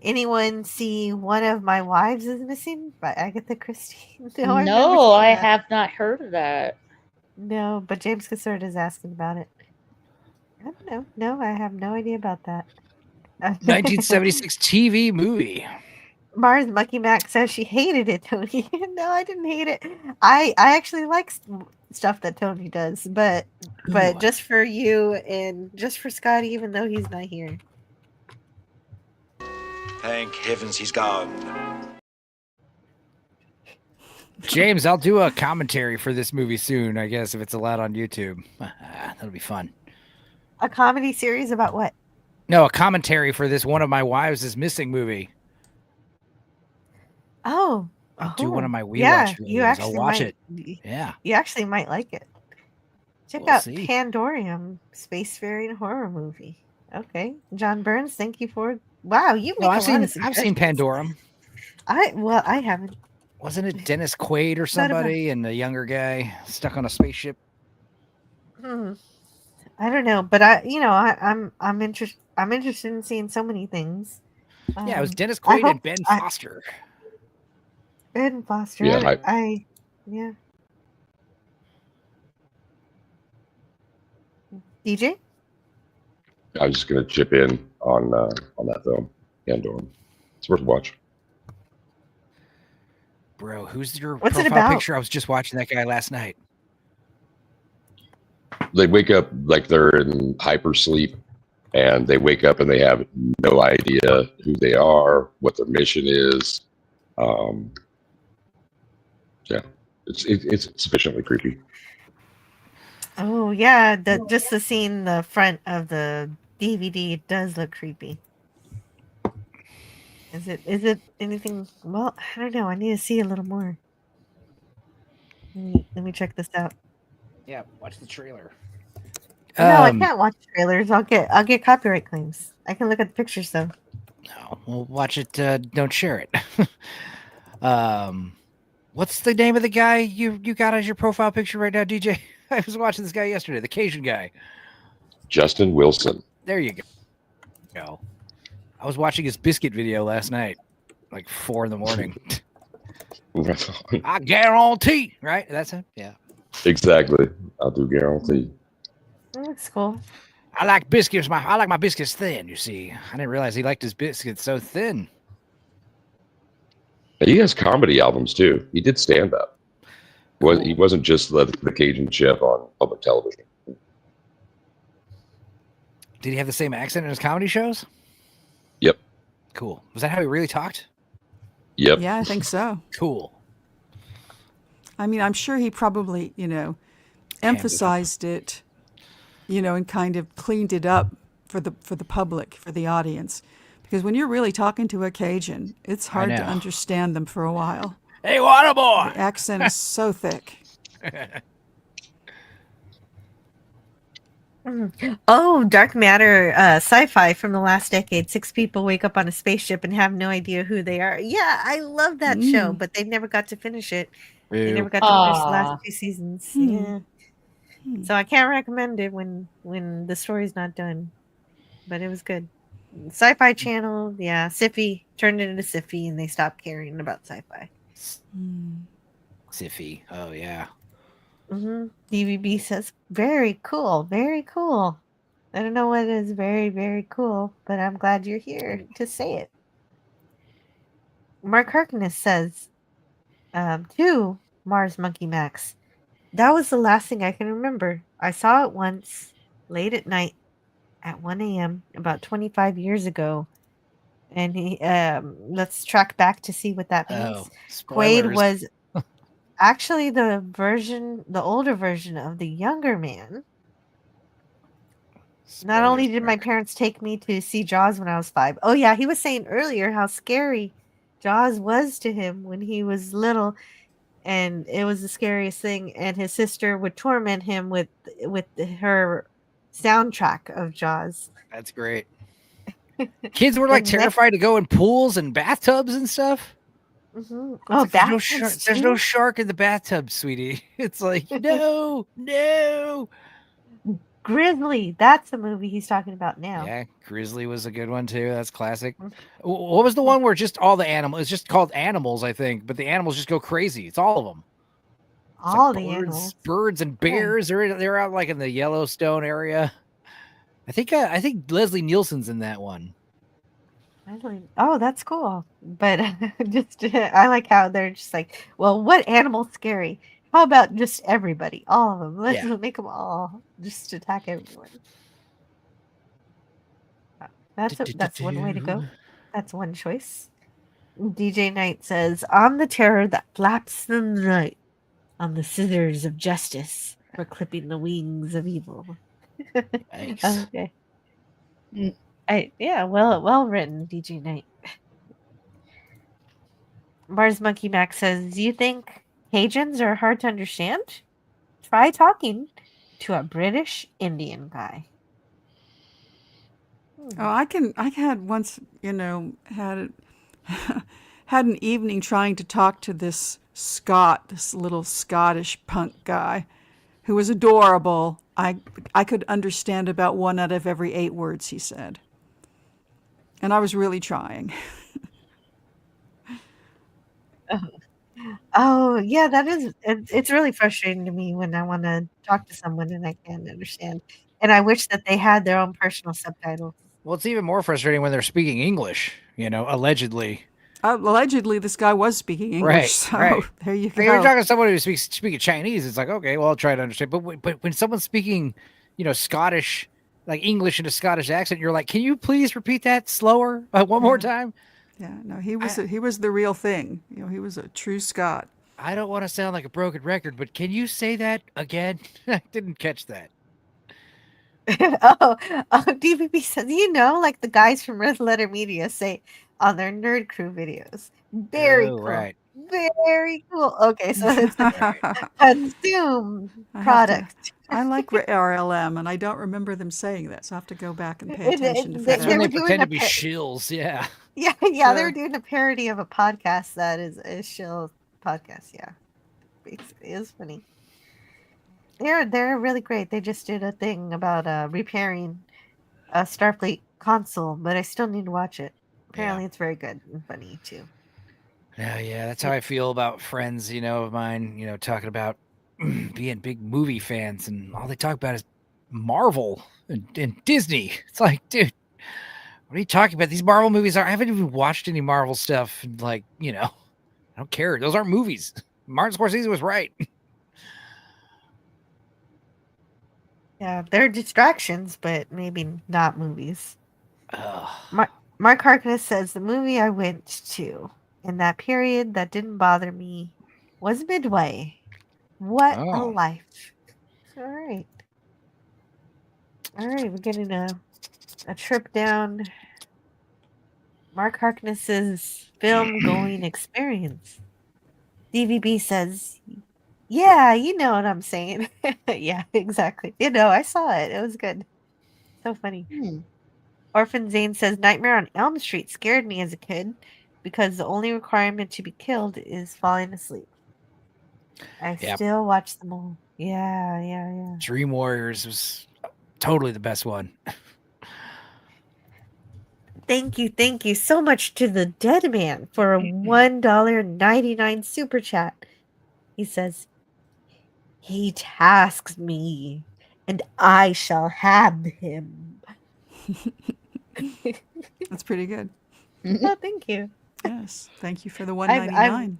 S8: Anyone see One of My Wives is Missing by Agatha Christie? I've never
S6: No,
S8: seen
S6: I
S8: that.
S6: have not heard of that.
S8: No, but James Cassard is asking about it. I don't know. No, I have no idea about that.
S9: 1976 TV movie.
S8: Mars Monkey Mac says she hated it, Tony. No, I didn't hate it. I actually like stuff that Tony does, but just for you and just for Scotty, even though he's not here.
S17: Thank heavens he's gone.
S9: James, I'll do a commentary for this movie soon, I guess, if it's allowed on YouTube. That'll be fun.
S8: A comedy series about what?
S9: No, a commentary for this One of My Wives is Missing movie.
S8: Oh.
S9: I'll do one of my We
S8: yeah,
S9: Watch videos.
S8: you actually
S9: I'll watch
S8: might,
S9: it. Yeah.
S8: You actually might like it. Check
S9: We'll
S8: out
S9: see.
S8: Pandorium, spacefaring horror movie. Okay. John Burns, thank you for Wow, you make
S9: I've
S8: a lot of
S9: seen
S8: suggestions.
S9: Pandorum.
S8: I haven't.
S9: Wasn't it Dennis Quaid or somebody and a younger guy stuck on a spaceship?
S8: I don't know, but I'm interested in seeing so many things.
S9: Yeah, it was Dennis Quaid and Ben Foster.
S8: Ben Foster.
S19: Yeah,
S8: Yeah. DJ?
S19: I was just going to chip in on that film, Pandora. It's worth a watch.
S9: Bro, who's your
S8: What's it
S9: profile
S8: about?
S9: picture? I was just watching that guy last night.
S19: They wake up like they're in hypersleep, and they wake up and they have no idea who they are, what their mission is. Yeah, it's sufficiently creepy.
S8: Oh yeah, just the scene, the front of the DVD does look creepy. Is it anything? Well, I don't know. I need to see a little more. Let me check this out.
S9: Yeah, watch the trailer.
S8: No, I can't watch trailers. I'll get copyright claims. I can look at the pictures though.
S9: No, we'll watch it. Don't share it. What's the name of the guy you got as your profile picture right now, DJ? I was watching this guy yesterday, the Cajun guy.
S19: Justin Wilson.
S9: There you go. I was watching his biscuit video last night, like 4 a.m. I guarantee, right? That's it. Yeah.
S19: Exactly. I do guarantee.
S8: That's cool.
S9: I like biscuits. I like my biscuits thin. You see, I didn't realize he liked his biscuits so thin.
S19: He has comedy albums too. He did stand up. He wasn't just the Cajun chef on public television.
S9: Did he have the same accent in his comedy shows?
S19: Yep.
S9: Cool. Was that how he really talked?
S19: Yep.
S22: Yeah, I think so.
S9: Cool.
S22: I mean, I'm sure he probably, emphasized it, and kind of cleaned it up for the public, for the audience. Because when you're really talking to a Cajun, it's hard to understand them for a while.
S9: Hey, water boy!
S22: The accent is so thick.
S8: Oh, Dark Matter sci-fi from the last decade. 6 people wake up on a spaceship and have no idea who they are. Yeah, I love that show, but they never got to finish it. They never got to finish the last 2 seasons. Yeah. So I can't recommend it when the story's not done. But it was good. Sci-Fi Channel, yeah, Siffy turned it into Siffy and they stopped caring about sci-fi.
S9: Siffy. Oh yeah.
S8: DVB says, very cool, very cool. I don't know what is very, very cool, but I'm glad you're here to say it. Mark Harkness says, to Mars Monkey Max, that was the last thing I can remember. I saw it once, late at night, at 1 a.m., about 25 years ago. And he, let's track back to see what that means. Quaid was actually the older version of the younger man. Not only did my parents take me to see Jaws when I was 5. Oh yeah, he was saying earlier how scary Jaws was to him when he was little, and it was the scariest thing. And his sister would torment him with her soundtrack of Jaws.
S9: That's great. Kids were like terrified to go in pools and bathtubs and stuff.
S8: Oh,
S9: there's no shark in the bathtub, sweetie. It's like no.
S8: Grizzly. That's the movie he's talking about now.
S9: Yeah, Grizzly was a good one too. That's classic. What was the one where just all the animals? It's just called Animals, I think, but the animals just go crazy. It's all of them.
S8: All the animals,
S9: birds and bears. They're out like in the Yellowstone area. I think Leslie Nielsen's in that one.
S8: Oh, that's cool. But just I like how they're just like, well, what animal's scary? How about just everybody, all of them? Let's make them all just attack everyone. That's one way to go. That's one choice. DJ Knight says, "I'm the terror that flaps in the night. I'm the scissors of justice for clipping the wings of evil."
S9: Nice.
S8: Okay. Well written, DJ Knight. Mars Monkey Mac says, "Do you think Cajuns are hard to understand? Try talking to a British Indian guy."
S22: Oh, I had once, had had an evening trying to talk to this little Scottish punk guy who was adorable. I could understand about 1 out of every 8 words he said. And I was really trying.
S8: Oh, yeah, it's really frustrating to me when I want to talk to someone and I can't understand. And I wish that they had their own personal subtitles.
S9: Well, it's even more frustrating when they're speaking English, allegedly.
S22: Allegedly, this guy was speaking English, so there you go.
S9: You're talking to someone who speaking Chinese, it's like, okay, well, I'll try to understand. But when someone's speaking, Scottish, like English in a Scottish accent, you're like, can you please repeat that slower one more time?
S22: Yeah, no, he was the real thing. He was a true Scot.
S9: I don't want to sound like a broken record, but can you say that again? I didn't catch that.
S8: oh, DVB says, like the guys from Red Letter Media say on their Nerd Crew videos. Very cool.
S9: Right.
S8: Very cool. Okay, so it's consume product.
S22: I like RLM, and I don't remember them saying that, so I have to go back and pay attention to
S9: That's when they pretend to be shills, yeah.
S8: Yeah, they were doing a parody of a podcast that is a shill podcast, yeah. Basically, it was funny. They're really great. They just did a thing about repairing a Starfleet console, but I still need to watch it. Apparently, it's very good and funny too.
S9: Yeah, that's how I feel about friends, of mine, talking about being big movie fans, and all they talk about is Marvel and Disney. It's like, dude, what are you talking about? These Marvel movies I haven't even watched any Marvel stuff. And I don't care. Those aren't movies. Martin Scorsese was right.
S8: Yeah, they're distractions, but maybe not movies. Mark Harkness says, the movie I went to in that period that didn't bother me was Midway. What a life. All right, we're getting a trip down Mark Harkness's film-going experience. DVB says, yeah, you know what I'm saying. Yeah, exactly. I saw it. It was good. So funny. Orphan Zane says, Nightmare on Elm Street scared me as a kid because the only requirement to be killed is falling asleep. I still watch them all. Yeah.
S9: Dream Warriors was totally the best one.
S8: Thank you so much to the Dead Man for a $1.99 super chat. He says, he tasks me, and I shall have him.
S22: That's pretty good.
S8: Oh, thank you.
S22: Yes, thank you for the $1.99.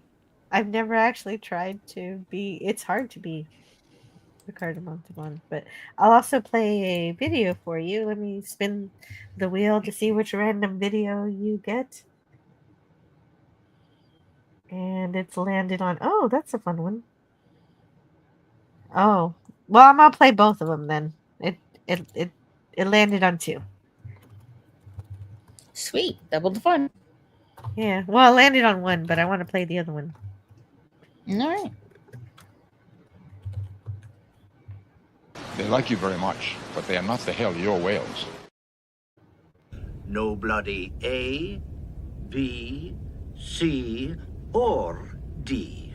S8: I've never actually tried to be. It's hard to be Ricardo Montalban, but I'll also play a video for you. Let me spin the wheel to see which random video you get. And it's landed on. Oh, that's a fun one. Oh, well, I'm gonna play both of them then. It landed on 2.
S6: Sweet, double the fun.
S8: Yeah, well, it landed on 1, but I want to play the other one.
S6: All right.
S7: They like you very much, but they are not the hell your whales.
S18: No bloody A, B, C, or D.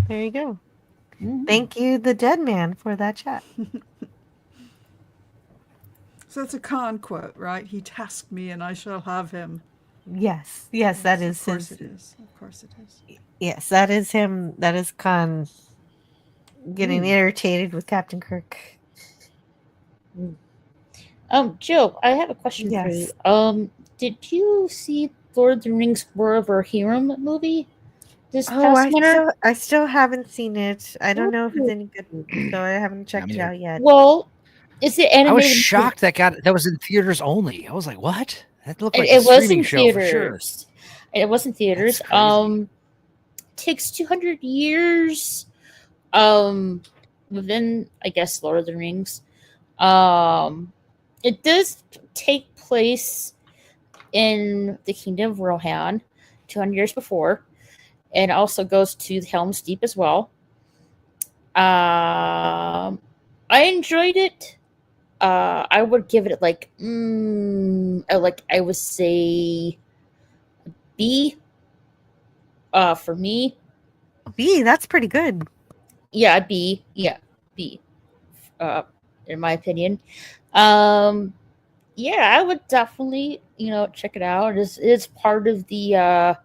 S8: There you go. Thank you, the Dead Man, for that chat.
S22: So that's a Khan quote, right? He tasked me and I shall have him.
S8: Yes, yes, that is
S22: Of course
S8: his.
S22: it is. Of course it is.
S8: Yes, that is him. That is Khan getting irritated with Captain Kirk.
S6: Joe, I have a question for you.
S8: Yes.
S6: Did you see Lord of the Rings War of Rohirrim movie this
S8: Oh,
S6: past winter?
S8: I still haven't seen it. I don't know if it's any good, so I haven't checked it out yet.
S6: Well, it's the
S9: I was
S6: animated.
S9: shocked that was in theaters only. I was like, what? That looked like a
S6: It was
S9: streaming
S6: in
S9: show for sure.
S6: theaters. It was in theaters. Takes 200 years. Within, I guess, Lord of the Rings. It does take place in the Kingdom of Rohan 200 years before, and also goes to the Helm's Deep as well. I enjoyed it. I would give it I would say B. For me,
S8: B. That's pretty good.
S6: Yeah, B. Yeah, B. In my opinion, yeah, I would definitely check it out. It's part of the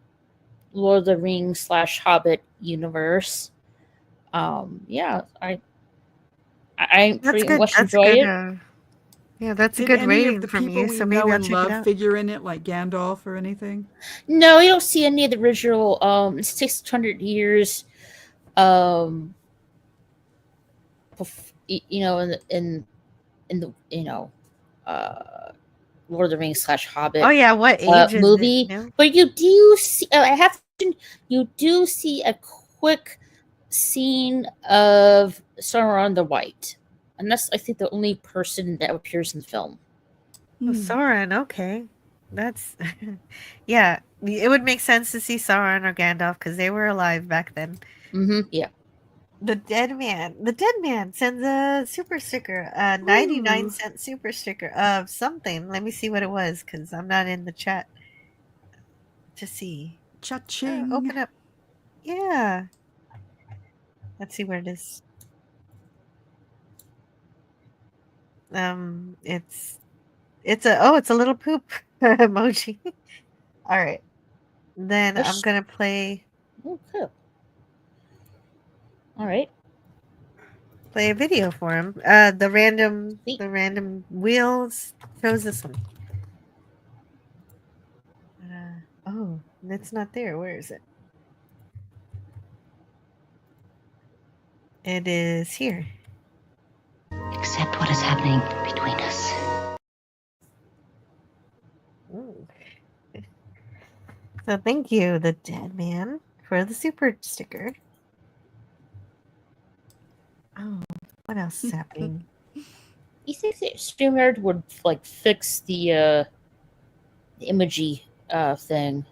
S6: Lord of the Rings / Hobbit universe. Yeah, I
S8: That's
S6: pretty
S8: good.
S6: much
S8: That's
S6: enjoy
S8: good.
S6: it.
S8: Yeah, that's a
S22: Did
S8: good
S22: any of
S8: rating
S22: the
S8: from
S22: people
S8: you.
S22: we
S8: So
S22: know
S8: maybe I'll
S22: and
S8: check it
S22: love
S8: out.
S22: figure in it, like Gandalf or anything?
S6: No, you don't see any of the original. It takes 200 years. In the Lord of the Rings / Hobbit.
S8: Oh yeah, what age is it?
S6: Movie, but you do see. I have to. You do see a quick scene of Sauron the White, and that's I think the only person that appears in the film.
S8: Oh, Sauron. Okay, that's yeah. It would make sense to see Sauron or Gandalf because they were alive back then.
S6: Yeah.
S8: The Dead Man sends a super sticker, a 99-cent super sticker of something. Let me see what it was because I'm not in the chat to see.
S22: Cha-ching.
S8: Open up. Yeah. Let's see where it is. It's a little poop emoji. All right. Then I'm gonna play.
S6: Okay. All right.
S8: Play a video for him. The random wheels shows this one. Oh, it's not there. Where is it? It is here.
S3: Accept what is happening between us.
S8: Ooh. So thank you, the Dead Man, for the super sticker. Oh, what else is happening?
S6: You think that StreamYard would fix the emoji thing?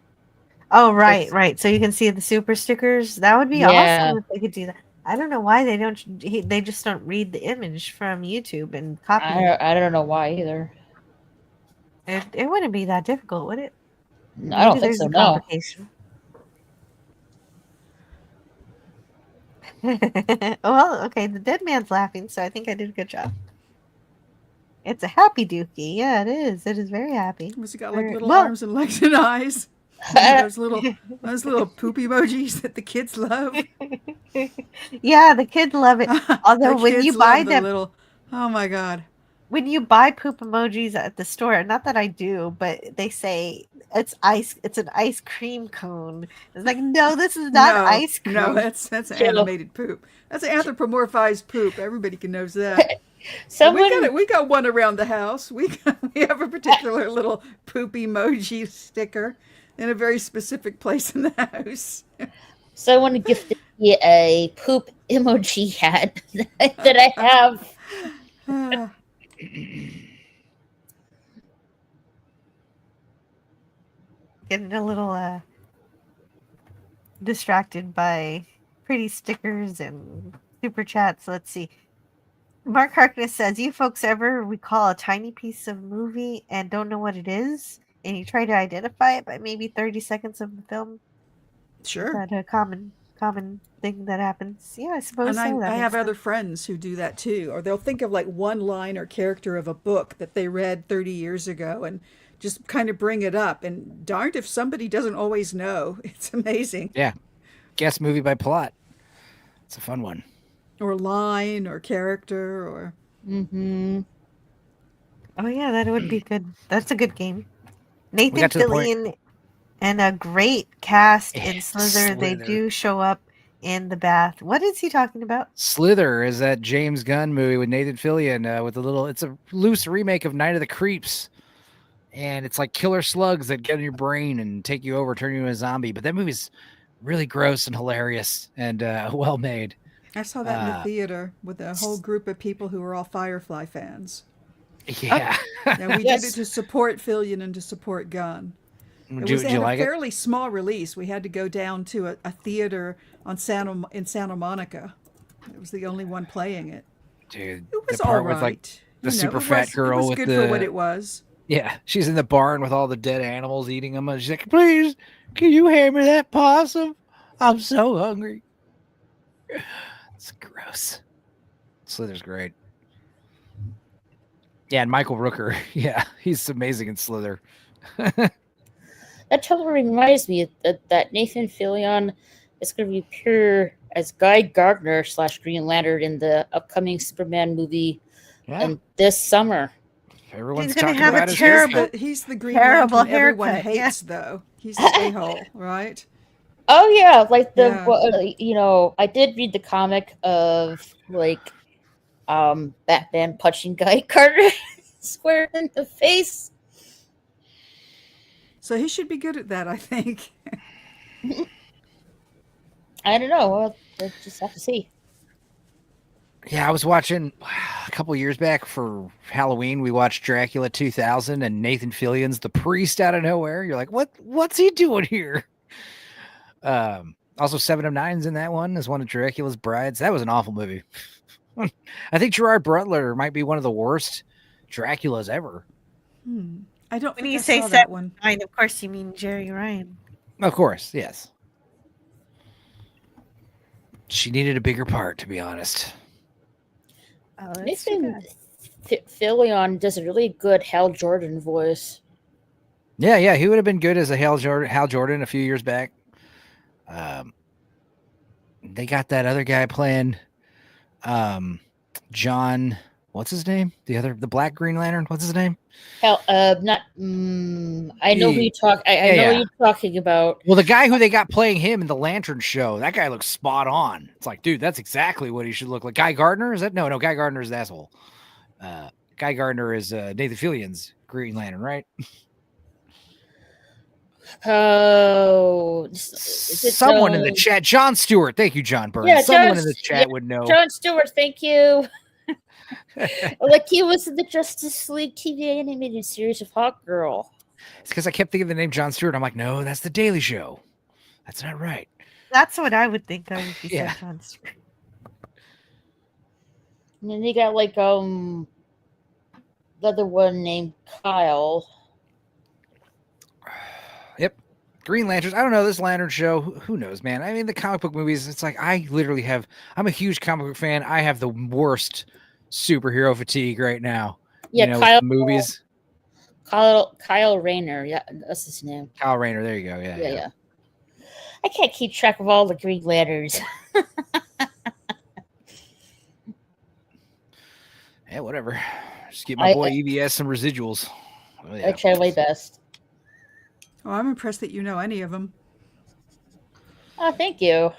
S8: Oh, right. So you can see the super stickers. That would be
S6: Yeah.
S8: awesome if they could do that. I don't know why they don't. They just don't read the image from YouTube and copy it.
S6: I don't know why either.
S8: It wouldn't be that difficult, would it?
S6: I don't think
S8: there's
S6: so.
S8: a
S6: No.
S8: complication. Well, okay. The Dead Man's laughing, so I think I did a good job. It's a happy dookie. Yeah, it is. It is very happy.
S22: Was it got like little arms and legs and eyes? Those little poop emojis that the kids love.
S8: Yeah, the kids love it. Although
S22: The
S8: when
S22: kids
S8: you buy
S22: love the
S8: them,
S22: little, oh my god.
S8: when you buy poop emojis at the store, not that I do, but they say it's an ice cream cone. It's like, no, this is not ice cream.
S22: No, that's animated poop. That's anthropomorphized poop. Everybody can knows that. We got one around the house. We have a particular little poop emoji sticker in a very specific place in the house.
S6: Someone gifted me a poop emoji hat that I have.
S8: Getting a little distracted by pretty stickers and super chats. Let's see. Mark Harkness says, "You folks ever recall a tiny piece of movie and don't know what it is, and you try to identify it by maybe 30 seconds of the film?"
S22: Sure.
S8: Is that a common thing that happens? Yeah, I suppose
S22: And
S8: so.
S22: I have other friends who do that too, or they'll think of like one line or character of a book that they read 30 years ago and just kind of bring it up. And darned if somebody doesn't always know. It's amazing.
S9: Yeah. Guess movie by plot. It's a fun one.
S22: Or line or character or.
S8: Mm-hmm. Oh yeah, that would be good. That's a good game.
S9: We
S8: Nathan
S9: got to the point-
S8: Fillion and a great cast in
S9: Yeah,
S8: Slither. They
S9: Slither.
S8: do show up in the bath. What is he talking about?
S9: Slither is that James Gunn movie with Nathan Fillion with a little. It's a loose remake of Night of the Creeps, and it's like killer slugs that get in your brain and take you over, turn you into a zombie. But that movie's really gross and hilarious and well made.
S22: I saw that in the theater with a whole group of people who were all Firefly fans.
S9: Yeah.
S22: And we did it to support Fillion and to support Gunn. It had a fairly small release. We had to go down to a theater in Santa Monica. It was the only one playing it.
S9: Dude,
S22: it was
S9: the part
S22: all right.
S9: with like the super
S22: it
S9: fat girl
S22: it was
S9: with
S22: good
S9: the
S22: for what it was.
S9: Yeah, she's in the barn with all the dead animals eating them, and she's like, "Please, can you hand me that possum? I'm so hungry." It's gross. Slither's great. Yeah, and Michael Rooker. Yeah, he's amazing in Slither.
S6: That totally reminds me that Nathan Fillion is going to appear as Guy Gardner / Green Lantern in the upcoming Superman movie this summer.
S9: Everyone's
S8: gonna
S9: talking
S8: have
S9: about
S8: a
S9: his
S8: terrible-
S9: haircut.
S22: He's the Green
S8: Terrible
S22: Lantern everyone
S8: haircut,
S22: hates, though. He's the a-hole, right?
S6: Oh yeah, like
S22: Yeah.
S6: I did read the comic of like Batman punching Guy Gardner square in the face.
S22: So he should be good at that, I think.
S6: I don't know. We'll just have to see.
S9: Yeah, I was watching a couple years back for Halloween. We watched Dracula 2000, and Nathan Fillion's the priest out of nowhere. You're like, what's he doing here? Also, 7 of 9's in that one as one of Dracula's brides. That was an awful movie. I think Gerard Butler might be one of the worst Draculas ever.
S22: I don't
S8: When
S22: think
S8: you
S22: I
S8: say
S22: saw that one.
S8: 7, of course you mean Jerry Ryan.
S9: Of course, yes. She needed a bigger part, to be honest.
S8: Oh, that's
S6: Nathan Fillion does a really good Hal Jordan voice.
S9: Yeah, he would have been good as a Hal Jordan a few years back. They got that other guy playing John, what's his name? The Black Green Lantern, what's his name?
S6: I know who you talk. I know who you're talking about.
S9: Well, the guy who they got playing him in the Lantern show, that guy looks spot on. It's like, dude, that's exactly what he should look like. Guy Gardner, is that? No, Guy Gardner is the asshole. Guy Gardner is Nathan Fillion's Green Lantern, right?
S6: Oh,
S9: someone in the chat, John Stewart. Thank you, John Burns.
S6: Yeah,
S9: someone in the chat would know.
S6: John Stewart, thank you. Like he was in the Justice League TV animated series of Hawkgirl.
S9: It's because I kept thinking the name John Stewart. I'm like, no, that's the Daily Show. That's not right.
S8: That's what I would think of if you said John Stewart.
S6: And then they got like the other one named Kyle.
S9: Yep. Green Lanterns. I don't know this Lantern show. Who knows, man? I mean, the comic book movies, it's like I'm a huge comic book fan. I have the worst superhero fatigue right now.
S6: Yeah,
S9: Kyle, with the movies.
S6: Kyle Rayner. Yeah, that's his name.
S9: Kyle Rayner. There you go. Yeah.
S6: I can't keep track of all the Green Lanterns.
S9: Yeah, whatever. Just get my boy EVS some residuals. Oh, yeah.
S6: I try my best.
S22: Oh, I'm impressed that you know any of them.
S6: Oh, thank you.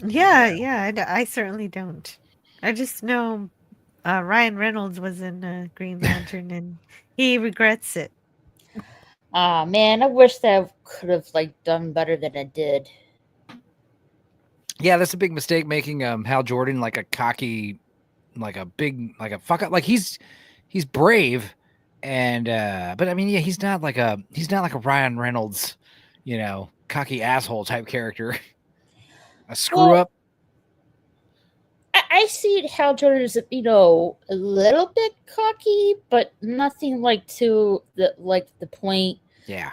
S8: Yeah, I certainly don't. I just know Ryan Reynolds was in Green Lantern and he regrets it.
S6: Ah, man, I wish that I could have done better than I did.
S9: Yeah, that's a big mistake making Hal Jordan like a cocky, like a fuck up. Like he's brave, and but I mean, yeah, he's not like a Ryan Reynolds, cocky asshole type character. A screw up.
S6: I see Hal Jordan as a little bit cocky, but nothing to the point.
S9: Yeah,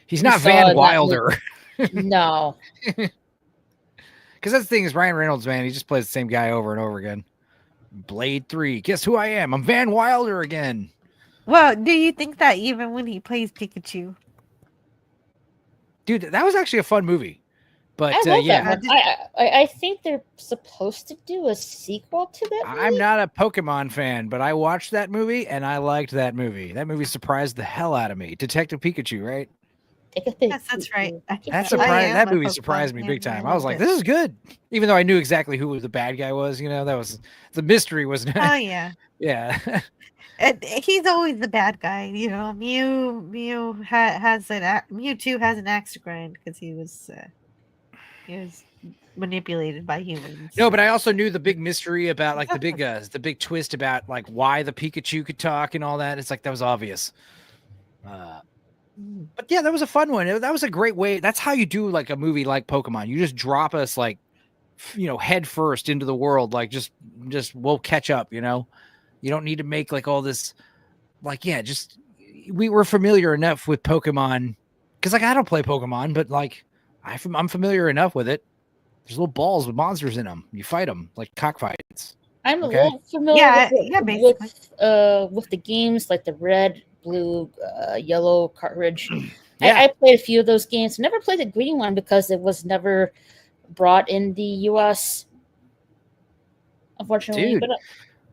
S9: he's not Van Wilder.
S6: No.
S9: Because that's the thing is Ryan Reynolds, man, he just plays the same guy over and over again. Blade 3. Guess who I am? I'm Van Wilder again.
S8: Well, do you think that even when he plays Pikachu?
S9: Dude, that was actually a fun movie. But
S6: I love
S9: yeah,
S6: that one. I think they're supposed to do a sequel to that movie.
S9: I'm not a Pokemon fan, but I watched that movie and I liked that movie. That movie surprised the hell out of me. Detective Pikachu, right?
S8: Yes, that's right.
S9: That movie surprised me big time. I was like, this is good. Even though I knew exactly who the bad guy was, that was the mystery was
S8: Oh yeah.
S9: Yeah.
S8: And he's always the bad guy, Mewtwo has an axe to grind because he was manipulated by humans.
S9: No, but I also knew the big mystery about like the big twist about like why the Pikachu could talk and all that. It's like that was obvious. But yeah, that was a fun one. That was a great way. That's how you do like a movie like Pokemon. You just drop us like head first into the world. Like just we'll catch up. You don't need to make like all this. Like just we were familiar enough with Pokemon because like I don't play Pokemon, but like I'm familiar enough with it. There's little balls with monsters in them. You fight them like cockfights.
S6: I'm a little familiar with the games like the red, blue, yellow cartridge.
S9: Yeah.
S6: I played a few of those games. Never played the green one because it was never brought in the US. Unfortunately,
S9: dude.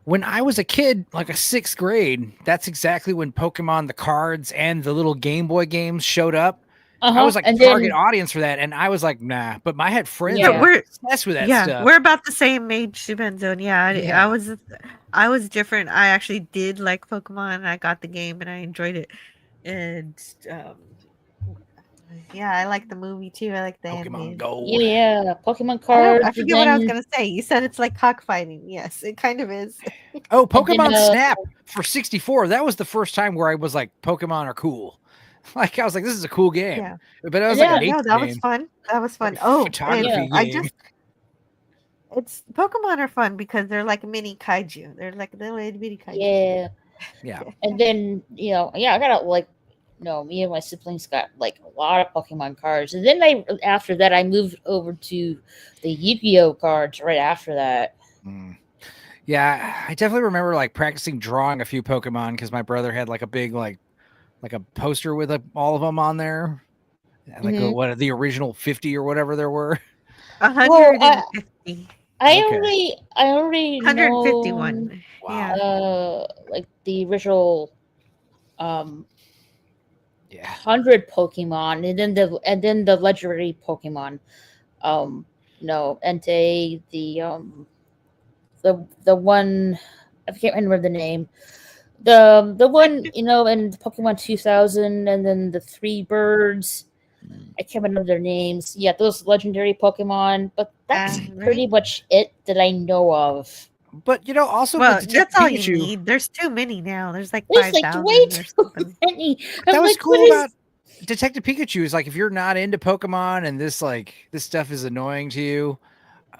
S9: When I was a kid, like a 6th grade, that's exactly when Pokemon, the cards, and the little Game Boy games showed up. I was like target audience for that, and I was like, nah. But I had friends that were obsessed with that stuff.
S8: We're about the same age, Zone. Yeah, I was different. I actually did like Pokemon. I got the game and I enjoyed it. And yeah, I like the movie too. I like the
S9: Pokemon Go.
S6: Yeah, Pokemon cards.
S8: I forget what I was gonna say. You said it's like cockfighting. Yes, it kind of is.
S9: Oh, Pokemon Snap for 64. That was the first time where I was like, Pokemon are cool. Like I was like, this is a cool game.
S8: Yeah.
S9: But I was
S8: that was fun. That was fun. Oh,
S9: photography game.
S8: It's Pokemon are fun because they're like mini kaiju. They're like little mini kaiju.
S6: Yeah.
S9: Yeah.
S6: And then I got me and my siblings got like a lot of Pokemon cards, and then after that I moved over to the Yu-Gi-Oh cards right after that.
S9: Yeah, I definitely remember like practicing drawing a few Pokemon because my brother had like a big like a poster with all of them on there, like what the original 50 or whatever there were.
S8: 150.
S6: I already
S8: 151.
S6: Know,
S9: wow.
S6: Like the original 100 Pokemon, and then the legendary Pokemon. Entei, the one I can't remember the name. The one in Pokemon 2000, and then the 3 birds. I can't remember their names. Yeah, those legendary Pokemon, but that's pretty much it that I know of.
S9: But also,
S8: that's all you need. There's too many now. There's like 5,000.
S6: Way too many.
S9: That was cool about Detective Pikachu. Is like if you're not into Pokemon and this stuff is annoying to you,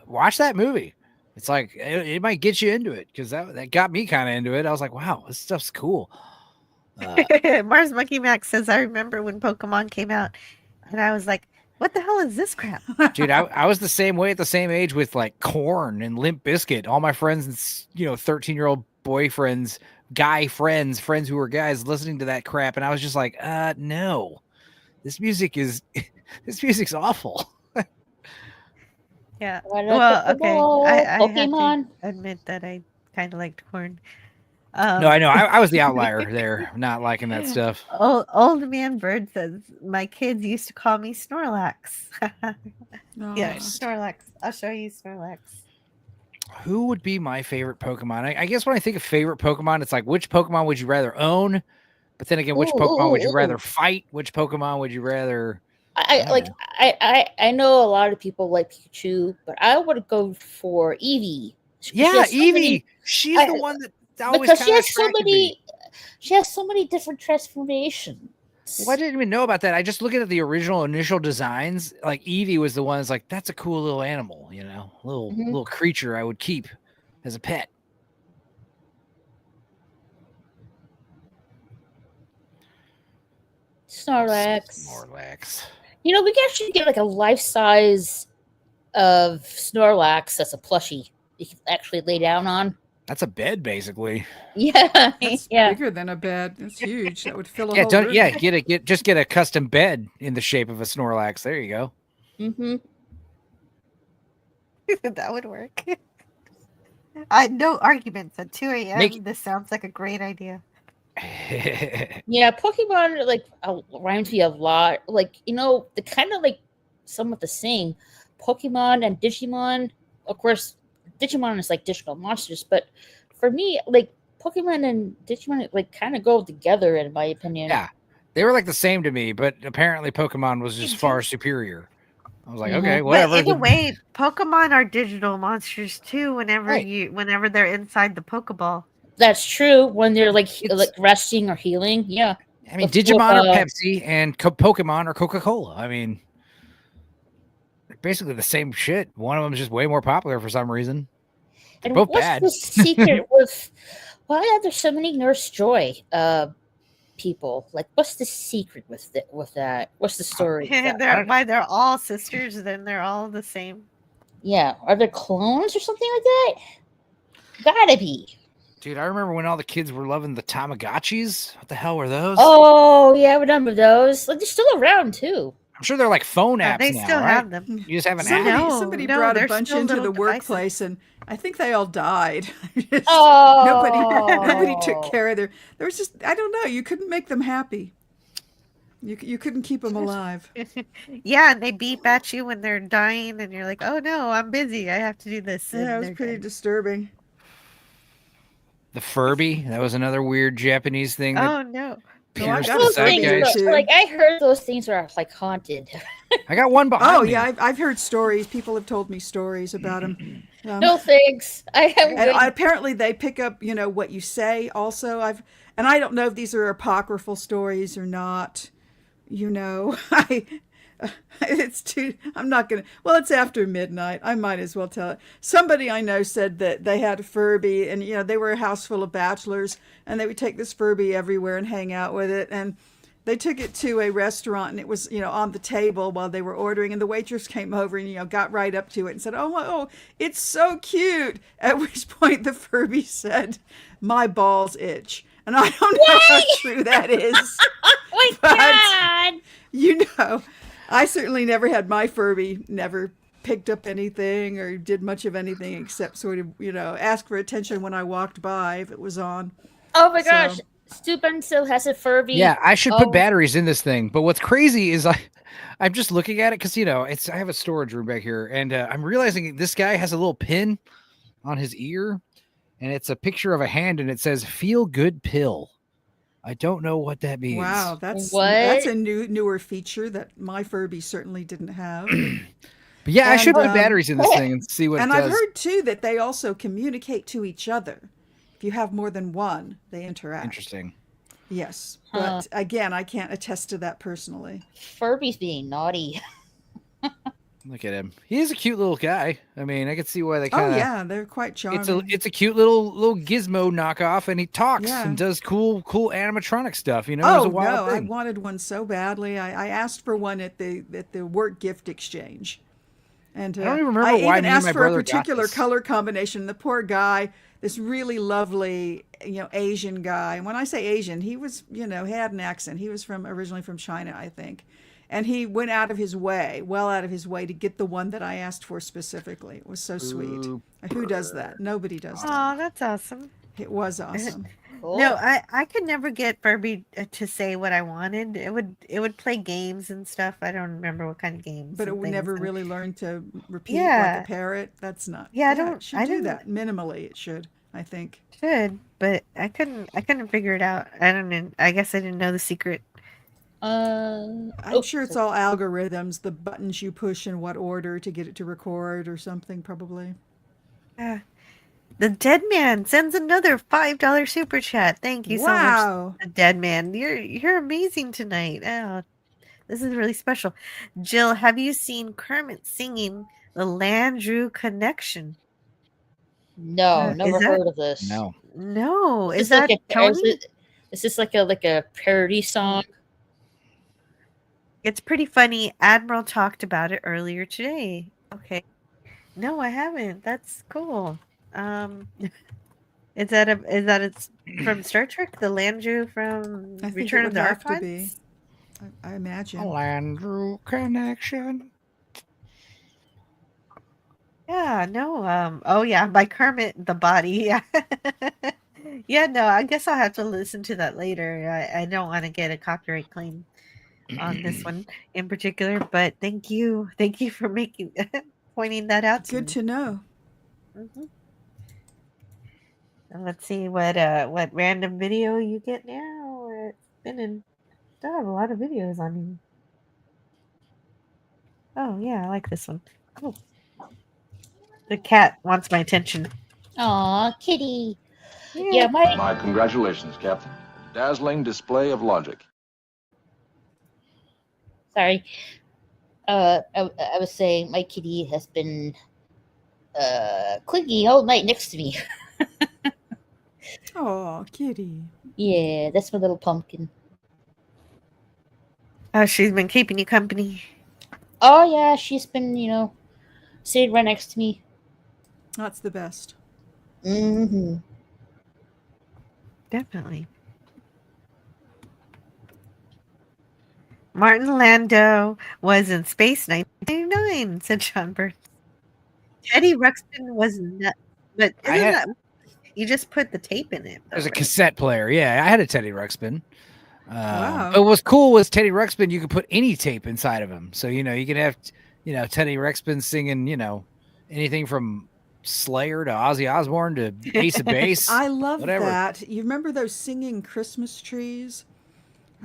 S9: watch that movie. It's like it might get you into it because that got me kind of into it. I was like, wow, this stuff's cool.
S8: Mars Monkey Max says, I remember when Pokemon came out, and I was like, what the hell is this crap?
S9: Dude, I was the same way at the same age with like Korn and Limp Bizkit. All my friends and 13-year-old boyfriends, guy friends who were guys listening to that crap, and I was just like, no, this music's awful.
S8: Yeah. Well, okay. I have to admit that I kind of liked Korn.
S9: No, I know. I was the outlier there, not liking that stuff.
S8: Old Man Bird says, my kids used to call me Snorlax. Yeah, Snorlax. I'll show you Snorlax.
S9: Who would be my favorite Pokemon? I guess when I think of favorite Pokemon, it's like, which Pokemon would you rather own? But then again, which Pokemon would you rather fight? Which Pokemon would you rather...
S6: I know a lot of people like Pikachu, but I would go for Eevee.
S9: Yeah, Eevee. She's the one that always
S6: because she has so many different transformations.
S9: Well, I didn't even know about that. I just looking at the original initial designs. Like Eevee was the one that's like, that's a cool little animal, little creature I would keep as a pet.
S6: Snorlax. We can actually get like a life size of Snorlax as a plushie you can actually lay down on.
S9: That's a bed, basically.
S6: Yeah,
S22: That's
S6: yeah.
S22: bigger than a bed. It's huge. That would fill a
S9: Yeah,
S22: whole room.
S9: get a custom bed in the shape of a Snorlax. There you go.
S6: Mm-hmm.
S8: That would work. No arguments at 2 a.m. This sounds like a great idea.
S6: Yeah, Pokemon like reminds me a lot. Like, you know, the kind of like somewhat the same. Pokemon and Digimon. Of course, Digimon is like digital monsters, but for me, like Pokemon and Digimon like kind of go together in my opinion.
S9: Yeah, they were like the same to me, but apparently Pokemon was just far superior. I was like, okay, whatever.
S8: But in a way, Pokemon are digital monsters too. Whenever they're inside the Pokeball.
S6: That's true when they're like resting or healing. Yeah.
S9: I mean, Digimon are Pepsi and Pokemon are Coca-Cola. I mean, they're basically the same shit. One of them is just way more popular for some reason. They're
S6: And
S9: both
S6: what's
S9: bad.
S6: the secret with why are there so many Nurse Joy people? Like, what's the secret with that? What's the story?
S8: They're all sisters, then they're all the same.
S6: Yeah, are there clones or something like that? Gotta be.
S9: Dude, I remember when all the kids were loving the Tamagotchis. What the hell were those?
S6: Oh yeah, I remember those. Like they're still around too.
S9: I'm sure they're like phone apps
S8: They
S9: now,
S8: still
S9: right?
S8: have them.
S9: You just have an app.
S22: Somebody brought a bunch into the workplace, and I think they all died.
S6: Oh,
S22: nobody took care of their. There was just I don't know. You couldn't make them happy. You couldn't keep them alive.
S8: Yeah, and they beep at you when they're dying, and you're like, "Oh no, I'm busy. I have to do this."
S22: Yeah, it was pretty disturbing.
S9: The Furby, that was another weird Japanese thing.
S8: Oh no.
S22: I got a
S6: things
S22: too.
S6: like I heard those things are like haunted.
S9: I got one behind
S22: Oh
S9: me.
S22: yeah, I've heard stories. People have told me stories about them.
S6: No thanks. I have.
S22: And apparently, they pick up what you say. Also, I don't know if these are apocryphal stories or not. It's too. I'm not gonna. Well, it's after midnight. I might as well tell it. Somebody I know said that they had a Furby, and they were a house full of bachelors, and they would take this Furby everywhere and hang out with it, and they took it to a restaurant, and it was on the table while they were ordering, and the waitress came over and got right up to it and said, "Oh, it's so cute." At which point the Furby said, "My balls itch," and I don't know how true that is.
S6: Oh my
S22: God! I certainly never had my Furby, never picked up anything or did much of anything except sort of, ask for attention when I walked by if it was on.
S6: Oh my gosh. Stupid still has a Furby.
S9: Yeah, I should put batteries in this thing. But what's crazy is I'm just looking at it because, I have a storage room back here. And I'm realizing this guy has a little pin on his ear. And it's a picture of a hand and it says, "Feel Good Pill." I don't know what that means.
S22: Wow, that's a newer feature that my Furby certainly didn't have.
S9: But yeah, I should put batteries in this thing and see what it does.
S22: And I've heard too that they also communicate to each other. If you have more than one, they interact.
S9: Interesting.
S22: Yes, but again, I can't attest to that personally.
S6: Furby's being naughty.
S9: Look at him. He is a cute little guy. I mean, I can see why they kind of.
S22: Oh yeah, they're quite charming.
S9: It's a cute little gizmo knockoff, and he talks and does cool animatronic stuff.
S22: Oh no, I wanted one so badly. I asked for one at the work gift exchange, and
S9: I don't even remember
S22: I
S9: why
S22: even
S9: me and
S22: asked
S9: my
S22: for a
S9: brother got
S22: particular
S9: this.
S22: color combination. The poor guy, this really lovely Asian guy. And when I say Asian, he was had an accent. He was originally from China, I think. And he went well out of his way to get the one that I asked for specifically. It was so sweet. Who does that? Nobody does that.
S8: Oh, that's awesome.
S22: It was awesome.
S6: Cool.
S8: No, I could never get Furby to say what I wanted. It would play games and stuff. I don't remember what kind of games.
S22: But it
S8: and
S22: would never
S8: things.
S22: really learn to repeat like a parrot. That's not.
S8: Yeah,
S22: it should do that minimally. It should, I think.
S8: Should, but I couldn't figure it out. I guess I didn't know the secret.
S22: I'm sure it's all algorithms, the buttons you push in what order to get it to record or something, probably.
S8: Yeah. The Dead Man sends another $5 super chat. Thank you so much, The Dead Man. You're amazing tonight. Oh, this is really special. Jill, have you seen Kermit singing the Landrew Connection?
S6: No, never heard of this.
S8: No. Is that Tony?
S6: Is this like a parody song?
S8: It's pretty funny. Admiral talked about it earlier today. Okay. No, I haven't. That's cool. Is that it's from Star Trek? The Landrew from
S22: I think
S8: Return
S22: it
S8: of
S22: would
S8: the
S22: have to
S8: Archives?
S22: be. I imagine.
S9: A Landrew connection.
S8: Yeah, no, oh yeah, by Kermit the Body. Yeah. Yeah, no, I guess I'll have to listen to that later. I don't want to get a copyright claim on this one in particular, but thank you. Thank you for making pointing that out to
S22: Good
S8: me.
S22: to know.
S8: Mhm. And let's see what random video you get now. It's been in still have a lot of videos on here. Oh yeah, I like this one. Oh. The cat wants my attention.
S6: Aw, kitty. Yeah,
S7: My congratulations, Captain. Dazzling display of logic.
S6: sorry. I was saying my kitty has been clingy all night next to me.
S22: Oh, kitty.
S6: Yeah, that's my little pumpkin.
S8: Oh, she's been keeping you company.
S6: Oh yeah, she's been, sitting right next to me.
S22: That's the best.
S6: Mm-hmm.
S8: Definitely. Martin Landau was in Space 1999, said Sean Burns. Teddy Ruxpin was not, but isn't that you just put the tape in it?
S9: There's a
S8: right?
S9: cassette player. Yeah, I had a Teddy Ruxpin.
S8: Wow.
S9: But what's cool was Teddy Ruxpin, you could put any tape inside of him. So, you could have, Teddy Ruxpin singing, anything from Slayer to Ozzy Osbourne to Ace of Base.
S22: I love
S9: whatever.
S22: that. You remember those singing Christmas trees?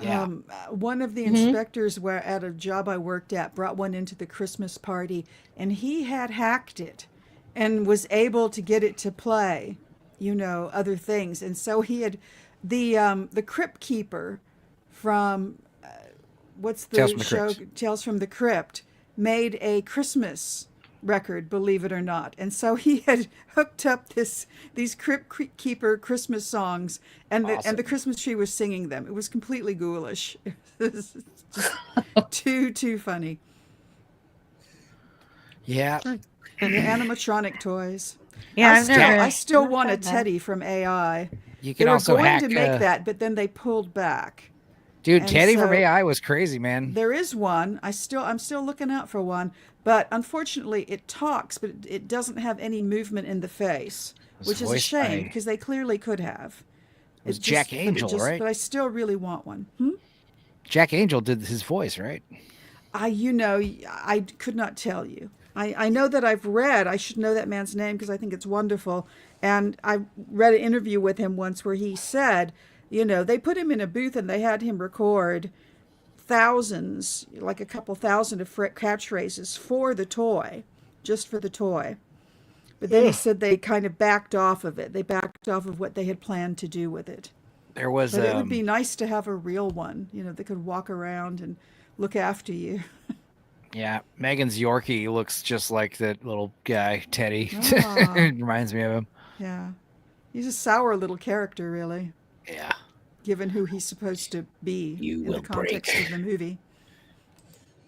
S9: Yeah.
S22: One of the inspectors at a job I worked at brought one into the Christmas party, and he had hacked it and was able to get it to play, other things. And so he had the Crypt Keeper from what's the
S9: Tales from the
S22: show?
S9: Crypt.
S22: Tales from the Crypt made a Christmas record, believe it or not. And so he had hooked up these Crypt Keeper Christmas songs, and the Christmas tree was singing them. It was completely ghoulish. It was just too funny.
S9: Yeah.
S22: The animatronic toys.
S8: Yeah,
S22: I still want a Teddy from AI.
S9: You
S22: They
S9: can
S22: were
S9: also
S22: going
S9: hack,
S22: to make that, but then they pulled back.
S9: Dude,
S22: And
S9: Teddy from
S22: so-
S9: AI was crazy, man.
S22: There is one. I'm still looking out for one, but unfortunately it talks, but it doesn't have any movement in the face,
S9: was
S22: which is a
S9: voiced
S22: shame
S9: by-
S22: because they clearly could have.
S9: It was Jack Angel, right?
S22: But I still really want one.
S9: Jack Angel did his voice, right?
S22: I could not tell you. I know that I've read, I should know that man's name because I think it's wonderful. And I read an interview with him once where he said, they put him in a booth and they had him record thousands, like a couple thousand of catchphrases for the toy, just for the toy. But then he said they kind of backed off of it. They backed off of what they had planned to do with it.
S9: There was
S22: But it would be nice to have a real one, that could walk around and look after you.
S9: Yeah, Megan's Yorkie looks just like that little guy, Teddy.
S22: Ah.
S9: It reminds me of him.
S22: Yeah. He's a sour little character, really.
S9: Yeah.
S22: Given who he's supposed to be in the context of the movie.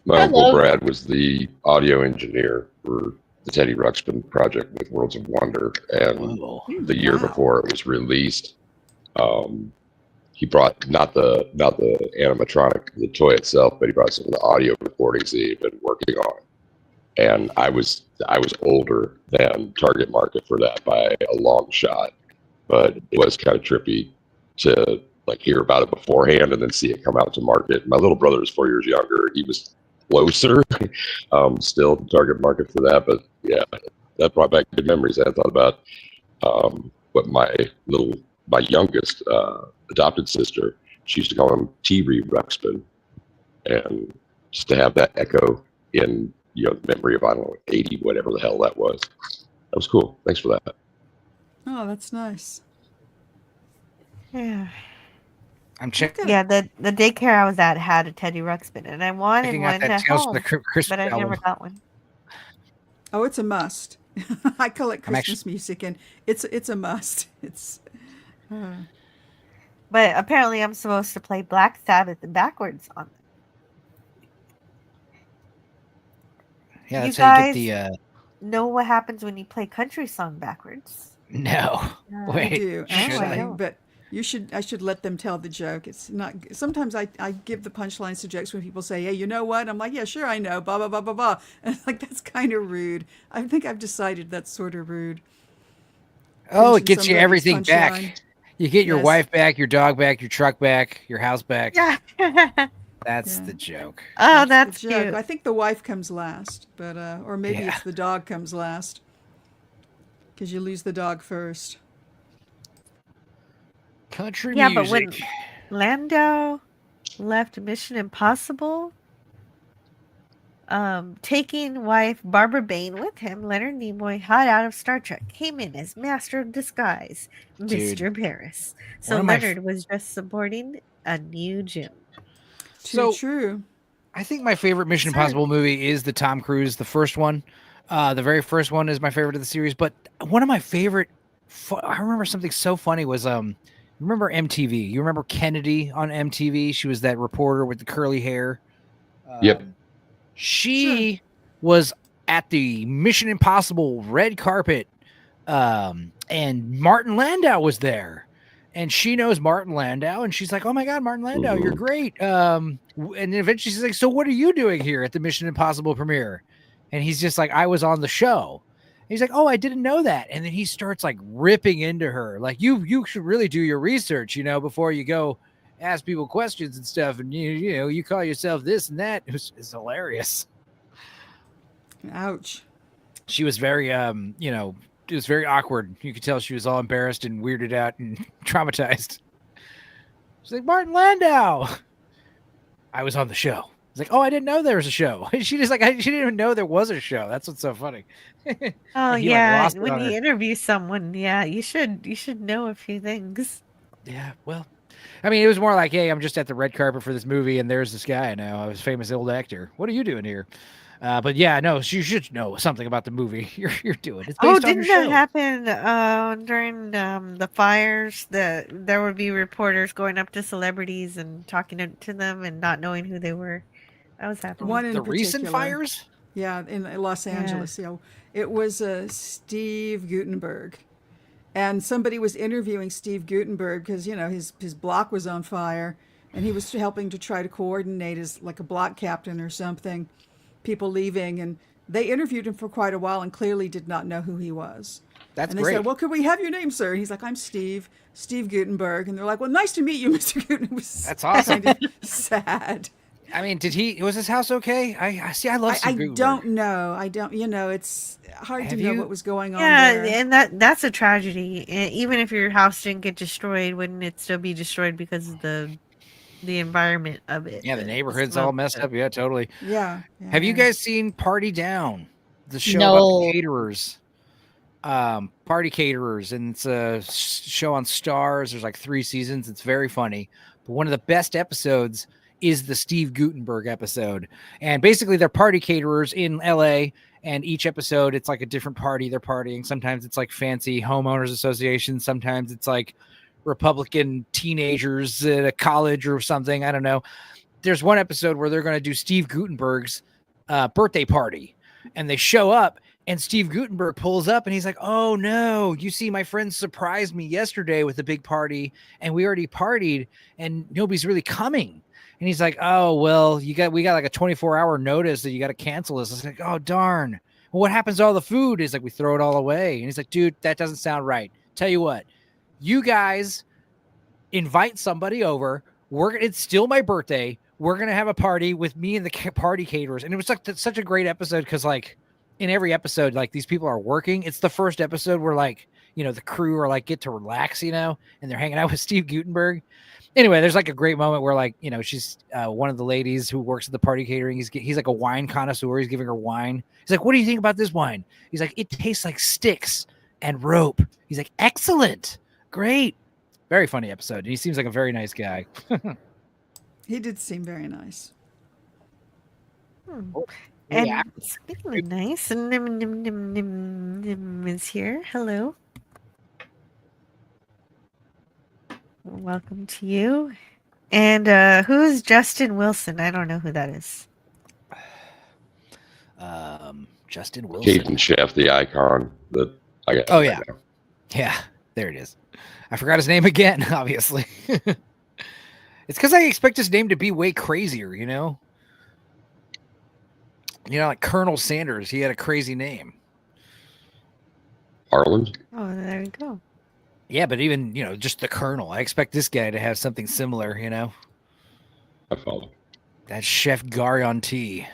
S19: My Uncle Brad was the audio engineer for the Teddy Ruxpin project with Worlds of Wonder. And the year before it was released, he brought not the animatronic, the toy itself, but he brought some of the audio recordings that he'd been working on. And I was older than target market for that by a long shot, but it was kind of trippy to hear about it beforehand and then see it come out to market. My little brother was 4 years younger. He was closer, still the target market for that. But yeah, that brought back good memories. I thought about what my youngest adopted sister, she used to call him T-Ree Ruxpin, and just to have that echo in memory of, I don't know, 80, whatever the hell that was. That was cool. Thanks for that.
S22: Oh, that's nice.
S8: Yeah.
S9: I'm checking.
S8: Yeah, the daycare I was at had a Teddy Ruxpin, and I wanted
S9: Checking out
S8: one
S9: that
S8: at
S9: Tales from
S8: home,
S9: the Christmas
S8: but I never
S9: album.
S8: got one.
S22: Oh, it's a must. I call it
S9: I'm
S22: Christmas music, and it's a must. It's.
S8: But apparently, I'm supposed to play Black Sabbath backwards on it.
S9: Yeah,
S8: You
S9: that's how you
S8: guys
S9: get the.
S8: know what happens when you play country song backwards?
S9: No.
S22: I do
S9: should
S22: actually,
S9: I?
S22: but I should let them tell the joke. It's not. Sometimes I give the punchlines to jokes when people say, "Hey, you know what?" I'm like, "Yeah, sure, I know." Blah blah blah blah blah. And like that's kind of rude. I think I've decided that's sort of rude.
S9: Oh, it
S22: Pinching
S9: gets you
S22: somebody's
S9: everything back.
S22: punchline.
S9: You get your
S22: Yes.
S9: wife back, your dog back, your truck back, your house back.
S8: Yeah.
S9: That's the joke.
S8: Oh,
S22: the
S8: that's
S22: joke.
S8: cute.
S22: I think the wife comes last, but or maybe
S9: Yeah.
S22: it's the dog comes last because you lose the dog first.
S9: Country
S8: Yeah,
S9: music.
S8: but when Landau left Mission Impossible, taking wife Barbara Bain with him, Leonard Nimoy, hot out of Star Trek, came in as master of disguise,
S9: Dude.
S8: Mr. Paris.
S9: One
S8: So
S9: of my
S8: Leonard was just supporting a new Jim.
S22: Too true.
S9: I think my favorite Mission
S22: Sir.
S9: Impossible movie is the Tom Cruise, the first one. The very first one is my favorite of the series. But one of my favorite, I remember something so funny was, remember MTV? You remember Kennedy on MTV? She was that reporter with the curly hair.
S19: Yep.
S9: She was at the Mission Impossible red carpet, and Martin Landau was there. And she knows Martin Landau, and she's like, "Oh my God, Martin Landau, you're great." And then eventually she's like, "So what are you doing here at the Mission Impossible premiere?" And he's just like, "I was on the show." And he's like, "Oh, I didn't know that." And then he starts like ripping into her, like, "You should really do your research, before you go ask people questions and stuff. And you call yourself this and that." It's hilarious.
S22: Ouch.
S9: She was very, it was very awkward. You could tell she was all embarrassed and weirded out and traumatized. She's like, "Martin Landau, I was on the show." It's like, "Oh, I didn't know there was a show." She just like, she didn't even know there was a show. That's what's so funny.
S8: Oh
S9: And he,
S8: yeah,
S9: lost it
S8: when
S9: on
S8: you
S9: her.
S8: interview someone, yeah, you should know a few things.
S9: Yeah, well, I mean, it was more like, "Hey, I'm just at the red carpet for this movie, and there's this guy now. I was a famous old actor. What are you doing here?" But yeah, no, you should know something about the movie you're doing. It's based on your
S8: Didn't that
S9: show.
S8: happen during the fires? There would be reporters going up to celebrities and talking to them and not knowing who they were. That was happening.
S22: One in
S9: The recent
S22: particular.
S9: fires?
S22: Yeah, in Los
S8: Yeah.
S22: Angeles. It was Steve Gutenberg, and somebody was interviewing Steve Gutenberg because his block was on fire, and he was helping to try to coordinate as like a block captain or something. People leaving, and they interviewed him for quite a while, and clearly did not know who he was.
S9: That's
S22: and they
S9: great.
S22: said, "Well, could we have your name, sir?" And he's like, "I'm Steve Gutenberg," and they're like, "Well, nice to meet you, Mr. Gutenberg." It was
S9: That's awesome.
S22: kind of sad.
S9: I mean, was his house okay? I see. I love Steve
S22: I
S9: Gutenberg.
S22: don't know. I don't. It's hard
S9: Have
S22: to know
S9: you-
S22: what was going on
S8: Yeah,
S22: there.
S8: and that's a tragedy. Even if your house didn't get destroyed, wouldn't it still be destroyed because of the environment of it?
S9: Yeah, the
S8: The
S9: neighborhood's
S8: smoke,
S9: all messed up. Yeah, totally.
S22: Yeah.
S9: Have you guys seen Party Down, the show
S6: No.
S9: about the caterers? Party caterers, and it's a show on Stars. There's like 3 seasons. It's very funny. But one of the best episodes is the Steve Gutenberg episode. And basically they're party caterers in LA, and each episode it's like a different party they're partying. Sometimes it's like fancy homeowners association, sometimes it's like Republican teenagers at a college or something. I don't know. There's one episode where they're going to do Steve Gutenberg's birthday party, and they show up, and Steve Gutenberg pulls up, and he's like, "Oh no, you see, my friends surprised me yesterday with a big party, and we already partied, and nobody's really coming." And he's like, "Oh, well, we got like a 24-hour notice that you got to cancel this." It's like, "Oh, darn. Well, what happens to all the food?" He's like, "We throw it all away." And he's like, "Dude, that doesn't sound right. Tell you what, you guys invite somebody over. It's still my birthday. We're going to have a party with me and the party caterers." And it was like such a great episode because, like, in every episode, like, these people are working. It's the first episode where, like, the crew are like, get to relax, and they're hanging out with Steve Gutenberg. Anyway, there's like a great moment where, like, she's one of the ladies who works at the party catering. He's like a wine connoisseur. He's giving her wine. He's like, "What do you think about this wine?" He's like, "It tastes like sticks and rope." He's like, "Excellent. Great." Very funny episode. And he seems like a very nice guy.
S22: He did seem very nice.
S8: And
S9: Yeah.
S8: speaking of nice, Nim is here. Hello. Welcome to you. And who is Justin Wilson? I don't know who that is.
S9: Justin Wilson.
S19: Caden Chef, the icon that I got.
S9: Oh, yeah. Yeah, there it is. I forgot his name again, obviously. It's because I expect his name to be way crazier, you know? You know, like Colonel Sanders, he had a crazy name.
S19: Harland?
S8: Oh, there we go.
S9: Yeah, but even, you know, just the Colonel. I expect this guy to have something similar, you know?
S19: I follow.
S9: That's Chef Garyanti,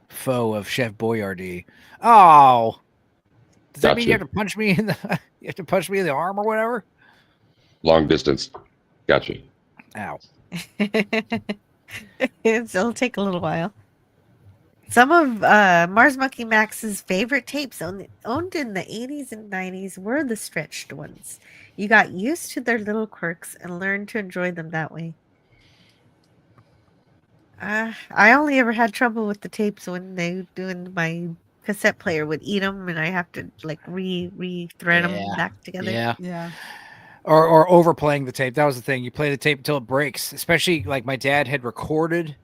S9: foe of Chef Boyardee. Oh, does that mean you have to punch me in the you have to punch me in the arm or whatever?
S19: Long distance. Gotcha.
S9: Ow.
S8: It'll take a little while. Some of Mars Monkey Max's favorite tapes owned in the 80s and 90s were the stretched ones. You got used to their little quirks and learned to enjoy them that way. I only ever had trouble with the tapes when my cassette player would eat them, and I have to like re-thread them back together.
S9: Yeah. Or overplaying the tape. That was the thing. You play the tape until it breaks. Especially like my dad had recorded.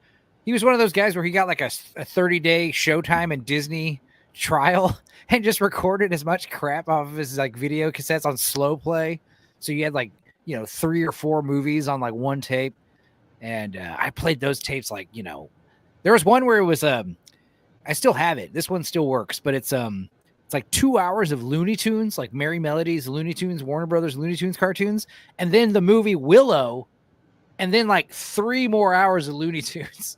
S9: He was one of those guys where he got like a 30-day Showtime and Disney trial and just recorded as much crap off of his like video cassettes on slow play. So you had like, you know, 3 or 4 movies on like one tape. And I played those tapes like, you know, there was one where it was I still have it. This one still works, but it's like 2 hours of Looney Tunes, like Merry Melodies, Looney Tunes, Warner Brothers, Looney Tunes cartoons, and then the movie Willow, and then like 3 more hours of Looney Tunes.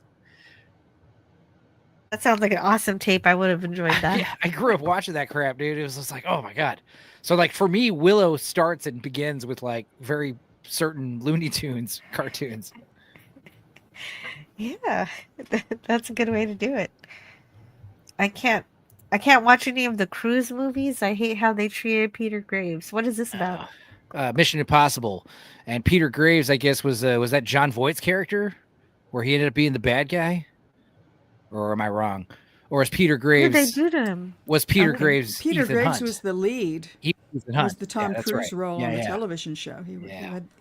S8: That sounds like an awesome tape. I would have enjoyed that.
S9: Yeah, I grew up watching that crap, dude. It was just like, oh my God. So like for me, Willow starts and begins with like very certain Looney Tunes cartoons.
S8: Yeah, that's a good way to do it. I can't watch any of the Cruise movies. I hate how they treated Peter Graves. What is this about?
S9: Mission Impossible, and Peter Graves, I guess, was that John Voight's character, where he ended up being the bad guy, or am I wrong? Or is Peter Graves?
S8: What did they do to him?
S9: Was Peter Graves?
S22: Peter
S9: Ethan
S22: Graves
S9: Hunt?
S22: was the lead.
S9: He was Ethan
S22: It
S9: Hunt.
S22: was the Tom
S9: Yeah, that's
S22: Cruise
S9: right.
S22: role
S9: Yeah,
S22: on the
S9: yeah.
S22: television show.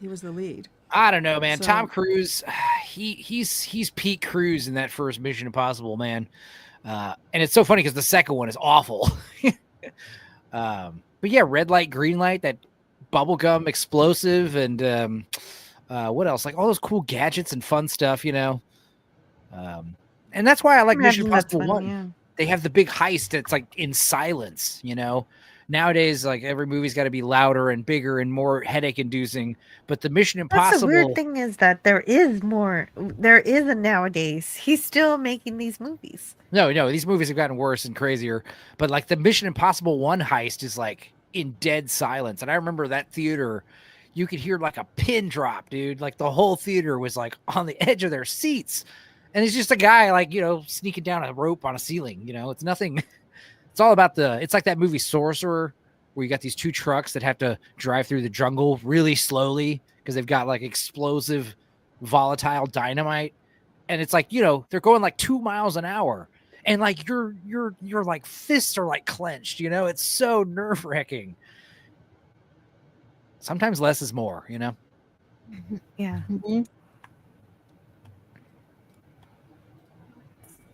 S22: He was the lead.
S9: I don't know, man.
S22: So-
S9: Tom Cruise, he's Pete Cruise in that first Mission Impossible, man. And it's so funny because the second one is awful. But yeah, red light, green light, that bubblegum explosive, and what else? Like all those cool gadgets and fun stuff, you know. And that's why I like Mission Impossible 1.
S8: Yeah.
S9: They have the big heist that's like in silence, you know. Nowadays, like every movie's got to be louder and bigger and more headache inducing. But the Mission Impossible.
S8: That's the weird thing is that there is a nowadays. He's still making these movies.
S9: No, these movies have gotten worse and crazier. But like the Mission Impossible 1 heist is like in dead silence. And I remember that theater, you could hear like a pin drop, dude. Like the whole theater was like on the edge of their seats. And it's just a guy like, you know, sneaking down a rope on a ceiling. You know, it's nothing. It's all about it's like that movie Sorcerer, where you got these 2 trucks that have to drive through the jungle really slowly because they've got like explosive, volatile dynamite. And it's like, you know, they're going like 2 miles an hour. And like your like fists are like clenched, you know, it's so nerve-wracking. Sometimes less is more, you know.
S8: Yeah.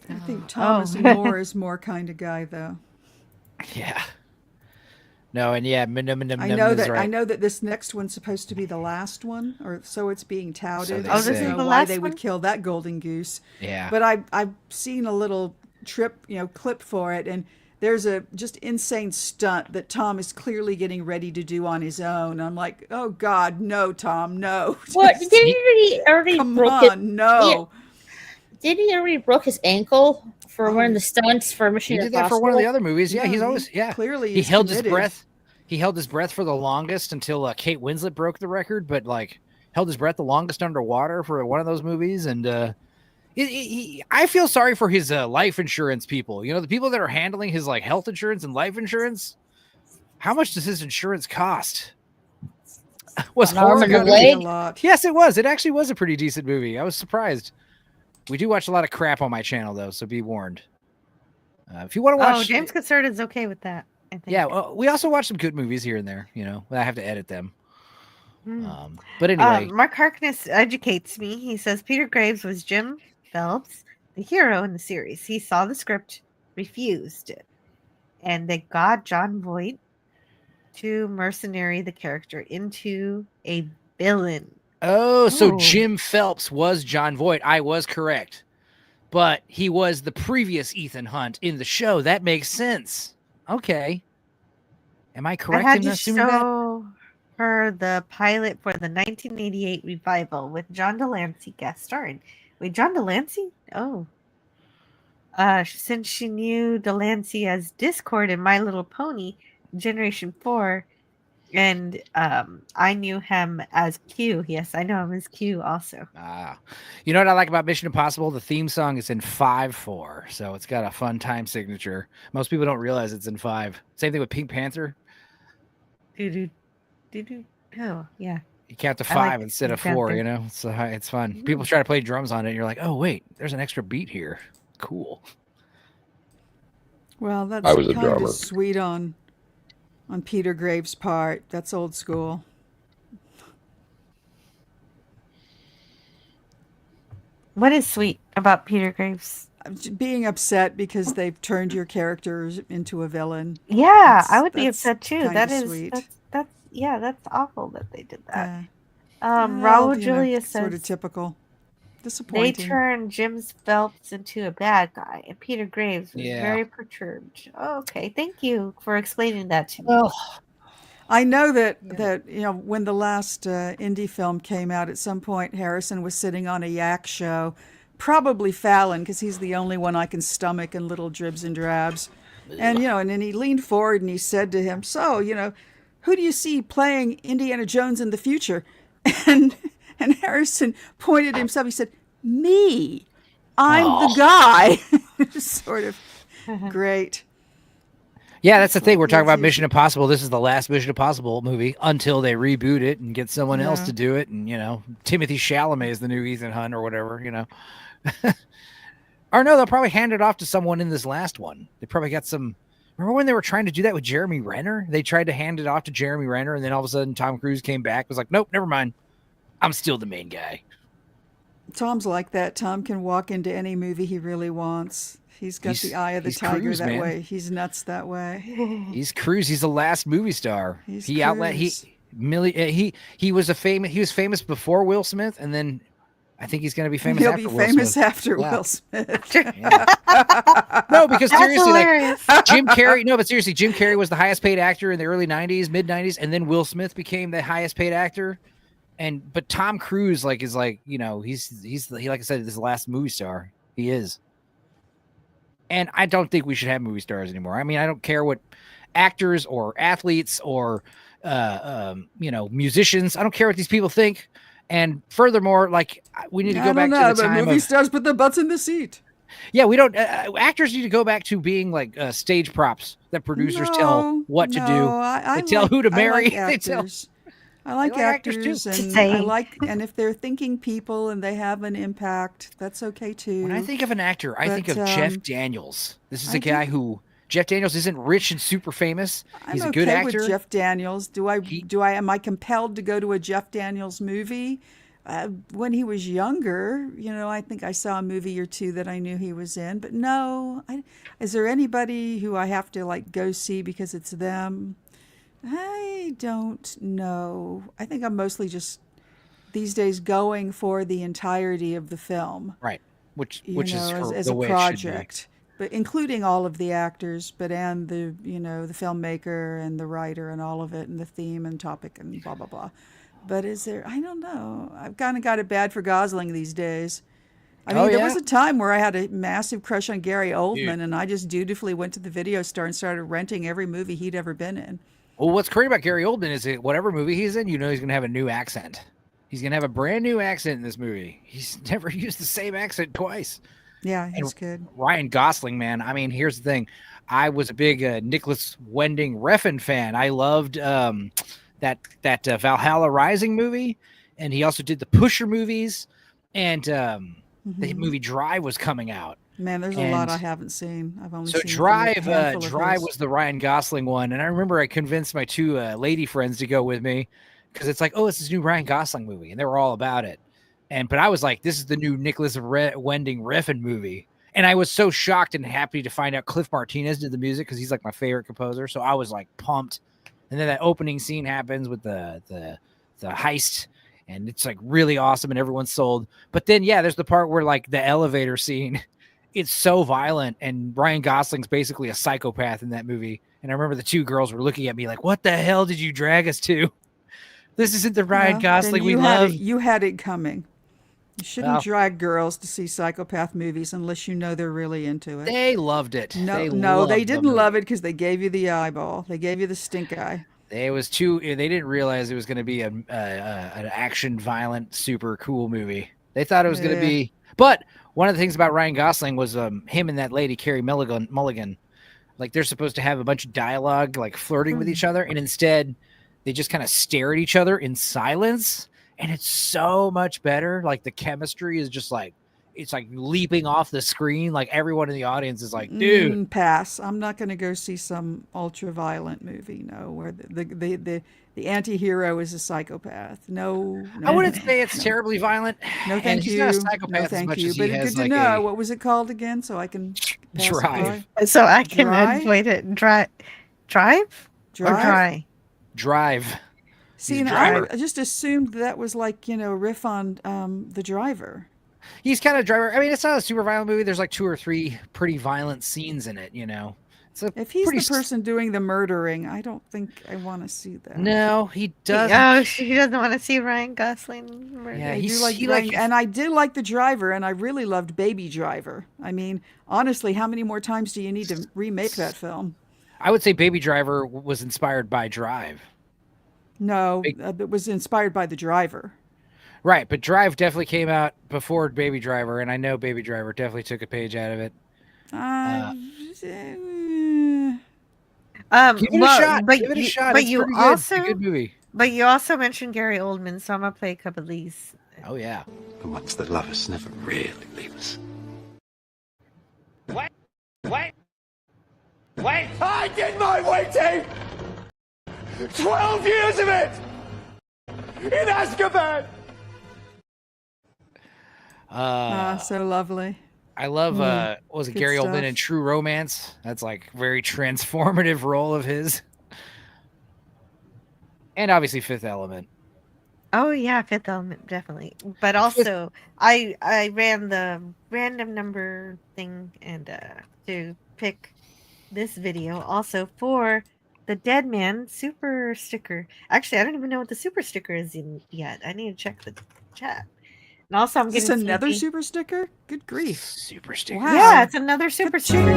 S22: I think Thomas More is more kind of guy, though.
S9: Yeah. No, and yeah,
S22: I know that this next one's supposed to be the last one, or so it's being touted.
S9: So they say.
S22: Why they would kill that golden goose?
S9: Yeah.
S22: But I've seen a little clip for it, and there's a just insane stunt that Tom is clearly getting ready to do on his own. I'm like, oh God, no, Tom, no.
S6: What? Did he already
S22: Come
S6: broke
S22: on, no.
S6: Did he already broke his ankle for one of the stunts for Mission
S9: He did
S6: Impossible?
S9: that for one of the other movies. Yeah,
S22: Yeah,
S9: he's always
S22: clearly
S9: he
S22: is
S9: held
S22: committed.
S9: his breath. He held his breath for the longest until Kate Winslet broke the record, but like held his breath the longest underwater for one of those movies. And I feel sorry for his life insurance people. You know, the people that are handling his like health insurance and life insurance. How much does his insurance cost? Was
S6: An arm and a
S22: Gotta be
S6: leg?
S22: a lot.
S9: Yes, it was. It actually was a pretty decent movie. I was surprised. We do watch a lot of crap on my channel, though, so be warned. If you want to watch,
S8: Oh, James Concert is okay with that. I think.
S9: yeah, well, we also watch some good movies here and there. You know, I have to edit them.
S8: Hmm.
S9: But anyway,
S8: Mark Harkness educates me. He says Peter Graves was Jim Phelps, the hero in the series. He saw the script, refused it, and they got John Voight to mercenary the character into a villain.
S9: Oh, so
S8: Ooh.
S9: Jim Phelps was John Voight. I was correct. But he was the previous Ethan Hunt in the show. That makes sense. Okay. Am I correct
S8: I had
S9: in
S8: to
S9: assuming that?
S8: show her the pilot for the 1988 revival with John Delancey guest starring. Wait, John Delancey? Oh. Since she knew Delancey as Discord in My Little Pony Generation 4, and I knew him as Q. Yes, I know him as Q also.
S9: You know what I like about Mission Impossible? The theme song is in 5/4, so it's got a fun time signature. Most people don't realize it's in 5. Same thing with Pink Panther.
S8: Oh, yeah.
S9: You count to 5 instead of 4, you know? So it's fun. People try to play drums on it, and you're like, oh, wait, there's an extra beat here. Cool.
S22: Well, that's
S19: I was a
S22: kind
S19: drummer.
S22: of sweet on Peter Graves' part. That's old school.
S8: What is sweet about Peter Graves?
S22: Being upset because they've turned your characters into a villain.
S8: Yeah, I would be upset too.
S22: kinda
S8: That is
S22: sweet.
S8: that's awful that they did that.
S22: Well,
S8: Raul
S22: you know,
S8: Julia
S22: sort of
S8: says
S22: typical.
S8: they
S22: Disappointing.
S8: turned Jim Phelps into a bad guy, and Peter Graves was
S22: Yeah.
S8: very perturbed. Okay, thank you for explaining that to me.
S22: Well, I know that you know when the last indie film came out, at some point Harrison was sitting on a yak show, probably Fallon, because he's the only one I can stomach in little dribs and drabs, and you know, and then he leaned forward and he said to him, "So, you know, who do you see playing Indiana Jones in the future?" And Harrison pointed at himself. He said, "Me, I'm the guy." Sort of great.
S9: Yeah, that's the thing. We're talking about Mission Impossible. This is the last Mission Impossible movie until they reboot it and get someone else
S22: Yeah.
S9: to do it. And, you know, Timothy Chalamet is the new Ethan Hunt or whatever, you know. Or no, they'll probably hand it off to someone in this last one. They probably got some. Remember when they were trying to do that with Jeremy Renner? They tried to hand it off to Jeremy Renner, and then all of a sudden Tom Cruise came back. Was like, nope, never mind. I'm still the main guy.
S22: Tom's like that. Tom can walk into any movie he really wants. He's got the eye of the
S9: he's
S22: tiger
S9: Cruise,
S22: that
S9: man.
S22: way. He's nuts that way.
S9: He's Cruise. He's the last movie star.
S22: He's
S9: He was famous before Will Smith, and then I think he's going to be famous
S22: He'll
S9: after
S22: be
S9: Will
S22: famous
S9: Smith.
S22: after
S9: Yeah.
S22: Will Smith.
S9: No, because
S22: That's
S9: seriously,
S22: hilarious.
S9: like Jim Carrey. No, but seriously, Jim Carrey was the highest paid actor in the early '90s, mid '90s, and then Will Smith became the highest paid actor. But Tom Cruise, like, is like, you know, he's like I said, this last movie star. He is. And I don't think we should have movie stars anymore. I mean, I don't care what actors or athletes or you know, musicians. I don't care what these people think. And furthermore, like, we need to go back to the time
S22: movie
S9: of,
S22: stars put their butts in the seat.
S9: yeah, we don't. Actors need to go back to being like stage props that producers tell what to do. They tell who to marry. They tell.
S22: I like actors,
S9: too.
S22: and I like, and if they're thinking people and they have an impact, that's okay too.
S9: When I think of an actor, I think of
S22: But,
S9: Jeff Daniels. This is a
S22: I
S9: guy
S22: do-
S9: who Jeff Daniels isn't rich and super famous. He's
S22: I'm
S9: a good
S22: okay
S9: actor.
S22: with Jeff Daniels. Am I compelled to go to a Jeff Daniels movie? When he was younger, you know, I think I saw a movie or two that I knew he was in. But no, is there anybody who I have to like go see because it's them? I don't know. I think I'm mostly just these days going for the entirety of the film.
S9: Right. Which
S22: You
S9: is
S22: know,
S9: for
S22: as
S9: the
S22: a
S9: way it should be.
S22: project, but including all of the actors, and the, you know, the filmmaker and the writer and all of it, and the theme and topic and blah blah blah. But is there? I don't know. I've kind of got it bad for Gosling these days. I mean, there was a time where I had a massive crush on Gary Oldman, and I just dutifully went to the video store and started renting every movie he'd ever been in.
S9: Well, what's great about Gary Oldman is that whatever movie he's in, you know, he's going to have a new accent. He's going to have a brand new accent in this movie. He's never used the same accent twice.
S22: Yeah, he's good.
S9: Ryan Gosling, man. I mean, here's the thing. I was a big Nicholas Winding Refn fan. I loved that Valhalla Rising movie, and he also did the Pusher movies, and the movie Drive was coming out.
S22: Man, there's a lot I haven't seen. I've only
S9: So
S22: seen
S9: Drive,
S22: a handful of
S9: Drive
S22: his.
S9: was the Ryan Gosling one, and I remember I convinced my two lady friends to go with me because it's like, oh, it's this new Ryan Gosling movie, and they were all about it. But I was like, this is the new Nicholas Winding Refn movie, and I was so shocked and happy to find out Cliff Martinez did the music because he's like my favorite composer. So I was like pumped, And then that opening scene happens with the heist, and it's like really awesome, and everyone's sold. But then, yeah, there's the part where like the elevator scene, it's so violent, and Ryan Gosling's basically a psychopath in that movie. And I remember the two girls were looking at me like, "What the hell did you drag us to? This isn't the Ryan Gosling we love."
S22: You had it coming. You shouldn't drag girls to see psychopath movies unless you know they're really into it.
S9: They loved it.
S22: No, they didn't love it because they gave you the eyeball. They gave you the stink eye.
S9: They didn't realize it was going to be an action, violent, super cool movie. They thought it was going to be. But one of the things about Ryan Gosling was him and that lady, Carey Mulligan. Like they're supposed to have a bunch of dialogue, like flirting with each other, and instead they just kind of stare at each other in silence. And it's so much better. Like the chemistry is just like, it's like leaping off the screen. Like everyone in the audience is like, dude.
S22: Pass. I'm not going to go see some ultra violent movie. No, where the anti-hero is a psychopath. No.
S9: I wouldn't say it's terribly violent.
S22: No, thank you.
S9: He's not a psychopath
S22: no, thank
S9: as much
S22: you.
S9: as he
S22: But
S9: has
S22: good to know. What was it called again? So I can
S9: Drive.
S8: So I can avoid it. Drive? Or dry?
S9: Drive.
S22: See, and I just assumed that was like, a riff on The Driver.
S9: He's kind of Driver. I mean, it's not a super violent movie. There's like 2 or 3 pretty violent scenes in it,
S22: If he's the person doing the murdering, I don't think I want to see that.
S9: No, he doesn't.
S8: Oh, he doesn't want to see Ryan Gosling murder.
S22: Yeah, and I did like The Driver, and I really loved Baby Driver. I mean, honestly, how many more times do you need to remake that film?
S9: I would say Baby Driver was inspired by Drive.
S22: No, it was inspired by The Driver.
S9: Right, but Drive definitely came out before Baby Driver, and I know Baby Driver definitely took a page out of it. Give it a shot. Give it a shot.
S8: But
S9: it's
S8: you
S9: pretty
S8: also,
S9: good. It's a good movie.
S8: But you also mentioned Gary Oldman, so I'm gonna play a couple of these.
S9: Oh yeah.
S13: The ones that love us never really leave us.
S21: Wait! I did my waiting! 12 years of it! In Azkaban!
S22: So lovely.
S9: I love, what was it,
S22: Good
S9: Gary
S22: stuff.
S9: Oldman in True Romance? That's like very transformative role of his. And obviously Fifth Element.
S8: Oh yeah, Fifth Element, definitely. But also, I ran the random number thing and to pick this video also for the Dead Man super sticker. Actually, I don't even know what the super sticker is yet. I need to check the chat. And also, I'm
S22: Is this
S8: getting
S22: another
S8: sneaky.
S22: super sticker? Good grief.
S9: Super sticker.
S22: Wow.
S8: Yeah, it's another super sticker.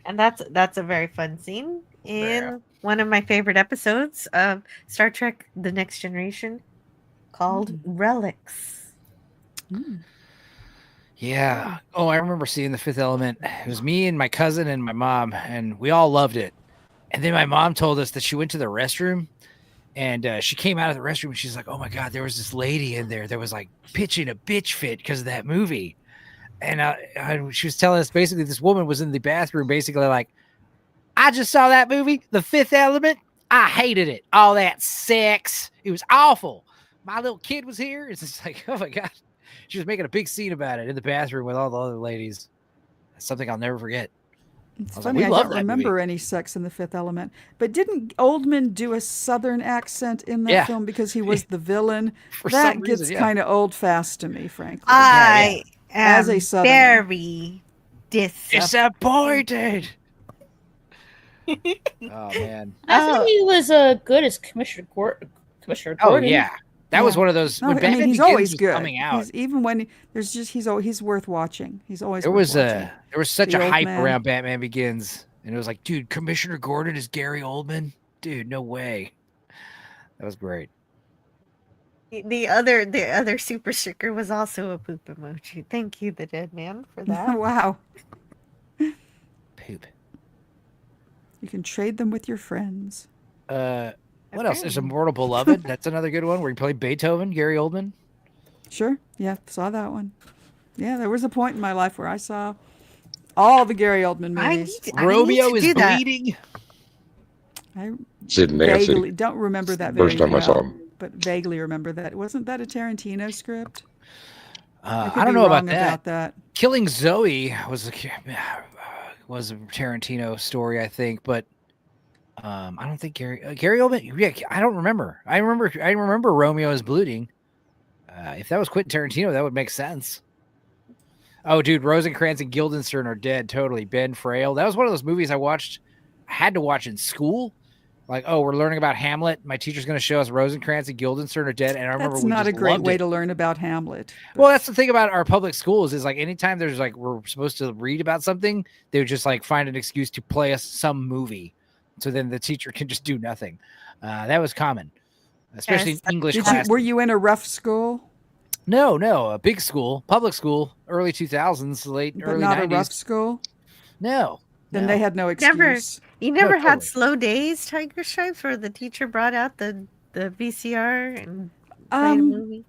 S8: And that's a very fun scene in one of my favorite episodes of Star Trek: The Next Generation, called Relics.
S9: Yeah. Oh, I remember seeing The Fifth Element. It was me and my cousin and my mom, and we all loved it. And then my mom told us that she went to the restroom, and she came out of the restroom, and she's like, "Oh my God, there was this lady in there that was like pitching a bitch fit because of that movie." And she was telling us basically this woman was in the bathroom, basically like, "I just saw that movie, The Fifth Element. I hated it. All that sex. It was awful. My little kid was here." It's just like, oh my God. She was making a big scene about it in the bathroom with all the other ladies. That's something I'll never forget.
S22: It's
S9: I was
S22: funny,
S9: like,
S22: I
S9: we love
S22: don't
S9: that
S22: remember
S9: movie.
S22: any sex in The Fifth Element. But didn't Oldman do a Southern accent in that
S9: Yeah.
S22: film because he was the villain?
S9: For
S22: That
S9: some
S22: gets
S9: reason, yeah.
S22: kind of old fast to me, frankly.
S8: I am
S22: As a Southerner.
S8: very
S9: disappointed. Oh man.
S6: I thought he was good as Commissioner Gordon.
S9: Oh yeah. That was one of those.
S22: No,
S9: When
S22: I mean,
S9: Batman
S22: he's
S9: Begins
S22: always
S9: was
S22: good.
S9: coming out,
S22: Even when he's worth watching. He's always
S9: there
S22: worth
S9: was
S22: watching.
S9: there was such
S22: The
S9: a
S22: old
S9: hype
S22: man.
S9: around Batman Begins, and it was like, dude, Commissioner Gordon is Gary Oldman. Dude, no way. That was great.
S8: The other super sticker was also a poop emoji. Thank you, the Dead Man, for that.
S22: Wow.
S9: Poop.
S22: You can trade them with your friends.
S9: What else? There's Immortal Beloved. That's another good one where he played Beethoven, Gary Oldman.
S22: Sure. Yeah, saw that one. Yeah, there was a point in my life where I saw all the Gary Oldman movies.
S9: Romeo is bleeding.
S22: I
S19: Sid and Nancy.
S22: vaguely don't remember that very
S19: First time I
S22: well,
S19: saw him.
S22: but vaguely remember that. Wasn't that a Tarantino script? I
S9: don't know about
S22: that.
S9: Killing Zoe was a Tarantino story, I think, but I don't think Gary Oldman. Yeah, I don't remember. I remember Romeo is Bleeding. If that was Quentin Tarantino, that would make sense. Oh, dude, Rosencrantz and Guildenstern are dead. Totally. Ben Frail. That was one of those movies I had to watch in school. Like, oh, we're learning about Hamlet. My teacher's going to show us Rosencrantz and Guildenstern are dead. And I remember
S22: That's not a great way to learn about Hamlet.
S9: Well, that's the thing about our public schools is like anytime there's like we're supposed to read about something, they would just like find an excuse to play us some movie. So then the teacher can just do nothing. That was common, especially in English class.
S22: Were you in a rough school?
S9: No, a big school, public school, early 2000s, early 90s.
S22: Not a rough school?
S9: No.
S22: Then they had no excuse.
S8: You never had slow days, Tiger Stripes, where the teacher brought out the VCR and played a movie?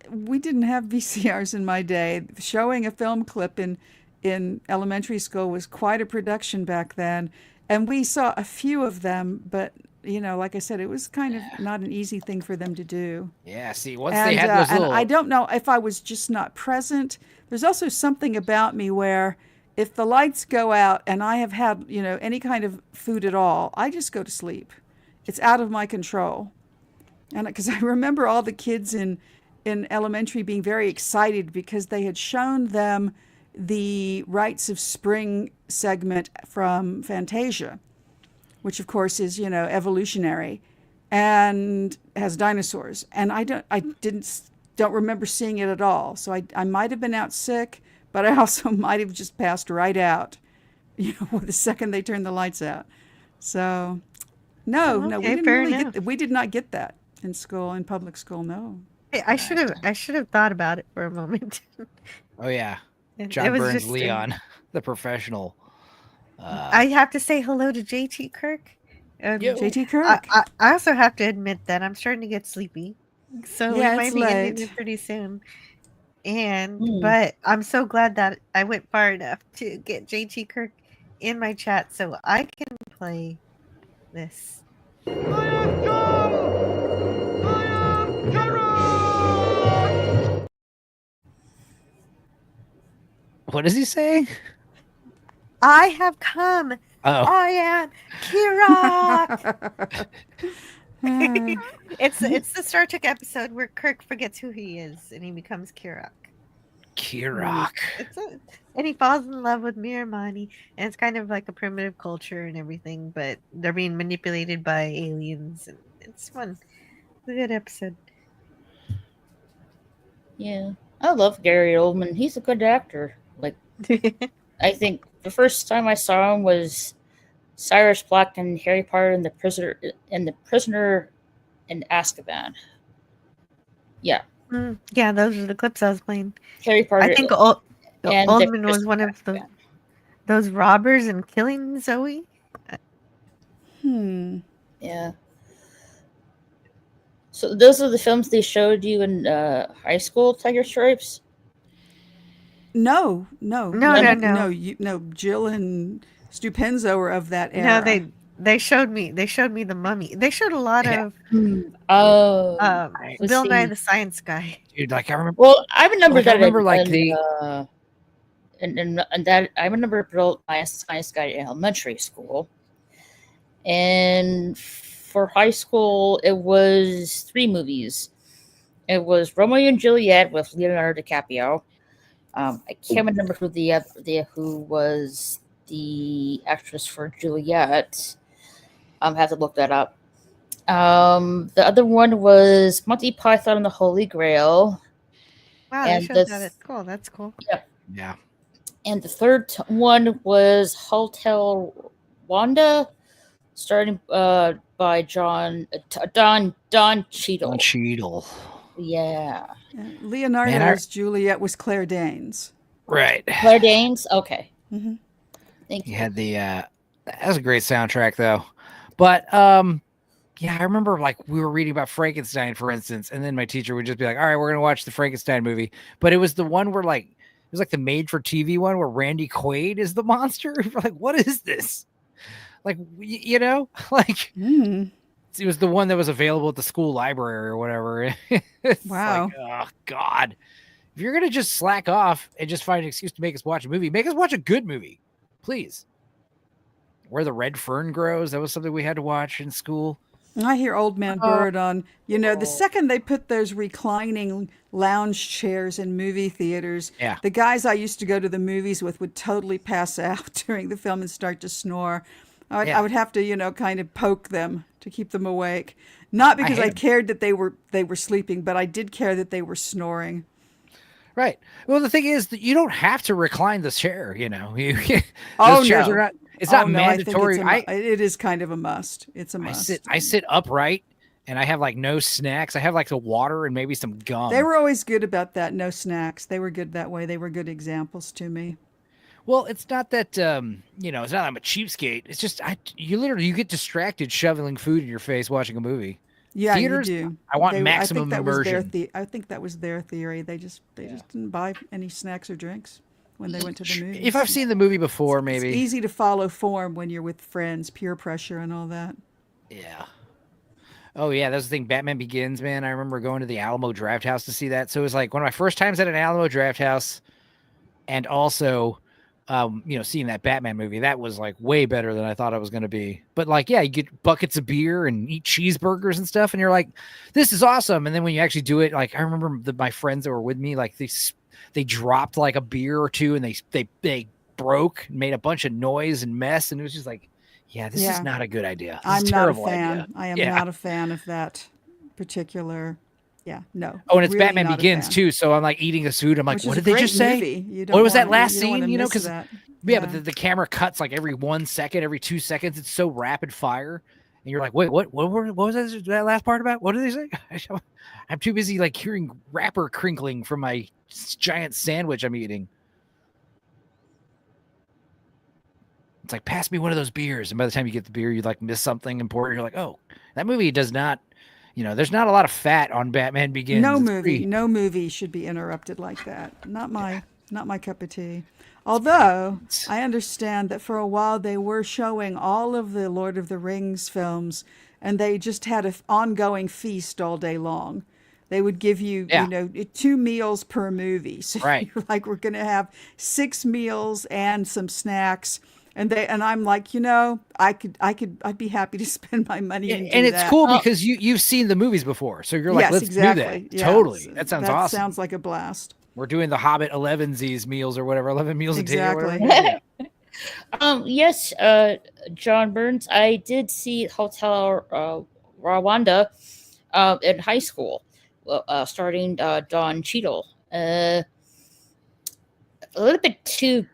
S22: We didn't have VCRs in my day. Showing a film clip in elementary school was quite a production back then. And we saw a few of them, but like I said, it was kind of not an easy thing for them to do.
S9: Yeah, see, they had those
S22: and I don't know if I was just not present. There's also something about me where if the lights go out and I have had, any kind of food at all, I just go to sleep. It's out of my control. And because I remember all the kids in elementary being very excited because they had shown them the Rites of Spring segment from Fantasia, which of course is, evolutionary and has dinosaurs. And I don't remember seeing it at all. So I might have been out sick, but I also might have just passed right out, the second they turned the lights out. So no, we did not get that in school, in public school. No.
S8: I should have thought about it for a moment.
S9: Oh yeah. John Burns Leon, the professional.
S8: I have to say hello to JT Kirk.
S22: JT Kirk.
S8: I also have to admit that I'm starting to get sleepy. So we might be ending it pretty soon. But I'm so glad that I went far enough to get JT Kirk in my chat so I can play this.
S9: What is he saying?
S8: I have come.
S9: Oh.
S8: I am Kirok. It's the Star Trek episode where Kirk forgets who he is and he becomes Kirok. And he falls in love with Miramani, and it's kind of like a primitive culture and everything, but they're being manipulated by aliens, and it's fun. It's a good episode.
S6: Yeah, I love Gary Oldman. He's a good actor. Like, I think the first time I saw him was Cyrus Black and Harry Potter and the Prisoner in Azkaban. Yeah.
S8: Yeah, those are the clips I was playing.
S6: Harry Potter.
S8: I think Oldman was one of those robbers and killing Zoe.
S6: Yeah. So those are the films they showed you in high school, Tiger Stripes?
S22: No.
S8: No.
S22: Jill and Stu Penzo were of that era.
S8: No, they showed me the Mummy. They showed a lot of Bill Nye the Science Guy.
S9: Dude, like I remember.
S6: Well, I remember that.
S9: I remember
S6: and that I remember Bill Nye the Science Guy in elementary school, and for high school it was 3 movies. It was Romeo and Juliet with Leonardo DiCaprio. I can't remember who was the actress for Juliet. Have to look that up. The other one was Monty Python and the Holy Grail.
S8: Wow, they showed that at school. That's cool.
S9: Yeah.
S6: And the third one was Hotel Wanda, starting by Don Cheadle.
S9: Don Cheadle.
S6: Yeah.
S22: Leonardo's Juliet was Claire Danes.
S9: Right.
S6: Claire Danes? Okay.
S22: Mm-hmm.
S6: Thank you.
S9: You had that was a great soundtrack though. But yeah, I remember like we were reading about Frankenstein, for instance, and then my teacher would just be like, all right, we're gonna watch the Frankenstein movie. But it was the one where like it was like the made for TV one where Randy Quaid is the monster. We're like, what is this? Like, like it was the one that was available at the school library or whatever.
S22: Wow.
S9: Like, oh God. If you're gonna just slack off and just find an excuse to make us watch a movie, make us watch a good movie, please. Where the Red Fern Grows, that was something we had to watch in school.
S22: I hear Old Man Bird on, the second they put those reclining lounge chairs in movie theaters,
S9: Yeah.
S22: the guys I used to go to the movies with would totally pass out during the film and start to snore. I would have to, kind of poke them to keep them awake. Not because I cared that they were sleeping, but I did care that they were snoring.
S9: Right. Well, the thing is that you don't have to recline the chair,
S22: Those
S9: chairs are not. It's not mandatory.
S22: It is kind of a must. It's a must.
S9: I sit upright, and I have like no snacks. I have like the water and maybe some gum.
S22: They were always good about that. No snacks. They were good that way. They were good examples to me.
S9: Well, it's not that it's not that I'm a cheapskate. It's just you get distracted shoveling food in your face watching a movie.
S22: Yeah,
S9: Theaters,
S22: you do.
S9: I want maximum immersion.
S22: I think that was their theory. They just didn't buy any snacks or drinks when they went to the movies.
S9: If I've seen the movie before, maybe.
S22: It's easy to follow form when you're with friends, peer pressure and all that.
S9: Yeah. Oh, yeah, that's the thing. Batman Begins, man. I remember going to the Alamo Drafthouse to see that. So it was like one of my first times at an Alamo Drafthouse, and also seeing that Batman movie. That was like way better than I thought it was going to be. But like, yeah, you get buckets of beer and eat cheeseburgers and stuff, and you're like, this is awesome. And then when you actually do it, like I remember my friends that were with me, like they dropped like a beer or two, and they broke, made a bunch of noise and mess, and it was just like, yeah, this is not a good idea.
S22: I'm not a fan. I am not a fan of that particular. Yeah, no.
S9: Oh, and it's really Batman Begins too. So I'm like eating this food. I'm like, what did they just say? What was that last scene? Because but the camera cuts like every 1 second, every 2 seconds. It's so rapid fire, and you're like, wait, what was that last part about? What did they say? I'm too busy like hearing wrapper crinkling from my giant sandwich I'm eating. It's like, pass me one of those beers, and by the time you get the beer, you like miss something important. You're like, oh, that movie does not. There's not a lot of fat on Batman Begins.
S22: No movie should be interrupted like that. Not my cup of tea. Although I understand that for a while they were showing all of the Lord of the Rings films, and they just had an ongoing feast all day long. They would give you, 2 meals per movie. So you're like, we're going to have 6 meals and some snacks. And I'm like, I'd be happy to spend my money.
S9: And it's cool because you've seen the movies before, so you're like, let's do that. Yeah. Totally, that sounds awesome.
S22: Sounds like a blast.
S9: We're doing the Hobbit 11sies meals or whatever, 11 meals a day. Or
S6: whatever. Yes, John Burns. I did see Hotel Rwanda in high school, starting Don Cheadle. A little bit too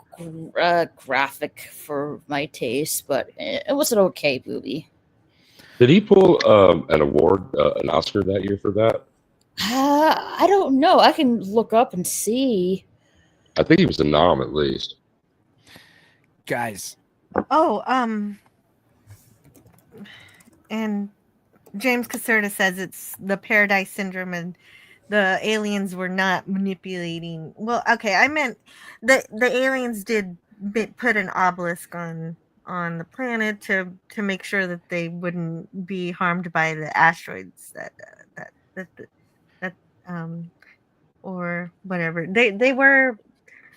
S6: graphic for my taste, but it was an okay movie.
S19: Did he pull an award, an Oscar that year for that?
S6: I don't know. I can look up and see.
S19: I think he was a nom at least.
S9: Guys.
S8: Oh, and James Caserta says it's the Paradise Syndrome, and the aliens were not manipulating. Well, okay, I meant the aliens did put an obelisk on the planet to make sure that they wouldn't be harmed by the asteroids that or whatever. They were,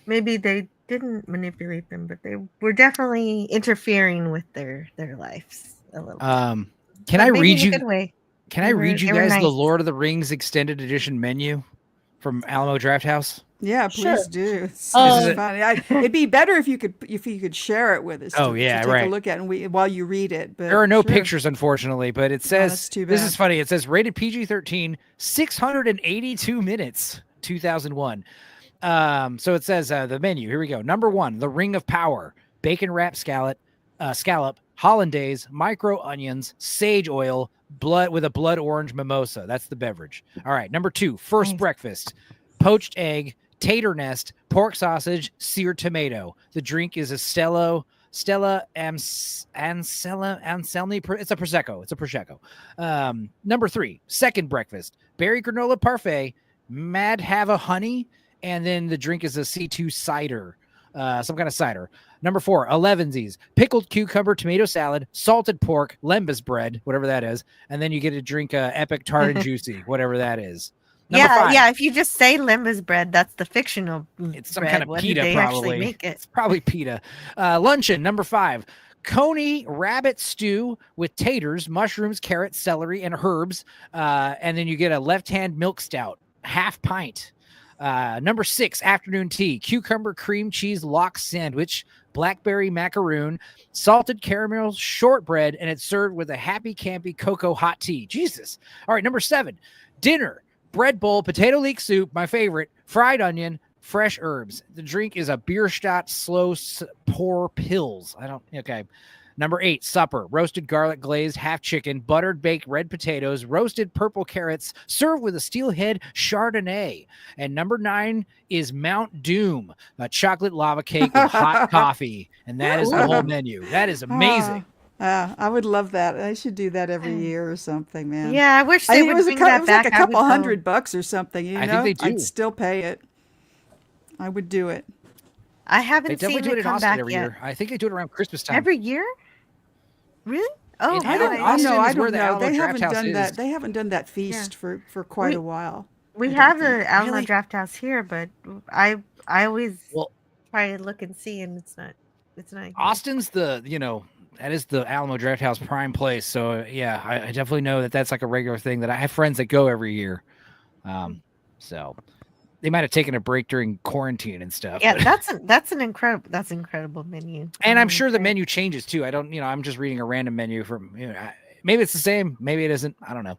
S8: maybe they didn't manipulate them, but they were definitely interfering with their lives a little bit.
S9: Can I read you?
S8: Way.
S9: Can I read you guys the Lord of the Rings extended edition menu from Alamo Drafthouse?
S22: Yeah, please do. It's funny. It'd be better if you could share it with us. To take a look at and while you read it. But
S9: there are no pictures, unfortunately. But it says this is funny. It says rated PG-13, 682 minutes, 2001. So it says the menu. Here we go. Number 1, the Ring of Power, bacon wrapped scallop, hollandaise, micro onions, sage oil, blood with a blood orange mimosa. That's the beverage. All right. Number 2, first breakfast, poached egg, tater nest, pork sausage, seared tomato. The drink is a Stella Anselmi. It's a prosecco. It's a prosecco. Number 3, second breakfast, berry granola parfait, Mad Hava honey, and then the drink is a C2 cider, some kind of cider. Number 4, 11sies, pickled cucumber, tomato salad, salted pork, lembas bread, whatever that is, and then you get to drink Epic Tart and Juicy, whatever that is.
S8: Yeah. If you just say Limba's bread, that's the fictional.
S9: It's some
S8: bread.
S9: kind of
S8: What
S9: pita,
S8: did they
S9: probably.
S8: actually make it?
S9: It's probably pita. Luncheon, number 5. Coney rabbit stew with taters, mushrooms, carrots, celery, and herbs. And then you get a left-hand milk stout, half pint. Number 6, afternoon tea, cucumber cream cheese lox sandwich, blackberry macaroon, salted caramel shortbread, and it's served with a happy campy cocoa hot tea. Jesus. All right, number 7, dinner, bread bowl, potato leek soup, my favorite, fried onion, fresh herbs. The drink is a Bierstadt slow pour pills. Okay. Number 8, supper, roasted garlic glazed half chicken, buttered baked red potatoes, roasted purple carrots, served with a steelhead Chardonnay. And number 9 is Mount Doom, a chocolate lava cake with hot coffee. And that is the whole menu. That is amazing.
S22: I would love that. I should do that every year or something, man.
S8: Yeah, I wish they would bring that back.
S22: Like a couple $100 or something, you know?
S9: I think they do.
S22: I'd still pay it. I would do it.
S8: I haven't seen
S9: do it
S8: it
S9: in
S8: come
S9: Austin
S8: back
S9: every
S8: yet.
S9: year. I think they do it around Christmas time.
S8: Every year? Really? Oh,
S22: I don't know. They haven't
S9: House
S22: done that.
S9: is.
S22: They haven't done that feast for quite a while.
S8: We have the Alamo Draft House here, but I always try to look and see, and it's not here.
S9: Austin's that is the Alamo Draft House prime place. So yeah, I definitely know that that's like a regular thing that I have friends that go every year. So they might have taken a break during quarantine and stuff.
S8: Yeah, that's an incredible menu.
S9: And I'm sure the menu changes too. I don't, I'm just reading a random menu from, maybe it's the same, maybe it isn't. I don't know.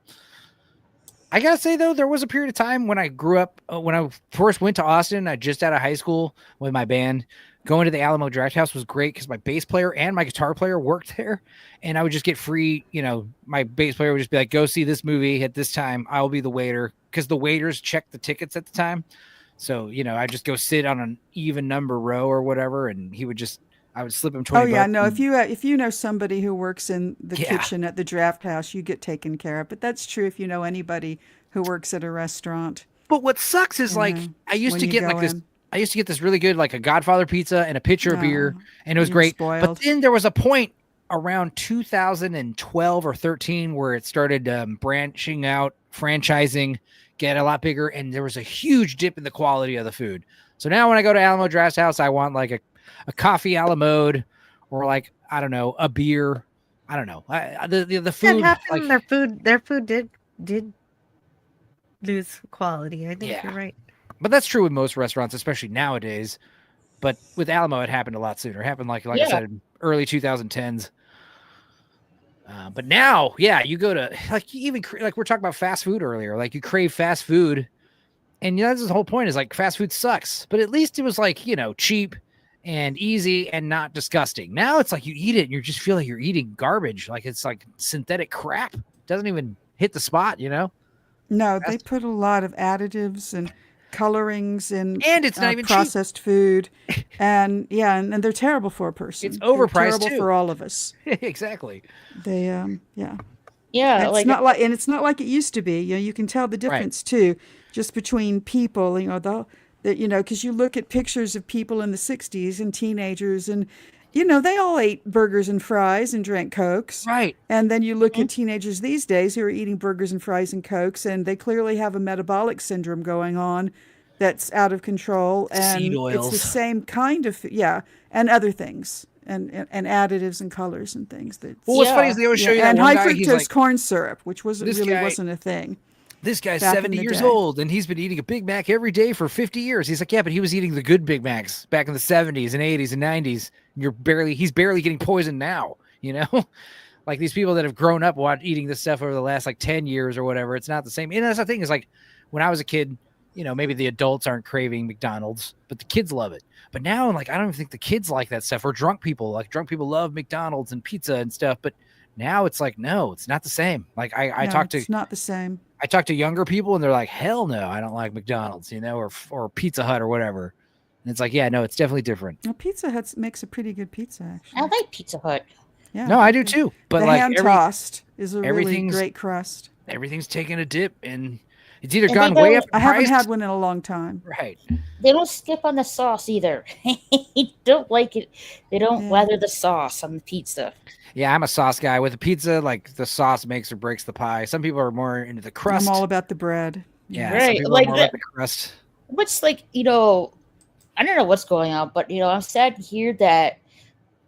S9: I gotta say though, there was a period of time when I grew up, when I first went to Austin, I just out of high school with my band. Going to the Alamo Draft House was great because my bass player and my guitar player worked there, and I would just get free. My bass player would just be like, "Go see this movie at this time. I will be the waiter," because the waiters checked the tickets at the time. So I just go sit on an even number row or whatever, and I would slip him 20 bucks.
S22: Oh yeah, no. If you know somebody who works in the kitchen at the Draft House, you get taken care of. But that's true if you know anybody who works at a restaurant.
S9: But what sucks is I used to get this. I used to get this really good, like a Godfather pizza and a pitcher of beer, and it was great.
S22: Spoiled.
S9: But then there was a point around 2012 or 13 where it started branching out, franchising, get a lot bigger, and there was a huge dip in the quality of the food. So now when I go to Alamo Draft House, I want like a coffee a la mode, or like, I don't know, a beer. I don't know. The food.
S8: That happened. Their food did lose quality. I think you're right.
S9: But that's true with most restaurants, especially nowadays. But with Alamo, it happened a lot sooner. It happened like I said, early 2010s. But now, you go to like we're talking about fast food earlier. Like you crave fast food, and that's the whole point. Is like fast food sucks, but at least it was like cheap and easy and not disgusting. Now it's like you eat it and you just feel like you're eating garbage. Like it's like synthetic crap. It doesn't even hit the spot.
S22: No, they put a lot of additives and colorings and
S9: it's not even
S22: processed food, and and they're terrible for a person.
S9: It's overpriced,
S22: they're terrible
S9: too.
S22: for all of us.
S9: Exactly.
S22: They
S6: Yeah,
S22: it's not like it used to be. You can tell the difference too, just between people. Because you look at pictures of people in the '60s and teenagers, and they all ate burgers and fries and drank Cokes.
S9: Right.
S22: And then you look at teenagers these days who are eating burgers and fries and Cokes, and they clearly have a metabolic syndrome going on that's out of control. And
S9: seed oils.
S22: It's the same kind of, and other things, and additives and colors and things.
S9: What's funny is they always show you that
S22: and
S9: one
S22: high
S9: guy, he's
S22: fructose
S9: like,
S22: corn syrup, which wasn't a thing.
S9: This guy's
S22: back in
S9: 70
S22: the
S9: years
S22: day.
S9: old, and he's been eating a Big Mac every day for 50 years. He's like, yeah, but he was eating the good Big Macs back in the 70s and 80s and 90s. He's barely getting poisoned now, Like these people that have grown up eating this stuff over the last like 10 years or whatever. It's not the same. And that's the thing is like when I was a kid, maybe the adults aren't craving McDonald's, but the kids love it. But now, like, I don't even think the kids like that stuff, or drunk people love McDonald's and pizza and stuff. But now it's like, no, it's not the same. Like
S22: it's not the same.
S9: I talk to younger people and they're like, hell no, I don't like McDonald's, or Pizza Hut or whatever. And it's like, yeah, no, it's definitely different.
S22: Well, Pizza Hut makes a pretty good pizza, actually.
S6: I like Pizza Hut.
S22: Yeah,
S9: no, I do too. But
S22: the
S9: like
S22: hand tossed is a really
S9: everything's-
S22: great crust.
S9: Everything's taking a dip, and it's either
S6: And
S9: gone
S6: they
S9: way
S6: don't-
S9: up. in
S22: I haven't
S9: price-
S22: had one in a long time.
S9: Right.
S6: They don't skip on the sauce either. Don't like it. They don't lather the sauce on the pizza.
S9: Yeah, I'm a sauce guy. With a pizza, like the sauce makes or breaks the pie. Some people are more into the crust.
S22: I'm all about the bread.
S9: Yeah,
S6: Right,
S9: some people
S6: like
S9: are more
S6: the-
S9: about the crust.
S6: What's like, I don't know what's going on, but I'm sad to hear that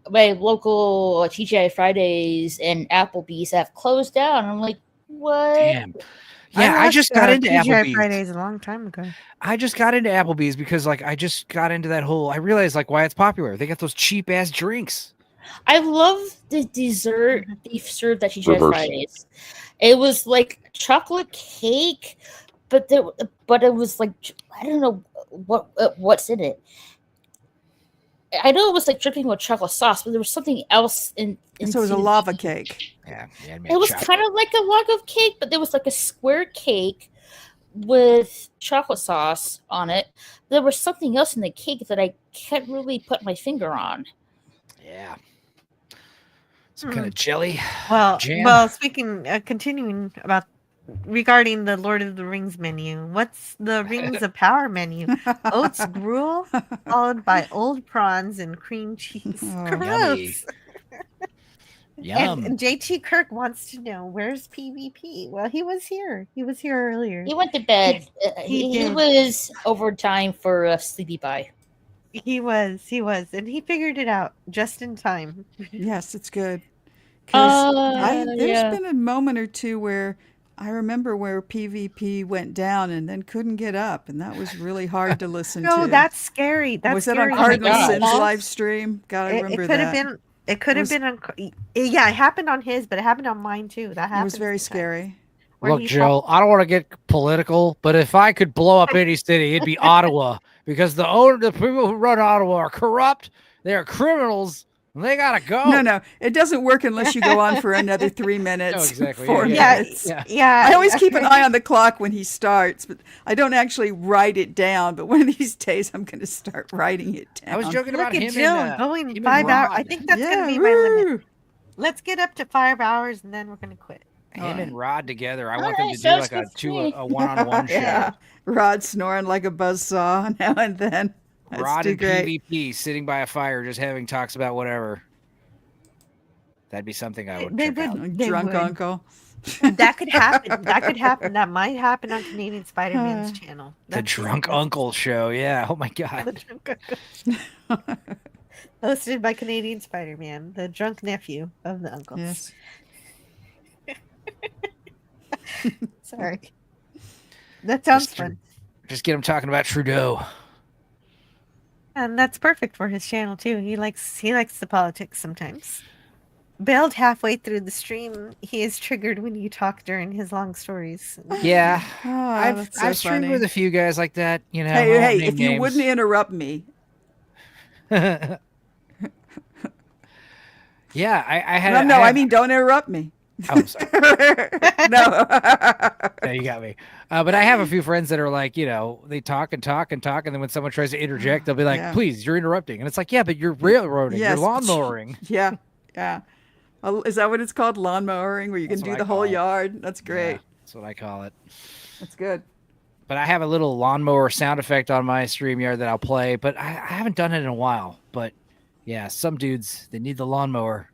S6: my local TGI Fridays and Applebee's have closed down. I'm like, what?
S9: Damn. Yeah, I just got into
S8: TGI
S9: Applebee's.
S8: Fridays a long time ago.
S9: I just got into Applebee's because like I just got into that whole. I realized like why it's popular. They got those cheap ass drinks.
S6: I love the dessert they served at TGI
S19: Reverse.
S6: Fridays. It was like chocolate cake, but it was like, I don't know what's in it. I know it was like dripping with chocolate sauce, but there was something else in.
S22: So it was a lava cake.
S9: Yeah,
S6: it was kind of like a log of cake, but there was like a square cake with chocolate sauce on it. There was something else in the cake that I can't really put my finger on.
S9: Yeah. Some kind of jelly.
S8: Well, speaking, continuing about regarding the Lord of the Rings menu, what's the Rings of Power menu? Oats gruel, followed by old prawns and cream cheese. Gross.
S9: Yum.
S8: And JT Kirk wants to know, where's PvP? Well, he was here. He was here earlier.
S6: He went to bed. He
S8: did.
S6: was overtime for a sleepy pie.
S8: He was, and he figured it out just in time.
S22: Yes, it's good. Because there's
S6: yeah.
S22: been a moment or two where I remember where PvP went down and then couldn't get up, and that was really hard to listen to.
S8: No, that's scary. That's
S22: was that
S8: scary.
S22: on Cardinal
S6: God.
S22: Sin's live stream? God, I remember
S8: it could
S22: that.
S8: have been. It could have been on. Yeah, it happened on his, but it happened on mine too. That happened.
S22: It was very scary.
S9: Look, Joe, I don't want to get political, but if I could blow up any city, it'd be Ottawa, because the people who run Ottawa are corrupt. They're criminals. And they gotta go.
S22: No, it doesn't work unless you go on for another 3 minutes.
S9: No, exactly.
S22: 4
S9: Yeah.
S22: minutes.
S8: Yeah.
S22: I always keep an eye on the clock when he starts, but I don't actually write it down. But one of these days, I'm going to start writing it down.
S9: I was joking
S8: Look
S9: about
S8: at
S9: him
S8: Jill
S9: and
S8: going
S9: him
S8: 5
S9: and
S8: hours.
S9: Rod.
S8: I think that's going to be
S22: woo.
S8: my limit. Let's get up to 5 hours and then we're going to quit.
S9: Him and Rod together. I
S6: All
S9: want them
S6: right,
S9: to do
S6: sounds
S9: like
S6: good to me.
S9: a one-on-one show.
S22: Yeah, Rod snoring like a buzzsaw now and then. That's
S9: Rod
S22: too
S9: and
S22: great.
S9: PvP sitting by a fire, just having talks about whatever. That'd be something I would.
S8: They
S9: check out.
S8: would.
S22: Drunk uncle.
S8: That could happen. That could happen. That might happen on Canadian Spider-Man's channel.
S9: The Drunk Uncle show. Yeah. Oh my God.
S8: The Drunk Uncle. Hosted by Canadian Spider-Man, the drunk nephew of the uncles.
S22: Yes.
S8: Sorry. That sounds
S9: Just-
S8: fun.
S9: Just get him talking about Trudeau.
S8: And that's perfect for his channel too. He likes the politics sometimes. Bailed halfway through the stream. He is triggered when you talk during his long stories.
S9: Yeah.
S22: Oh,
S9: I've
S22: that's so
S9: streamed
S22: funny.
S9: with a few guys like that. You know. I won't
S22: Hey,
S9: name
S22: if you
S9: names.
S22: wouldn't interrupt me.
S9: Yeah, I had.
S22: No, I mean, don't interrupt me.
S9: Oh, I'm sorry.
S22: No.
S9: Yeah, you got me. But I have a few friends that are like, you know, they talk and talk and talk, and then when someone tries to interject, they'll be like,
S22: Yeah.
S9: "Please, you're interrupting," and it's like, "Yeah, but you're railroading,
S22: Yes.
S9: you're lawnmowering."
S22: Yeah. Is that what it's called? Lawnmowering, where you can
S9: That's
S22: do
S9: what
S22: the
S9: I
S22: whole
S9: call it.
S22: yard? That's great.
S9: Yeah, that's what I call it.
S22: That's good.
S9: But I have a little lawnmower sound effect on my StreamYard that I'll play, but I haven't done it in a while. But yeah, some dudes, they need the lawnmower.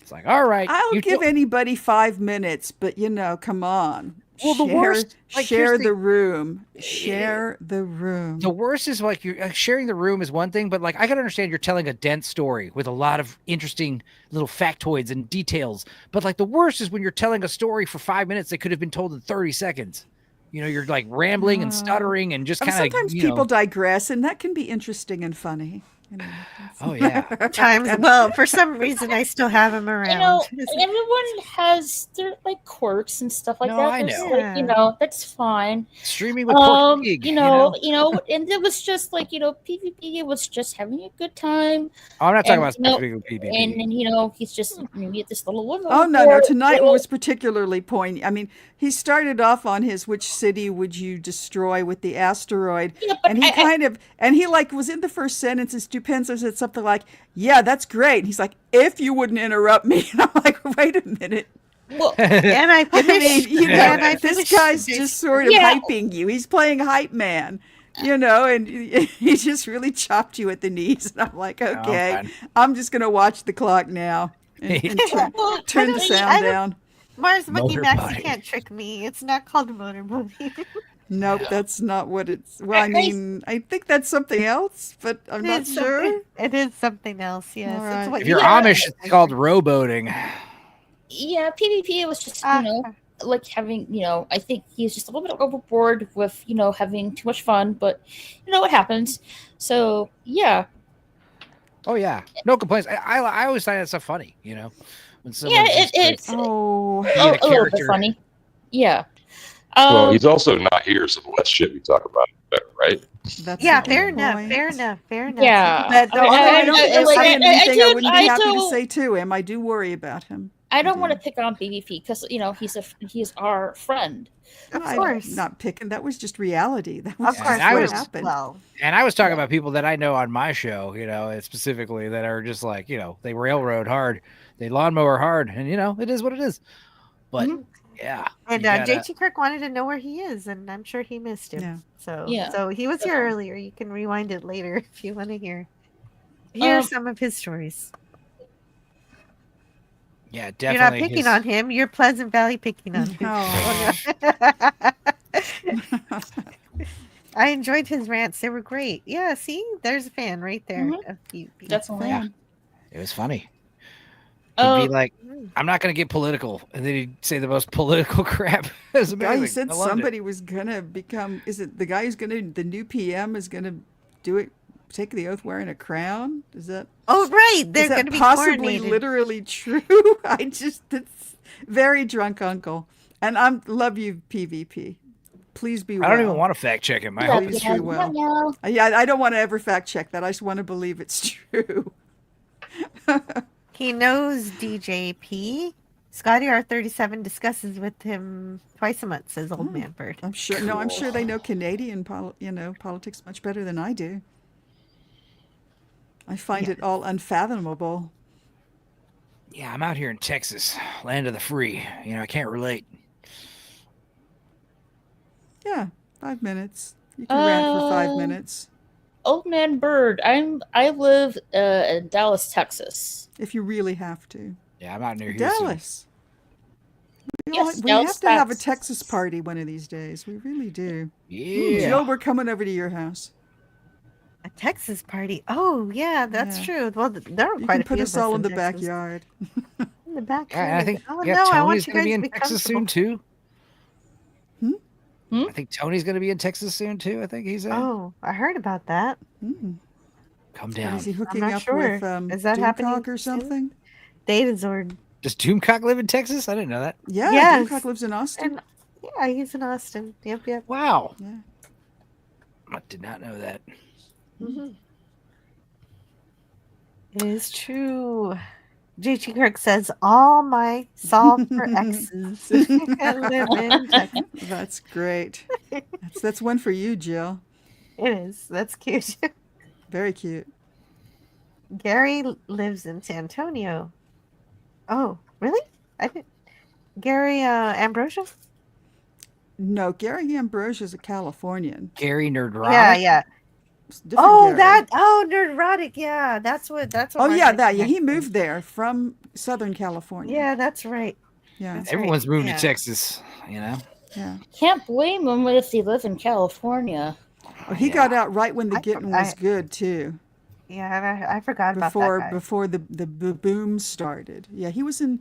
S9: It's like, all right.
S22: I'll
S9: you
S22: give
S9: do-
S22: anybody 5 minutes, but come on.
S9: Well, the worst, like,
S22: share
S9: here's
S22: the room. Share the room.
S9: The worst is like you're sharing the room is one thing, but like I can understand you're telling a dense story with a lot of interesting little factoids and details. But like the worst is when you're telling a story for 5 minutes that could have been told in 30 seconds. You know, you're like rambling and stuttering and just kind of.
S22: Sometimes people digress, and that can be interesting and funny.
S9: Oh yeah.
S8: Times. Well, for some reason, I still have him around.
S6: You know, everyone has their like quirks and stuff like
S9: No,
S6: that.
S9: I
S6: There's,
S9: know.
S6: like, you know, that's fine.
S9: Streaming with Porky Pig,
S6: you know, and it was just like, PvP was just having a good time.
S9: Oh, I'm not talking
S6: And,
S9: about specifically PvP.
S6: And he's just maybe at this little woman.
S22: Oh no! Tonight was particularly poignant. I mean, he started off on his "Which city would you destroy with the asteroid?" and he he like was in the first sentence. And Stupenzo said something like, "Yeah, that's great." And he's like, "If you wouldn't interrupt me," and I'm like, "Wait a minute."
S8: Well, and I finished.
S22: This guy's just sort of hyping you. He's playing hype man. And he just really chopped you at the knees. And I'm like, okay, I'm just going to watch the clock now and turn the sound down.
S8: Mars Monkey
S22: Motor
S8: Max,
S22: bike.
S8: you can't trick me. It's not called Motor Movie.
S22: Nope, that's not what it's. Well, I mean, I think that's something else, but I'm not sure.
S8: It is something else. Yes,
S22: All right.
S8: it's what
S9: If you're Amish, it's called rowboating.
S6: Yeah, PvP was just, like having, I think he's just a little bit overboard with, having too much fun, but what happens. So, yeah.
S9: Oh, yeah. No complaints. I always find that stuff funny, when
S6: Yeah, it's
S9: a
S6: little bit
S9: character.
S6: funny. Yeah.
S19: Well, he's also not here, so the less shit we talk about, the better, right?
S22: That's
S8: yeah,
S22: a good
S8: fair enough,
S22: point.
S8: fair enough, fair enough.
S6: Yeah.
S22: But although I don't think he's saying anything I wouldn't be happy to
S6: do-
S22: say to him. I do worry about him.
S6: I don't want to pick on BVP because he's our friend.
S8: Of
S22: I'm
S8: course.
S22: not picking. That was just reality. That was
S8: Of course,
S22: what happened.
S8: well,
S9: And I was talking about people that I know on my show, specifically that are just like, they railroad hard, they lawnmower hard, and it is what it is. But yeah.
S8: And
S9: you gotta-
S8: JT Kirk wanted to know where he is, and I'm sure he missed him.
S22: Yeah.
S8: So he was here earlier. You can rewind it later if you want to hear some of his stories.
S9: Yeah,
S8: You're
S9: definitely.
S8: not picking on him. You're Pleasant Valley picking on him. I enjoyed his rants. They were great. Yeah, see, there's a fan right there. Of PvP.
S6: Definitely.
S9: Yeah. It was funny. He'd be like, I'm not going to get political. And then he'd say the most political crap. It was
S22: The guy who
S9: amazing.
S22: said
S9: I loved
S22: somebody
S9: it.
S22: was gonna become. Is it the guy who's the new PM is gonna do it? Take the oath wearing a crown? Is that?
S8: Oh, right. They're
S22: Is that
S8: going to be
S22: possibly
S8: coronated.
S22: literally true? It's very drunk uncle, and love you PvP. Please be well.
S9: I don't even want to fact check him. I hope
S22: Please
S9: it's
S22: be
S9: true.
S22: well. Yeah, I don't want to ever fact check that. I just want to believe it's true.
S8: He knows DJP. Scotty R37 discusses with him twice a month, says Old Man Bird.
S22: I'm sure. No, I'm sure they know Canadian politics much better than I do. I find it all unfathomable.
S9: Yeah, I'm out here in Texas, land of the free. I can't relate.
S22: Yeah, 5 minutes. You can rant for 5 minutes.
S6: Old Man Bird. I live in Dallas, Texas.
S22: If you really have to.
S9: Yeah, I'm out near Houston.
S22: Dallas.
S6: Yes,
S22: We
S6: Dallas,
S22: have to have a
S6: Texas.
S22: Texas party one of these days. We really do.
S9: Yeah.
S22: Jill, we're coming over to your house.
S8: A Texas party. Oh, yeah, that's
S22: Yeah.
S8: true. Well, there are
S22: You
S8: quite
S22: can
S8: a
S22: put
S8: few
S22: us
S8: of us
S22: all in the
S8: Texas.
S22: backyard.
S8: In the backyard.
S9: Yeah, and I think
S8: oh, no, I want
S9: Tony's
S8: you
S9: going to
S8: guys
S9: be
S8: to
S9: in
S8: be
S9: Texas soon
S8: comfortable.
S9: too.
S22: Hmm?
S9: I think Tony's going to be in Texas soon too. I think he said.
S8: Oh, I heard about that.
S9: Come
S22: Is
S9: down.
S22: he hooking
S8: I'm not
S22: up
S8: sure.
S22: with
S8: Is that happening
S22: Doomcock or
S8: soon?
S22: something?
S8: Data Zord.
S9: Does Doomcock live in Texas? I didn't know that.
S22: Yeah,
S8: Yes.
S22: Doomcock lives in Austin.
S8: And, yeah, he's in Austin. Yep.
S9: Wow.
S22: Yeah.
S9: I did not know that.
S8: Mm-hmm. It is true. JT Kirk says, all my solve for X's. I live in Texas.
S22: That's great. That's one for you, Jill.
S8: It is. That's cute.
S22: Very cute.
S8: Gary lives in San Antonio. Oh, really? I didn't. Gary Ambrosia?
S22: No, Gary Ambrosia is a Californian.
S9: Gary Nerdrotic.
S8: Yeah.
S22: It's a different
S8: Oh,
S22: Gary.
S8: Nerdrotic. Yeah, that's what.
S22: Oh yeah,
S8: Margaret
S22: he
S8: connected.
S22: moved there from Southern California.
S8: Yeah, that's right.
S22: Yeah.
S8: That's
S9: Everyone's
S8: right.
S9: moved
S8: Yeah.
S9: to Texas.
S22: Yeah.
S6: Can't blame him if they live in California.
S22: Well, he got out right when the getting was good too.
S8: Yeah, I forgot about
S22: Before
S8: that guy.
S22: before the boom started. Yeah, he was in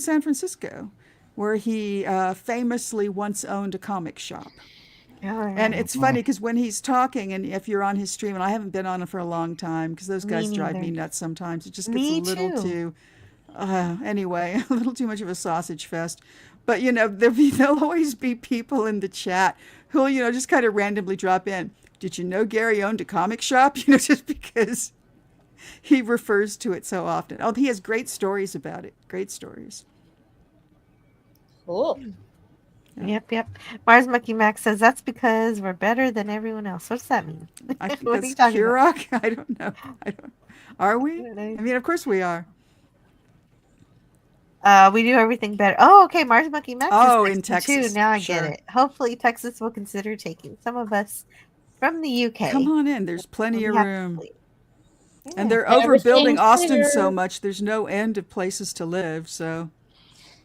S22: San Francisco, where he famously once owned a comic shop. And it's funny because when he's talking, and if you're on his stream, and I haven't been on it for a long time because those
S8: Me
S22: guys drive me
S8: neither.
S22: nuts sometimes. It just gets
S8: Me
S22: a little
S8: too.
S22: anyway, a little too much of a sausage fest. But there'll always be people in the chat who'll just kind of randomly drop in. Did you know Gary owned a comic shop? Just because he refers to it so often. Oh, he has great stories about it. Great stories.
S6: Cool.
S8: Yep. Mars Monkey Max says that's because we're better than everyone else. What does that mean?
S22: I think
S8: What are
S22: that's
S8: you talking about?
S22: Kurok. I don't know. Are we? I mean, of course we are.
S8: We do everything better. Oh, okay. Mars Monkey Max.
S22: Oh,
S8: is
S22: in
S8: Texas too.
S22: Texas,
S8: Now I
S22: sure.
S8: get it. Hopefully, Texas will consider taking some of us from the UK.
S22: Come on in. There's plenty of room. And they're
S6: Everything's
S22: overbuilding Austin so
S6: bigger.
S22: much. There's no end of places to live. So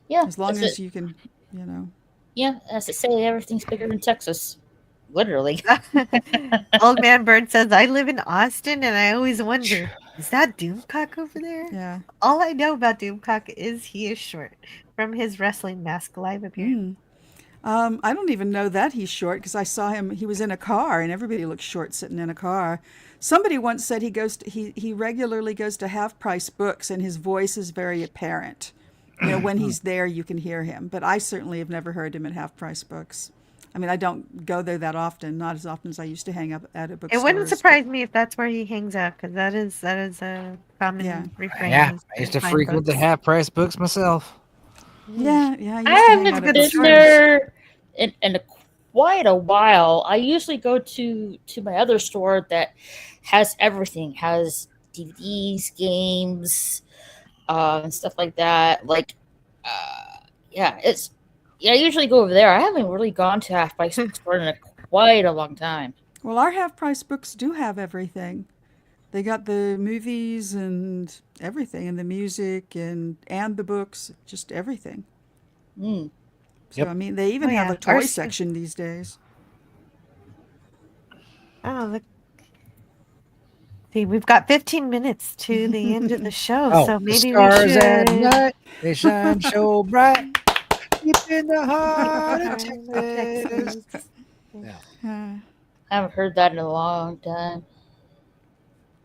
S6: Yeah.
S22: as long
S6: that's
S22: as
S6: it.
S22: you can,
S6: Yeah, as I say, everything's bigger in Texas. Literally.
S8: Old Man Bird says, I live in Austin and I always wonder, is that Doomcock over there?
S22: Yeah.
S8: All I know about Doomcock is he is short from his wrestling mask live appearance.
S22: I don't even know that he's short because I saw him. He was in a car, and everybody looks short sitting in a car. Somebody once said he regularly goes to Half Price Books, and his voice is very apparent. When he's there, you can hear him. But I certainly have never heard him at Half Price Books. I mean, I don't go there that often, not as often as I used to hang up at a bookstore.
S8: It wouldn't surprise me if that's where he hangs out, because that is a common refrain.
S9: Yeah, I used to frequent the Half Price Books myself.
S22: Yeah.
S6: I haven't been there in quite a while. I usually go to my other store that has everything, has DVDs, games, and stuff like that. I usually go over there. I haven't really gone to Half Price Bookstore in quite a long time.
S22: Well, our Half Price Books do have everything. They got the movies and everything, and the music and the books, just everything.
S6: Mm.
S22: So, I mean, they even have a toy section these days.
S8: Oh, look. See, we've got 15 minutes to the end of the show, so maybe
S9: the stars
S8: we should.
S9: at night, they shine so bright, deep in the heart of Texas.
S22: Yeah.
S6: I haven't heard that in a long time.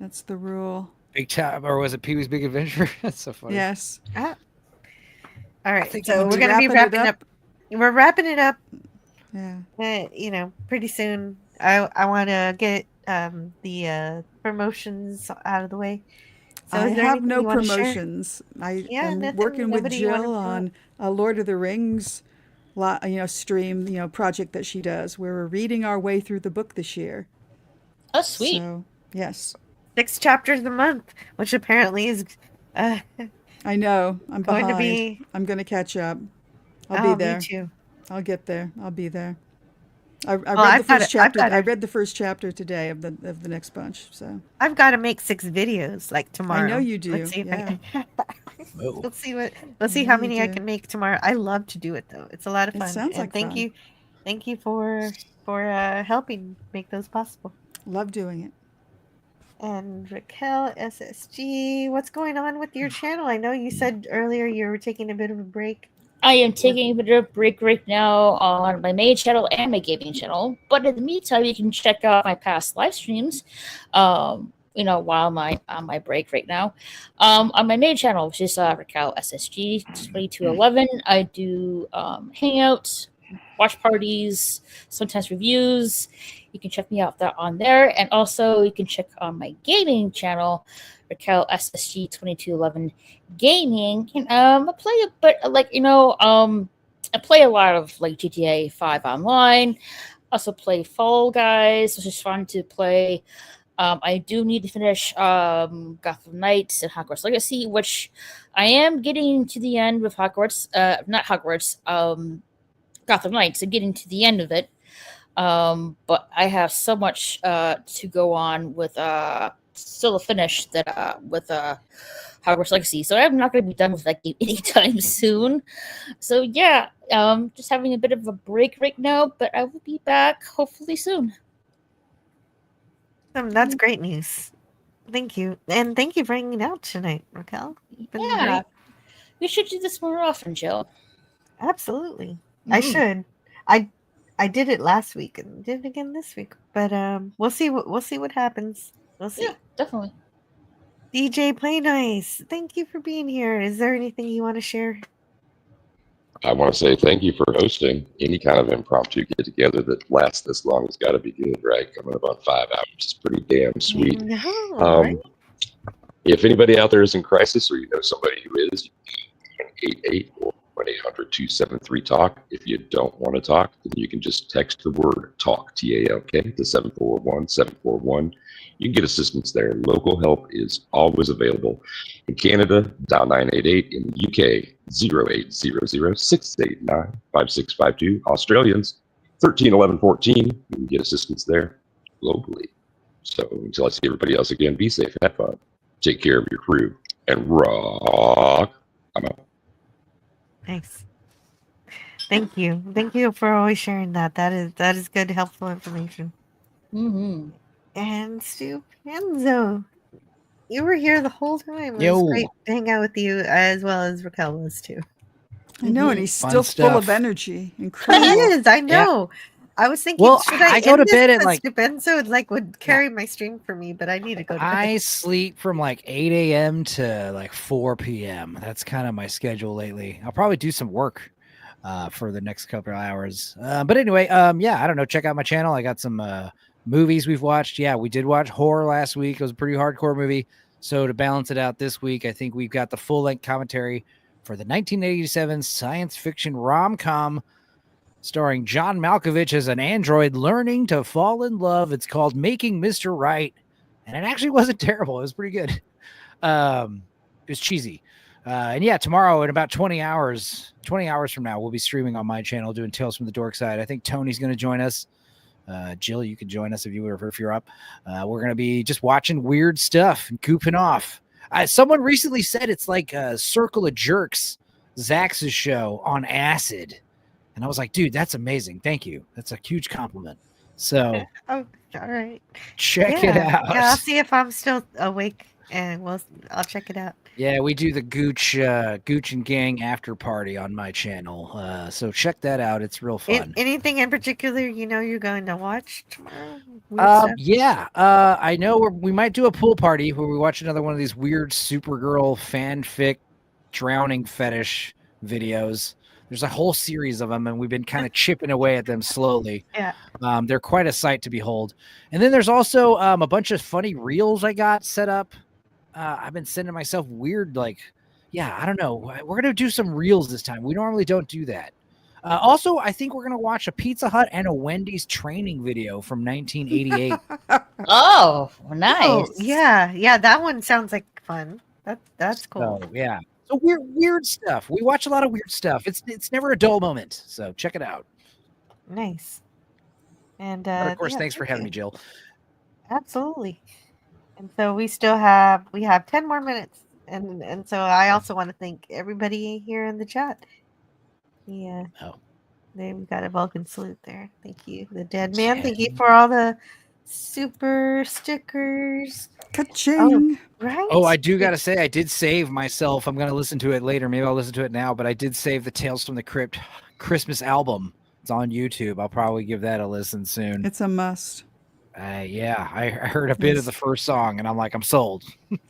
S22: That's the rule.
S9: Big Time, or was it Pee-wee's Big Adventure? That's so funny.
S22: Yes.
S8: All right,
S22: think
S8: so
S22: we'll
S8: we're
S22: be
S8: going to be
S22: wrapping it
S8: wrapping up. We're wrapping it up.
S22: Yeah.
S8: Pretty soon. I want to get the promotions out of the way. So
S22: I
S8: is there
S22: have
S8: anything
S22: no
S8: you wanna share?
S22: promotions. I am
S8: nothing-
S22: working with
S8: nobody you wanna
S22: Jill on a Lord of the Rings stream, project that she does, where we're reading our way through the book this year.
S6: Oh, sweet.
S22: So, yes.
S8: 6 chapters a month, which apparently is
S22: I know. I'm
S8: going
S22: behind.
S8: to be.
S22: I'm going to catch up. I'll
S8: Oh,
S22: be there.
S8: me too.
S22: I'll get there. I'll be there. I read
S8: I've
S22: the
S8: got
S22: first
S8: it- I've
S22: chapter.
S8: got
S22: I
S8: it.
S22: read the first chapter today of the next bunch. So
S8: I've got to make 6 videos like tomorrow.
S22: I know you do.
S8: Let's see if I
S22: Yeah.
S8: can.
S9: Whoa.
S8: Let's see
S22: I
S8: how
S22: know you
S8: many I
S22: do.
S8: can make tomorrow. I love to do it though. It's a lot of
S22: It
S8: fun.
S22: sounds
S8: And
S22: like
S8: thank
S22: fun.
S8: you. Thank you for helping make those possible.
S22: Love doing it.
S8: And Raquel SSG, what's going on with your channel? I know you said earlier you were taking a bit of a break.
S6: I am taking a bit of a break right now on my main channel and my gaming channel. But in the meantime, you can check out my past live streams, while I'm on my break right now. On my main channel, which is Raquel SSG 2211, I do hangouts, watch parties, sometimes reviews. You can check me out on there. And also, you can check on my gaming channel, Raquel SSG 2211 Gaming. And I play a bit, I play a lot of GTA 5 online. Also play Fall Guys, which is fun to play. I do need to finish Gotham Knights and Hogwarts Legacy, which I am getting to the end with Hogwarts. Not Hogwarts, Gotham Knights. I'm getting to the end of it. But I have so much to go on with still to finish that with Hogwarts Legacy. So I'm not going to be done with that game anytime soon. So yeah, just having a bit of a break right now, but I will be back hopefully soon.
S8: That's great news. Thank you. And thank you for hanging out tonight, Raquel. You've been
S6: Yeah.
S8: great.
S6: We should do this more often, Jill.
S8: Absolutely. I should. I did it last week and did it again this week. But we'll see what happens. We'll see.
S6: Yeah, definitely.
S8: DJ Play Nice, thank you for being here. Is there anything you want to share?
S19: I want to say thank you for hosting. Any kind of impromptu get together that lasts this long has got to be good, right? Coming up on 5 hours is pretty damn sweet.
S8: Right?
S19: If anybody out there is in crisis, or you know somebody who is, you can 88 or 1-800-273-TALK. If you don't want to talk, then you can just text the word TALK, T-A-L-K, to 741-741. You can get assistance there. Local help is always available. In Canada, dial 988. In the UK, 0800-689-5652. Australians, 131114. You can get assistance there globally. So until I see everybody else again, be safe, have fun, take care of your crew, and rock. I'm out.
S8: Thanks. Thank you for always sharing that. That is good, helpful information.
S6: Mm-hmm.
S8: And Stupenzo, you were here the whole time. It was
S9: Yo.
S8: great to hang out with you, as well as Raquel was too.
S22: I know, and he's
S9: Fun
S22: still full of
S9: stuff.
S22: energy.
S8: He
S22: Incredible.
S8: is. I
S9: Yeah.
S8: know. I was thinking,
S9: Well,
S8: should
S9: I
S8: I
S9: go
S8: end
S9: to
S8: this
S9: bed at,
S8: because
S9: like-
S8: Stupenzo would carry my stream for me, but I need to go to bed.
S9: I sleep from like 8 a.m. to like 4 p.m. That's kind of my schedule lately. I'll probably do some work for the next couple of hours. But anyway, yeah, I don't know. Check out my channel. I got some movies we've watched. Yeah, we did watch horror last week. It was a pretty hardcore movie. So to balance it out this week, I think we've got the full-length commentary for the 1987 science fiction rom-com starring John Malkovich as an android learning to fall in love. It's called Making Mr. Right. And it actually wasn't terrible. It was pretty good. It was cheesy. And yeah, tomorrow in about 20 hours from now, we'll be streaming on my channel doing Tales from the Dork Side. I think Tony's going to join us. Jill, you can join us if you're up. We're going to be just watching weird stuff and goofing off. Someone recently said it's like a Circle of Jerks, Zax's show on acid. And I was like, dude, that's amazing. Thank you. That's a huge compliment. So
S8: Oh, all right.
S9: check it out.
S8: Yeah, I'll see if I'm still awake, and I'll check it out.
S9: Yeah, we do the Gooch and Gang after party on my channel. So check that out. It's real fun.
S8: Anything in particular you're going to watch tomorrow? Weird stuff?
S9: Yeah, I know we might do a pool party where we watch another one of these weird Supergirl fanfic drowning fetish videos. There's a whole series of them, and we've been kind of chipping away at them slowly.
S8: Yeah.
S9: They're quite a sight to behold. And then there's also a bunch of funny reels I got set up. I've been sending myself weird, I don't know. We're going to do some reels this time. We normally don't do that. Also, I think we're going to watch a Pizza Hut and a Wendy's training video from 1988.
S6: Oh, nice.
S8: Oh, yeah, that one sounds like fun. That's cool.
S9: So, yeah. So weird stuff. We watch a lot of weird stuff. It's never a dull moment. So check it out.
S8: Nice. And
S9: but of course, thanks for having me, Jill.
S8: Absolutely. And so we have 10 more minutes. And so I also want to thank everybody here in the chat. Yeah. We've got a Vulcan salute there. Thank you. The Dead Man. Thank you for all the super stickers.
S22: Ka-ching.
S8: Right.
S9: Oh, I do got to say, I did save myself. I'm going to listen to it later. Maybe I'll listen to it now, but I did save the Tales from the Crypt Christmas album. It's on YouTube. I'll probably give that a listen soon.
S22: It's a must.
S9: Yeah, I heard a bit of the first song, and I'm like, I'm sold.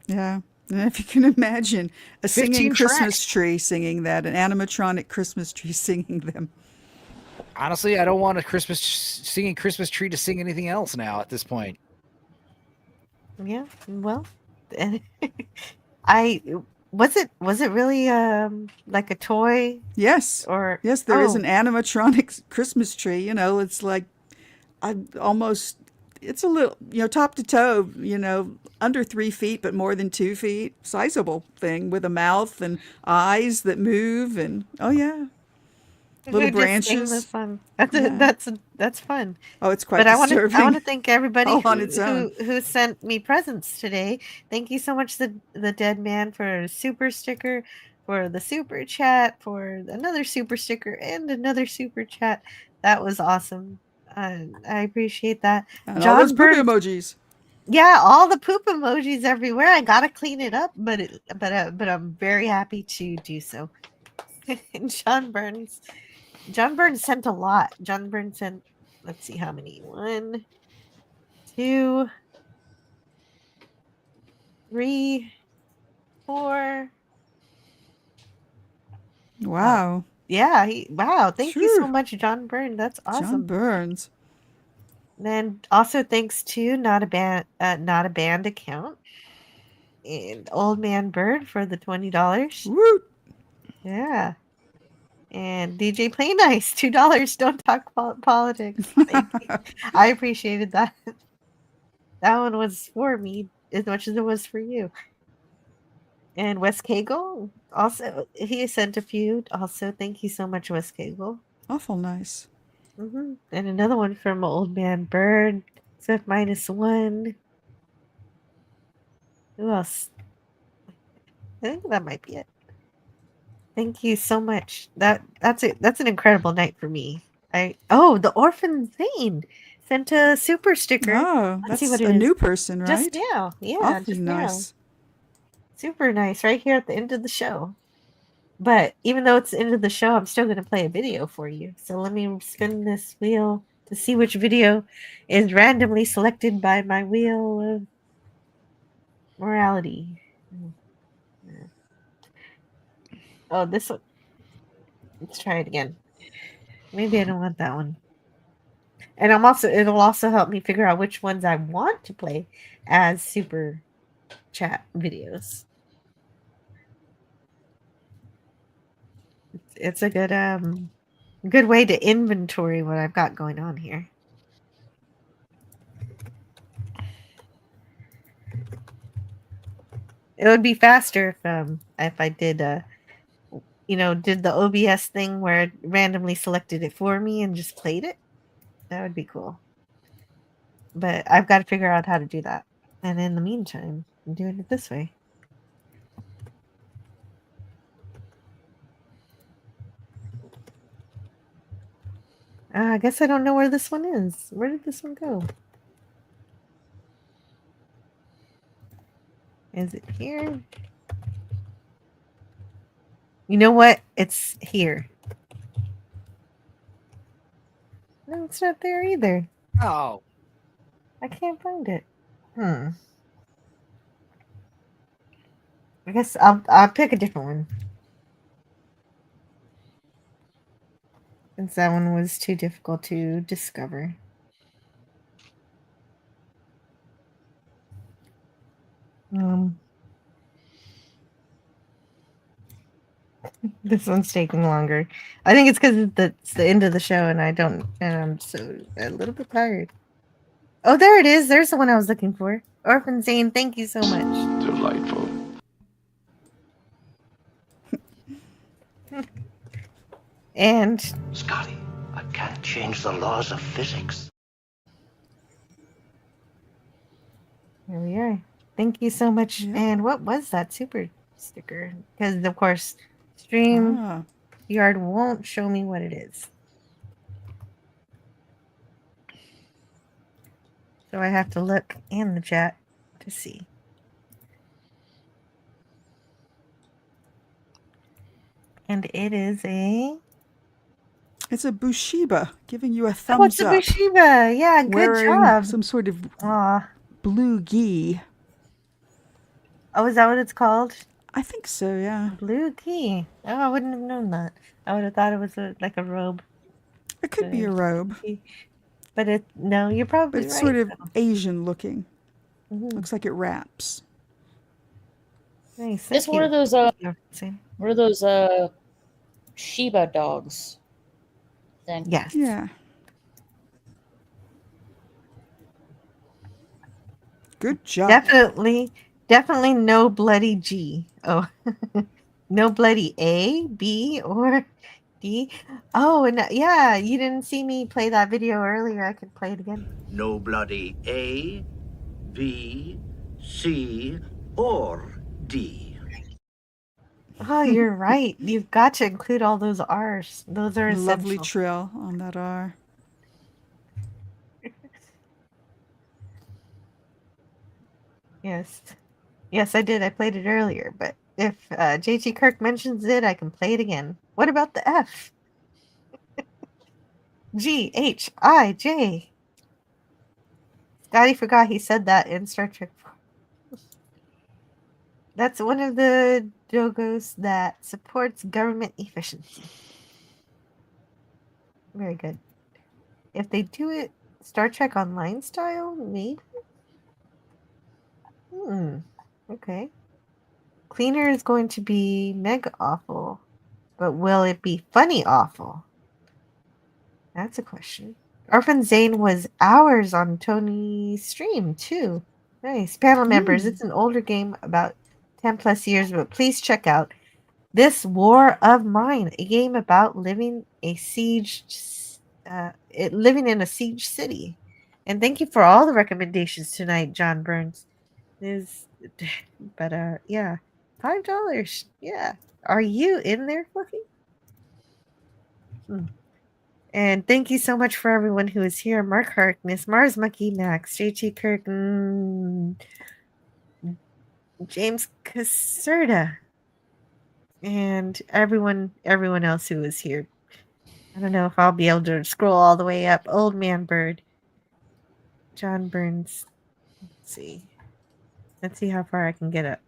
S22: Yeah. And if you can imagine a
S9: 15
S22: singing Christmas
S9: tracks.
S22: tree singing that, an animatronic Christmas tree singing them.
S9: Honestly, I don't want a singing Christmas tree to sing anything else now at this point.
S8: Yeah, well, was it really like a toy?
S22: Yes.
S8: Or
S22: yes, there is an animatronic Christmas tree. It's like it's a little, top to toe, under 3 feet, but more than 2 feet. Sizable thing with a mouth and eyes that move, and little branches.
S8: That's fun. That's fun.
S22: Oh, it's quite disturbing.
S8: I want to thank everybody
S22: on its own.
S8: who sent me presents today. Thank you so much, the Dead Man, for a super sticker, for the super chat, for another super sticker, and another super chat. That was awesome. I appreciate that.
S22: And all those poop emojis.
S8: Yeah, all the poop emojis everywhere. I gotta clean it up, but I'm very happy to do so. John Burns sent a lot. John Burns sent, let's see how many. 1, 2, 3, 4.
S22: Wow.
S8: Yeah, wow. Thank you so much, John Burns. That's awesome.
S22: John Burns.
S8: Then also thanks to not a band account and Old Man Bird for the $20.
S22: Woo!
S8: Yeah. And DJ Play Nice, $2. Don't talk politics. Thank you. I appreciated that. That one was for me as much as it was for you. And Wes Cagle, also, he sent a few. Also, thank you so much, Wes Cagle.
S22: Awful nice.
S8: Mm-hmm. And another one from Old Man Bird. So -1. Who else? I think that might be it. Thank you so much. That's an incredible night for me. The Orphan Zane sent a super sticker.
S22: Oh,
S8: Let's see
S22: that's
S8: what it
S22: a
S8: is.
S22: new person,
S8: Just
S22: right?
S8: now. Yeah,
S22: Awfully
S8: just now.
S22: nice.
S8: Super nice, right here at the end of the show. But even though it's the end of the show, I'm still going to play a video for you. So let me spin this wheel to see which video is randomly selected by my wheel of morality. Oh, this one. Let's try it again. Maybe I don't want that one. And it'll also help me figure out which ones I want to play as super chat videos. It's a good way to inventory what I've got going on here. It would be faster if I did did the OBS thing where it randomly selected it for me and just played it. That would be cool. But I've got to figure out how to do that. And in the meantime, I'm doing it this way. I guess I don't know where this one is. Where did this one go? Is it here? You know what? It's here. No, it's not there either.
S9: Oh.
S8: I can't find it. I guess I'll pick a different one. Since that one was too difficult to discover. This one's taking longer. I think it's because it's the end of the show and I'm so a little bit tired. Oh, there it is. There's the one I was looking for. Orphan Zane, thank you so much.
S19: Delightful.
S8: And
S18: Scotty, I can't change the laws of physics.
S8: Here we are. Thank you so much. Yeah. And what was that super sticker? Because of course, StreamYard won't show me what it is. So I have to look in the chat to see. And it is
S22: It's a Bushiba giving you a thumbs up.
S8: Oh, it's a Bushiba. Yeah, good
S22: wearing
S8: job.
S22: Some sort of blue gi.
S8: Oh, is that what it's called?
S22: I think so, yeah.
S8: Blue gi. Oh, I wouldn't have known that. I would have thought it was like a robe.
S22: It could be a robe.
S8: But no, you're probably
S22: right. It's
S8: right,
S22: sort of Asian looking.
S8: Mm-hmm.
S22: Looks like it wraps.
S8: Nice.
S6: It's one of those Shiba dogs. Thing.
S8: Yes.
S22: Yeah. Good job.
S8: Definitely no bloody G. Oh, no bloody A, B, or D. Oh, and yeah, you didn't see me play that video earlier. I could play it again.
S18: No bloody A, B, C, or D.
S8: Oh, you're right. You've got to include all those R's. Those are essential.
S22: Lovely trill on that R.
S8: Yes, I did. I played it earlier, but if JT Kirk mentions it, I can play it again. What about the F? G, H, I, J. Scotty forgot he said that in Star Trek 4. That's one of the dogos that supports government efficiency. Very good. If they do it Star Trek Online style, maybe? Okay. Cleaner is going to be mega awful, but will it be funny awful? That's a question. Orphan Zane was hours on Tony's stream, too. Nice. Panel members, it's an older game, about 10 plus years, but please check out This War of Mine, a game about living in a siege city. And thank you for all the recommendations tonight, John Burns. Yeah. $5. Yeah. Are you in there, Fluffy? And thank you so much for everyone who is here. Mark Harkness, Mars Monkey Max, JT Kirk, James Caserta, and everyone else who is here. I don't know if I'll be able to scroll all the way up. Old Man Bird, John Burns. Let's see how far I can get up.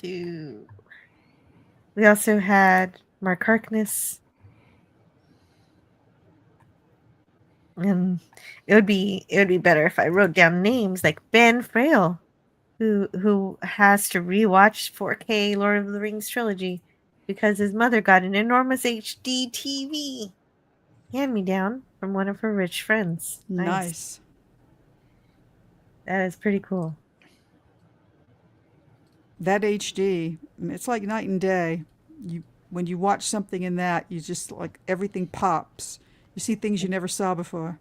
S8: We also had Mark Harkness. And it would be better if I wrote down names like Ben Frail, who has to rewatch 4K Lord of the Rings trilogy because his mother got an enormous HD TV hand me down from one of her rich friends.
S22: Nice.
S8: That is pretty cool.
S22: That HD, it's like night and day. When you watch something in that, you just like everything pops. You see things you never saw before.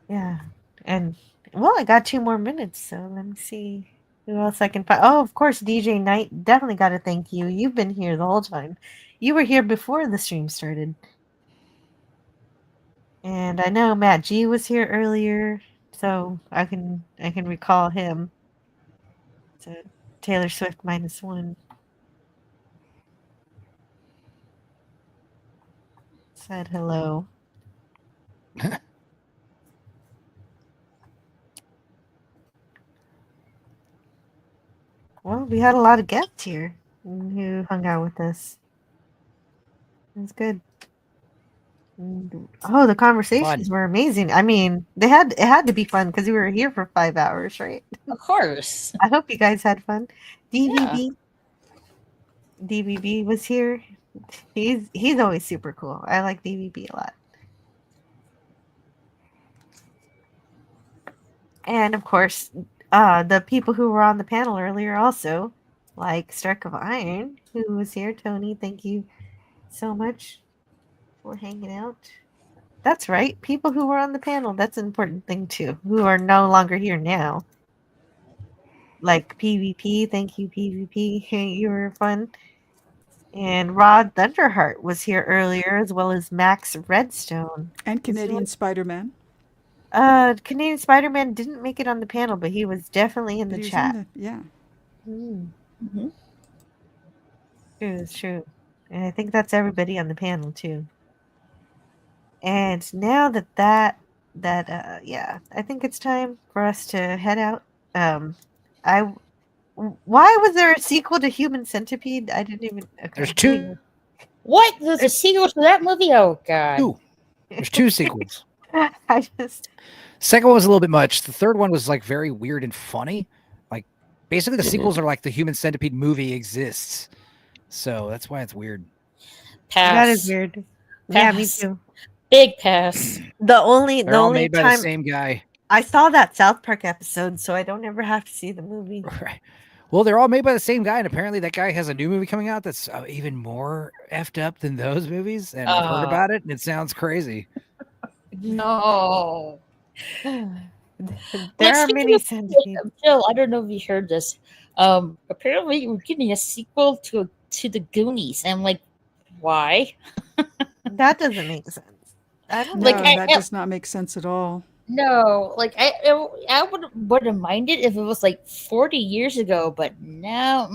S8: Yeah. And well, I got 2 more minutes, so let me see who else I can find. Oh, of course, DJ Knight. Definitely got to thank you. You've been here the whole time. You were here before the stream started. And I know Matt G was here earlier, so I can recall him. So Taylor Swift -1. Said hello. Well, we had a lot of guests here who hung out with us. It was good. Oh, the conversations were amazing. I mean, it had to be fun because we were here for 5 hours, right?
S6: Of course.
S8: I hope you guys had fun. DVB was here. He's always super cool. I like DVB a lot. And of course, the people who were on the panel earlier also, like Stark of Iron, who was here. Tony, thank you so much for hanging out. That's right. People who were on the panel, that's an important thing too, who are no longer here now. Like PvP, thank you, PvP. You were fun. And Rod Thunderheart was here earlier, as well as Max Redstone.
S22: And Canadian Spider-Man.
S8: Canadian Spider-Man didn't make it on the panel, but he was definitely in the chat.
S22: Yeah.
S8: Mm-hmm. True. And I think that's everybody on the panel too. And now I think it's time for us to head out. Why was there a sequel to Human Centipede? I didn't even. Okay.
S9: There's 2.
S6: What? There's a sequel to that movie? Oh God.
S9: 2. There's 2 sequels.
S22: Second
S9: one was a little bit much. The third one was like very weird and funny. Like basically the sequels are like the Human Centipede movie exists. So that's why it's weird.
S6: Pass.
S8: That is weird.
S6: Pass.
S8: Yeah, me too.
S6: Big pass.
S8: The only
S9: made by
S8: time
S9: the same guy.
S8: I saw that South Park episode, so I don't ever have to see the movie.
S9: Right. Well, they're all made by the same guy, and apparently that guy has a new movie coming out that's even more effed up than those movies. And I've heard about it, and it sounds crazy.
S6: No.
S8: There are many centipedes.
S6: Jill, I don't know if you heard this. Apparently we're getting a sequel to the Goonies. I'm like, why?
S8: That doesn't make sense.
S22: I don't know. That does not make sense at all.
S6: No, like I wouldn't have minded if it was like 40 years ago, but now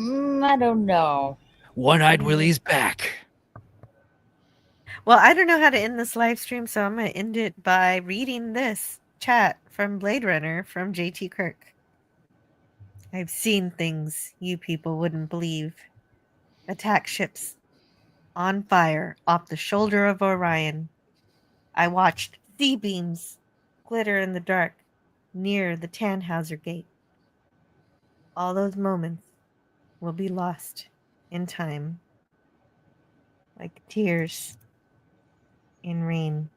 S6: I don't know.
S9: One-Eyed Willie's back.
S8: Well, I don't know how to end this live stream, so I'm going to end it by reading this chat from Blade Runner from JT Kirk. I've seen things you people wouldn't believe. Attack ships on fire off the shoulder of Orion. I watched sea beams glitter in the dark near the Tannhauser Gate. All those moments will be lost in time, like tears in rain.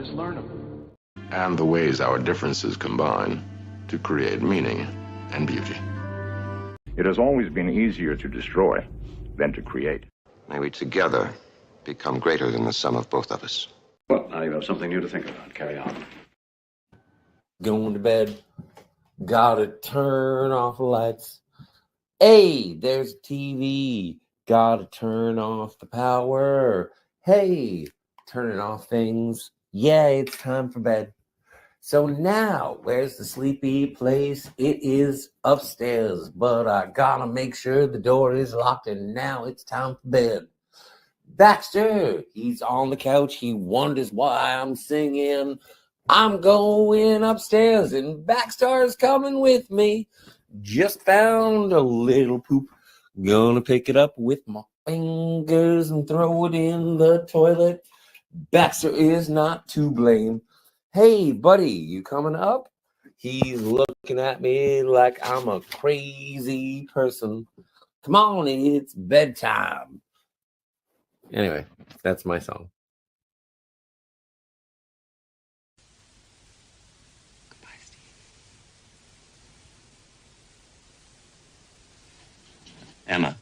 S13: Just learn them.
S21: And the ways our differences combine to create meaning and beauty.
S14: It has always been easier to destroy than to create.
S17: May we together become greater than the sum of both of us.
S13: Well, now you have something new to think about. Carry on.
S4: Going to bed. Gotta turn off the lights. Hey, there's TV. Gotta turn off the power. Hey, turning off things. Yeah, it's time for bed. So now, where's the sleepy place? It is upstairs, but I gotta make sure the door is locked, and now it's time for bed. Baxter, he's on the couch. He wonders why I'm singing. I'm going upstairs, and Baxter's coming with me. Just found a little poop. Gonna pick it up with my fingers and throw it in the toilet. Baxter is not to blame. Hey, buddy, you coming up? He's looking at me like I'm a crazy person. Come on, it's bedtime. Anyway, that's my song.
S18: Emma.